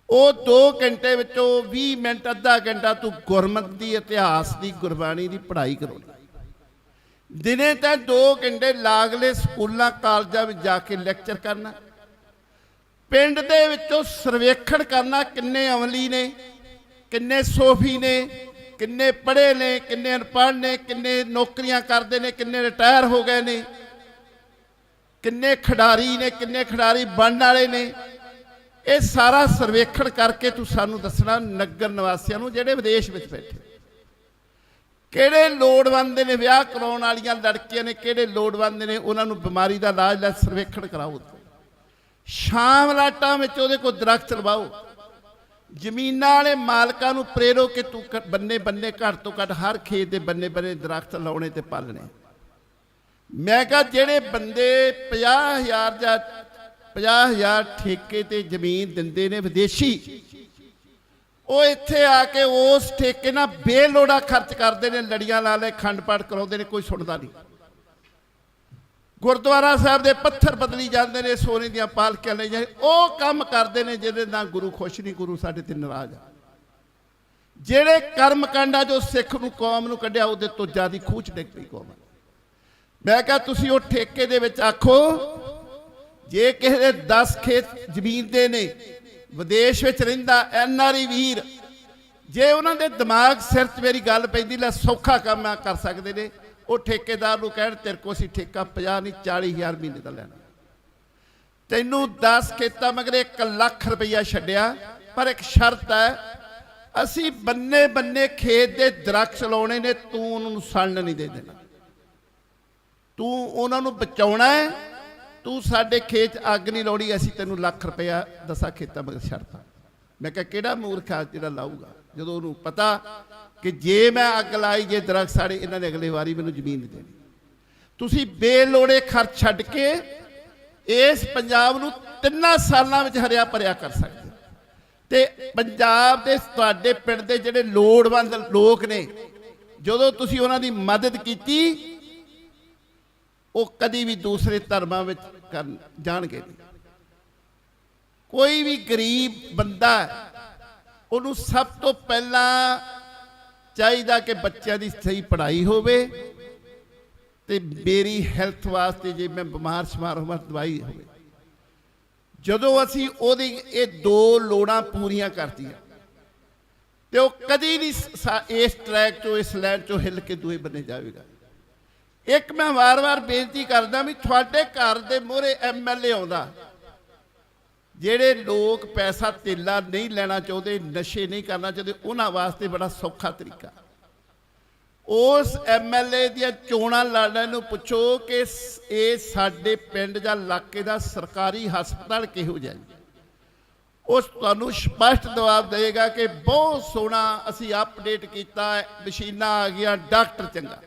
ਉਹ 2 ਘੰਟੇ ਵਿੱਚੋਂ 20 ਮਿੰਟ, ਅੱਧਾ ਘੰਟਾ ਤੂੰ ਗੁਰਮਤਿ ਦੀ, ਇਤਿਹਾਸ ਦੀ, ਗੁਰਬਾਣੀ ਦੀ ਪੜ੍ਹਾਈ ਕਰਾਉਣੀ। ਦਿਨੇ ਤਾਂ 2 ਘੰਟੇ ਲਾਗਲੇ ਸਕੂਲਾਂ ਕਾਲਜਾਂ ਵਿੱਚ ਜਾ ਕੇ ਲੈਕਚਰ ਕਰਨਾ। ਪਿੰਡ ਦੇ ਵਿੱਚੋਂ ਸਰਵੇਖਣ ਕਰਨਾ, ਕਿੰਨੇ ਅਮਲੀ ਨੇ, ਕਿੰਨੇ ਸੋਫੀ ਨੇ, ਕਿੰਨੇ ਪੜ੍ਹੇ ਨੇ, ਕਿੰਨੇ ਅਨਪੜ੍ਹ ਨੇ, ਕਿੰਨੇ ਨੌਕਰੀਆਂ ਕਰਦੇ ਨੇ, ਕਿੰਨੇ ਰਿਟਾਇਰ ਹੋ ਗਏ ਨੇ, ਕਿੰਨੇ ਖਿਡਾਰੀ ਨੇ, ਕਿੰਨੇ ਖਿਡਾਰੀ ਬਣਨ ਵਾਲੇ ਨੇ। ਇਹ ਸਾਰਾ ਸਰਵੇਖਣ ਕਰਕੇ ਤੂੰ ਸਾਨੂੰ ਦੱਸਣਾ, ਨਗਰ ਨਿਵਾਸੀਆਂ ਨੂੰ ਜਿਹੜੇ ਵਿਦੇਸ਼ ਵਿੱਚ ਬੈਠੇ, ਕਿਹੜੇ ਲੋੜਵੰਦ ਨੇ, ਵਿਆਹ ਕਰਾਉਣ ਵਾਲੀਆਂ ਲੜਕੀਆਂ ਨੇ, ਕਿਹੜੇ ਲੋੜਵੰਦ ਨੇ, ਉਹਨਾਂ ਨੂੰ ਬਿਮਾਰੀ ਦਾ ਇਲਾਜ ਦਾ ਸਰਵੇਖਣ ਕਰਾਓ। ਸ਼ਾਮ ਲਾਟਾਂ ਵਿੱਚ ਉਹਦੇ ਕੋਲ ਦਰਖਤ ਲਵਾਓ। ਜ਼ਮੀਨਾਂ ਵਾਲੇ ਮਾਲਕਾਂ ਨੂੰ ਪ੍ਰੇਰੋ ਕਿ ਤੂੰ ਬੰਨੇ ਬੰਨੇ, ਘੱਟ ਤੋਂ ਘੱਟ ਹਰ ਖੇਤ ਦੇ ਬੰਨੇ ਬੰਨੇ ਦਰਖਤ ਲਾਉਣੇ ਤੇ ਪਾਲਣੇ। ਮੈਂ ਕਿਹਾ ਜਿਹੜੇ ਬੰਦੇ 50,000 ਜਾਂ 50,000 ਠੇਕੇ ਤੇ ਜ਼ਮੀਨ ਦਿੰਦੇ ਨੇ ਵਿਦੇਸ਼ੀ, ਉਹ ਇੱਥੇ ਆ ਕੇ ਉਸ ਠੇਕੇ ਨਾਲ ਬੇਲੋੜਾ ਖਰਚ ਕਰਦੇ ਨੇ, ਲੜੀਆਂ ਲਾ ਲੈ, ਖੰਡ ਪਾਠ ਕਰਾਉਂਦੇ ਨੇ, ਕੋਈ ਸੁਣਦਾ ਨਹੀਂ। ਗੁਰਦੁਆਰਾ ਸਾਹਿਬ ਦੇ ਪੱਥਰ ਬਦਲੀ ਜਾਂਦੇ ਨੇ, ਸੋਨੇ ਦੀਆਂ ਪਾਲਕੀਆਂ ਲਈ ਜਾਂਦੇ, ਉਹ ਕੰਮ ਕਰਦੇ ਨੇ ਜਿਹਦੇ ਨਾਲ ਗੁਰੂ ਖੁਸ਼ ਨਹੀਂ, ਗੁਰੂ ਸਾਡੇ ਤੇ ਨਾਰਾਜ਼ ਆ। ਜਿਹੜੇ ਕਰਮ ਕਾਂਡਾਂ ਜੋ ਸਿੱਖ ਨੂੰ, ਕੌਮ ਨੂੰ ਕੱਢਿਆ, ਉਹਦੇ ਤੋਂ ਜ਼ਿਆਦਾ ਖੂਚ ਡਿੱਗ ਪਈ ਕੌਮ। ਮੈਂ ਕਿਹਾ ਤੁਸੀਂ ਉਹ ਠੇਕੇ ਦੇ ਵਿੱਚ ਆਖੋ, ਜੇ ਕਿਸੇ ਦੇ 10 ਖੇਤ ਜ਼ਮੀਨ ਦੇ ਨੇ, ਵਿਦੇਸ਼ ਵਿੱਚ ਰਹਿੰਦਾ NRI ਵੀਰ, ਜੇ ਉਹਨਾਂ ਦੇ ਦਿਮਾਗ ਸਿਰ 'ਚ ਮੇਰੀ ਗੱਲ ਪੈਂਦੀ, ਲੈ ਸੌਖਾ ਕੰਮ ਆ ਕਰ ਸਕਦੇ ਨੇ, ਉਹ ਠੇਕੇਦਾਰ ਨੂੰ ਕਹਿਣ ਤੇਰੇ ਕੋਲ ਅਸੀਂ ਠੇਕਾ 50 ਨਹੀਂ 40,000 ਮਹੀਨੇ ਦਾ ਲੈਣਾ, ਤੈਨੂੰ 10 ਖੇਤਾਂ ਮਗਰ 1 ਲੱਖ ਰੁਪਈਆ ਛੱਡਿਆ, ਪਰ ਇੱਕ ਸ਼ਰਤ ਹੈ, ਅਸੀਂ ਬੰਨੇ ਬੰਨੇ ਖੇਤ ਦੇ ਦਰਖਤ ਲਾਉਣੇ ਨੇ, ਤੂੰ ਉਹਨਾਂ ਨੂੰ ਸੜਨ ਨਹੀਂ ਦੇ ਦੇਣਾ, ਤੂੰ ਉਹਨਾਂ ਨੂੰ ਬਚਾਉਣਾ ਹੈ, ਤੂੰ ਸਾਡੇ ਖੇਤ 'ਚ ਅੱਗ ਨਹੀਂ ਲਾਉਣੀ, ਅਸੀਂ ਤੈਨੂੰ ਲੱਖ ਰੁਪਇਆ 10 ਖੇਤਾਂ ਮਗਰ ਛੱਡਤਾ। ਮੈਂ ਕਿਹਾ ਕਿਹੜਾ ਮੂਰਖ ਆ ਜਿਹੜਾ ਲਾਊਗਾ, ਜਦੋਂ ਉਹਨੂੰ ਪਤਾ ਕਿ ਜੇ ਮੈਂ ਅੱਗ ਲਾਈ, ਜੇ ਦਰਖਤ ਸਾੜੇ, ਇਹਨਾਂ ਨੇ ਅਗਲੇ ਵਾਰੀ ਮੈਨੂੰ ਜ਼ਮੀਨ ਨਹੀਂ ਦੇਣੀ। ਤੁਸੀਂ ਬੇਲੋੜੇ ਖਰਚ ਛੱਡ ਕੇ ਇਸ ਪੰਜਾਬ ਨੂੰ 3 ਸਾਲਾਂ ਵਿੱਚ ਹਰਿਆ ਭਰਿਆ ਕਰ ਸਕਦੇ। ਤੇ ਪੰਜਾਬ ਦੇ ਤੁਹਾਡੇ ਪਿੰਡ ਦੇ ਜਿਹੜੇ ਲੋੜਵੰਦ ਲੋਕ ਨੇ, ਜਦੋਂ ਤੁਸੀਂ ਉਹਨਾਂ ਦੀ ਮਦਦ ਕੀਤੀ, ਉਹ ਕਦੀ ਵੀ ਦੂਸਰੇ ਧਰਮਾਂ ਵਿੱਚ ਜਾਣਗੇ ਨਹੀਂ। ਕੋਈ ਵੀ ਗਰੀਬ ਬੰਦਾ, ਉਹਨੂੰ ਸਭ ਤੋਂ ਪਹਿਲਾਂ ਚਾਹੀਦਾ ਕਿ ਬੱਚਿਆਂ ਦੀ ਸਹੀ ਪੜ੍ਹਾਈ ਹੋਵੇ, ਤੇ ਮੇਰੀ ਹੈਲਥ ਵਾਸਤੇ ਜੇ ਮੈਂ ਬਿਮਾਰ ਸ਼ਮਾਰ ਹੋਵਾਂ ਦਵਾਈ ਹੋਵੇ। ਜਦੋਂ ਅਸੀਂ ਉਹਦੀ ਇਹ 2 ਲੋੜਾਂ ਪੂਰੀਆਂ ਕਰਤੀਆਂ, ਤੇ ਉਹ ਕਦੀ ਨਹੀਂ ਇਸ ਟਰੈਕ 'ਚੋਂ, ਇਸ ਲਾਈਨ 'ਚੋਂ ਹਿੱਲ ਕੇ ਦੂਏ ਬੰਨੇ ਜਾਵੇਗਾ। ਇੱਕ ਮੈਂ ਵਾਰ-ਵਾਰ ਬੇਨਤੀ ਕਰਦਾ ਵੀ ਤੁਹਾਡੇ ਘਰ ਦੇ ਮੂਹਰੇ MLA ਆਉਂਦਾ, ਜਿਹੜੇ ਲੋਕ ਪੈਸਾ ਧੇਲਾ ਨਹੀਂ ਲੈਣਾ ਚਾਹੁੰਦੇ, ਨਸ਼ੇ ਨਹੀਂ ਕਰਨਾ ਚਾਹੁੰਦੇ, ਉਹਨਾਂ ਵਾਸਤੇ ਬੜਾ ਸੌਖਾ ਤਰੀਕਾ, ਉਸ MLA ਦੀਆਂ ਚੋਣਾਂ ਲੜਨ ਨੂੰ ਪੁੱਛੋ ਕਿ ਇਹ ਸਾਡੇ ਪਿੰਡ ਜਾਂ ਇਲਾਕੇ ਦਾ ਸਰਕਾਰੀ ਹਸਪਤਾਲ ਕਿਹੋ ਜਿਹਾ ਹੈ। ਉਸ ਤੁਹਾਨੂੰ ਸਪਸ਼ਟ ਜਵਾਬ ਦੇਗਾ ਕਿ ਬਹੁਤ ਸੋਹਣਾ ਅਸੀਂ ਅਪਡੇਟ ਕੀਤਾ, ਮਸ਼ੀਨਾਂ ਆ ਗਈਆਂ, ਡਾਕਟਰ ਚੰਗਾ।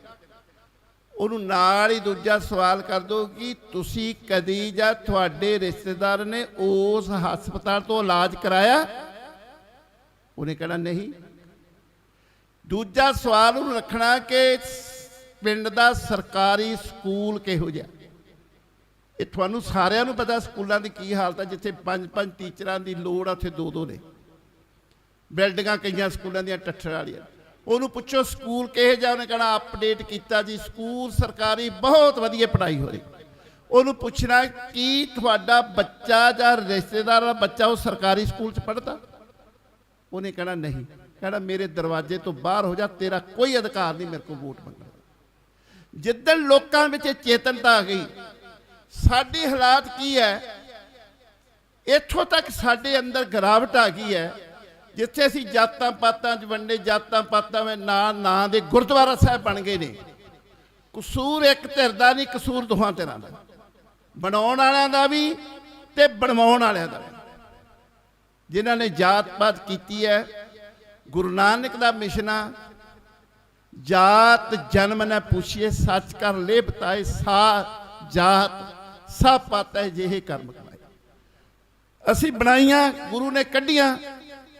ਉਹਨੂੰ ਨਾਲ ਹੀ ਦੂਜਾ ਸਵਾਲ ਕਰ ਦਿਓ ਕਿ ਤੁਸੀਂ ਕਦੀ ਜਾਂ ਤੁਹਾਡੇ ਰਿਸ਼ਤੇਦਾਰ ਨੇ ਉਸ ਹਸਪਤਾਲ ਤੋਂ ਇਲਾਜ ਕਰਾਇਆ? ਉਹਨੇ ਕਹਿਣਾ ਨਹੀਂ। ਦੂਜਾ ਸਵਾਲ ਉਹਨੂੰ ਰੱਖਣਾ ਕਿ ਪਿੰਡ ਦਾ ਸਰਕਾਰੀ ਸਕੂਲ ਕਿਹੋ ਜਿਹਾ। ਇਹ ਤੁਹਾਨੂੰ ਸਾਰਿਆਂ ਨੂੰ ਪਤਾ ਸਕੂਲਾਂ ਦੀ ਕੀ ਹਾਲਤ ਹੈ, ਜਿੱਥੇ 5-5 ਟੀਚਰਾਂ ਦੀ ਲੋੜ ਆ, ਉੱਥੇ 2-2 ਨੇ। ਬਿਲਡਿੰਗਾਂ ਕਈਆਂ ਸਕੂਲਾਂ ਦੀਆਂ ਟੱਠਰ ਵਾਲੀਆਂ। ਉਹਨੂੰ ਪੁੱਛੋ ਸਕੂਲ ਕਿਹੋ ਜਿਹਾ, ਉਹਨੇ ਕਹਿਣਾ ਅਪਡੇਟ ਕੀਤਾ ਜੀ, ਸਕੂਲ ਸਰਕਾਰੀ ਬਹੁਤ ਵਧੀਆ ਪੜ੍ਹਾਈ ਹੋ ਰਹੀ। ਉਹਨੂੰ ਪੁੱਛਣਾ ਕੀ ਤੁਹਾਡਾ ਬੱਚਾ ਜਾਂ ਰਿਸ਼ਤੇਦਾਰ ਦਾ ਬੱਚਾ ਉਹ ਸਰਕਾਰੀ ਸਕੂਲ 'ਚ ਪੜ੍ਹਦਾ? ਉਹਨੇ ਕਹਿਣਾ ਨਹੀਂ। ਕਹਿਣਾ ਮੇਰੇ ਦਰਵਾਜ਼ੇ ਤੋਂ ਬਾਹਰ ਹੋ ਜਾ, ਤੇਰਾ ਕੋਈ ਅਧਿਕਾਰ ਨਹੀਂ ਮੇਰੇ ਕੋਲ ਵੋਟ ਮੰਗਣ ਦਾ। ਜਿੱਦਣ ਲੋਕਾਂ ਵਿੱਚ ਚੇਤਨਤਾ ਆ ਗਈ, ਸਾਡੀ ਹਾਲਾਤ ਕੀ ਹੈ, ਇੱਥੋਂ ਤੱਕ ਸਾਡੇ ਅੰਦਰ ਗਿਰਾਵਟ ਆ ਗਈ ਹੈ, ਜਿੱਥੇ ਅਸੀਂ ਜਾਤਾਂ ਪਾਤਾਂ 'ਚ ਵੰਡੇ, ਜਾਤਾਂ ਪਾਤਾਂ ਵਿੱਚ ਨਾਂ ਦੇ ਗੁਰਦੁਆਰਾ ਸਾਹਿਬ ਬਣ ਗਏ ਨੇ। ਕਸੂਰ ਇੱਕ ਧਿਰ ਦਾ ਨਹੀਂ, ਕਸੂਰ ਦੋਹਾਂ ਧਿਰਾਂ ਦਾ, ਬਣਾਉਣ ਵਾਲਿਆਂ ਦਾ ਵੀ ਤੇ ਬਣਵਾਉਣ ਵਾਲਿਆਂ ਦਾ ਵੀ, ਜਿਨ੍ਹਾਂ ਨੇ ਜਾਤ ਪਾਤ ਕੀਤੀ ਹੈ। ਗੁਰੂ ਨਾਨਕ ਦਾ ਮਿਸ਼ਨ ਆ, ਜਾਤ ਜਨਮ ਨਾ ਪੁੱਛੀਏ, ਸੱਚ ਕਰ ਲੈ ਬਤਾਏ, ਸਾ ਜਾਤ ਸਾ ਪਾਤਾ ਜਿਹੇ ਕਰਮ ਕਮਾਏ। ਅਸੀਂ ਬਣਾਈਆਂ, ਗੁਰੂ ਨੇ ਕੱਢੀਆਂ।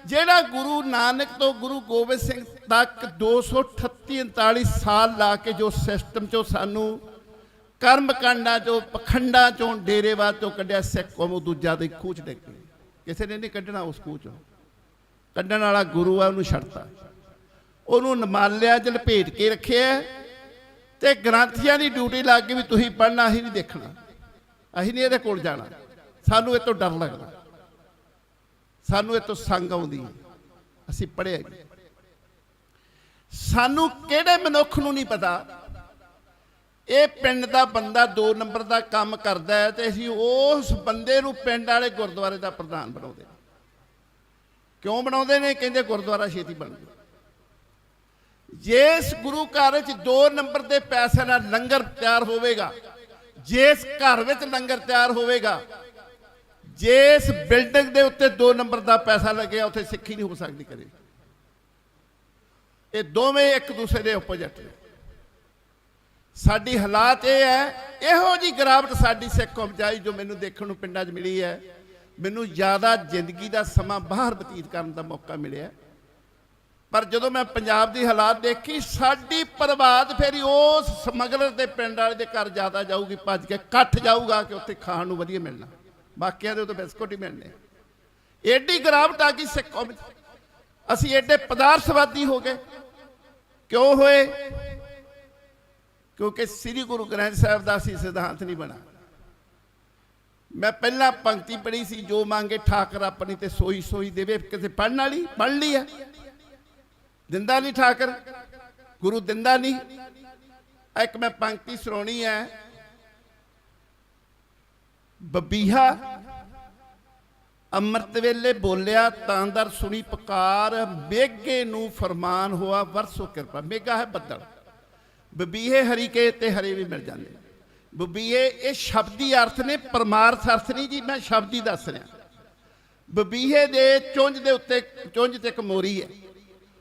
ਜਿਹੜਾ ਗੁਰੂ ਨਾਨਕ ਤੋਂ ਗੁਰੂ ਗੋਬਿੰਦ ਸਿੰਘ ਤੱਕ 238-39 ਸਾਲ ਲਾ ਕੇ ਜੋ ਸਿਸਟਮ 'ਚੋਂ ਸਾਨੂੰ ਕਰਮ ਕਾਂਡਾਂ 'ਚੋਂ, ਪਖੰਡਾਂ 'ਚੋਂ, ਡੇਰੇਵਾਦ 'ਚੋਂ ਕੱਢਿਆ, ਸਿੱਖ ਕੌਮ ਉਹ ਦੂਜਾ ਦੇ ਖੂਹ 'ਚ ਡਿੱਗ ਗਈ। ਕਿਸੇ ਨੇ ਨਹੀਂ ਕੱਢਣਾ ਉਸ ਖੂਹ 'ਚੋਂ। ਕੱਢਣ ਵਾਲਾ ਗੁਰੂ ਆ, ਉਹਨੂੰ ਛੱਡਤਾ, ਉਹਨੂੰ ਨਮਾਲਿਆਂ 'ਚ ਲਪੇਟ ਕੇ ਰੱਖਿਆ ਤੇ ਗ੍ਰੰਥੀਆਂ ਦੀ ਡਿਊਟੀ ਲੱਗ ਗਈ ਵੀ ਤੁਸੀਂ ਪੜ੍ਹਨਾ, ਅਸੀਂ ਨਹੀਂ ਦੇਖਣਾ, ਅਸੀਂ ਨਹੀਂ ਇਹਦੇ ਕੋਲ ਜਾਣਾ, ਸਾਨੂੰ ਇਹ ਤੋਂ ਡਰ ਲੱਗਦਾ, ਸਾਨੂੰ ਇਹ ਤੋਂ ਸੰਗ ਆਉਂਦੀ ਹੈ, ਅਸੀਂ ਪੜ੍ਹਿਆ। ਸਾਨੂੰ ਕਿਹੜੇ ਮਨੁੱਖ ਨੂੰ ਨਹੀਂ ਪਤਾ ਇਹ ਪਿੰਡ ਦਾ ਬੰਦਾ 2 ਨੰਬਰ ਦਾ ਕੰਮ ਕਰਦਾ ਹੈ ਤੇ ਅਸੀਂ ਉਸ ਬੰਦੇ ਨੂੰ ਪਿੰਡ ਵਾਲੇ ਗੁਰਦੁਆਰੇ ਦਾ ਪ੍ਰਧਾਨ ਬਣਾਉਂਦੇ। ਕਿਉਂ ਬਣਾਉਂਦੇ ਨੇ? ਕਹਿੰਦੇ ਗੁਰਦੁਆਰਾ ਛੇਤੀ ਬਣ ਜਾਵੇ। ਜਿਸ ਗੁਰੂ ਘਰ 'ਚ 2 ਨੰਬਰ ਦੇ ਪੈਸੇ ਨਾਲ ਲੰਗਰ ਤਿਆਰ ਹੋਵੇਗਾ, ਜਿਸ ਘਰ ਵਿੱਚ ਲੰਗਰ ਤਿਆਰ ਹੋਵੇਗਾ, ਜਿਸ ਬਿਲਡਿੰਗ ਦੇ ਉੱਤੇ 2 ਨੰਬਰ ਦਾ ਪੈਸਾ ਲੱਗਿਆ, ਉੱਥੇ ਸਿੱਖੀ ਨਹੀਂ ਹੋ ਸਕਦੀ ਕਦੇ। ਇਹ ਦੋਵੇਂ ਇੱਕ ਦੂਸਰੇ ਦੇ ਆਪੋਜੀਟ ਨੇ। ਸਾਡੀ ਹਾਲਾਤ ਇਹ ਹੈ, ਇਹੋ ਜੀ ਗਿਰਾਵਟ ਸਾਡੀ ਸਿੱਖ ਕੌਮ 'ਚ ਆਈ ਜੋ ਮੈਨੂੰ ਦੇਖਣ ਨੂੰ ਪਿੰਡਾਂ 'ਚ ਮਿਲੀ ਹੈ। ਮੈਨੂੰ ਜ਼ਿਆਦਾ ਜ਼ਿੰਦਗੀ ਦਾ ਸਮਾਂ ਬਾਹਰ ਬਤੀਤ ਕਰਨ ਦਾ ਮੌਕਾ ਮਿਲਿਆ, ਪਰ ਜਦੋਂ ਮੈਂ ਪੰਜਾਬ ਦੀ ਹਾਲਾਤ ਦੇਖੀ, ਸਾਡੀ ਪ੍ਰਭਾਤ ਫੇਰੀ ਉਸ ਸਮਗਲਰ ਦੇ ਪਿੰਡ ਵਾਲੇ ਦੇ ਘਰ ਜ਼ਿਆਦਾ ਜਾਊਗੀ, ਭੱਜ ਕੇ ਇਕੱਠ ਜਾਊਗਾ ਕਿ ਉੱਥੇ ਖਾਣ ਨੂੰ ਵਧੀਆ ਮਿਲਣਾ, ਬਾਕੀਆਂ ਦੇ ਉੱਤੇ ਬਿਸਕੁਟ ਹੀ ਮਿਲਣੇ। ਏਡੀ ਗਿਰਾਵਟ ਆ ਗਈ ਸਿੱਖ ਕੌਮ 'ਚ। ਅਸੀਂ ਏਡੇ ਪਦਾਰਥਵਾਦੀ ਹੋ ਗਏ। ਕਿਉਂ ਹੋਏ? ਕਿਉਂਕਿ ਸ੍ਰੀ ਗੁਰੂ ਗ੍ਰੰਥ ਸਾਹਿਬ ਦਾ ਅਸੀਂ ਸਿਧਾਂਤ ਨਹੀਂ ਬਣਾ। ਮੈਂ ਪਹਿਲਾਂ ਪੰਕਤੀ ਪੜ੍ਹੀ ਸੀ, ਜੋ ਮੰਗੇ ਠਾਕਰ ਆਪਣੀ ਤੇ ਸੋਈ ਸੋਈ ਦੇਵੇ। ਕਿਸੇ ਪੜ੍ਹਨ ਵਾਲੀ ਪੜ੍ਹ ਲਈ ਹੈ, ਦਿੰਦਾ ਨਹੀਂ ਠਾਕਰ, ਗੁਰੂ ਦਿੰਦਾ ਨਹੀਂ। ਇੱਕ ਮੈਂ ਪੰਕਤੀ ਸੁਣਾਉਣੀ ਹੈ, ਬਬੀਹਾ ਅੰਮ੍ਰਿਤ ਵੇਲੇ ਬੋਲਿਆ ਤਾਂ ਦਰ ਸੁਣੀ ਪੁਕਾਰ, ਮੇਘੇ ਨੂੰ ਫਰਮਾਨ ਹੋਆ ਵਰਸੋ ਕਿਰਪਾ। ਮੇਘਾ ਹੈ ਬੱਦਲ, ਬਬੀਹੇ ਹਰੀਕੇ ਤੇ ਹਰੇ ਵੀ ਮਿਲ ਜਾਂਦੇ। ਬਬੀਹੇ ਇਹ ਸ਼ਬਦੀ ਅਰਥ ਨੇ, ਪਰਮਾਰਥ ਅਰਥ ਨਹੀਂ ਜੀ, ਮੈਂ ਸ਼ਬਦੀ ਦੱਸ ਰਿਹਾ। ਬਬੀਹੇ ਦੇ ਚੁੰਝ ਦੇ ਉੱਤੇ, ਚੁੰਝ ਤੇ ਇੱਕ ਮੋਰੀ ਹੈ,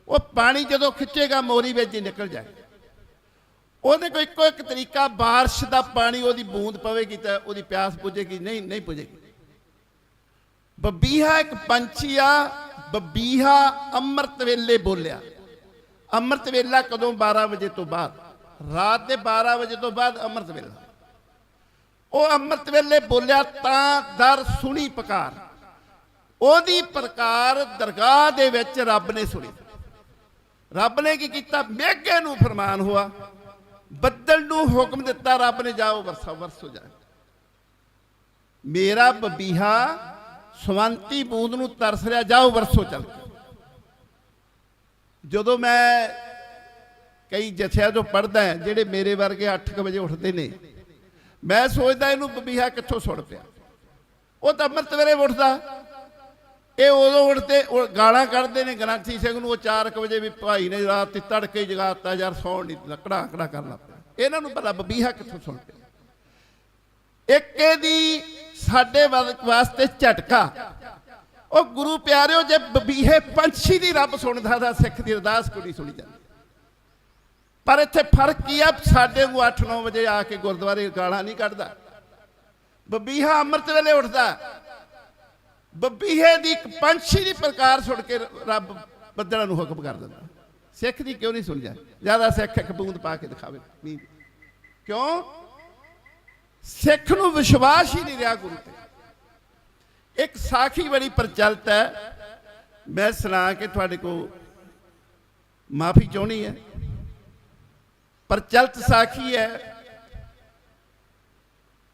ਉਹ ਪਾਣੀ ਜਦੋਂ ਖਿੱਚੇਗਾ ਮੋਰੀ ਵਿੱਚ ਹੀ ਨਿਕਲ ਜਾਏ। ਉਹਦੇ ਕੋਈ ਇੱਕੋ ਇੱਕ ਤਰੀਕਾ, ਬਾਰਿਸ਼ ਦਾ ਪਾਣੀ ਉਹਦੀ ਬੂੰਦ ਪਵੇਗੀ ਤਾਂ ਉਹਦੀ ਪਿਆਸ ਬੁਝੇਗੀ, ਨਹੀਂ ਬੁਝੇਗੀ। ਬਬੀਹਾ ਇੱਕ ਪੰਛੀ ਆ। ਬਬੀਹਾ ਅੰਮ੍ਰਿਤ ਵੇਲੇ ਬੋਲਿਆ। ਅੰਮ੍ਰਿਤ ਵੇਲਾ ਕਦੋਂ? 12 ਵਜੇ ਤੋਂ ਬਾਅਦ, ਰਾਤ ਦੇ 12 ਵਜੇ ਤੋਂ ਬਾਅਦ ਅੰਮ੍ਰਿਤ ਵੇਲਾ। ਉਹ ਅੰਮ੍ਰਿਤ ਵੇਲੇ ਬੋਲਿਆ ਤਾਂ ਦਰ ਸੁਣੀ ਪੁਕਾਰ। ਉਹਦੀ ਪ੍ਰਕਾਰ ਦਰਗਾਹ ਦੇ ਵਿੱਚ ਰੱਬ ਨੇ ਸੁਣੀ। ਰੱਬ ਨੇ ਕੀ ਕੀਤਾ? ਮੇਘੇ ਨੂੰ ਫਰਮਾਨ ਹੋਆ, ਬੱਦਲ ਨੂੰ ਹੁਕਮ ਦਿੱਤਾ ਰੱਬ ਨੇ, ਜਾਓ ਵਰਸਾ ਵਰਸੋ ਜਾਏ। ਮੇਰਾ ਬਬੀਹਾ ਸਵੰਤੀ ਬੂੰਦ ਨੂੰ ਤਰਸ ਰਿਹਾ, ਜਾਓ ਵਰਸੋ ਚੱਲ। ਜਦੋਂ ਮੈਂ ਕਈ ਜਥਿਆਂ ਤੋਂ ਪੜ੍ਹਦਾ ਹੈ, ਜਿਹੜੇ ਮੇਰੇ ਵਰਗੇ 8 ਵਜੇ ਉੱਠਦੇ ਨੇ, ਮੈਂ ਸੋਚਦਾ ਇਹਨੂੰ ਬਬੀਹਾ ਕਿੱਥੋਂ ਸੁਣ ਪਿਆ। ਉਹ ਤਾਂ ਅੰਮ੍ਰਿਤ ਵੇਲੇ ਉੱਠਦਾ, ਇਹ ਉਦੋਂ ਉੱਠਦੇ ਗਾਲਾਂ ਕੱਢਦੇ ਨੇ ਗ੍ਰੰਥੀ ਸਿੰਘ ਨੂੰ। ਉਹ 4 ਵਜੇ ਵੀ ਭਾਈ ਨੇ ਰਾਤ ਤੇ ਤੜਕੇ ਜਗਾਤਾ, ਯਾਰ ਸੌਣ ਨਹੀਂ, ਲੱਕੜਾ ਆਕੜਾ ਕਰਨ ਲੱਗ ਪਿਆ। ਇਹਨਾਂ ਨੂੰ ਪਤਾ ਬਬੀਹਾ ਕਿੱਥੋਂ ਸੁਣ ਪਿਆ। ਇੱਕ ਇਹਦੀ ਸਾਡੇ ਵਾਸਤੇ ਝਟਕਾ। ਉਹ ਗੁਰੂ ਪਿਆਰਿਓ, ਜੇ ਬਬੀਹੇ ਪੰਛੀ ਦੀ ਰੱਬ ਸੁਣਦਾ ਤਾਂ ਸਿੱਖ ਦੀ ਅਰਦਾਸ ਕੋਈ ਨਹੀਂ ਸੁਣੀ ਜਾਂਦੀ। ਪਰ ਇੱਥੇ ਫਰਕ ਕੀ ਆ? ਸਾਡੇ ਨੂੰ 8-9 ਵਜੇ ਆ ਕੇ ਗੁਰਦੁਆਰੇ ਗਾਲਾਂ ਨਹੀਂ ਕੱਢਦਾ, ਬਬੀਹਾ ਅੰਮ੍ਰਿਤ ਵੇਲੇ ਉੱਠਦਾ। ਬਬੀਹੇ ਦੀ ਇੱਕ ਪੰਛੀ ਦੀ ਪ੍ਰਕਾਰ ਸੁਣ ਕੇ ਰੱਬ ਬੱਦਲਾਂ ਨੂੰ ਹੁਕਮ ਕਰ ਦਿੰਦਾ। ਸਿੱਖ ਦੀ ਕਿਉਂ ਨਹੀਂ ਸੁਣੀ ਜਾਂਦੀ? ਜ਼ਿਆਦਾ ਸਿੱਖ ਇੱਕ ਬੂੰਦ ਪਾ ਕੇ ਦਿਖਾਵੇ। ਕਿਉਂ? ਸਿੱਖ ਨੂੰ ਵਿਸ਼ਵਾਸ ਹੀ ਨਹੀਂ ਰਿਹਾ ਗੁਰੂ ਤੇ। ਇੱਕ ਸਾਖੀ ਬੜੀ ਪ੍ਰਚਲਿਤ ਹੈ, ਮੈਂ ਸੁਣਾ ਕੇ ਤੁਹਾਡੇ ਕੋਲ ਮਾਫੀ ਚਾਹੁੰਦੀ ਹੈ। ਪ੍ਰਚਲਿਤ ਸਾਖੀ ਹੈ,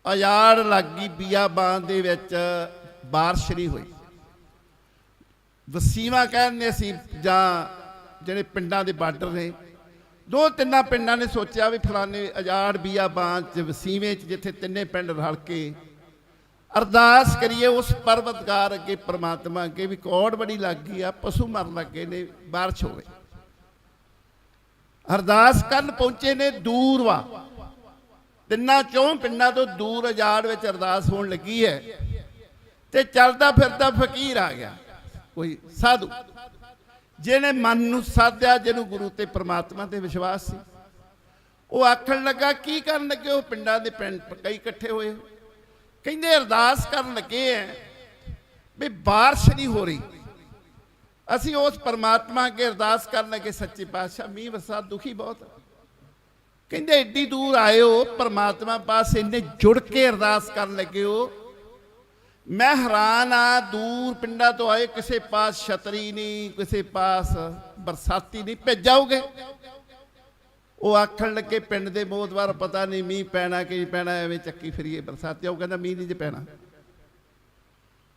ਅਜਾੜ ਲੱਗੀ ਬੀਆਬਾਨ ਦੇ ਵਿੱਚ ਬਾਰਿਸ਼ ਨਹੀਂ ਹੋਈ। ਵਸੀਵਾ ਕਹਿੰਦੇ ਸੀ, ਜਾਂ ਜਿਹੜੇ ਪਿੰਡਾਂ ਦੇ ਬਾਰਡਰ ਨੇ, 2-3 ਪਿੰਡਾਂ ਨੇ ਸੋਚਿਆ ਵੀ ਫਲਾਣੇ ਅਜਾੜ ਬੀਆਬਾਨ 'ਚ ਵਸੀਵੇਂ 'ਚ, ਜਿੱਥੇ 3 ਪਿੰਡ ਰਲ ਕੇ ਅਰਦਾਸ ਕਰੀਏ ਉਸ ਪਰਵਤਗਾਰ ਅੱਗੇ, ਪ੍ਰਮਾਤਮਾ ਅੱਗੇ ਵੀ ਕੌੜ ਬੜੀ ਲੱਗ ਗਈ ਆ, ਪਸ਼ੂ ਮਰਨ ਲੱਗੇ ਨੇ, ਬਾਰਿਸ਼ ਹੋਵੇ। ਅਰਦਾਸ ਕਰਨ ਪਹੁੰਚੇ ਨੇ, ਦੂਰ ਵਾ, ਤਿੰਨਾਂ ਚੌਂ ਪਿੰਡਾਂ ਤੋਂ ਦੂਰ ਅਜਾੜ ਵਿੱਚ ਅਰਦਾਸ ਹੋਣ ਲੱਗੀ ਹੈ, ਤੇ ਚੱਲਦਾ ਫਿਰਦਾ ਫਕੀਰ ਆ ਗਿਆ, ਕੋਈ ਸਾਧੂ, ਜਿਹਨੇ ਮਨ ਨੂੰ ਸਾਧਿਆ, ਜਿਹਨੂੰ ਗੁਰੂ ਤੇ ਪ੍ਰਮਾਤਮਾ ਤੇ ਵਿਸ਼ਵਾਸ ਸੀ। ਉਹ ਆਖਣ ਲੱਗਾ, ਕੀ ਕਰਨ ਲੱਗੇ ਹੋ? ਪਿੰਡਾਂ ਦੇ ਪਿੰਡ ਕਈ ਇਕੱਠੇ ਹੋਏ, ਕਹਿੰਦੇ ਅਰਦਾਸ ਕਰਨ ਲੱਗੇ ਐ ਵੀ ਬਾਰਿਸ਼ ਨਹੀਂ ਹੋ ਰਹੀ। ਅਸੀਂ ਉਸ ਪਰਮਾਤਮਾ ਅੱਗੇ ਅਰਦਾਸ ਕਰਨ ਲੱਗੇ, ਸੱਚੇ ਪਾਤਸ਼ਾਹ ਮੀਂਹ ਵਰਸਾ, ਦੁਖੀ ਬਹੁਤ। ਕਹਿੰਦੇ ਏਡੀ ਦੂਰ ਆਏ ਹੋ ਪਰਮਾਤਮਾ ਪਾਸ, ਇੰਨੇ ਜੁੜ ਕੇ ਅਰਦਾਸ ਕਰਨ ਲੱਗੇ ਹੋ, ਮੈਂ ਹੈਰਾਨ ਆ, ਦੂਰ ਪਿੰਡਾਂ ਤੋਂ ਆਏ, ਕਿਸੇ ਪਾਸ ਛਤਰੀ ਨਹੀਂ, ਕਿਸੇ ਪਾਸ ਬਰਸਾਤੀ ਨਹੀਂ, ਭੇਜਾਓਗੇ? ਉਹ ਆਖਣ ਲੱਗੇ, ਪਿੰਡ ਦੇ ਮੋਹਤਵਾਰ, ਪਤਾ ਨਹੀਂ ਮੀਂਹ ਪੈਣਾ ਕਿ ਪੈਣਾ, ਐਵੇਂ ਚੱਕੀ ਫਿਰੀਏ ਬਰਸਾਤੀ। ਉਹ ਕਹਿੰਦਾ ਮੀਂਹ ਨਹੀਂ ਜੇ ਪੈਣਾ।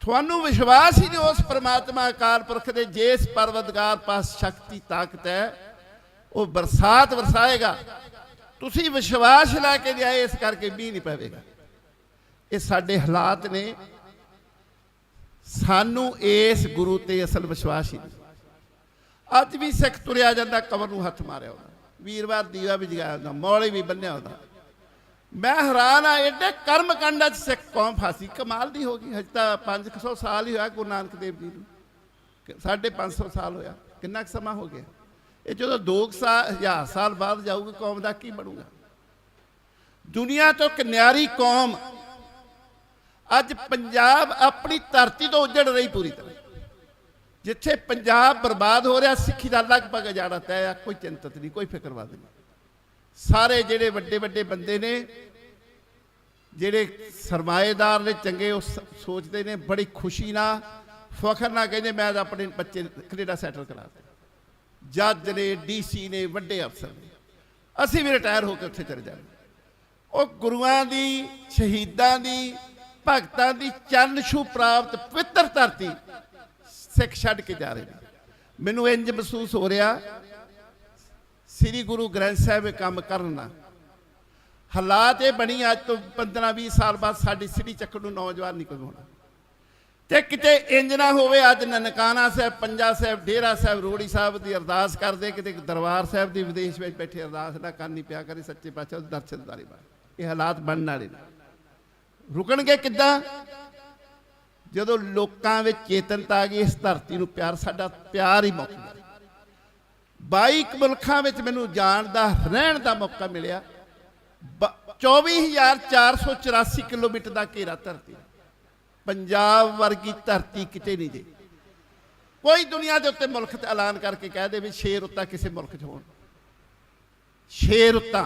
ਤੁਹਾਨੂੰ ਵਿਸ਼ਵਾਸ ਹੀ ਨਹੀਂ ਉਸ ਪਰਮਾਤਮਾ ਅਕਾਲ ਪੁਰਖ ਦੇ, ਜਿਸ ਪਰਵਤਗਾਰ ਪਾਸ ਸ਼ਕਤੀ ਤਾਕਤ ਹੈ, ਉਹ ਬਰਸਾਤ ਵਰਸਾਏਗਾ। ਤੁਸੀਂ ਵਿਸ਼ਵਾਸ ਲੈ ਕੇ ਲਿਆਏ, ਇਸ ਕਰਕੇ ਮੀਂਹ ਨਹੀਂ ਪਵੇਗਾ। ਇਹ ਸਾਡੇ ਹਾਲਾਤ ਨੇ, ਸਾਨੂੰ ਇਸ ਗੁਰੂ ਤੇ ਅਸਲ ਵਿਸ਼ਵਾਸ ਹੀ ਨਹੀਂ। ਅੱਜ ਵੀ ਸਿੱਖ ਤੁਰਿਆ ਜਾਂਦਾ, ਕਬਰ ਨੂੰ ਹੱਥ ਮਾਰਿਆ ਹੁੰਦਾ, ਵੀਰਵਾਰ ਦੀਵਾ ਵੀ ਜਗਾਇਆ ਹੁੰਦਾ, ਮੌਲੇ ਵੀ ਬੰਨਿਆ ਹੁੰਦਾ। ਮੈਂ ਹੈਰਾਨ ਆ, ਏਡੇ ਕਰਮ ਕਾਂਡਾਂ 'ਚ ਸਿੱਖ ਕੌਮ ਫਾਸੀ, ਕਮਾਲ ਦੀ ਹੋ ਗਈ। ਹਜੇ ਤਾਂ 500 ਸਾਲ ਹੀ ਹੋਇਆ ਗੁਰੂ ਨਾਨਕ ਦੇਵ ਜੀ ਨੂੰ, 550 ਸਾਲ ਹੋਇਆ, ਕਿੰਨਾ ਕੁ ਸਮਾਂ ਹੋ ਗਿਆ। ਇਹ ਜਦੋਂ 2000 ਸਾਲ ਬਾਅਦ ਜਾਊਗੀ, ਕੌਮ ਦਾ ਕੀ ਬਣੂਗਾ? ਦੁਨੀਆ ਤੋਂ ਕਿਨਾਰੀ ਕੌਮ ਅੱਜ ਪੰਜਾਬ ਆਪਣੀ ਧਰਤੀ ਤੋਂ ਉੱਜੜ ਰਹੀ ਪੂਰੀ ਤਰ੍ਹਾਂ। ਜਿੱਥੇ ਪੰਜਾਬ ਬਰਬਾਦ ਹੋ ਰਿਹਾ, ਸਿੱਖੀ ਦਾ ਲਗਭਗ ਉਜਾੜਾ ਤੈਅ ਆ, ਕੋਈ ਚਿੰਤਤ ਨਹੀਂ, ਕੋਈ ਫਿਕਰਵਾਦ ਨਹੀਂ। ਸਾਰੇ ਜਿਹੜੇ ਵੱਡੇ ਵੱਡੇ ਬੰਦੇ ਨੇ, ਜਿਹੜੇ ਸਰਮਾਏਦਾਰ ਨੇ ਚੰਗੇ, ਉਹ ਸੋਚਦੇ ਨੇ ਬੜੀ ਖੁਸ਼ੀ ਨਾਲ, ਫਖਰ ਨਾਲ ਕਹਿੰਦੇ ਮੈਂ ਤਾਂ ਆਪਣੇ ਬੱਚੇ ਕੈਨੇਡਾ ਸੈਟਲ ਕਰਾ ਦਿੱਤੇ। ਜੱਜ ਨੇ, DC ਨੇ, ਵੱਡੇ ਅਫਸਰ ਨੇ, ਅਸੀਂ ਵੀ ਰਿਟਾਇਰ ਹੋ ਕੇ ਉੱਥੇ ਚਲੇ ਜਾਣਾ। ਉਹ ਗੁਰੂਆਂ ਦੀ, ਸ਼ਹੀਦਾਂ ਦੀ, ਭਗਤਾਂ ਦੀ ਚਰਨ ਛੂਹ ਪ੍ਰਾਪਤ ਪਵਿੱਤਰ ਧਰਤੀ ਸਿੱਖ ਛੱਡ ਕੇ ਜਾ ਰਹੇ ਨੇ। ਮੈਨੂੰ ਇੰਜ ਮਹਿਸੂਸ ਹੋ ਰਿਹਾ, ਸ੍ਰੀ ਗੁਰੂ ਗ੍ਰੰਥ ਸਾਹਿਬ ਕੰਮ ਕਰਨਾ, ਹਾਲਾਤ ਇਹ ਬਣੀ, ਅੱਜ ਤੋਂ 15-20 ਸਾਲ ਬਾਅਦ ਸਾਡੀ ਸਿਟੀ ਚੱਕਰ ਨੂੰ ਨੌਜਵਾਨ ਨਹੀਂ ਕੋਈ ਹੋਣਾ। ਤੇ ਕਿਤੇ ਇੰਜ ਨਾ ਹੋਵੇ, ਅੱਜ ਨਨਕਾਣਾ ਸਾਹਿਬ, ਪੰਜਾ ਸਾਹਿਬ, ਡੇਰਾ ਸਾਹਿਬ, ਰੋੜੀ ਸਾਹਿਬ ਦੀ ਅਰਦਾਸ ਕਰਦੇ, ਕਿਤੇ ਦਰਬਾਰ ਸਾਹਿਬ ਦੀ ਵਿਦੇਸ਼ ਵਿੱਚ ਬੈਠੇ ਅਰਦਾਸ ਨਾ ਕਰਨੀ ਪਿਆ ਕਰੇ, ਸੱਚੇ ਪਾਤਸ਼ਾਹ ਦੇ ਦਰਸ਼ਨ ਦਾਰੇ ਬਾਰੇ। ਇਹ ਹਾਲਾਤ ਬਣਨ ਵਾਲੇ ਨੇ। ਰੁਕਣਗੇ ਕਿੱਦਾਂ? ਜਦੋਂ ਲੋਕਾਂ ਵਿੱਚ ਚੇਤਨਤਾ ਆ ਗਈ, ਇਸ ਧਰਤੀ ਨੂੰ ਪਿਆਰ, ਸਾਡਾ ਪਿਆਰ ਹੀ ਮੁੱਕ ਗਿਆ। 22 ਮੁਲਕਾਂ ਵਿੱਚ ਮੈਨੂੰ ਜਾਣ ਦਾ, ਰਹਿਣ ਦਾ ਮੌਕਾ ਮਿਲਿਆ। 24,484 ਕਿਲੋਮੀਟਰ ਦਾ ਘੇਰਾ ਧਰਤੀ। ਪੰਜਾਬ ਵਰਗੀ ਧਰਤੀ ਕਿਤੇ ਨਹੀਂ ਜੇ। ਕੋਈ ਦੁਨੀਆ ਦੇ ਉੱਤੇ ਮੁਲਕ ਤੇ ਐਲਾਨ ਕਰਕੇ ਕਹਿ ਦੇ ਵੀ 6 ਰੁੱਤਾਂ ਕਿਸੇ ਮੁਲਕ 'ਚ ਹੋਣ, 6 ਰੁੱਤਾਂ,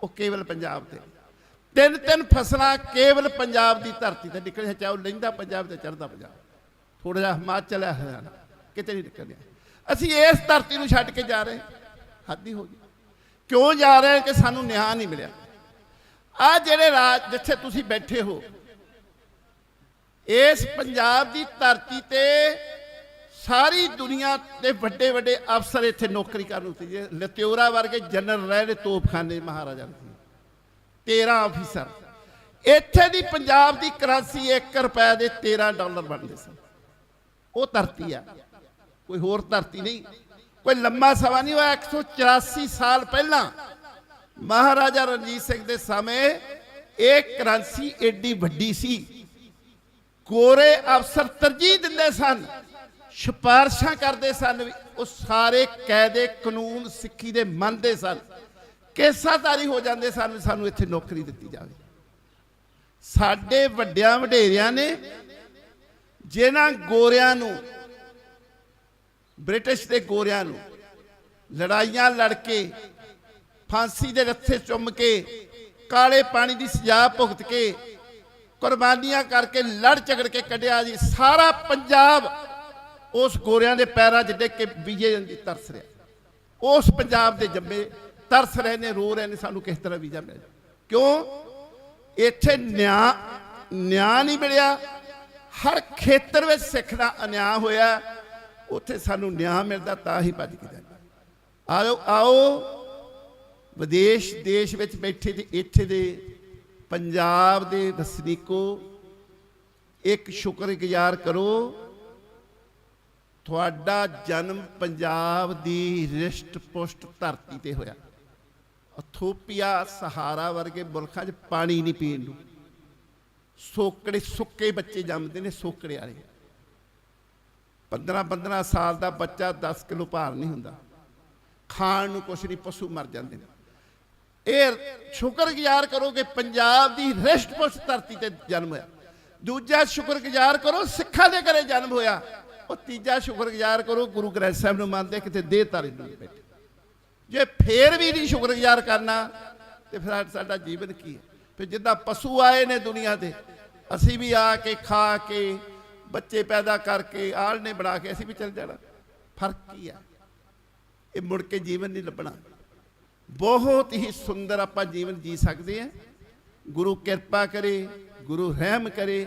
ਉਹ ਕੇਵਲ ਪੰਜਾਬ ਤੇ। 3 ਫਸਲਾਂ ਕੇਵਲ ਪੰਜਾਬ ਦੀ ਧਰਤੀ ਤੇ ਨਿਕਲੀਆਂ, ਚਾਹੇ ਉਹ ਲਹਿੰਦਾ ਪੰਜਾਬ ਤੇ ਚੜ੍ਹਦਾ ਪੰਜਾਬ, ਥੋੜਾ ਜਿਹਾ ਹਿਮਾਚਲ ਹੈ, ਹਰਿਆਣਾ, ਕਿਤੇ ਨਹੀਂ ਨਿਕਲਿਆ। ਅਸੀਂ ਇਸ ਧਰਤੀ ਨੂੰ ਛੱਡ ਕੇ ਜਾ ਰਹੇ, ਹੱਦ ਹੀ ਹੋ ਗਈ। ਕਿਉਂ ਜਾ ਰਹੇ? ਕਿ ਸਾਨੂੰ ਨਿਆਂ ਨਹੀਂ ਮਿਲਿਆ। ਆ ਜਿਹੜੇ ਰਾਜ ਜਿੱਥੇ ਤੁਸੀਂ ਬੈਠੇ ਹੋ, ਇਸ ਪੰਜਾਬ ਦੀ ਧਰਤੀ ਤੇ ਸਾਰੀ ਦੁਨੀਆ ਦੇ ਵੱਡੇ ਵੱਡੇ ਅਫਸਰ ਇੱਥੇ ਨੌਕਰੀ ਕਰਨ ਉੱਤੇ, ਜੇ ਲਤਿਓਰਾ ਵਰਗੇ ਜਨਰਲ ਰਹੇ ਨੇ ਤੋਪਖਾਨੇ ਮਹਾਰਾਜਾ ਦੇ, 13 ਅਫੀਸਰ। ਇੱਥੇ ਦੀ ਪੰਜਾਬ ਦੀ ਕਰੰਸੀ 1 ਰੁਪਏ ਦੇ 13 ਡਾਲਰ ਬਣਦੇ ਸਨ। ਉਹ ਧਰਤੀ ਆ, ਕੋਈ ਹੋਰ ਧਰਤੀ ਨਹੀਂ। ਕੋਈ ਲੰਮਾ ਸਮਾਂ ਨਹੀਂ ਹੋਇਆ, 184 ਸਾਲ ਪਹਿਲਾਂ ਮਹਾਰਾਜਾ ਰਣਜੀਤ ਸਿੰਘ ਦੇ ਸਮੇਂ ਇਹ ਕਰੰਸੀ ਏਡੀ ਵੱਡੀ ਸੀ। ਗੋਰੇ ਅਫਸਰ ਤਰਜੀਹ ਦਿੰਦੇ ਸਨ, ਸਿਫਾਰਸ਼ਾਂ ਕਰਦੇ ਸਨ, ਵੀ ਉਹ ਸਾਰੇ ਕਾਇਦੇ ਕਾਨੂੰਨ ਸਿੱਖੀ ਦੇ ਮੰਨਦੇ ਸਨ। ਕੇਸਾਧਾਰੀ ਹੋ ਜਾਂਦੇ ਸਨ, ਸਾਨੂੰ ਇੱਥੇ ਨੌਕਰੀ ਦਿੱਤੀ ਜਾਵੇ। ਸਾਡੇ ਵੱਡਿਆਂ ਵਡੇਰਿਆਂ ਨੇ, ਜਿਨ੍ਹਾਂ ਗੋਰਿਆਂ ਨੂੰ, ਬ੍ਰਿਟਿਸ਼ ਦੇ ਗੋਰਿਆਂ ਨੂੰ ਲੜਾਈਆਂ ਲੜ ਕੇ, ਫਾਂਸੀ ਦੇ ਰੱਥੇ ਚੁੰਮ ਕੇ, ਕਾਲੇ ਪਾਣੀ ਦੀ ਸਜ਼ਾ ਭੁਗਤ ਕੇ, ਕੁਰਬਾਨੀਆਂ ਕਰਕੇ, ਲੜ ਝਗੜ ਕੇ ਕੱਢਿਆ ਜੀ। ਸਾਰਾ ਪੰਜਾਬ ਉਸ ਗੋਰਿਆਂ ਦੇ ਪੈਰਾਂ 'ਚ ਡਿੱਗ ਕੇ ਵੀਜ਼ੇ ਦੀ ਤਰਸ ਰਿਹਾ। ਉਸ ਪੰਜਾਬ ਦੇ ਜੰਮੇ ਤਰਸ ਰਹੇ ਨੇ, ਰੋ ਰਹੇ ਨੇ, ਸਾਨੂੰ ਕਿਸ ਤਰ੍ਹਾਂ ਵੀਜ਼ਾ ਮਿਲੇ। ਕਿਉਂ? ਇੱਥੇ ਨਿਆਂ ਨਹੀਂ ਮਿਲਿਆ। ਹਰ ਖੇਤਰ ਵਿੱਚ ਸਿੱਖ ਦਾ ਅਨਿਆਂ ਹੋਇਆ। ਉੱਥੇ ਸਾਨੂੰ ਨਿਆਂ ਮਿਲਦਾ ਤਾਂ ਹੀ ਭੱਜ ਕੇ ਜਾਂਦਾ। ਆਓ ਵਿਦੇਸ਼ ਦੇਸ਼ ਵਿੱਚ ਬੈਠੇ ਤੇ ਇੱਥੇ ਦੇ ਪੰਜਾਬ ਦੇ ਵਸਨੀਕੋ, ਇੱਕ ਸ਼ੁਕਰਗੁਜ਼ਾਰ ਕਰੋ, ਤੁਹਾਡਾ ਜਨਮ ਪੰਜਾਬ ਦੀ ਰਿਸ਼ਟ ਪੁਸ਼ਟ ਧਰਤੀ ਤੇ ਹੋਇਆ। ਇਥੋਪੀਆ ਸਹਾਰਾ ਵਰਗੇ ਮੁਲਕਾਂ 'ਚ ਪਾਣੀ ਨਹੀਂ ਪੀਣ ਨੂੰ, ਸੋਕੜੇ ਸੁੱਕੇ ਬੱਚੇ ਜੰਮਦੇ ਨੇ, ਸੋਕੜੇ ਵਾਲੇ। 15-15 ਸਾਲ ਦਾ ਬੱਚਾ 10 ਕਿਲੋ ਭਾਰ ਨਹੀਂ ਹੁੰਦਾ, ਖਾਣ ਨੂੰ ਕੁਛ ਨਹੀਂ, ਪਸ਼ੂ ਮਰ ਜਾਂਦੇ ਨੇ। ਇਹ ਸ਼ੁਕਰਗੁਜ਼ਾਰ ਕਰੋ ਕਿ ਪੰਜਾਬ ਦੀ ਰਿਸ਼ਟ ਪੁਸ਼ਟ ਧਰਤੀ ਤੇ ਜਨਮ ਹੋਇਆ। ਦੂਜਾ ਸ਼ੁਕਰਗੁਜ਼ਾਰ ਕਰੋ ਸਿੱਖਾਂ ਦੇ ਘਰੇ ਜਨਮ ਹੋਇਆ। ਉਹ ਤੀਜਾ ਸ਼ੁਕਰਗੁਜ਼ਾਰ ਕਰੋ ਗੁਰੂ ਗ੍ਰੰਥ ਸਾਹਿਬ ਨੂੰ ਮੰਨਦੇ ਕਿਤੇ ਦੇਹ ਧਾਰੇ ਨੂੰ ਬੈਠੇ। ਜੇ ਫੇਰ ਵੀ ਨਹੀਂ ਸ਼ੁਕਰਗੁਜ਼ਾਰ ਕਰਨਾ ਤੇ ਫਿਰ ਸਾਡਾ ਜੀਵਨ ਕੀ ਹੈ? ਫਿਰ ਜਿੱਦਾਂ ਪਸ਼ੂ ਆਏ ਨੇ ਦੁਨੀਆ ਤੇ, ਅਸੀਂ ਵੀ ਆ ਕੇ ਖਾ ਕੇ ਬੱਚੇ ਪੈਦਾ ਕਰਕੇ ਆਲ੍ਹਣੇ ਬਣਾ ਕੇ ਅਸੀਂ ਵੀ ਚੱਲ ਜਾਣਾ। ਫਰਕ ਕੀ ਹੈ? ਇਹ ਮੁੜ ਕੇ ਜੀਵਨ ਨਹੀਂ ਲੱਭਣਾ। ਬਹੁਤ ਹੀ ਸੁੰਦਰ ਆਪਾਂ ਜੀਵਨ ਜੀ ਸਕਦੇ ਹਾਂ। ਗੁਰੂ ਕਿਰਪਾ ਕਰੇ, ਗੁਰੂ ਰਹਿਮ ਕਰੇ,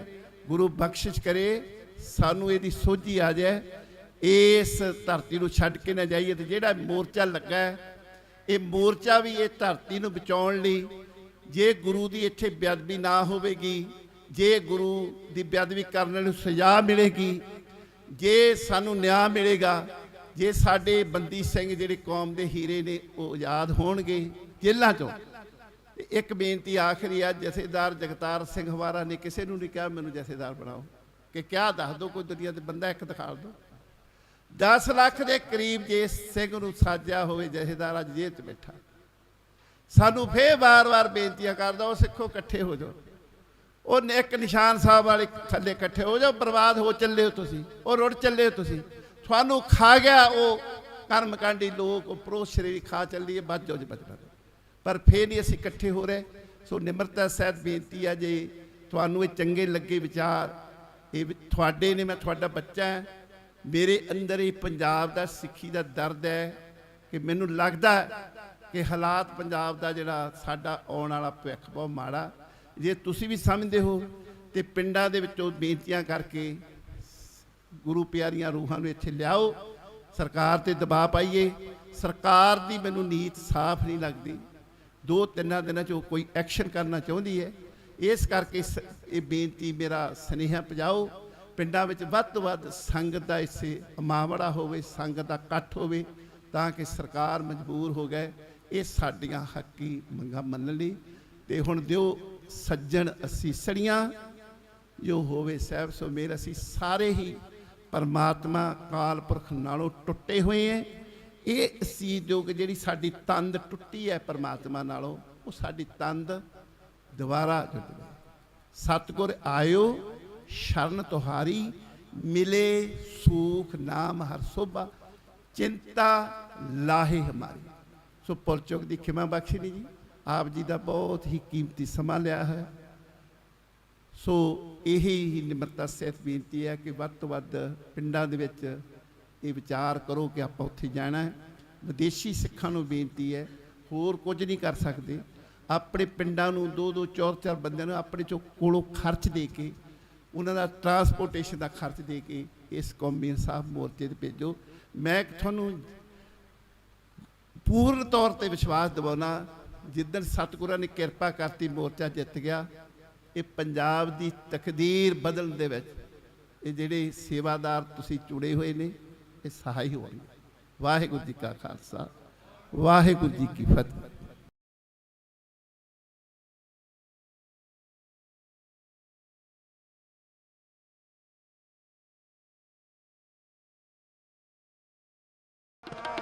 ਗੁਰੂ ਬਖਸ਼ਿਸ਼ ਕਰੇ, ਸਾਨੂੰ ਇਹਦੀ ਸੋਝੀ ਆ ਜਾਏ, ਇਸ ਧਰਤੀ ਨੂੰ ਛੱਡ ਕੇ ਨਾ ਜਾਈਏ। ਤੇ ਜਿਹੜਾ ਮੋਰਚਾ ਲੱਗਾ ਹੈ, ਇਹ ਮੋਰਚਾ ਵੀ ਇਹ ਧਰਤੀ ਨੂੰ ਬਚਾਉਣ ਲਈ, ਜੇ ਗੁਰੂ ਦੀ ਇੱਥੇ ਬੇਅਦਬੀ ਨਾ ਹੋਵੇਗੀ, ਜੇ ਗੁਰੂ ਦੀ ਬੇਅਦਬੀ ਕਰਨ ਨੂੰ ਸਜ਼ਾ ਮਿਲੇਗੀ, ਜੇ ਸਾਨੂੰ ਨਿਆਂ ਮਿਲੇਗਾ, ਜੇ ਸਾਡੇ ਬੰਦੀ ਸਿੰਘ ਜਿਹੜੇ ਕੌਮ ਦੇ ਹੀਰੇ ਨੇ ਉਹ ਆਜ਼ਾਦ ਹੋਣਗੇ ਜੇਲ੍ਹਾਂ ਚੋਂ। ਇੱਕ ਬੇਨਤੀ ਆਖਰੀ ਆ, ਜਥੇਦਾਰ ਜਗਤਾਰ ਸਿੰਘ ਹਵਾਰਾ ਨੇ ਕਿਸੇ ਨੂੰ ਨਹੀਂ ਕਿਹਾ ਮੈਨੂੰ ਜਥੇਦਾਰ ਬਣਾਓ, ਕਿ ਕਿਆ ਦੱਸ ਦਿਓ ਕੋਈ ਦੁਨੀਆ ਤੇ ਬੰਦਾ ਇੱਕ ਦਿਖਾ ਦਿਓ। 10 ਲੱਖ ਦੇ ਕਰੀਬ ਜੇ ਸਿੰਘ ਨੂੰ ਸਾਜਿਆ ਹੋਵੇ ਜਥੇਦਾਰ ਅੱਜ ਜੇਲ੍ਹ 'ਚ ਬੈਠਾ। ਸਾਨੂੰ ਫੇਰ ਵਾਰ-ਵਾਰ ਬੇਨਤੀਆਂ ਕਰਦਾ, ਉਹ ਸਿੱਖੋ ਇਕੱਠੇ ਹੋ ਜਾਓ, ਉਹ ਇੱਕ ਨਿਸ਼ਾਨ ਸਾਹਿਬ ਵਾਲੇ ਥੱਲੇ ਇਕੱਠੇ ਹੋ ਜਾਓ। ਬਰਬਾਦ ਹੋ ਚੱਲੇ ਹੋ ਤੁਸੀਂ, ਉਹ ਰੁੜ ਚੱਲੇ ਹੋ ਤੁਸੀਂ, ਤੁਹਾਨੂੰ ਖਾ ਗਿਆ ਉਹ ਕਰਮਕਾਂਡੀ ਲੋਕ, ਉਹ ਪ੍ਰੋਸ਼ਰੀ ਖਾ ਚੱਲੀ ਹੈ, ਬਚ ਜਾਓ ਜੀ ਬਚਣਾ। ਪਰ ਫੇਰ ਨਹੀਂ ਅਸੀਂ ਇਕੱਠੇ ਹੋ ਰਹੇ। ਸੋ ਨਿਮਰਤਾ ਸਹਿਤ ਬੇਨਤੀ ਆ, ਜੇ ਤੁਹਾਨੂੰ ਇਹ ਚੰਗੇ ਲੱਗੇ ਵਿਚਾਰ, ਇਹ ਤੁਹਾਡੇ ਨੇ, ਮੈਂ ਤੁਹਾਡਾ ਬੱਚਾ ਹੈ, ਮੇਰੇ ਅੰਦਰ ਇਹ ਪੰਜਾਬ ਦਾ ਸਿੱਖੀ ਦਾ ਦਰਦ ਹੈ ਕਿ ਮੈਨੂੰ ਲੱਗਦਾ ਕਿ ਹਾਲਾਤ ਪੰਜਾਬ ਦਾ ਜਿਹੜਾ ਸਾਡਾ ਆਉਣ ਵਾਲਾ ਭਵਿੱਖ ਬਹੁਤ ਮਾੜਾ। ਜੇ ਤੁਸੀਂ ਵੀ ਸਮਝਦੇ ਹੋ ਤੇ ਪਿੰਡਾਂ ਦੇ ਵਿੱਚੋਂ ਬੇਨਤੀਆਂ ਕਰਕੇ ਗੁਰੂ ਪਿਆਰੀਆਂ ਰੂਹਾਂ ਨੂੰ ਇੱਥੇ ਲਿਆਓ, ਸਰਕਾਰ ਤੇ ਦਬਾਅ ਪਾਈਏ। ਸਰਕਾਰ ਦੀ ਮੈਨੂੰ ਨੀਤ ਸਾਫ਼ ਨਹੀਂ ਲੱਗਦੀ, 2-3 ਦਿਨਾਂ 'ਚ ਕੋਈ ਐਕਸ਼ਨ ਕਰਨਾ ਚਾਹੁੰਦੀ ਹੈ। ਇਸ ਕਰਕੇ ਇਹ ਬੇਨਤੀ, ਮੇਰਾ ਸੁਨੇਹਾ ਪਹੁੰਚਾਓ, ਪਿੰਡਾਂ ਵਿੱਚ ਵੱਧ ਤੋਂ ਵੱਧ ਸੰਗਤ ਦਾ ਇਸੇ ਮਾਮੜਾ ਹੋਵੇ, ਸੰਗਤ ਦਾ ਇਕੱਠ ਹੋਵੇ, ਤਾਂ ਕਿ ਸਰਕਾਰ ਮਜਬੂਰ ਹੋ ਗਏ ਇਹ ਸਾਡੀਆਂ ਹੱਕੀ ਮੰਗਾਂ ਮੰਨਣ ਲਈ। ਤੇ ਹੁਣ ਦਿਓ ਸੱਜਣ ਅਸੀਸੜੀਆਂ, ਜੋ ਹੋਵੇ ਸਾਹਿਬ ਸੋ ਮੇਰ। ਅਸੀਂ ਸਾਰੇ ਹੀ ਪਰਮਾਤਮਾ ਕਾਲ ਪੁਰਖ ਨਾਲੋਂ ਟੁੱਟੇ ਹੋਏ ਹੈ। ਇਹ ਅਸੀਸ ਜੋ ਕਿ ਜਿਹੜੀ ਸਾਡੀ ਤੰਦ ਟੁੱਟੀ ਹੈ ਪਰਮਾਤਮਾ ਨਾਲੋਂ, ਉਹ ਸਾਡੀ ਤੰਦ ਦੁਬਾਰਾ ਜੁੜ ਗਈ। ਸਤਿਗੁਰ ਆਇਓ ਸ਼ਰਨ ਤੁਹਾਰੀ, ਮਿਲੇ ਸੂਖ ਨਾਮ ਹਰ ਸੋਭਾ, ਚਿੰਤਾ ਲਾਹੇ ਹਮਾਰੀ। ਸੋ ਭੁੱਲ ਚੁੱਕ ਦੀ ਖਿਮਾ ਬਖਸ਼ੀ ਨਹੀਂ ਜੀ, ਆਪ ਜੀ ਦਾ ਬਹੁਤ ਹੀ ਕੀਮਤੀ ਸਮਾਂ ਲਿਆ ਹੈ। ਸੋ ਇਹੀ ਨਿਮਰਤਾ ਸਹਿਤ ਬੇਨਤੀ ਹੈ ਕਿ ਵੱਧ ਤੋਂ ਵੱਧ ਪਿੰਡਾਂ ਦੇ ਵਿੱਚ ਇਹ ਵਿਚਾਰ ਕਰੋ ਕਿ ਆਪਾਂ ਉੱਥੇ ਜਾਣਾ ਹੈ। ਵਿਦੇਸ਼ੀ ਸਿੱਖਾਂ ਨੂੰ ਬੇਨਤੀ ਹੈ, ਹੋਰ ਕੁਝ ਨਹੀਂ ਕਰ ਸਕਦੇ, ਆਪਣੇ ਪਿੰਡਾਂ ਨੂੰ 2-2 4-4 ਬੰਦਿਆਂ ਨੂੰ ਆਪਣੇ ਚੋਂ ਕੋਲੋਂ ਖਰਚ ਦੇ ਕੇ, ਉਹਨਾਂ ਦਾ ਟਰਾਂਸਪੋਰਟੇਸ਼ਨ ਦਾ ਖਰਚ ਦੇ ਕੇ ਇਸ ਕੌਮੀ ਇਨਸਾਫ ਮੋਰਚੇ 'ਤੇ ਭੇਜੋ। ਮੈਂ ਤੁਹਾਨੂੰ ਪੂਰਨ ਤੌਰ 'ਤੇ ਵਿਸ਼ਵਾਸ ਦਿਵਾਉਣਾ, ਜਿੱਦਣ ਸਤਿਗੁਰਾਂ ਨੇ ਕਿਰਪਾ ਕਰਤੀ ਮੋਰਚਾ ਜਿੱਤ ਗਿਆ, ਇਹ ਪੰਜਾਬ ਦੀ ਤਕਦੀਰ ਬਦਲਣ ਦੇ ਵਿੱਚ ਇਹ ਜਿਹੜੇ ਸੇਵਾਦਾਰ ਤੁਸੀਂ ਚੁਣੇ ਹੋਏ ਨੇ ਇਹ ਸਹਾਈ ਹੋਣਗੇ। ਵਾਹਿਗੁਰੂ ਜੀ ਕਾ ਖਾਲਸਾ, ਵਾਹਿਗੁਰੂ ਜੀ ਕੀ ਫਤਿਹ।